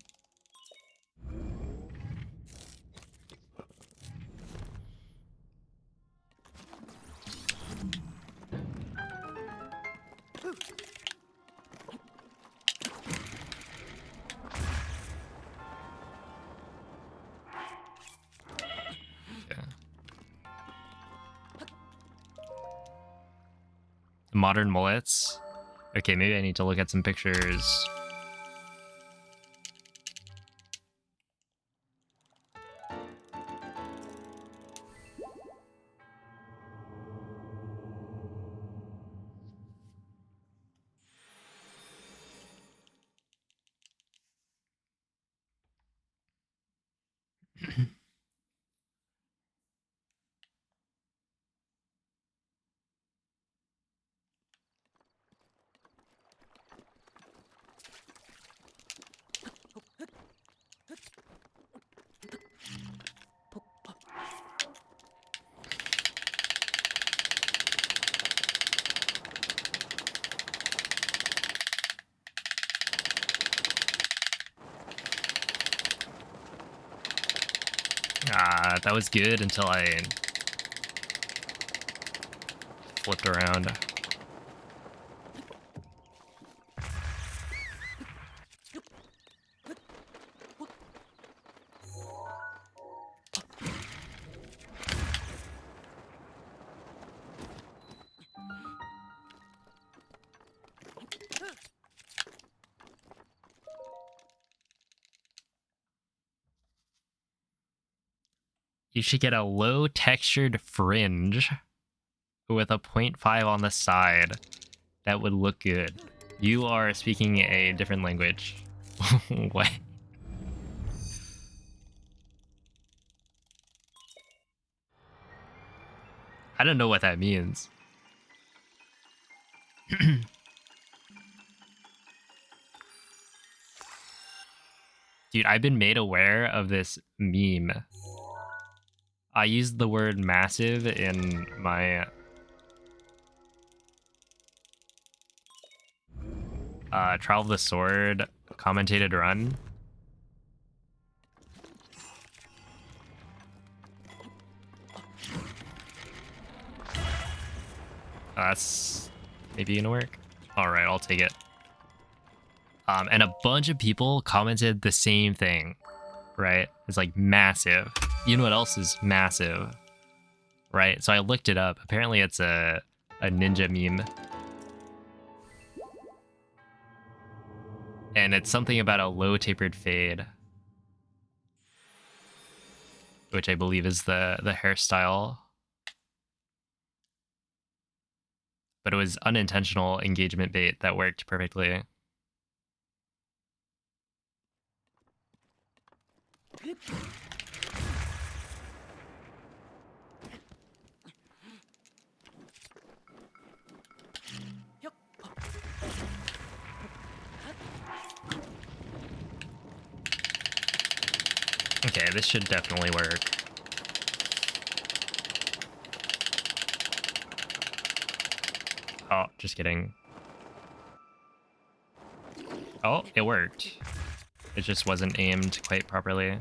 Modern mullets. Okay, maybe I need to look at some pictures. That was good until I flipped around. You should get a low textured fringe with a 0.5 on the side. That would look good. You are speaking a different language. What? I don't know what that means. Dude, I've been made aware of this meme. I used the word massive in my Trial of the Sword commentated run. That's maybe gonna work. All right, I'll take it. And a bunch of people commented the same thing, right? It's like massive. You know what else is massive? right? So I looked it up. Apparently it's a ninja meme. And it's something about a low tapered fade, which I believe is the hairstyle. But it was unintentional engagement bait that worked perfectly. Okay, this should definitely work. Oh, just kidding. Oh, it worked. It just wasn't aimed quite properly.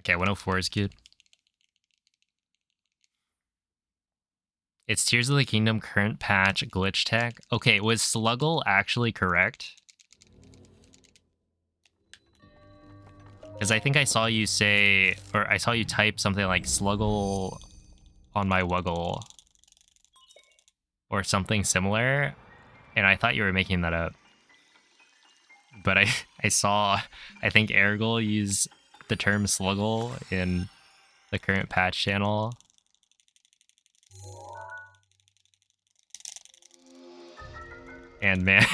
Okay, 104 is good. It's Tears of the Kingdom current patch glitch tech. Okay, was Sluggle actually correct? Because I think I saw you say, or I saw you type something like Sluggle on my Wuggle. Or something similar. And I thought you were making that up. But I saw, I think Ergol use the term Sluggle in the current patch channel. And man,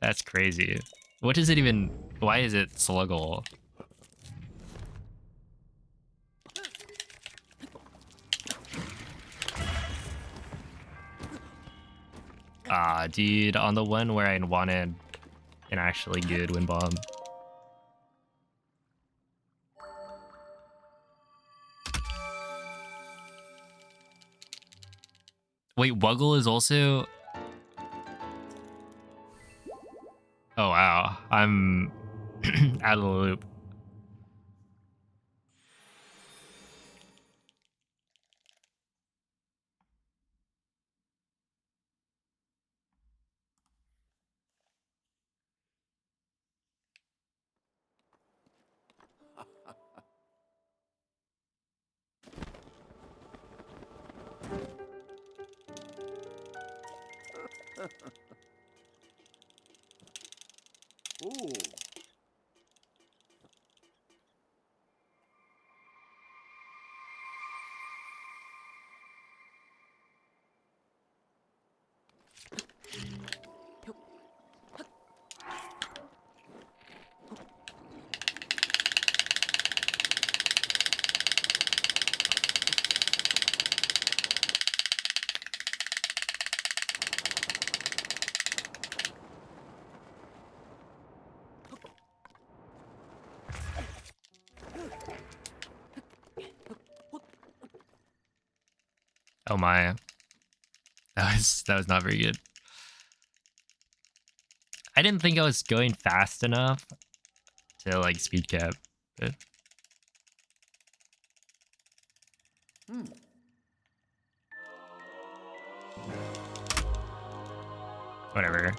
that's crazy. What does it even, why is it Sluggle? Ah, dude, on the one where I wanted an actually good wind bomb. Wait, Wuggle is also... Oh wow, I'm out of the loop. Ooh. Oh my. That was not very good. I didn't think I was going fast enough to like speed cap, but whatever.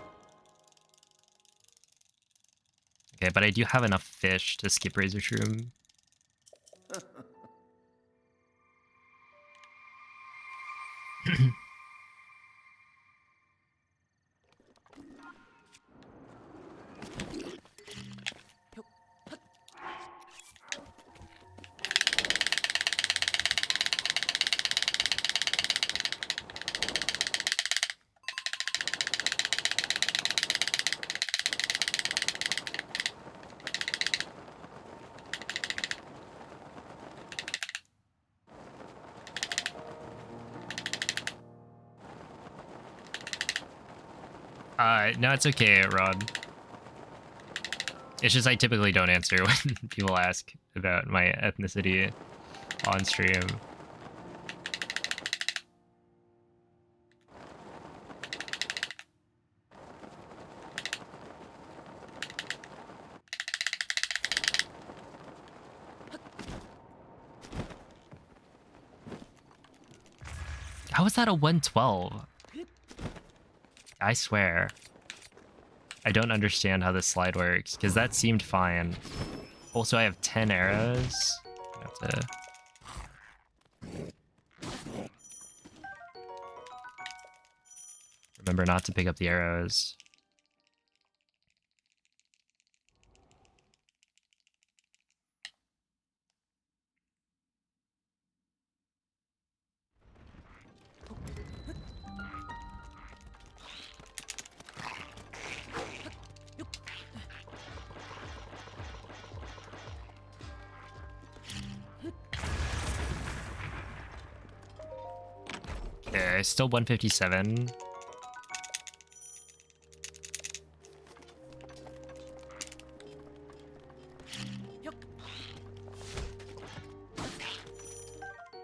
Okay, but I do have enough fish to skip Razor Shroom. No, it's okay, Rod. It's just I typically don't answer when people ask about my ethnicity on stream. How is that a 112? I swear. I don't understand how this slide works, because that seemed fine. Also, I have 10 arrows. I have to... Remember not to pick up the arrows. Okay, still 157.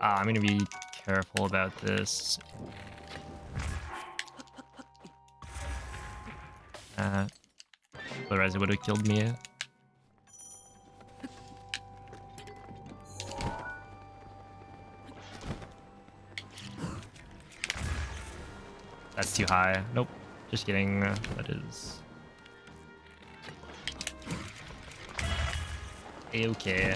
I'm gonna be careful about this. Otherwise it would have killed me. That's too high. Nope. Just kidding. That is... A-okay.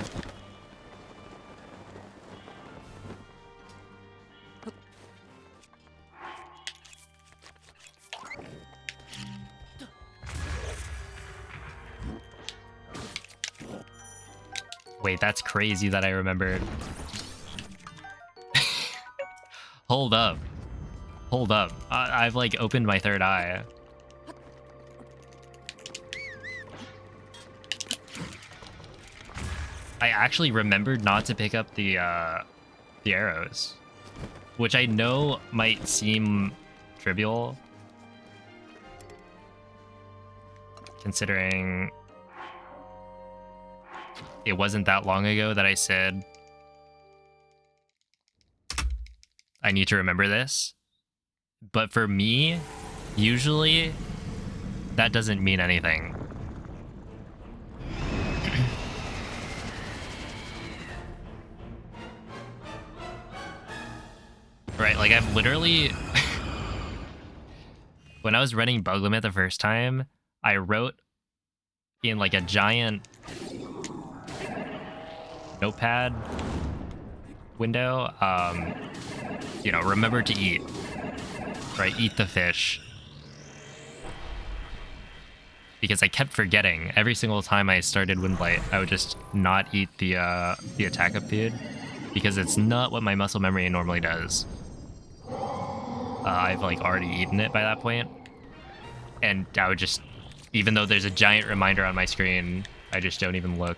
Wait, that's crazy that I remembered. Hold up. Hold up. I've like opened my third eye. I actually remembered not to pick up the arrows, which I know might seem trivial, considering it wasn't that long ago that I said I need to remember this. But for me, usually that doesn't mean anything. Right, like I've literally... When I was running Bug Limit the first time, I wrote in like a giant notepad window, you know, remember to eat. Right, eat the fish. Because I kept forgetting. Every single time I started Windblight, I would just not eat the attack up food, because it's not what my muscle memory normally does. I've like already eaten it by that point, and I would just, even though there's a giant reminder on my screen, I just don't even look.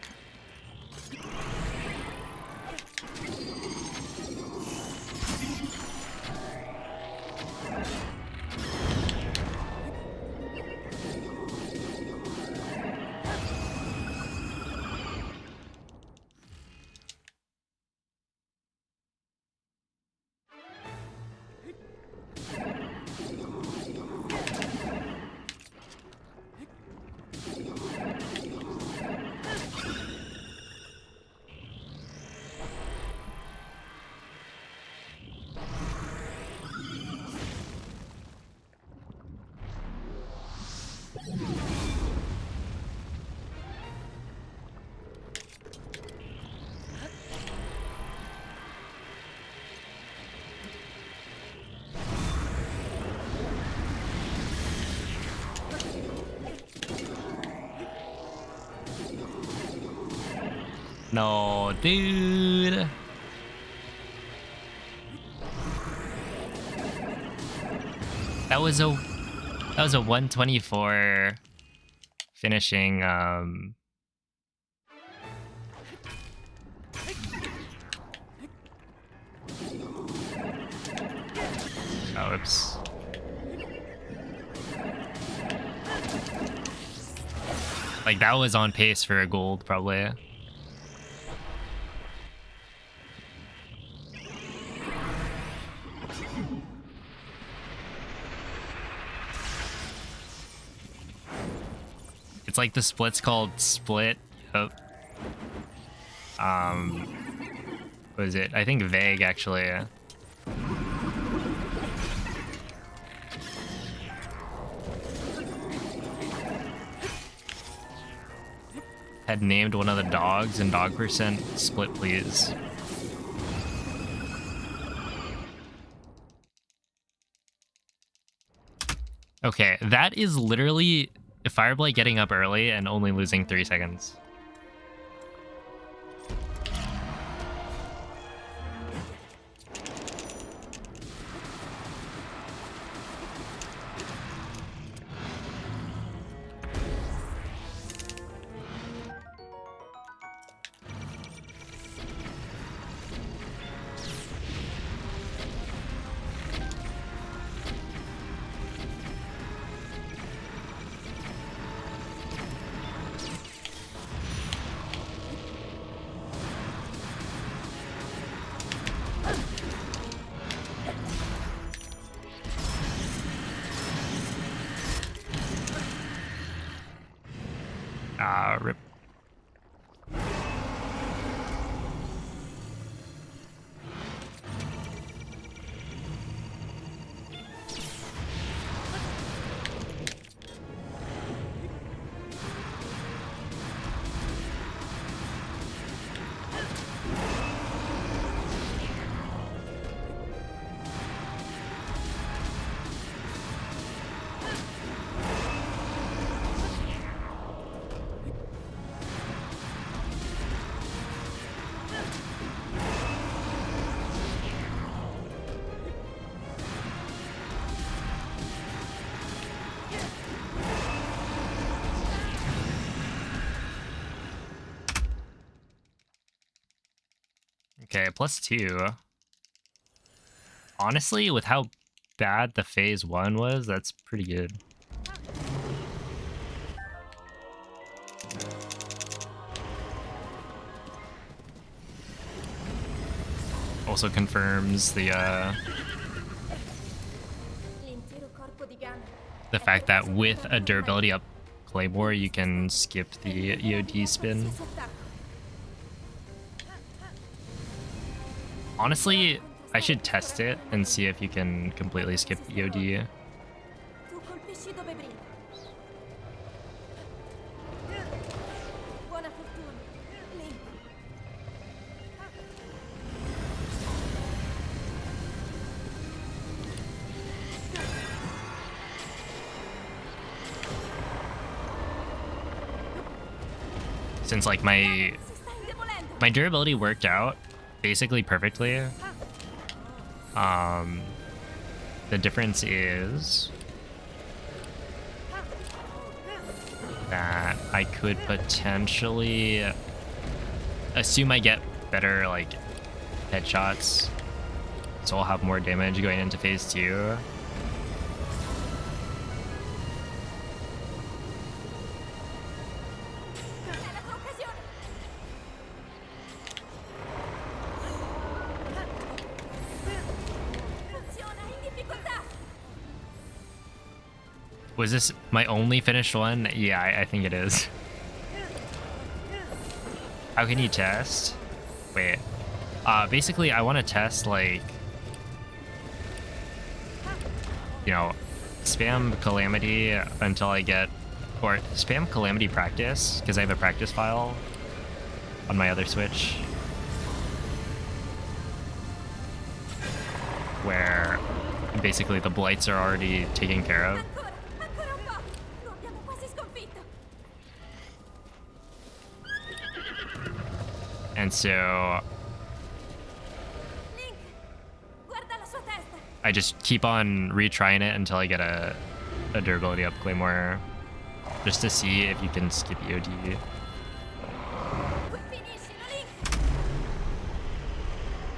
No, dude. That was a 124 finishing oh, oops. Like that was on pace for a gold probably. It's like the split's called Split. Oh. What is it? I think Vague actually. had named one of the dogs and dog percent split, please. Okay, that is literally Fireblight getting up early and only losing 3 seconds. Rip. Okay, +2. Honestly, with how bad the phase 1 was, that's pretty good. Also confirms the fact that with a durability up Claymore, you can skip the EOD spin. Honestly, I should test it and see if you can completely skip EOD. Since like my durability worked out basically perfectly. The difference is that I could potentially assume I get better like headshots, so I'll have more damage going into phase 2. Was this my only finished one? Yeah, I think it is. How can you test? Wait. Basically, I want to test, like, you know, spam Calamity until I get, or spam Calamity practice, because I have a practice file on my other Switch, where basically the blights are already taken care of. And so I just keep on retrying it until I get a durability up Claymore, just to see if you can skip EOD.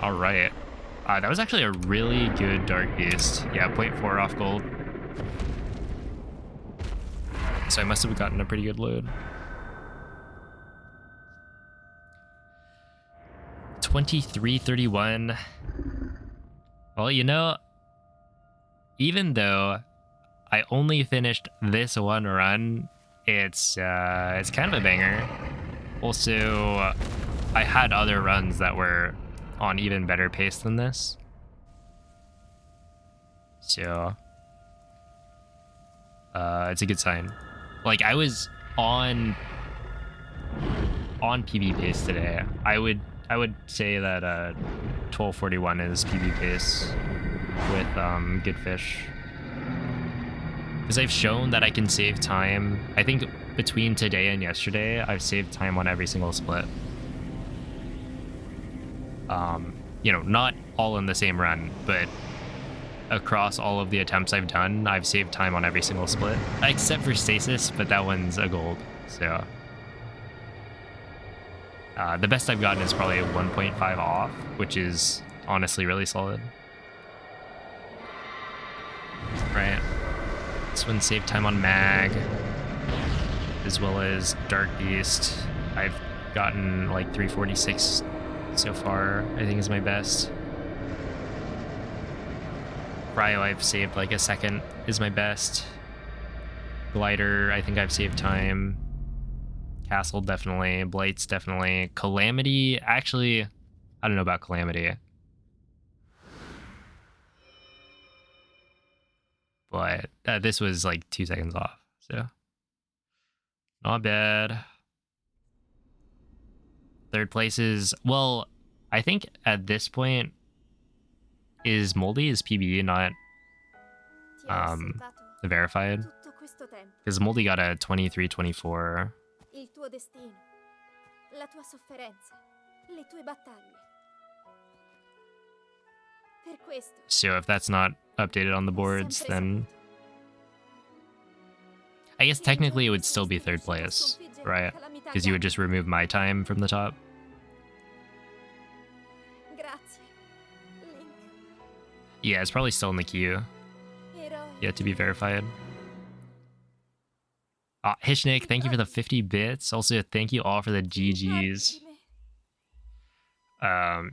All right. That was actually a really good Dark Beast. Yeah, 0.4 off gold. So I must have gotten a pretty good load. 2331. Well, you know, even though I only finished this one run, it's kind of a banger. Also, I had other runs that were on even better pace than this. So, it's a good sign. Like, I was on on PB pace today. I would say that 1241 is PB pace with good fish. Because I've shown that I can save time. I think between today and yesterday, I've saved time on every single split. You know, not all in the same run, but across all of the attempts I've done, I've saved time on every single split. Except for Stasis, but that one's a gold, so... the best I've gotten is probably 1.5 off, which is honestly really solid. Right. This one saved time on Mag, as well as Dark Beast. I've gotten like 346 so far, I think is my best. Cryo I've saved like a second is my best. Glider, I think I've saved time. Castle definitely, Blights definitely. Calamity, actually, I don't know about Calamity. But this was like 2 seconds off, so not bad. Third place is, well, I think at this point is Moldy is PB, not Ti ho osservato verified, tutto questo tempo. because Moldy got a 23-24. Il tuo destino, la tua sofferenza, le tue battaglie. Per questo So if that's not updated on the ho boards, sempre then saputo I guess che technically it i would tuoi still be gesti third riuscito a place, sconfiggere right? calamità Because you would grandi. just remove my time from the top. Grazie, Link. Yeah, it's probably still in the queue, Eroi. yet to be verified. Hishnik, thank you for the 50 bits. Also, thank you all for the Ti ricordi GGs. di me?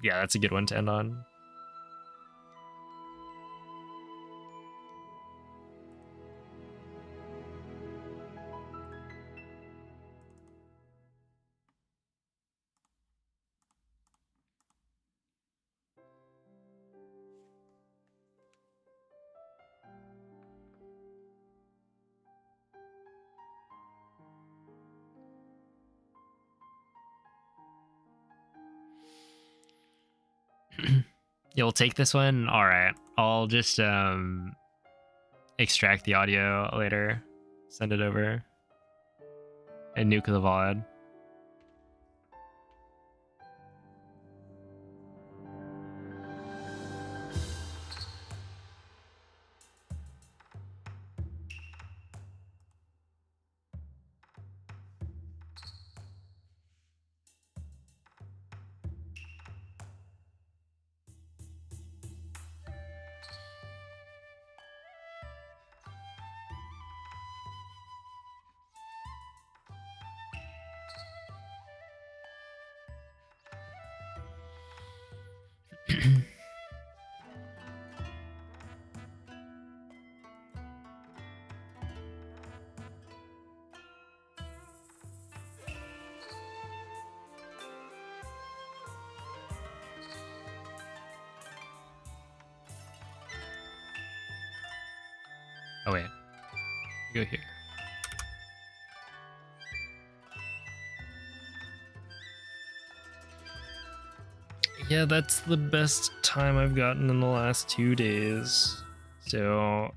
Yeah, that's a good one to end on. You'll take this one? Alright. I'll just extract the audio later. Send it over. And nuke the VOD. Oh wait, go here. Yeah, that's the best time I've gotten in the last 2 days. So,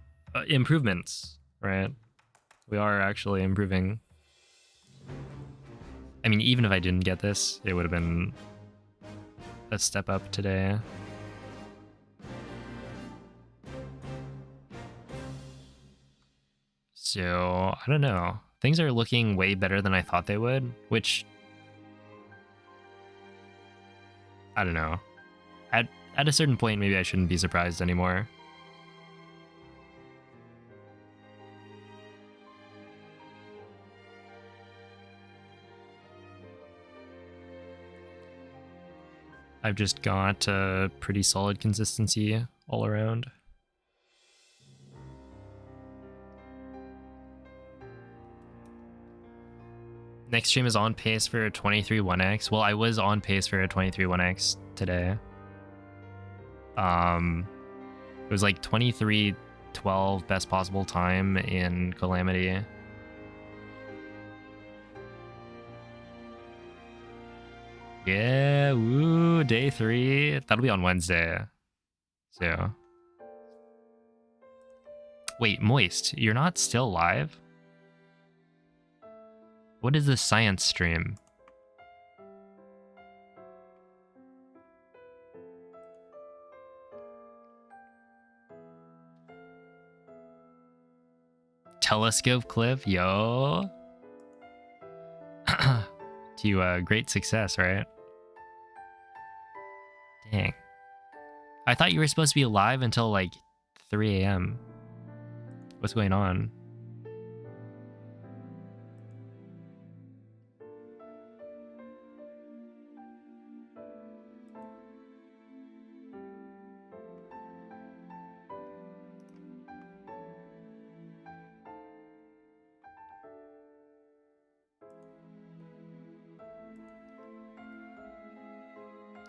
improvements, right? We are actually improving. I mean, even if I didn't get this, it would have been a step up today. So, I don't know. Things are looking way better than I thought they would, which... I don't know. At a certain point, maybe I shouldn't be surprised anymore. I've just got a pretty solid consistency all around. Next stream is on pace for a 23-1x. Well, I was on pace for a 23-1x today. It was like 23-12 best possible time in Calamity. Yeah, woo, day 3. That'll be on Wednesday. So. Wait, Moist, you're not still live? What is this science stream? Telescope clip, yo. To great success, right? Dang. I thought you were supposed to be live until like 3 a.m. What's going on?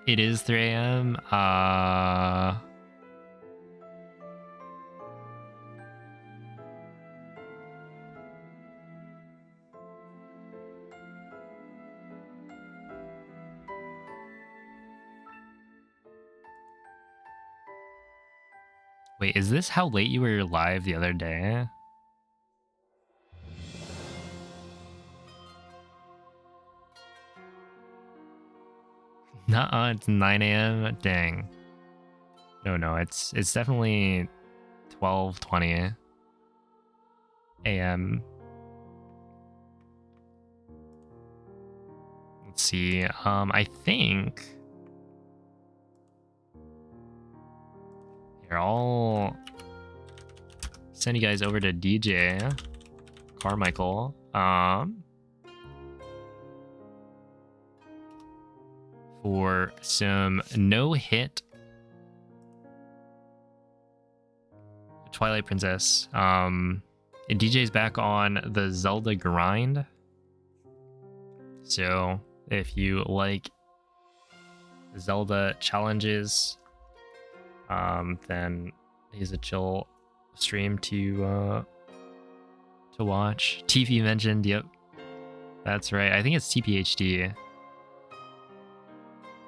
It is 3 a.m. Wait, is this how late you were live the other day? Nuh-uh, it's 9 a.m. Dang. No, it's definitely 12:20 a.m. Let's see. I think here I'll send you guys over to DJ Carmichael. For some no-hit Twilight Princess. And DJ's back on the Zelda grind. So if you like Zelda challenges, then he's a chill stream to watch. TP mentioned, yep. That's right. I think it's TPHD.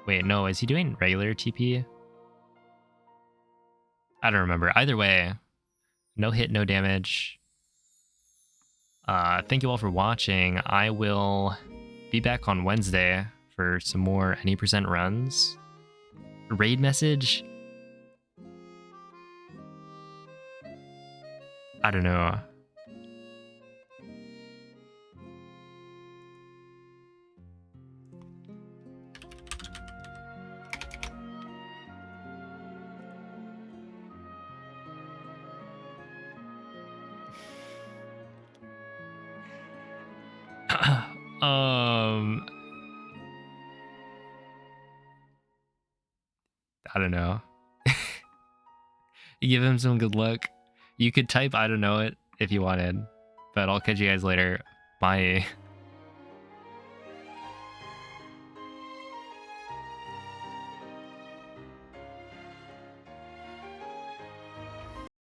Wait, no, is he doing regular TP? I don't remember. Either way, no hit, no damage. Thank you all for watching. I will be back on Wednesday for some more any percent runs. Raid message? I don't know. I don't know. You give him some good luck. You could type I don't know it if you wanted, but I'll catch you guys later. Bye.